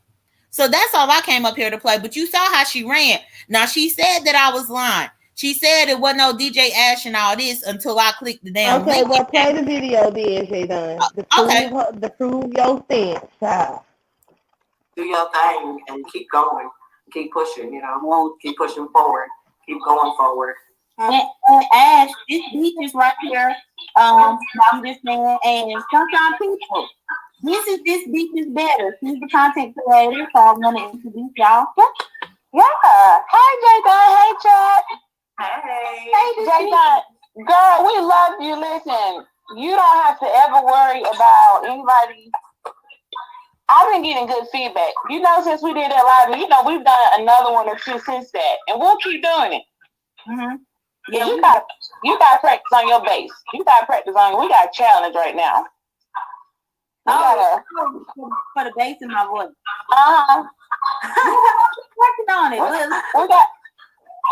So that's all I came up here to play. But you saw how she ran. Now she said that I was lying. She said it wasn't no DJ Ash and all this until I clicked the damn
Okay,
link.
well, play the video then, Jadon.
Okay.
To prove your stance, child.
Do your thing and keep going, keep pushing. Keep pushing forward, keep going forward.
And
Ash, this beach is right here. I'm just saying, and sometimes people, this beach is better. She's the content creator, so I want to introduce y'all. Yeah. Hi, Jay. Hey, Jay. Girl, we love you. Listen, you don't have to ever worry about anybody. I've been getting good feedback. Since we did that live, we've done another one or two since that, and we'll keep doing it. Mm-hmm. Yeah, you got to practice on your bass. We got a challenge right now. For the bass in my voice. Working on it.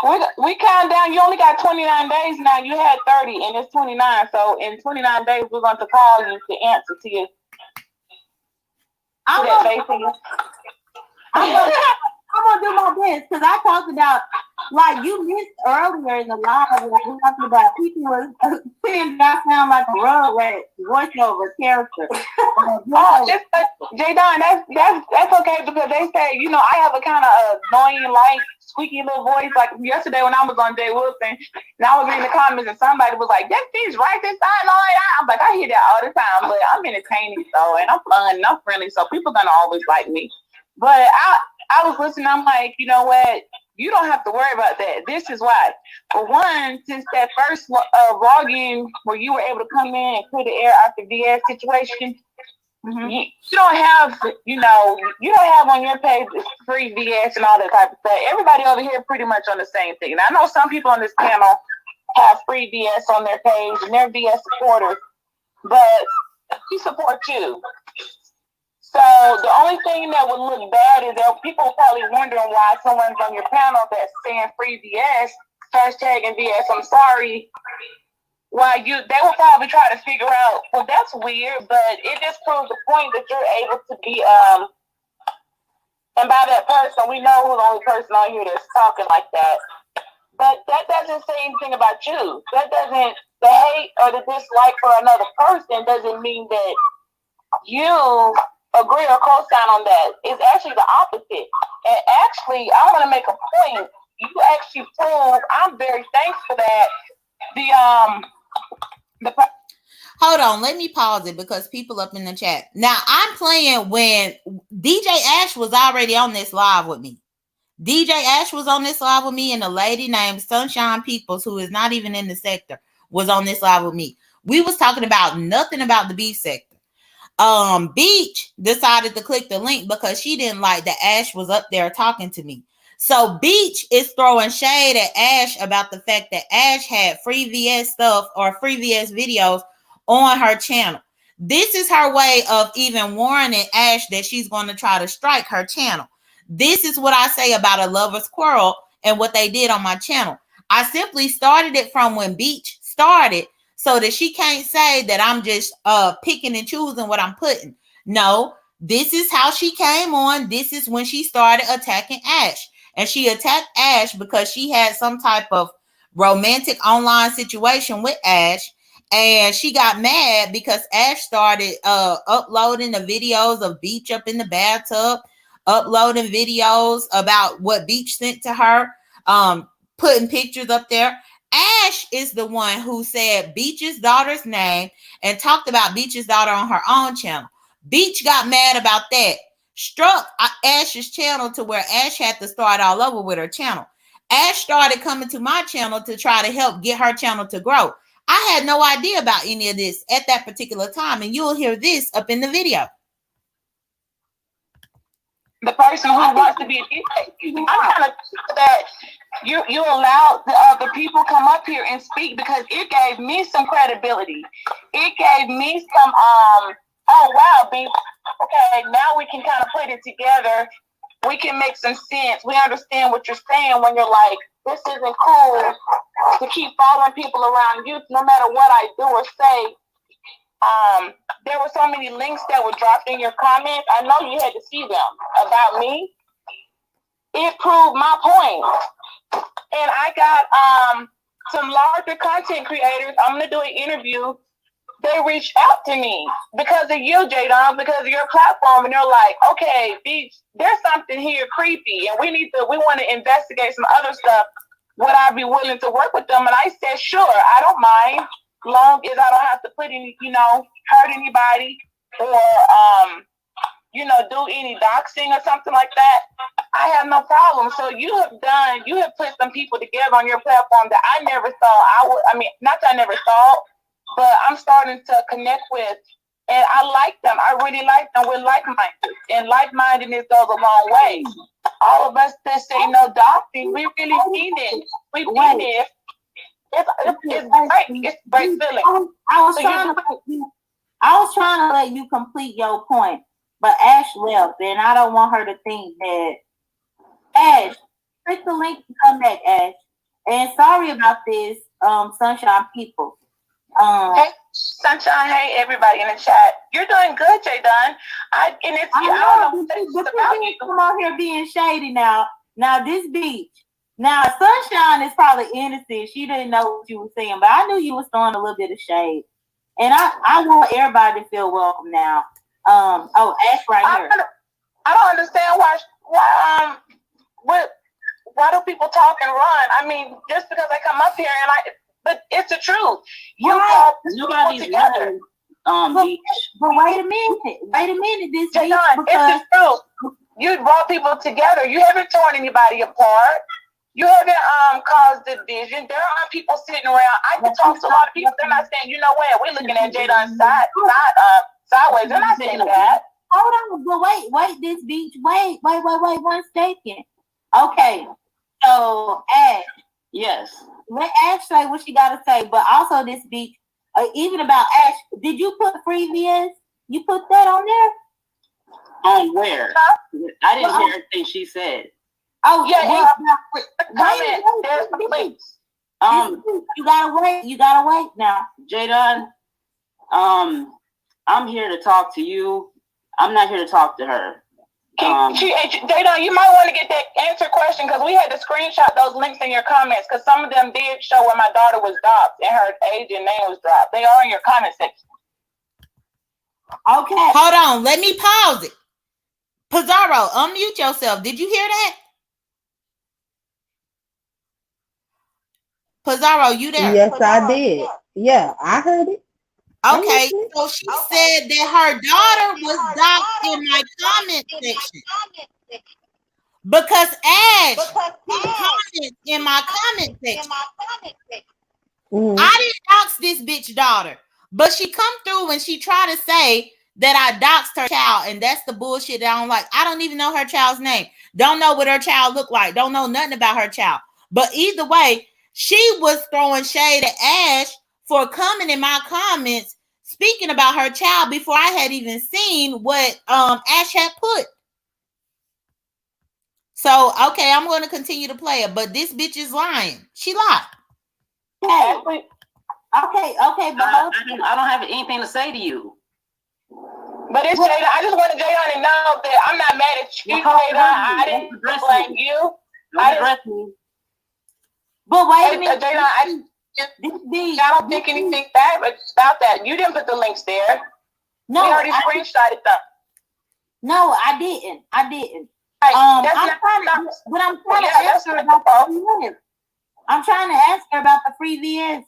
We count down. You only got 29 days now. You had 30, and it's 29. So in 29 days, we're going to call you to answer to you.
I'm gonna do my best because I talked about like you missed earlier in the live. Like we talking about people was saying that I sound like a road rat voiceover character.
J Don, that's okay because they say I have a kind of annoying like squeaky little voice. Like yesterday when I was on Jay Wilson, and I was reading the comments and somebody was like, "That thing's right this side, Lloyd." I'm like, I hear that all the time, but I'm entertaining so, and I'm fun and I'm friendly, so people gonna always like me. But I was listening. I'm like, you know what? You don't have to worry about that. This is why. For one, since that first login where you were able to come in and clear the air after VS situation, you don't have, you don't have on your page free VS and all that type of stuff. Everybody over here pretty much on the same thing. And I know some people on this panel have free VS on their page and they're VS supporters, but we support you. So the only thing that would look bad is that people are probably wondering why someone's on your panel that's saying free VS, hashtagging VS, I'm sorry. They will probably try to figure out, well, that's weird, but it just proves the point that you're able to be, and by that person, we know who's the only person on here that's talking like that. But that doesn't say anything about you. The hate or the dislike for another person doesn't mean that you agree or co-sign on that. It's actually the opposite. And actually, I want to make a point. You actually prove, I'm very thankful for that.
Hold on, let me pause it because people up in the chat. Now I'm playing when DJ Ash was already on this live with me. DJ Ash was on this live with me, and a lady named Sunshine Peoples, who is not even in the sector, was on this live with me. We was talking about nothing about the beef sector. Beach decided to click the link because she didn't like that Ash was up there talking to me. So Beach is throwing shade at Ash about the fact that Ash had free VS stuff or free VS videos on her channel. This is her way of even warning Ash that she's going to try to strike her channel. This is what I say about a lover's quarrel and what they did on my channel. I simply started it from when Beach started so that she can't say that I'm just picking and choosing what I'm putting. No, this is how she came on. This is when she started attacking Ash. And she attacked Ash because she had some type of romantic online situation with Ash. And she got mad because Ash started uploading the videos of Beach up in the bathtub, uploading videos about what Beach sent to her, putting pictures up there. Ash is the one who said Beach's daughter's name and talked about Beach's daughter on her own channel. Beach got mad about that, struck Ash's channel to where Ash had to start all over with her channel. Ash started coming to my channel to try to help get her channel to grow. I had no idea about any of this at that particular time, and you'll hear this up in the video.
The person who wants to be a I'm kind of that you allowed the other people come up here and speak because it gave me some credibility. It gave me some oh wow, B. Okay, now we can kind of put it together. We can make some sense. We understand what you're saying when you're like, this isn't cool to keep following people around you no matter what I do or say. There were so many links that were dropped in your comments. I know you had to see them about me. It proved my point. And I got some larger content creators. I'm gonna do an interview. They reached out to me because of you, Jadon, because of your platform, and they're like, okay, Beach, there's something here creepy, and we want to investigate some other stuff. Would I be willing to work with them? And I said, sure, I don't mind, long as I don't have to put any, hurt anybody or, do any doxing or something like that. I have no problem. So you have put some people together on your platform that I never thought not that I never thought, but I'm starting to connect with, and I like them. I really like them. We're like-minded, and like-mindedness goes a long way. All of us that say no doxing, we really mean it. We mean it. It's great. It's great feeling.
I was trying to let you complete your point, but Ash left, and I don't want her to think that. Ash, click the link to come back, Ash.
And sorry about this, Sunshine people.
Hey, Sunshine. Hey, everybody in the chat. You're doing good, Jay Dunn. I don't know what it's about you.
Come on here being shady now. Now this beach. Now Sunshine is probably innocent. She didn't know what you were saying, but I knew you was throwing a little bit of shade. And I want everybody to feel welcome now. Ash right here.
I don't understand why do people talk and run? I mean, just because I come up here but it's the truth.
Nobody's
together.
But wait a minute. This
it's the truth. You brought people together. You haven't torn anybody apart. You haven't caused division. There are people sitting around. I can talk to a lot of people. They're not saying, you know what, we're looking at Jadon's sideways. They're not saying that.
Hold on, but wait, this beach. Wait 1 second. Okay, so Ash.
Yes.
Let Ash say what she gotta say, but also this beach, even about Ash, did you put free VS? You put that on there?
On where? I didn't hear everything she said.
Oh yeah.
There's the links.
You gotta wait now.
Jadon, I'm here to talk to you. I'm not here to talk to her.
Jadon, you might want to get that answer question because we had to screenshot those links in your comments because some of them did show where my daughter was dropped and her age and name was dropped. They are in your comment section.
Okay. Hold on. Let me pause it. Pizarro, unmute yourself. Did you hear that? Pizarro, you there?
Yes, I did. Yeah, I heard it.
Okay, so she said that her daughter was doxxed in my comment section because Ash put comments in my comment section. I didn't dox this bitch daughter, but she come through and she tried to say that I doxed her child, and that's the bullshit that I don't like. I don't even know her child's name. Don't know what her child looked like. Don't know nothing about her child. But either way, she was throwing shade at Ash for coming in my comments speaking about her child before I had even seen what Ash had put. So okay, I'm going to continue to play it, but this bitch is lying. She lied.
Hey. Okay, but
I don't have anything to say to you.
But it's Jada. I just wanted Jada to know that I'm not mad at you, Jada. I didn't blame you.
But wait a minute,
Jada, I don't think anything bad about that. You didn't put the links there. No, we already screenshotted them.
No, I didn't. I'm trying to ask her about the free VS. I'm trying to ask her about the free VS.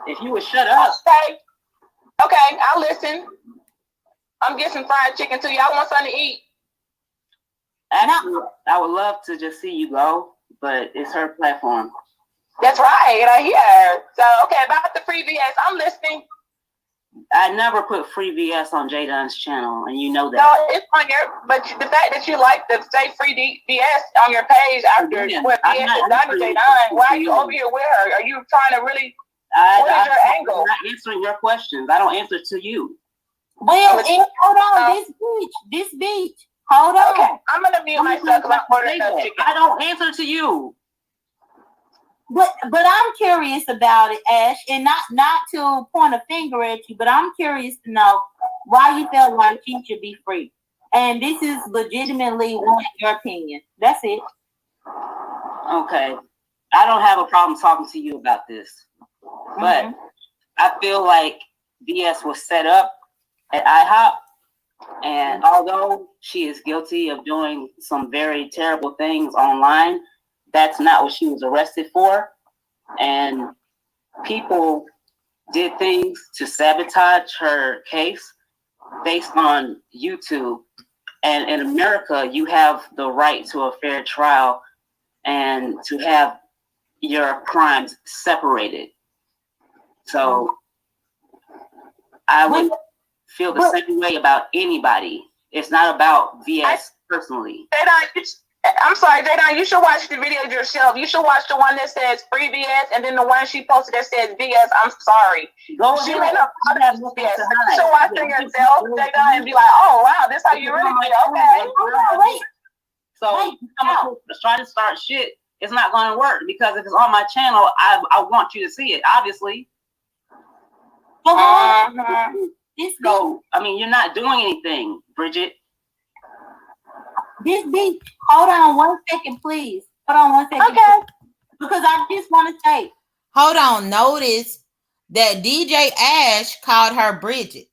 If you would shut up.
Okay, I'll listen. I'm getting some fried chicken too. Y'all want something to eat?
Actually, I would love to just see you go, but it's her platform.
That's right. I hear. So, okay, about the free VS, I'm listening.
I never put free VS on Jadon's channel, and you know that.
No, it's on your, but the fact that you like to say free VS on your page after what VS is done to Jadon, why are you over here with her? Are you trying to really, what is your angle?
I'm not answering your questions. I don't answer to you.
Well, hold on, this beach. Hold on.
Okay, I'm going to mute myself because I'm ordering a chicken.
I don't answer to you.
But I'm curious about it, Ash, and not to point a finger at you, but I'm curious to know why you felt like she should be free. And this is legitimately wanting your opinion. That's it.
Okay. I don't have a problem talking to you about this. But I feel like VS was set up at IHOP. And although she is guilty of doing some very terrible things online, that's not what she was arrested for. And people did things to sabotage her case based on YouTube. And in America, you have the right to a fair trial and to have your crimes separated. So I would feel the same way about anybody. It's not about VS personally.
I'm sorry, Jadon, you should watch the videos yourself. You should watch the one that says free VS and then the one she posted that says VS, I'm sorry.
Go ahead.
You should watch it yourself, Jadon, and be like, oh, wow, this how you really feel. Okay.
So I'm trying to start shit
it's not going to work because if it's on my channel, I want you to see it, obviously. So, I mean, you're not doing anything, Bridget.
This beat, hold on 1 second, please. Hold on 1 second. Okay. Because I just want to say, hold on, notice that DJ Ash called her Bridget.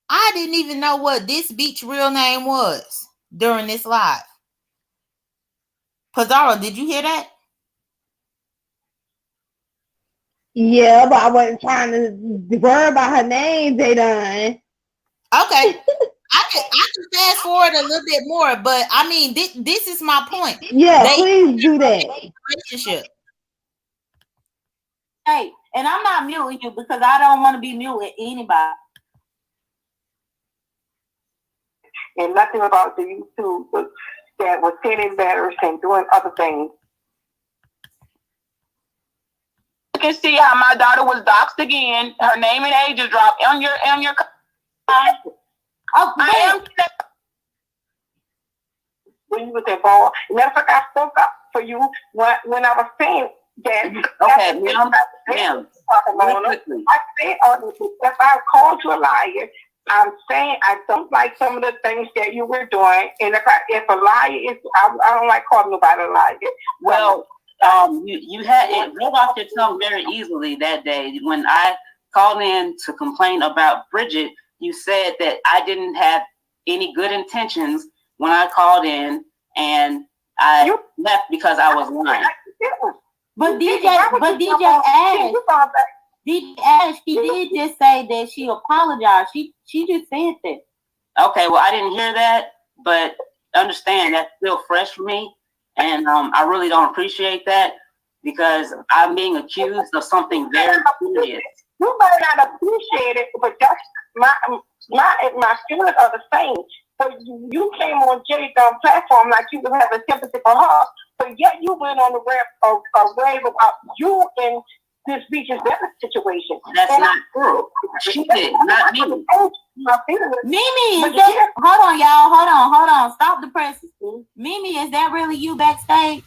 I didn't even know what this beach's real name was during this live. Pizarro, did you hear that?
Yeah, but I wasn't trying to worry about her name, Jadon.
Okay. I can fast forward a little bit more, but I mean, this is my point.
Yeah, please do that.
Relationship. Hey, and I'm not muting you because I don't want to be muted anybody.
And nothing about the YouTube that was getting better and doing other things. You can see how my daughter was doxxed again. Her name and age is dropped on your.
Oh,
I am. When you was involved, never I spoke up for you when I was saying that.
Okay, ma'am.
I said, if I called you a liar, I'm saying I don't like some of the things that you were doing, and if a liar is, I don't like calling nobody a liar.
Well, you had it rolled off your tongue very easily that day when I called in to complain about Bridget. You said that I didn't have any good intentions when I called in, and I left because I was lying.
But DJ Ash, she did just say that she apologized. She just said that.
Okay, well, I didn't hear that, but understand that's still fresh for me, and I really don't appreciate that because I'm being accused of something very serious.
You might not appreciate it, but that's my feelings are the same. So you came on Jay's platform like you would have a sympathy for her, but yet you went on a rave about you and this beach's better situation.
That's not true. She did, not me.
Mimi, hold on, y'all. Hold on. Stop the presses. Mimi, is that really you backstage?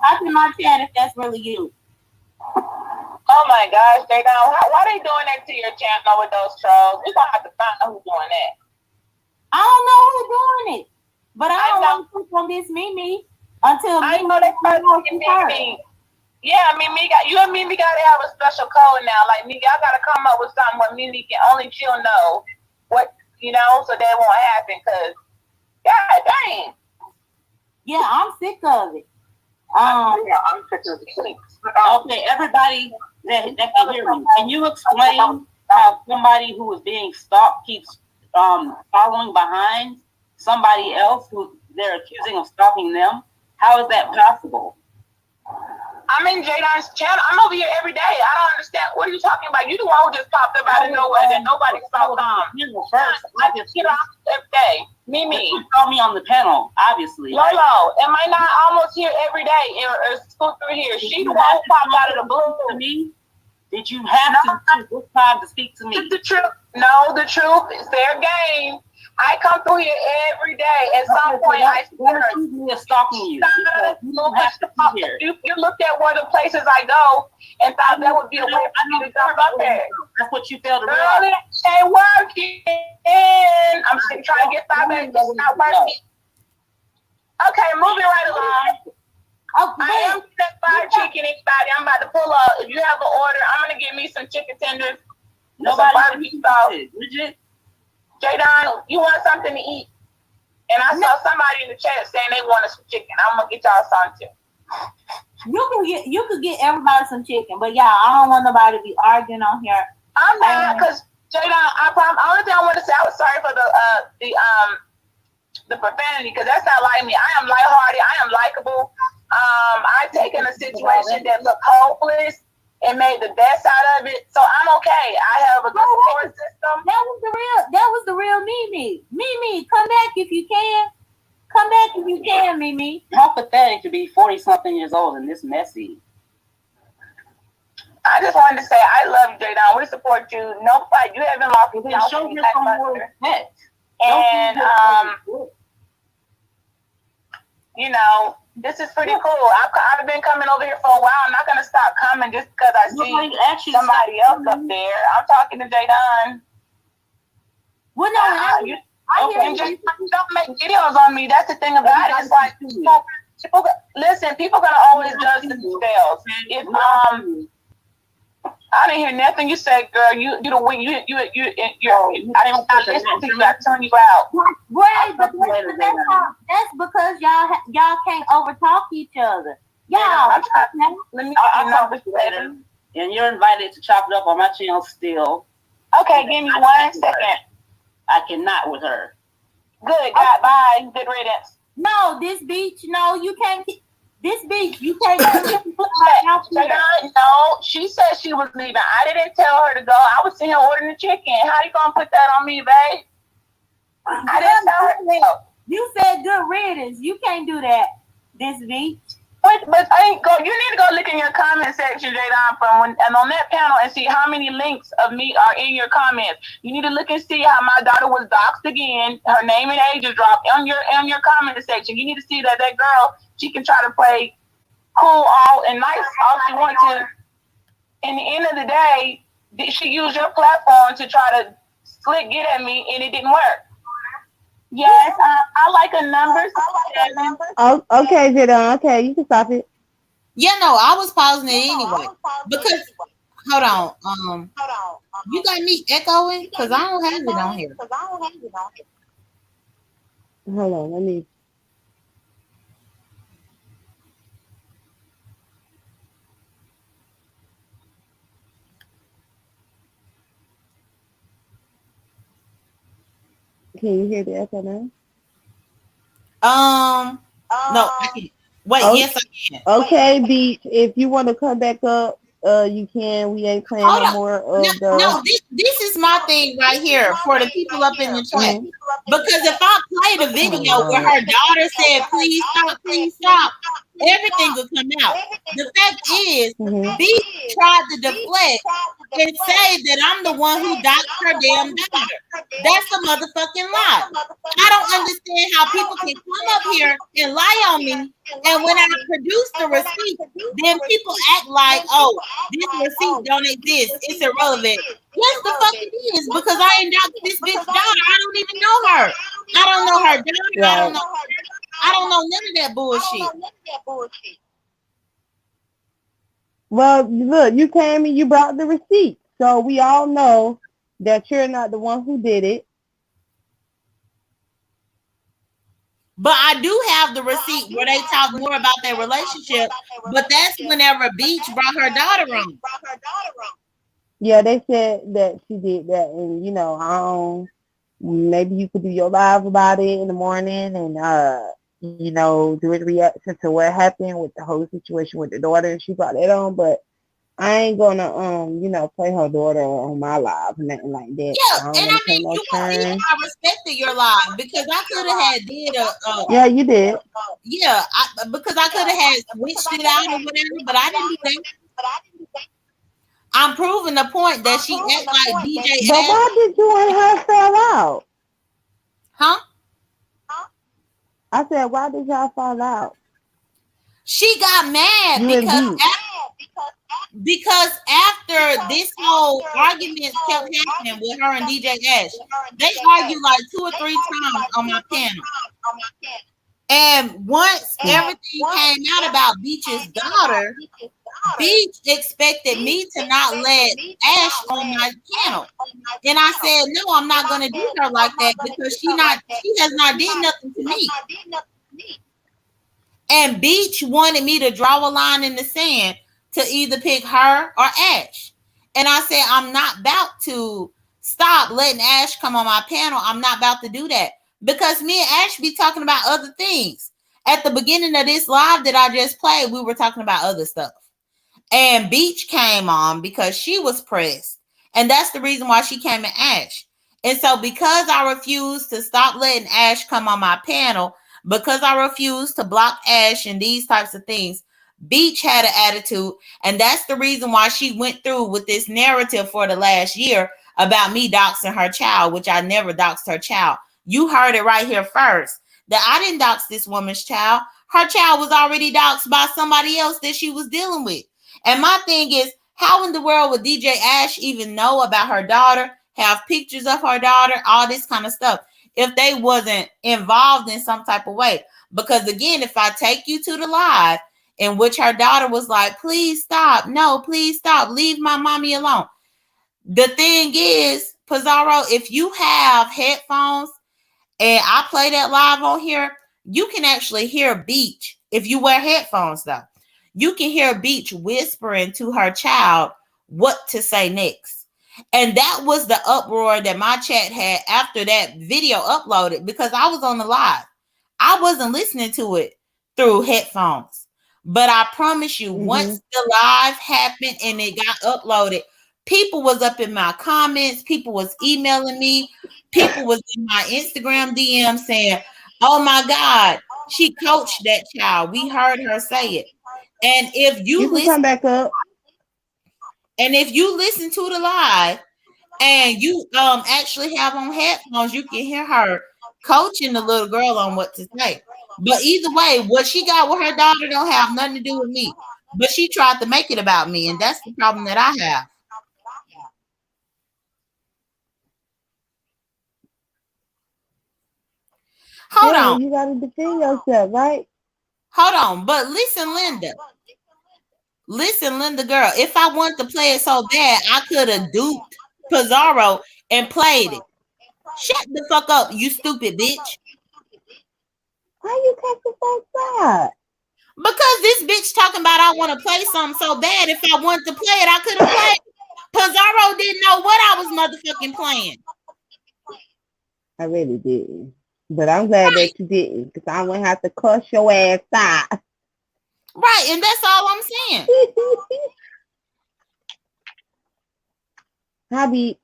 Type in my chat if that's really you.
Oh my gosh, they don't. Why they doing that to your channel with those trolls? We're gonna have to find out who's doing that.
I don't know who's doing it, but I don't want to click on this Mimi until
I know they first Mimi. Yeah, Mimi you and Mimi gotta have a special code now. Like Mimi, y'all gotta come up with something where Mimi can only she'll know what so that won't happen. Cause God dang.
Yeah, I'm sick of it.
Yeah, I'm sick of it.
Okay, everybody that can hear me, can you explain how somebody who is being stalked keeps following behind somebody else who they're accusing of stalking them? How is that possible?
I'm in Jadon's channel. I'm over here every day. I don't understand. What are you talking about? You the one who just popped up out of nowhere that nobody saw come.
First, I just
get off every day. Mimi.
You saw me on the panel, obviously.
Lolo, am I not almost here every day or school through here? She the one who popped out of the blue.
To me? Did you have to take this time to speak to me?
The truth. No, the truth is fair game. I come through here every day. At some point, I
stalking you.
You looked at one of the places I go and thought that would be a way for me to jump up there.
That's what you failed to realize.
It ain't working. I'm still trying to get 5 minutes. It's not working. Okay, moving right along. I am that fried chicken, anybody. I'm about to pull up. If you have an order, I'm gonna get me some chicken tenders.
Nobody Bridget.
Jadon, you want something to eat? And I saw somebody in the chat saying they wanted some chicken. I'm gonna get y'all some too.
You could get everybody some chicken, but yeah, I don't want nobody to be arguing on here.
I'm not, because Jadon, I promise. Only thing I want to say, I was sorry for the profanity, because that's not like me. I am lighthearted. I am likable. I've taken a situation that looked hopeless and made the best out of it. So I'm okay. I have a good support system.
That was the real Mimi. Mimi, come back if you can. Come back if you can, Mimi.
How pathetic to be 40-something years old and this messy.
I just wanted to say I love you, Jadon. We support you. No fight. You haven't lost your
show your some more respect.
And this is pretty cool. I've been coming over here for a while. I'm not gonna stop coming just because I see somebody else up there. I'm talking to Jadon.
Well, no,
And just don't make videos on me. That's the thing about it. It's like people listen. People gonna always judge themselves. If I didn't hear nothing you said, girl. You the way you I didn't listen to you. I turn you out.
Right, but that's because y'all can't overtalk each other. Y'all,
let me
I'll talk with you later. And you're invited to chop it up on my channel still.
Okay, give me 1 second.
I cannot with her.
Good. Bye. Good riddance.
No, this beach. No, you can't. This beach, you can't.
No, she said she was leaving. I didn't tell her to go. I was sitting here ordering the chicken. How you gonna put that on me, babe? I didn't tell her to go.
You said good riddance. You can't do that. This beach.
But I ain't go. You need to go look in your comment section, Jadon, and on that panel and see how many links of me are in your comments. You need to look and see how my daughter was doxxed again. Her name and age is dropped on your comment section. You need to see that girl, she can try to play cool all and nice all she wants to. In the end of the day, she used your platform to try to slick get at me, and it didn't work. Yes, I like a number.
Oh, okay, Jadon. Okay, you can stop it.
Yeah, no, I was pausing it anyway. Because hold on. You got me echoing? Because I don't have it on here.
Hold on, let me. Can you hear the echo now?
No, I can't. Wait, yes, I can.
Okay, Beach, if you want to come back up, you can. We ain't playing no more of the.
No, this is my thing right here for the people up in the chat. Because if I play the video where her daughter said, please stop, everything will come out. The fact is, B tried to deflect and say that I'm the one who doxed her damn daughter. That's a motherfucking lie. I don't understand how people can come up here and lie on me, and when I produce the receipt, then people act like, oh, this receipt don't exist. It's irrelevant. Yes, the fuck it is, because I ain't doxed this bitch daughter. I don't even know her. I don't know her daughter. I don't know none of that bullshit.
Well, look, you came and you brought the receipt, so we all know that you're not the one who did it.
But I do have the receipt where they talk more about their relationship. But that's whenever Beach brought her daughter on.
Yeah, they said that she did that, and maybe you could do your live about it in the morning, and do a reaction to what happened with the whole situation with the daughter, and she brought it on. But I ain't gonna play her daughter on my live or nothing like that.
Yeah, and I mean, you can see I respected your live because I could have had did a.
Yeah, you did.
Yeah, because I could have had switched it out or whatever, but I didn't do that. I'm proving the point that she act like DJ.
But why did you and her fall out?
Huh?
I said, why did y'all fall out?
She got mad because after this whole argument kept happening with her and DJ Ash, they argued like 2 or 3 times on my panel. And once everything came out about Beach's daughter, Beach expected me to not let Ash on my channel. And I said, no, I'm not going to do her like that because she has not did nothing to me. And Beach wanted me to draw a line in the sand to either pick her or Ash. And I said, I'm not about to stop letting Ash come on my panel. I'm not about to do that because me and Ash be talking about other things. At the beginning of this live that I just played, we were talking about other stuff. And Beach came on because she was pressed. And that's the reason why she came at Ash. And so because I refused to stop letting Ash come on my panel, because I refused to block Ash and these types of things, Beach had an attitude. And that's the reason why she went through with this narrative for the last year about me doxing her child, which I never doxed her child. You heard it right here first. that I didn't dox this woman's child. Her child was already doxed by somebody else that she was dealing with. And my thing is, how in the world would DJ Ash even know about her daughter, have pictures of her daughter, all this kind of stuff, if they wasn't involved in some type of way? Because again, if I take you to the live in which her daughter was like, please stop, no, please stop, leave my mommy alone. The thing is, Pizarro, if you have headphones and I play that live on here, you can actually hear Beach. If you wear headphones, though, you can hear Beach whispering to her child what to say next. And that was the uproar that my chat had after that video uploaded, because I was on the live. I wasn't listening to it through headphones. But I promise you,
Mm-hmm.
once the live happened and it got uploaded, people was up in my comments, people was emailing me, people was in my Instagram DM saying, oh my God, she coached that child. We heard her say it. And if
You
you
can
listen,
come back up.
and if you listen to the live and you actually have on headphones, you can hear her coaching the little girl on what to say. But either way, what she got with her daughter don't have nothing to do with me. But she tried to make it about me, and that's the problem that I have. Hold
Yeah,
on,
you gotta defend yourself, right?
hold on. But listen, Linda, girl. If I wanted to play it so bad, I could have duped Pizarro and played it. Shut the fuck up, you stupid bitch.
Why you take the first side?
Because this bitch talking about I want to play something so bad. If I wanted to play it, I could have played. Pizarro didn't know what I was motherfucking playing.
I really didn't. But I'm glad
Right,
that you didn't, because I wouldn't have to cuss your ass out.
right, and that's all I'm saying.
Hobby,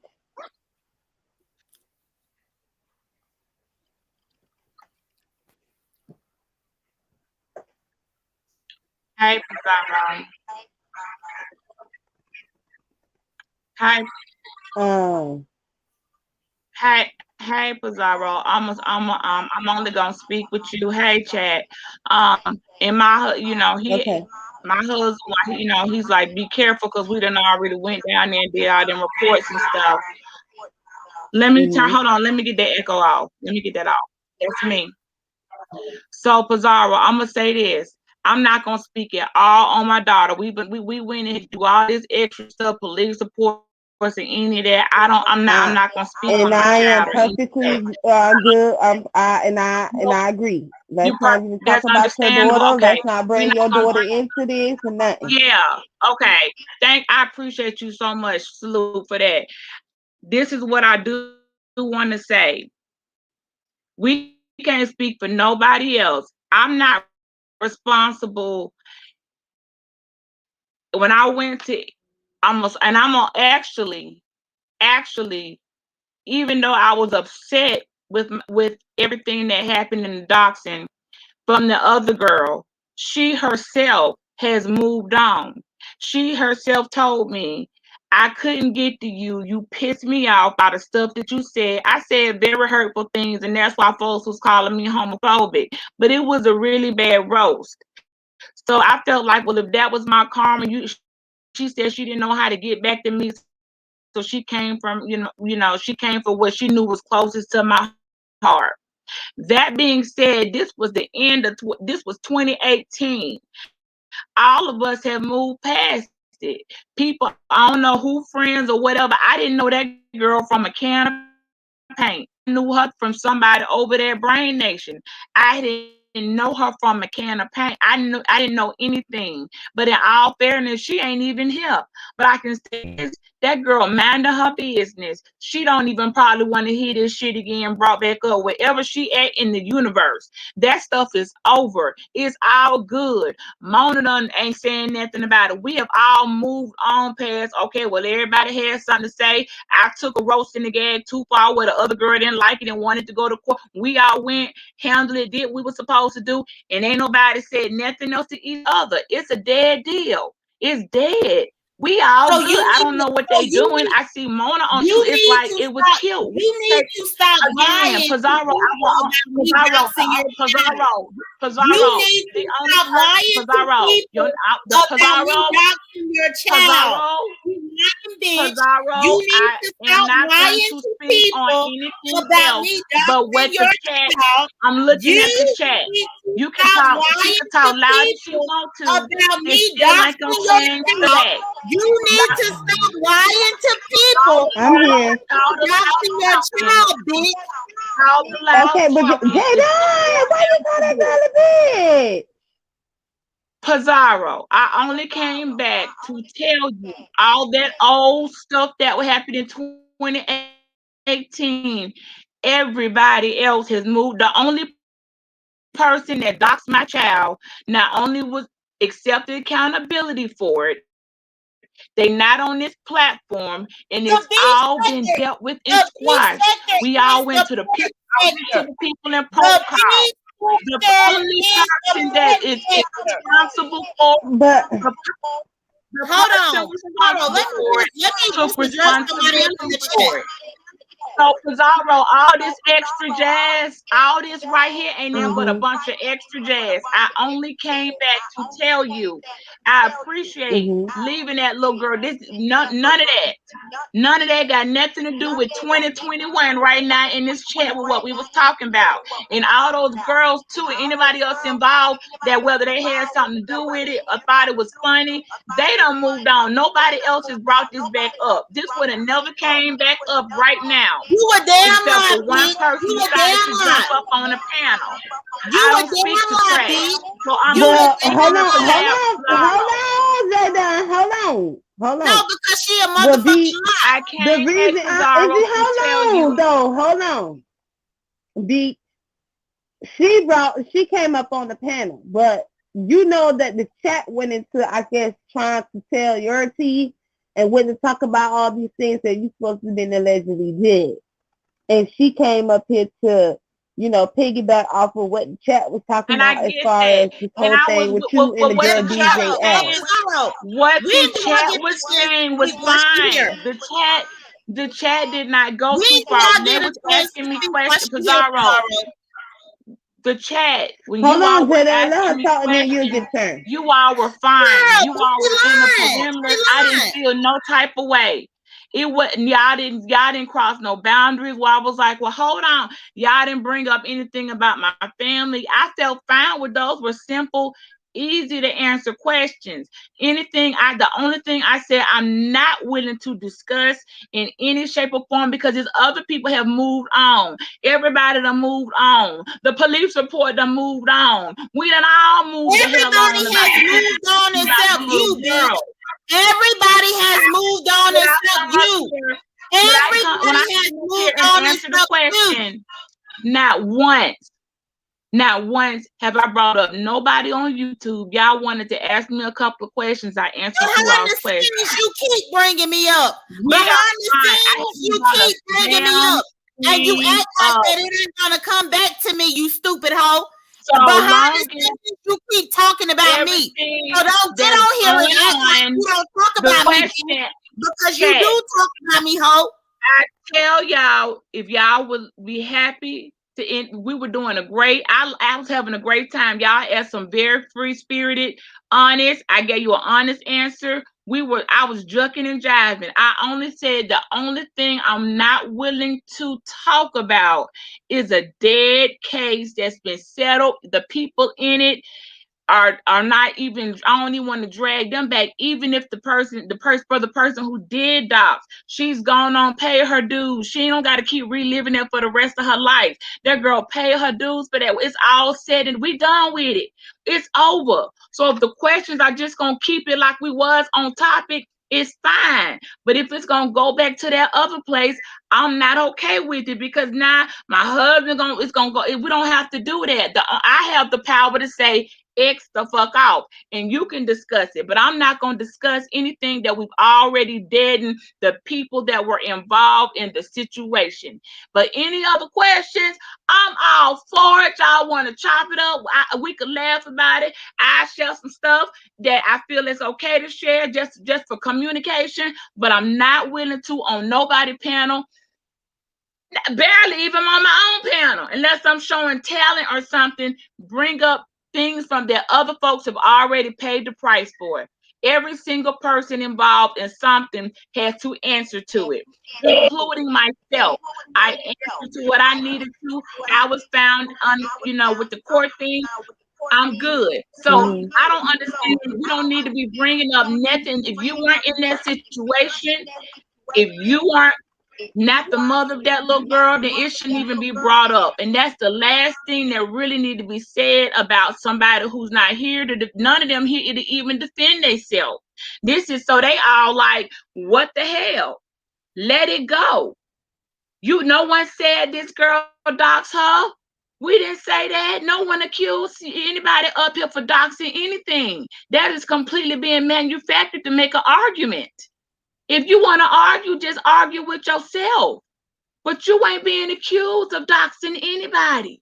Hey, Pizarro. Hey,
um,
hey, hey, Pizarro. I'm only gonna speak with you. Hey, chat. And
okay.
my husband, he's like, be careful because we done already went down there and did all them reports and stuff.
Mm-hmm.
Hold on, let me get that echo off. Let me get that off. That's me. So Pizarro, I'm gonna say this. I'm not gonna speak at all on my daughter. We went in to do all this extra stuff, police reports and any of that. I'm not
I
gonna speak on my
and I
child or
am
any of that.
perfectly good. I agree.
You
Let's not even talk
that's
about your
understandable.
daughter.
Okay,
Let's not
we're
bring
not
your
gonna
daughter into this or nothing.
yeah, okay. I appreciate you so much. Salute for that. This is what I do want to say. We can't speak for nobody else. I'm not responsible when I went to almost, and I'm gonna actually, even though I was upset with everything that happened in the doxing from the other girl, she herself has moved on. She herself told me, I couldn't get to you. You pissed me off by the stuff that you said. I said very hurtful things, and that's why folks was calling me homophobic. But it was a really bad roast. So I felt like, well, if that was my karma, she said she didn't know how to get back to me, so she came from, she came for what she knew was closest to my heart. That being said, this was this was 2018. All of us have moved past it. People, I don't know who friends or whatever. I didn't know that girl from a can of paint. I knew her from somebody over there at Brain Nation. I didn't know her from a can of paint. I didn't know anything. But in all fairness, she ain't even here. But I can say this: that girl minding her business. She don't even probably want to hear this shit again brought back up. Wherever she at in the universe, that stuff is over. It's all good. Mona done ain't saying nothing about it. We have all moved on past. Okay, well, everybody had something to say. I took a roast in the gag too far where the other girl didn't like it and wanted to go to court. We all went, handled it, did what we were supposed to do, and ain't nobody said nothing else to each other. It's a dead deal. It's dead. We all
So
good.
you
I
need
don't
to,
know what
so
they doing. I see Mona on True.
you
It's
need
like
to
it was
stop.
killed.
You need to stop
Again,
lying to
Pizarro. I
people
want
about me
Pizarro.
doxing your child. You
Pizarro.
need to
The only
stop
person,
lying to
Pizarro.
people
The
about me
Pizarro.
doxing your child.
Pizarro.
You lying bitch.
Pizarro.
You need
I
to
am
stop
not going
lying
to
to
speak on
people
anything
about
else
me
but what
doxing
the
your
chat.
child.
I'm looking at the
You
chat.
need to
You can
stop
talk. She
lying
can
to
talk loud as she
people
want to.
about
It
me
still ain't gonna
doxing your
change the
child.
fact.
You need to stop lying to people
I'm here.
about doxing your child, bitch.
All the loud
Okay, but
talking
Jadon,
is what
why you got that kind of bed?
Pizarro, I only came back to tell you all that old stuff that would happen in 2018. Everybody else has moved. The only person that doxed my child not only was accepted accountability for it, they not on this platform, and it's
The
all
beef
been dealt with
sector.
and
The beef
squashed.
sector
We all
is
went
the
to the people.
pork
I went to
sector.
the people in
The
protocol.
beef
The
sector
only
is the
person that
pork
is
sector.
responsible for
But
the, the
Hold
person
on. Hold on.
responsible for it
Let me
took
just address somebody else in
responsibility
the chat.
for it. So Pizarro, all this extra jazz, all this right here ain't nothing but a
mhm,
bunch of extra jazz. I only came back to tell you I appreciate
mhm.
leaving that little girl. This none of that. None of that got nothing to do with 2021 right now in this chat with what we was talking about. And all those girls too, and anybody else involved that whether they had something to do with it or thought it was funny, they done moved on. Nobody else has brought this back up. This would have never came back up right now.
You a damn
Except
lie,
for one
bitch.
person
You a
decided
damn
to jump
lie.
up on the panel.
You
I
a
don't speak
damn
to
lie,
trash.
bitch.
So I'm
You
not
a
But
damn
speaking
hold
on
on,
lie.
hold
behalf
on,
of
hold
Laro.
on, Jadon, hold
No,
on.
because she a
But
motherfucking
B,
lie.
I
the
came back,
reason is
Pizarro,
it
to tell
hold on
you
though, hold on. B, she came up on the panel, but you know that the chat went into, I guess, trying to tell your tea and went to talk about all these things that you supposed to have been allegedly did. And she came up here to, piggyback off of what the chat was talking
and I
about as
get
far
that.
as this
And
whole
I was
thing with you and the
what
girl
the chat was
DJ L.
saying. What
We
the
ain't gonna
chat
get
was
a chance to
saying was
speak once you here.
fine. The chat did not go
We
too
ain't
far.
gonna
When they
get a
was
chance to
asking me
speak once
questions,
you here,
Pizarro,
Pizarro.
the chat, when
Hold
you all
on,
were
Jada. Let
asking
her
me
talk and then you'll
questions,
get turned.
you all were fine.
Girl,
You all
she
were in the
lying.
perimeters.
She
I didn't
lying.
feel no type of way. It wasn't y'all didn't cross no boundaries where I was like, well, hold on. Y'all didn't bring up anything about my family. I felt fine with those were simple, easy to answer questions. The only thing I said I'm not willing to discuss in any shape or form because there's other people have moved on. Everybody done moved on. The police report done moved on. We done all moved the hell
Everybody
on about
has
the
moved on
about the
except
little
you, bitch.
girl.
Everybody has moved on
Did I
except
come up
you.
here? When I
Everybody has
came up here
moved
and
on
answered the
except you.
question, not once have I brought up nobody on YouTube. Y'all wanted to ask me a couple of questions. I answered you
Behind
all's
the
questions.
scenes, you keep bringing me up.
We are
Behind the
fine. I
scenes,
haven't
you
brought a
keep bringing me
damn
up. And you
thing
act like
up.
that it ain't gonna come back to me, you stupid hoe.
So
Behind
long
the
as
scenes, you keep talking about me. So
everything
don't get
that's
on here and
going
act like
on,
you don't talk
the
about me, bitch,
question,
because you
chat.
do talk about me, hoe.
I tell y'all, if y'all would be happy to end, we were doing a great, I was having a great time. Y'all asked some very free spirited, honest. I gave you an honest answer. I was jucking and jiving. I only said the only thing I'm not willing to talk about is a dead case that's been settled. The people in it are not even, I don't even want to drag them back, even if the person who did dox, she's gone on pay her dues. She don't got to keep reliving it for the rest of her life. That girl pay her dues for that. It's all said and we done with it. It's over. So if the questions are just gonna keep it like we was on topic, it's fine. But if it's gonna go back to that other place, I'm not okay with it because now my husband it's gonna go. We don't have to do that. I have the power to say X the fuck off, and you can discuss it. But I'm not going to discuss anything that we've already deadened the people that were involved in the situation. But any other questions, I'm all for it. Y'all want to chop it up? We could laugh about it. I share some stuff that I feel it's okay to share just for communication, but I'm not willing to on nobody panel, barely even on my own panel, unless I'm showing talent or something, bring up things from that other folks have already paid the price for. Every single person involved in something has to answer to it, including myself. I answered to what I needed to. I was found with the court thing. I'm good. So
Mhm.
I don't understand. We don't need to be bringing up nothing. If you weren't in that situation, if you weren't not the mother of that little girl, then it shouldn't even be brought up. And that's the last thing that really need to be said about somebody who's not here none of them here to even defend themselves. This is so they all like, what the hell? Let it go. No one said this girl doxed her. We didn't say that. No one accused anybody up here for doxing anything. That is completely being manufactured to make an argument. If you want to argue, just argue with yourself. But you ain't being accused of doxing anybody.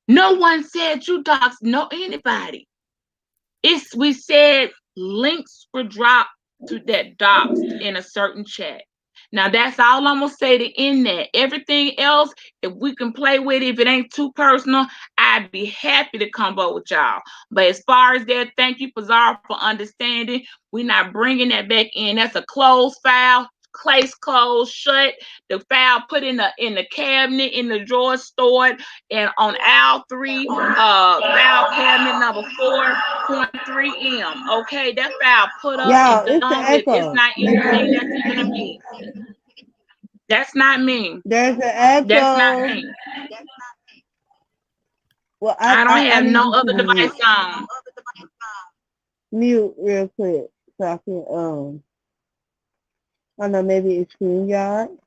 No one said you doxed anybody. We said links were dropped to that doxed in a certain chat. Now that's all I'm gonna say to end that. Everything else, if we can play with it, if it ain't too personal, I'd be happy to combo with y'all. But as far as that, thank you, Pazar, for understanding. We're not bringing that back in. That's a closed file. Case closed, shut. The file put in the cabinet, in the drawer, stored, and on aisle 3, file cabinet number 4.3M. Okay, that file put up and
Y'all, it's the
done with. It's
echo.
not anything that's even a beat. That's not me.
There's an
That's not
echo.
me.
Well,
I don't
I
have
need
no
you to
other device
mute real quick so I can I don't know, maybe it's StreamYard.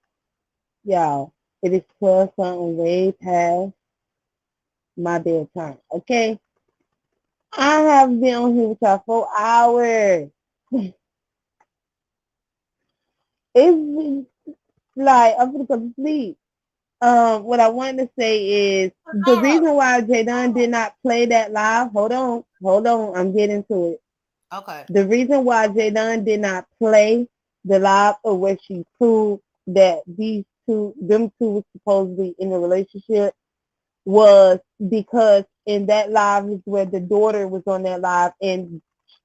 Y'all, it is 12 something way past my bedtime. Okay? I have been on here with y'all for hours. It's like I'm gonna go to sleep. What I wanted to say is the reason why Jadon did not play that live. Hold on, I'm getting to it.
Okay.
The reason why Jadon did not play the live of where she proved that them two was supposedly in a relationship was because in that live is where the daughter was on that live and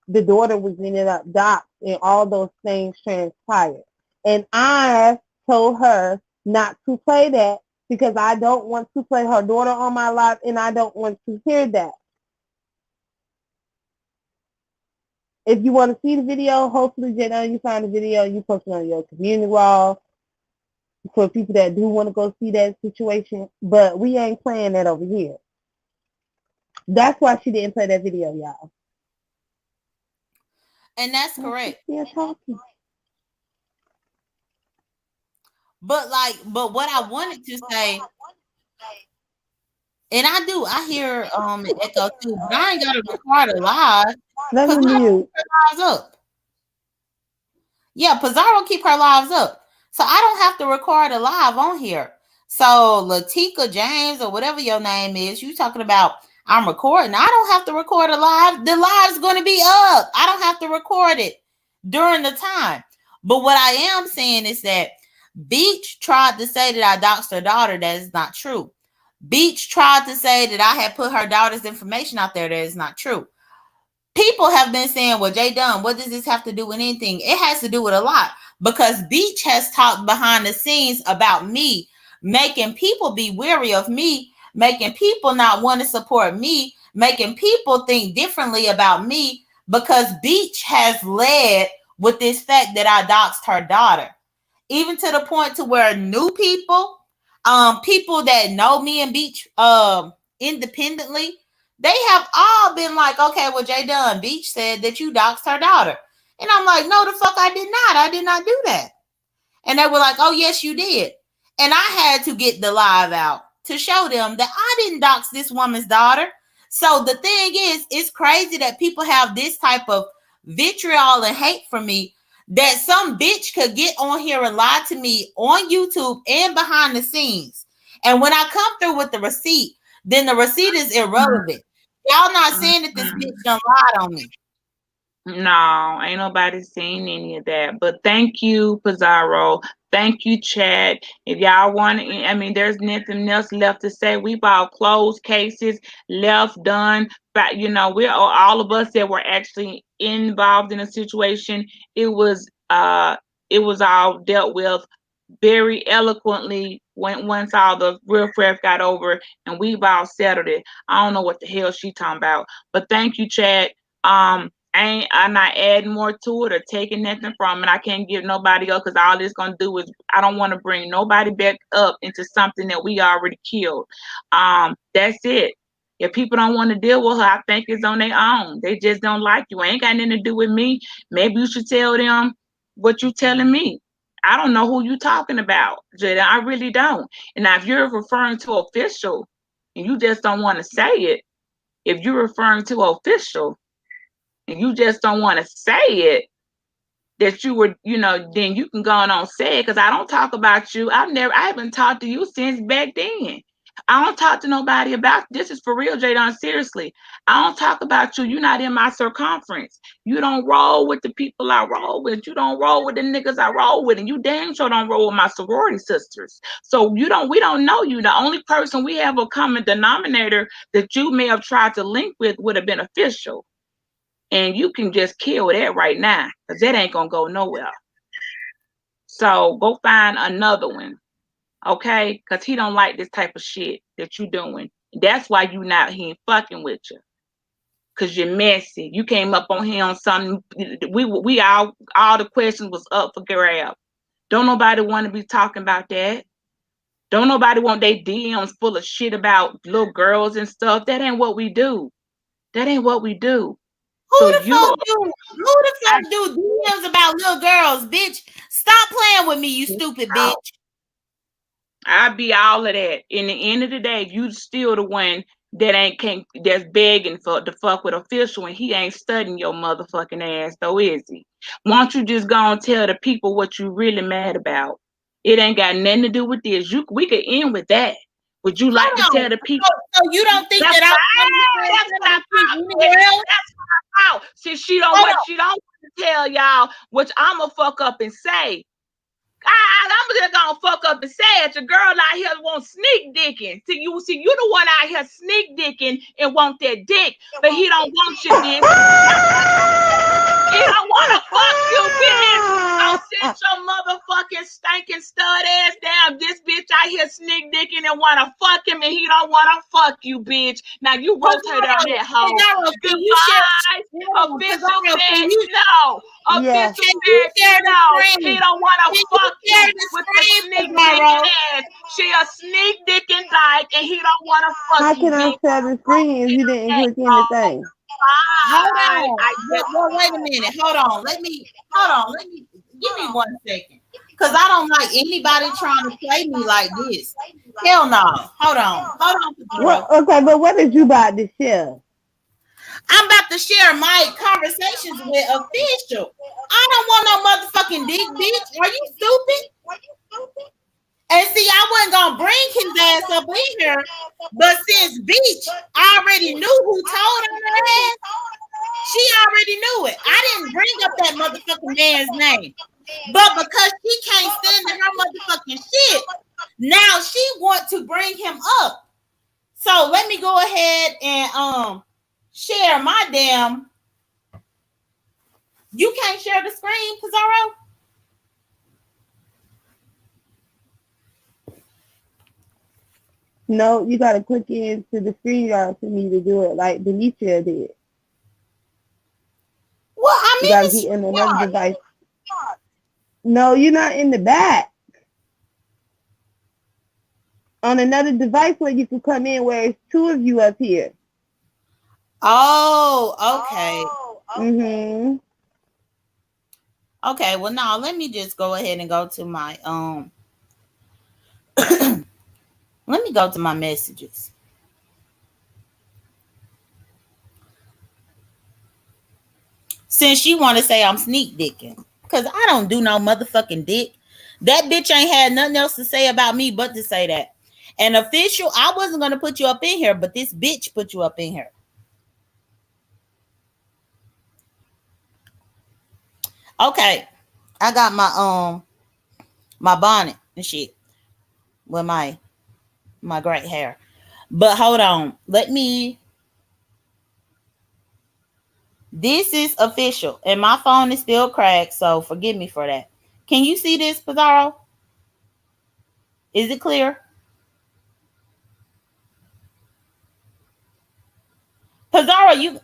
the daughter was ended up doxxed and all those things transpired. And I told her not to play that because I don't want to play her daughter on my live and I don't want to hear that. If you want to see the video, hopefully, Jada, you find the video, you post it on your community wall for people that do want to go see that situation. But we ain't playing that over here. That's why she didn't play that video, y'all.
And that's correct.
Yeah, talking.
But what I wanted to say, and I hear the echo too, but I ain't got to record it live.
Let me mute.
Lives up. Yeah, Pizarro keep her lives up. So I don't have to record a live on here. So Latika James or whatever your name is, you talking about I'm recording. I don't have to record a live. The live's going to be up. I don't have to record it during the time. But what I am saying is that Beach tried to say that I doxed her daughter. That is not true. Beach tried to say that I had put her daughter's information out there. That is not true. People have been saying, well, Jay Dunn, what does this have to do with anything? It has to do with a lot because Beach has talked behind the scenes about me, making people be weary of me, making people not want to support me, making people think differently about me because Beach has led with this fact that I doxed her daughter. Even to the point to where new people, people that know me and Beach independently, they have all been like, okay, well, Jay Dunn, Beach said that you doxed her daughter. And I'm like, no, the fuck I did not. I did not do that. And they were like, oh, yes, you did. And I had to get the live out to show them that I didn't dox this woman's daughter. So the thing is, it's crazy that people have this type of vitriol and hate for me, that some bitch could get on here and lie to me on YouTube and behind the scenes. And when I come through with the receipt, then the receipt is irrelevant. Y'all not saying that this bitch done lied on me.
No, ain't nobody seen any of that. But thank you, Pizarro. Thank you, Chad. If y'all want, I mean, there's nothing else left to say. We've all closed cases, left done. But we're all of us that were actually involved in a situation. It was all dealt with very eloquently once all the real riff got over, and we've all settled it. I don't know what the hell she talking about. But thank you, Chad. I'm not adding more to it or taking nothing from it. I can't give nobody else, because all it's gonna do is, I don't want to bring nobody back up into something that we already killed. That's it. If people don't want to deal with her, I think it's on their own. They just don't like you. Ain't got nothing to do with me. Maybe you should tell them what you telling me. I don't know who you talking about, Jada. I really don't. And now, if you're referring to official and you just don't want to say it, if you're referring to official and you just don't want to say it, that you were, then you can go on say it, because I don't talk about you. I haven't talked to you since back then. I don't talk to nobody about this. Is for real, Jadon. Seriously, I don't talk about you. You're not in my circumference. You don't roll with the people I roll with. You don't roll with the niggas I roll with, and you damn sure don't roll with my sorority sisters. So we don't know you. The only person we have a common denominator that you may have tried to link with would have been official. And you can just kill that right now, because that ain't gonna go nowhere. So go find another one, okay? Because he don't like this type of shit that you doing. That's why he ain't fucking with you. Because you're messy. You came up on him on something. We all the questions was up for grab. Don't nobody want to be talking about that. Don't nobody want their DMs full of shit about little girls and stuff. That ain't what we do. That ain't what we do.
Who the fuck do DMs about little girls, bitch? Stop playing with me, you stupid bitch.
I be all of that. In the end of the day, you still the one that's begging for the fuck with official, and he ain't studying your motherfucking ass, though, is he? Why don't you just go and tell the people what you really mad about? It ain't got nothing to do with this. We could end with that. Would you like to tell the people?
So you don't think
That's
that
what I thought. Since she don't want to tell y'all, which I'ma fuck up and say. I'm just gonna fuck up and say it. Your girl out here want sneak dicking. See, you the one out here sneak dicking and want that dick, but he don't want you, bitch. He don't want to fuck you, bitch. I'll sit your motherfucking stinking stud ass down. This bitch out here sneak dicking and want to fuck him, and he don't want to fuck you, bitch. Now you rotate on that hoe. Goodbye. Official said no. Official said no. He don't want to fuck you with the sneak dicking ass. She a sneak dicking dyke, and he don't want to fuck
How
you,
can I
bitch.
share the screen if you didn't click anything?
Hold on. Wait a minute. Hold on. Let me give me 1 second. Because I don't like anybody trying to play me like this. Hell no. Hold on.
Okay, but what is you about to share?
I'm about to share my conversations with official. I don't want no motherfucking dick, bitch. Are you stupid? And see, I wasn't gonna bring his ass up in here, but since Beach already knew who told on her ass, she already knew it. I didn't bring up that motherfucking man's name, but because she can't stand her motherfucking shit, now she want to bring him up. So let me go ahead and share my damn. You can't share the screen, Pizarro.
No, you gotta click into the screen yard for me to do it, like Demetria did.
Well, I'm
you gotta get in another device. No, you're not in the back. On another device where you can come in, where it's two of you up here.
Oh, okay.
Mm-hmm.
Okay, well, now let me just go ahead and go to my let me go to my messages. Since you want to say I'm sneak dicking. Because I don't do no motherfucking dick. That bitch ain't had nothing else to say about me but to say that. And official, I wasn't going to put you up in here, but this bitch put you up in here. Okay. I got my bonnet and shit with my great hair. But hold on. Let me. This is official. And my phone is still cracked, so forgive me for that. Can you see this, Pizarro? Is it clear? Pizarro, you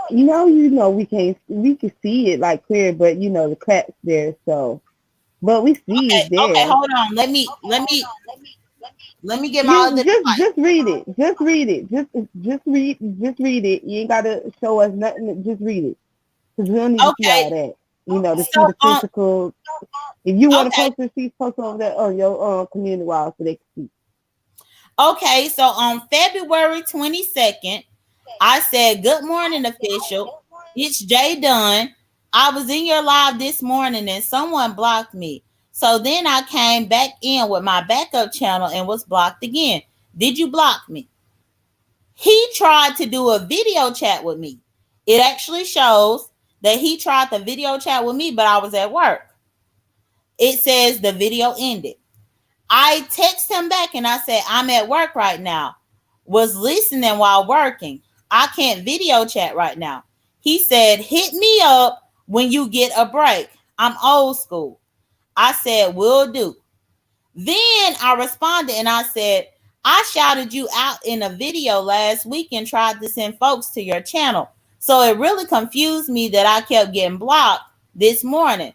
We can see it like clear, but the cracks there. So, but we see
okay?
it
Okay,
there.
hold on. Let me get my
You
other device.
just read it. Just read it. Just read it. You ain't gotta show us nothing. Just read it, because we don't need to see all
Okay,
that. To see
so
the physical. If you want to
okay,
post receipts, post over there on your community wall so they can see.
okay. So on February 22nd, I said, "Good morning, official. It's Jay Dunn. I was in your live this morning and someone blocked me. So then I came back in with my backup channel and was blocked again. Did you block me?" He tried to do a video chat with me. It actually shows that he tried to video chat with me, but I was at work. It says the video ended. I text him back and I said, "I'm at work right now. Was listening while working. I can't video chat right now." He said, "Hit me up when you get a break. I'm old school." I said, "Will do." Then I responded and I said, "I shouted you out in a video last week and tried to send folks to your channel. So it really confused me that I kept getting blocked this morning.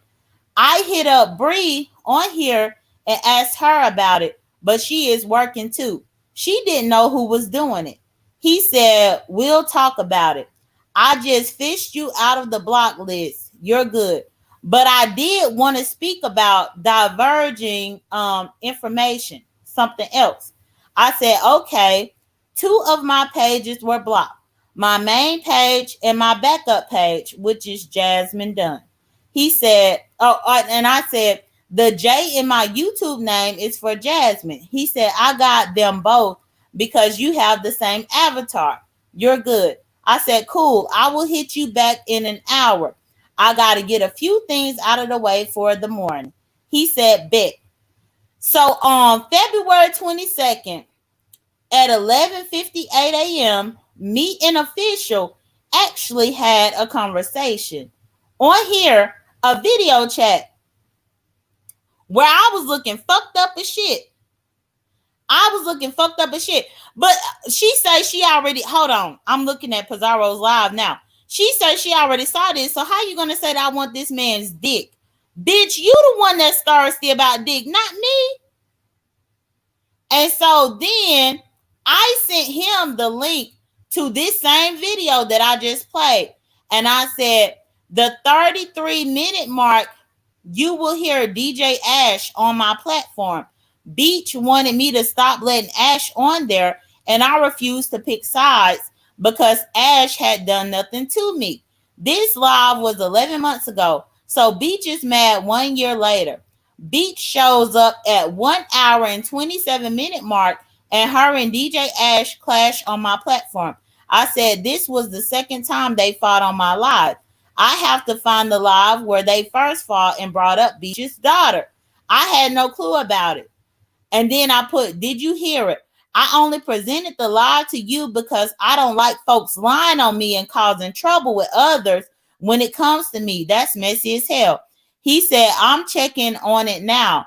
I hit up Bree on here and asked her about it, but she is working too. She didn't know who was doing it." He said, "We'll talk about it. I just fished you out of the block list. You're good. But I did want to speak about diverging information, something else." I said, "Okay, two of my pages were blocked. My main page and my backup page, which is Jasmine Dunn." He said, "Oh," and I said, "The J in my YouTube name is for Jasmine." He said, "I got them both because you have the same avatar. You're good." I said, "Cool. I will hit you back in an hour. I got to get a few things out of the way for the morning." He said, "Bet." So on February 22nd at 11:58 a.m., me and official actually had a conversation on here, a video chat where I was looking fucked up as shit. I was looking fucked up as shit. But she says she already, hold on. I'm looking at Pizarro's live now. She says she already saw this. So how you gonna say that I want this man's dick? Bitch, you the one that's thirsty about dick, not me. And so then I sent him the link to this same video that I just played. And I said, the 33-minute mark, you will hear DJ Ash on my platform. Beach wanted me to stop letting Ash on there, and I refused to pick sides because Ash had done nothing to me. This live was 11 months ago, so Beach is mad 1 year later. Beach shows up at 1 hour and 27-minute mark, and her and DJ Ash clash on my platform. I said this was the second time they fought on my live. I have to find the live where they first fought and brought up Beach's daughter. I had no clue about it. And then I put, "Did you hear it? I only presented the lie to you because I don't like folks lying on me and causing trouble with others when it comes to me. That's messy as hell." He said, "I'm checking on it now.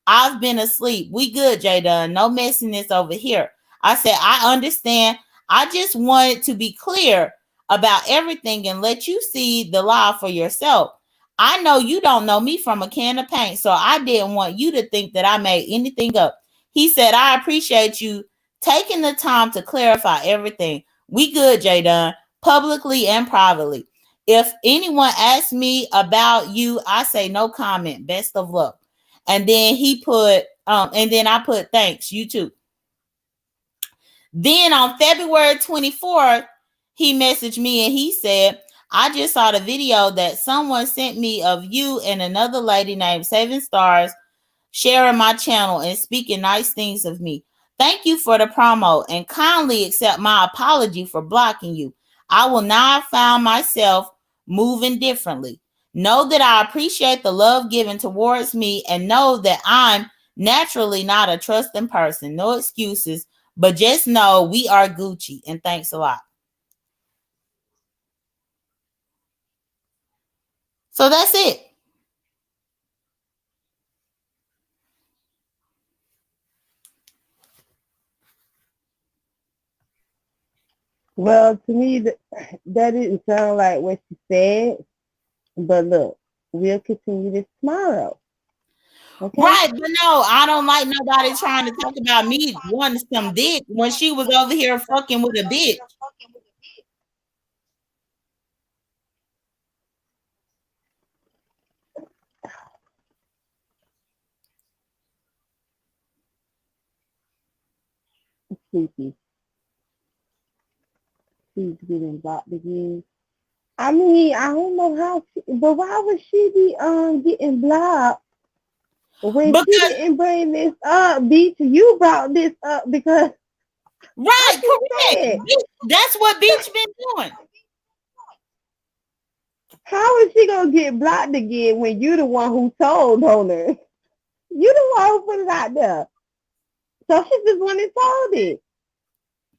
I've been asleep. We good, J Dunn. No messiness over here." I said, "I understand. I just wanted to be clear about everything and let you see the lie for yourself. I know you don't know me from a can of paint, so I didn't want you to think that I made anything up." He said, "I appreciate you taking the time to clarify everything. We good, J Dunn, publicly and privately. If anyone asks me about you, I say no comment. Best of luck." And then he put, and then I put, "Thanks, you too." Then on February 24th, he messaged me and he said, I just saw the video that someone sent me of you and another lady named Seven Stars sharing my channel and speaking nice things of me. Thank you for the promo and kindly accept my apology for blocking you. I will now find myself moving differently. Know that I appreciate the love given towards me and know that I'm naturally not a trusting person. No excuses, but just know we are Gucci and thanks a lot. So that's it.
Well, to me, that didn't sound like what she said. But look, we'll continue this tomorrow. Okay?
Right, but no, I don't like nobody trying to talk about me wanting some dick when she was over here fucking with a bitch.
Sleepy. She's getting blocked again. I mean, I don't know how, but why would she be getting blocked when she
Because
didn't bring this up? Beach, you brought this up because
right,
like you
correct.
said,
That's what Beach been doing.
how is she gonna get blocked again when you the one who told on her? You the one who put it out there. So she just went and told it.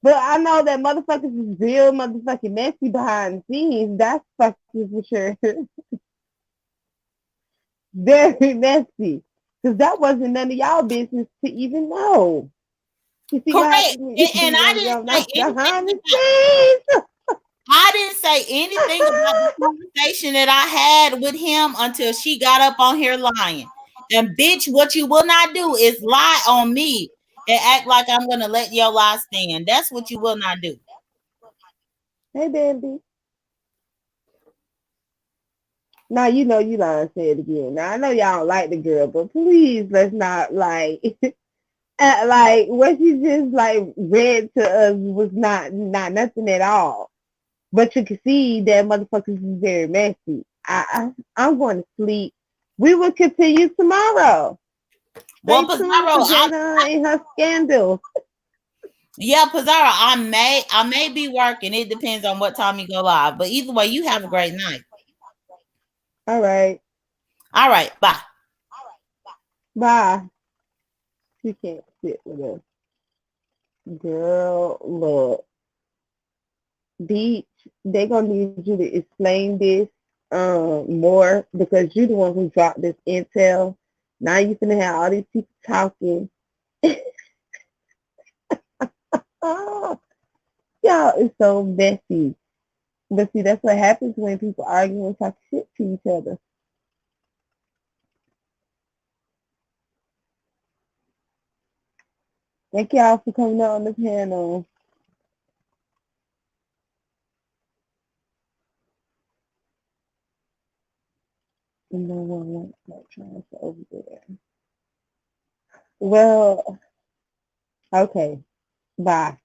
But I know that motherfuckers is real motherfucking messy behind the scenes. That's fucking for sure. Very messy. Because that wasn't none of y'all business to even know. You see what
Correct.
happened?
And I didn't say
That's behind
anything
the
about
scenes.
I didn't say anything about the conversation that I had with him until she got up on here lying. And bitch, what you will not do is lie on me and act like I'm gonna let your lie stand. That's what you will not do.
Hey, baby. Now you know you lying. Say it again. Now I know y'all don't like the girl, but please let's not like act like what she just like read to us was not nothing at all. But you can see that motherfuckers is very messy. I'm going to sleep. We will continue tomorrow.
Well,
Stay tuned for
Pizarro,
Jada and her scandal.
yeah, Pizarro, I may be working. It depends on what time you go live. But either way, you have a great night.
All right.
All right, bye.
Bye. She can't sit with us. Girl, look. Beach, they gonna need you to explain this more because you the one who dropped this intel. Now you finna have all these people talking. Oh, y'all is so messy. But see, that's what happens when people argue and talk shit to each other. Thank y'all for coming out on the panel. No one wants that transfer over there. Well, okay. Bye.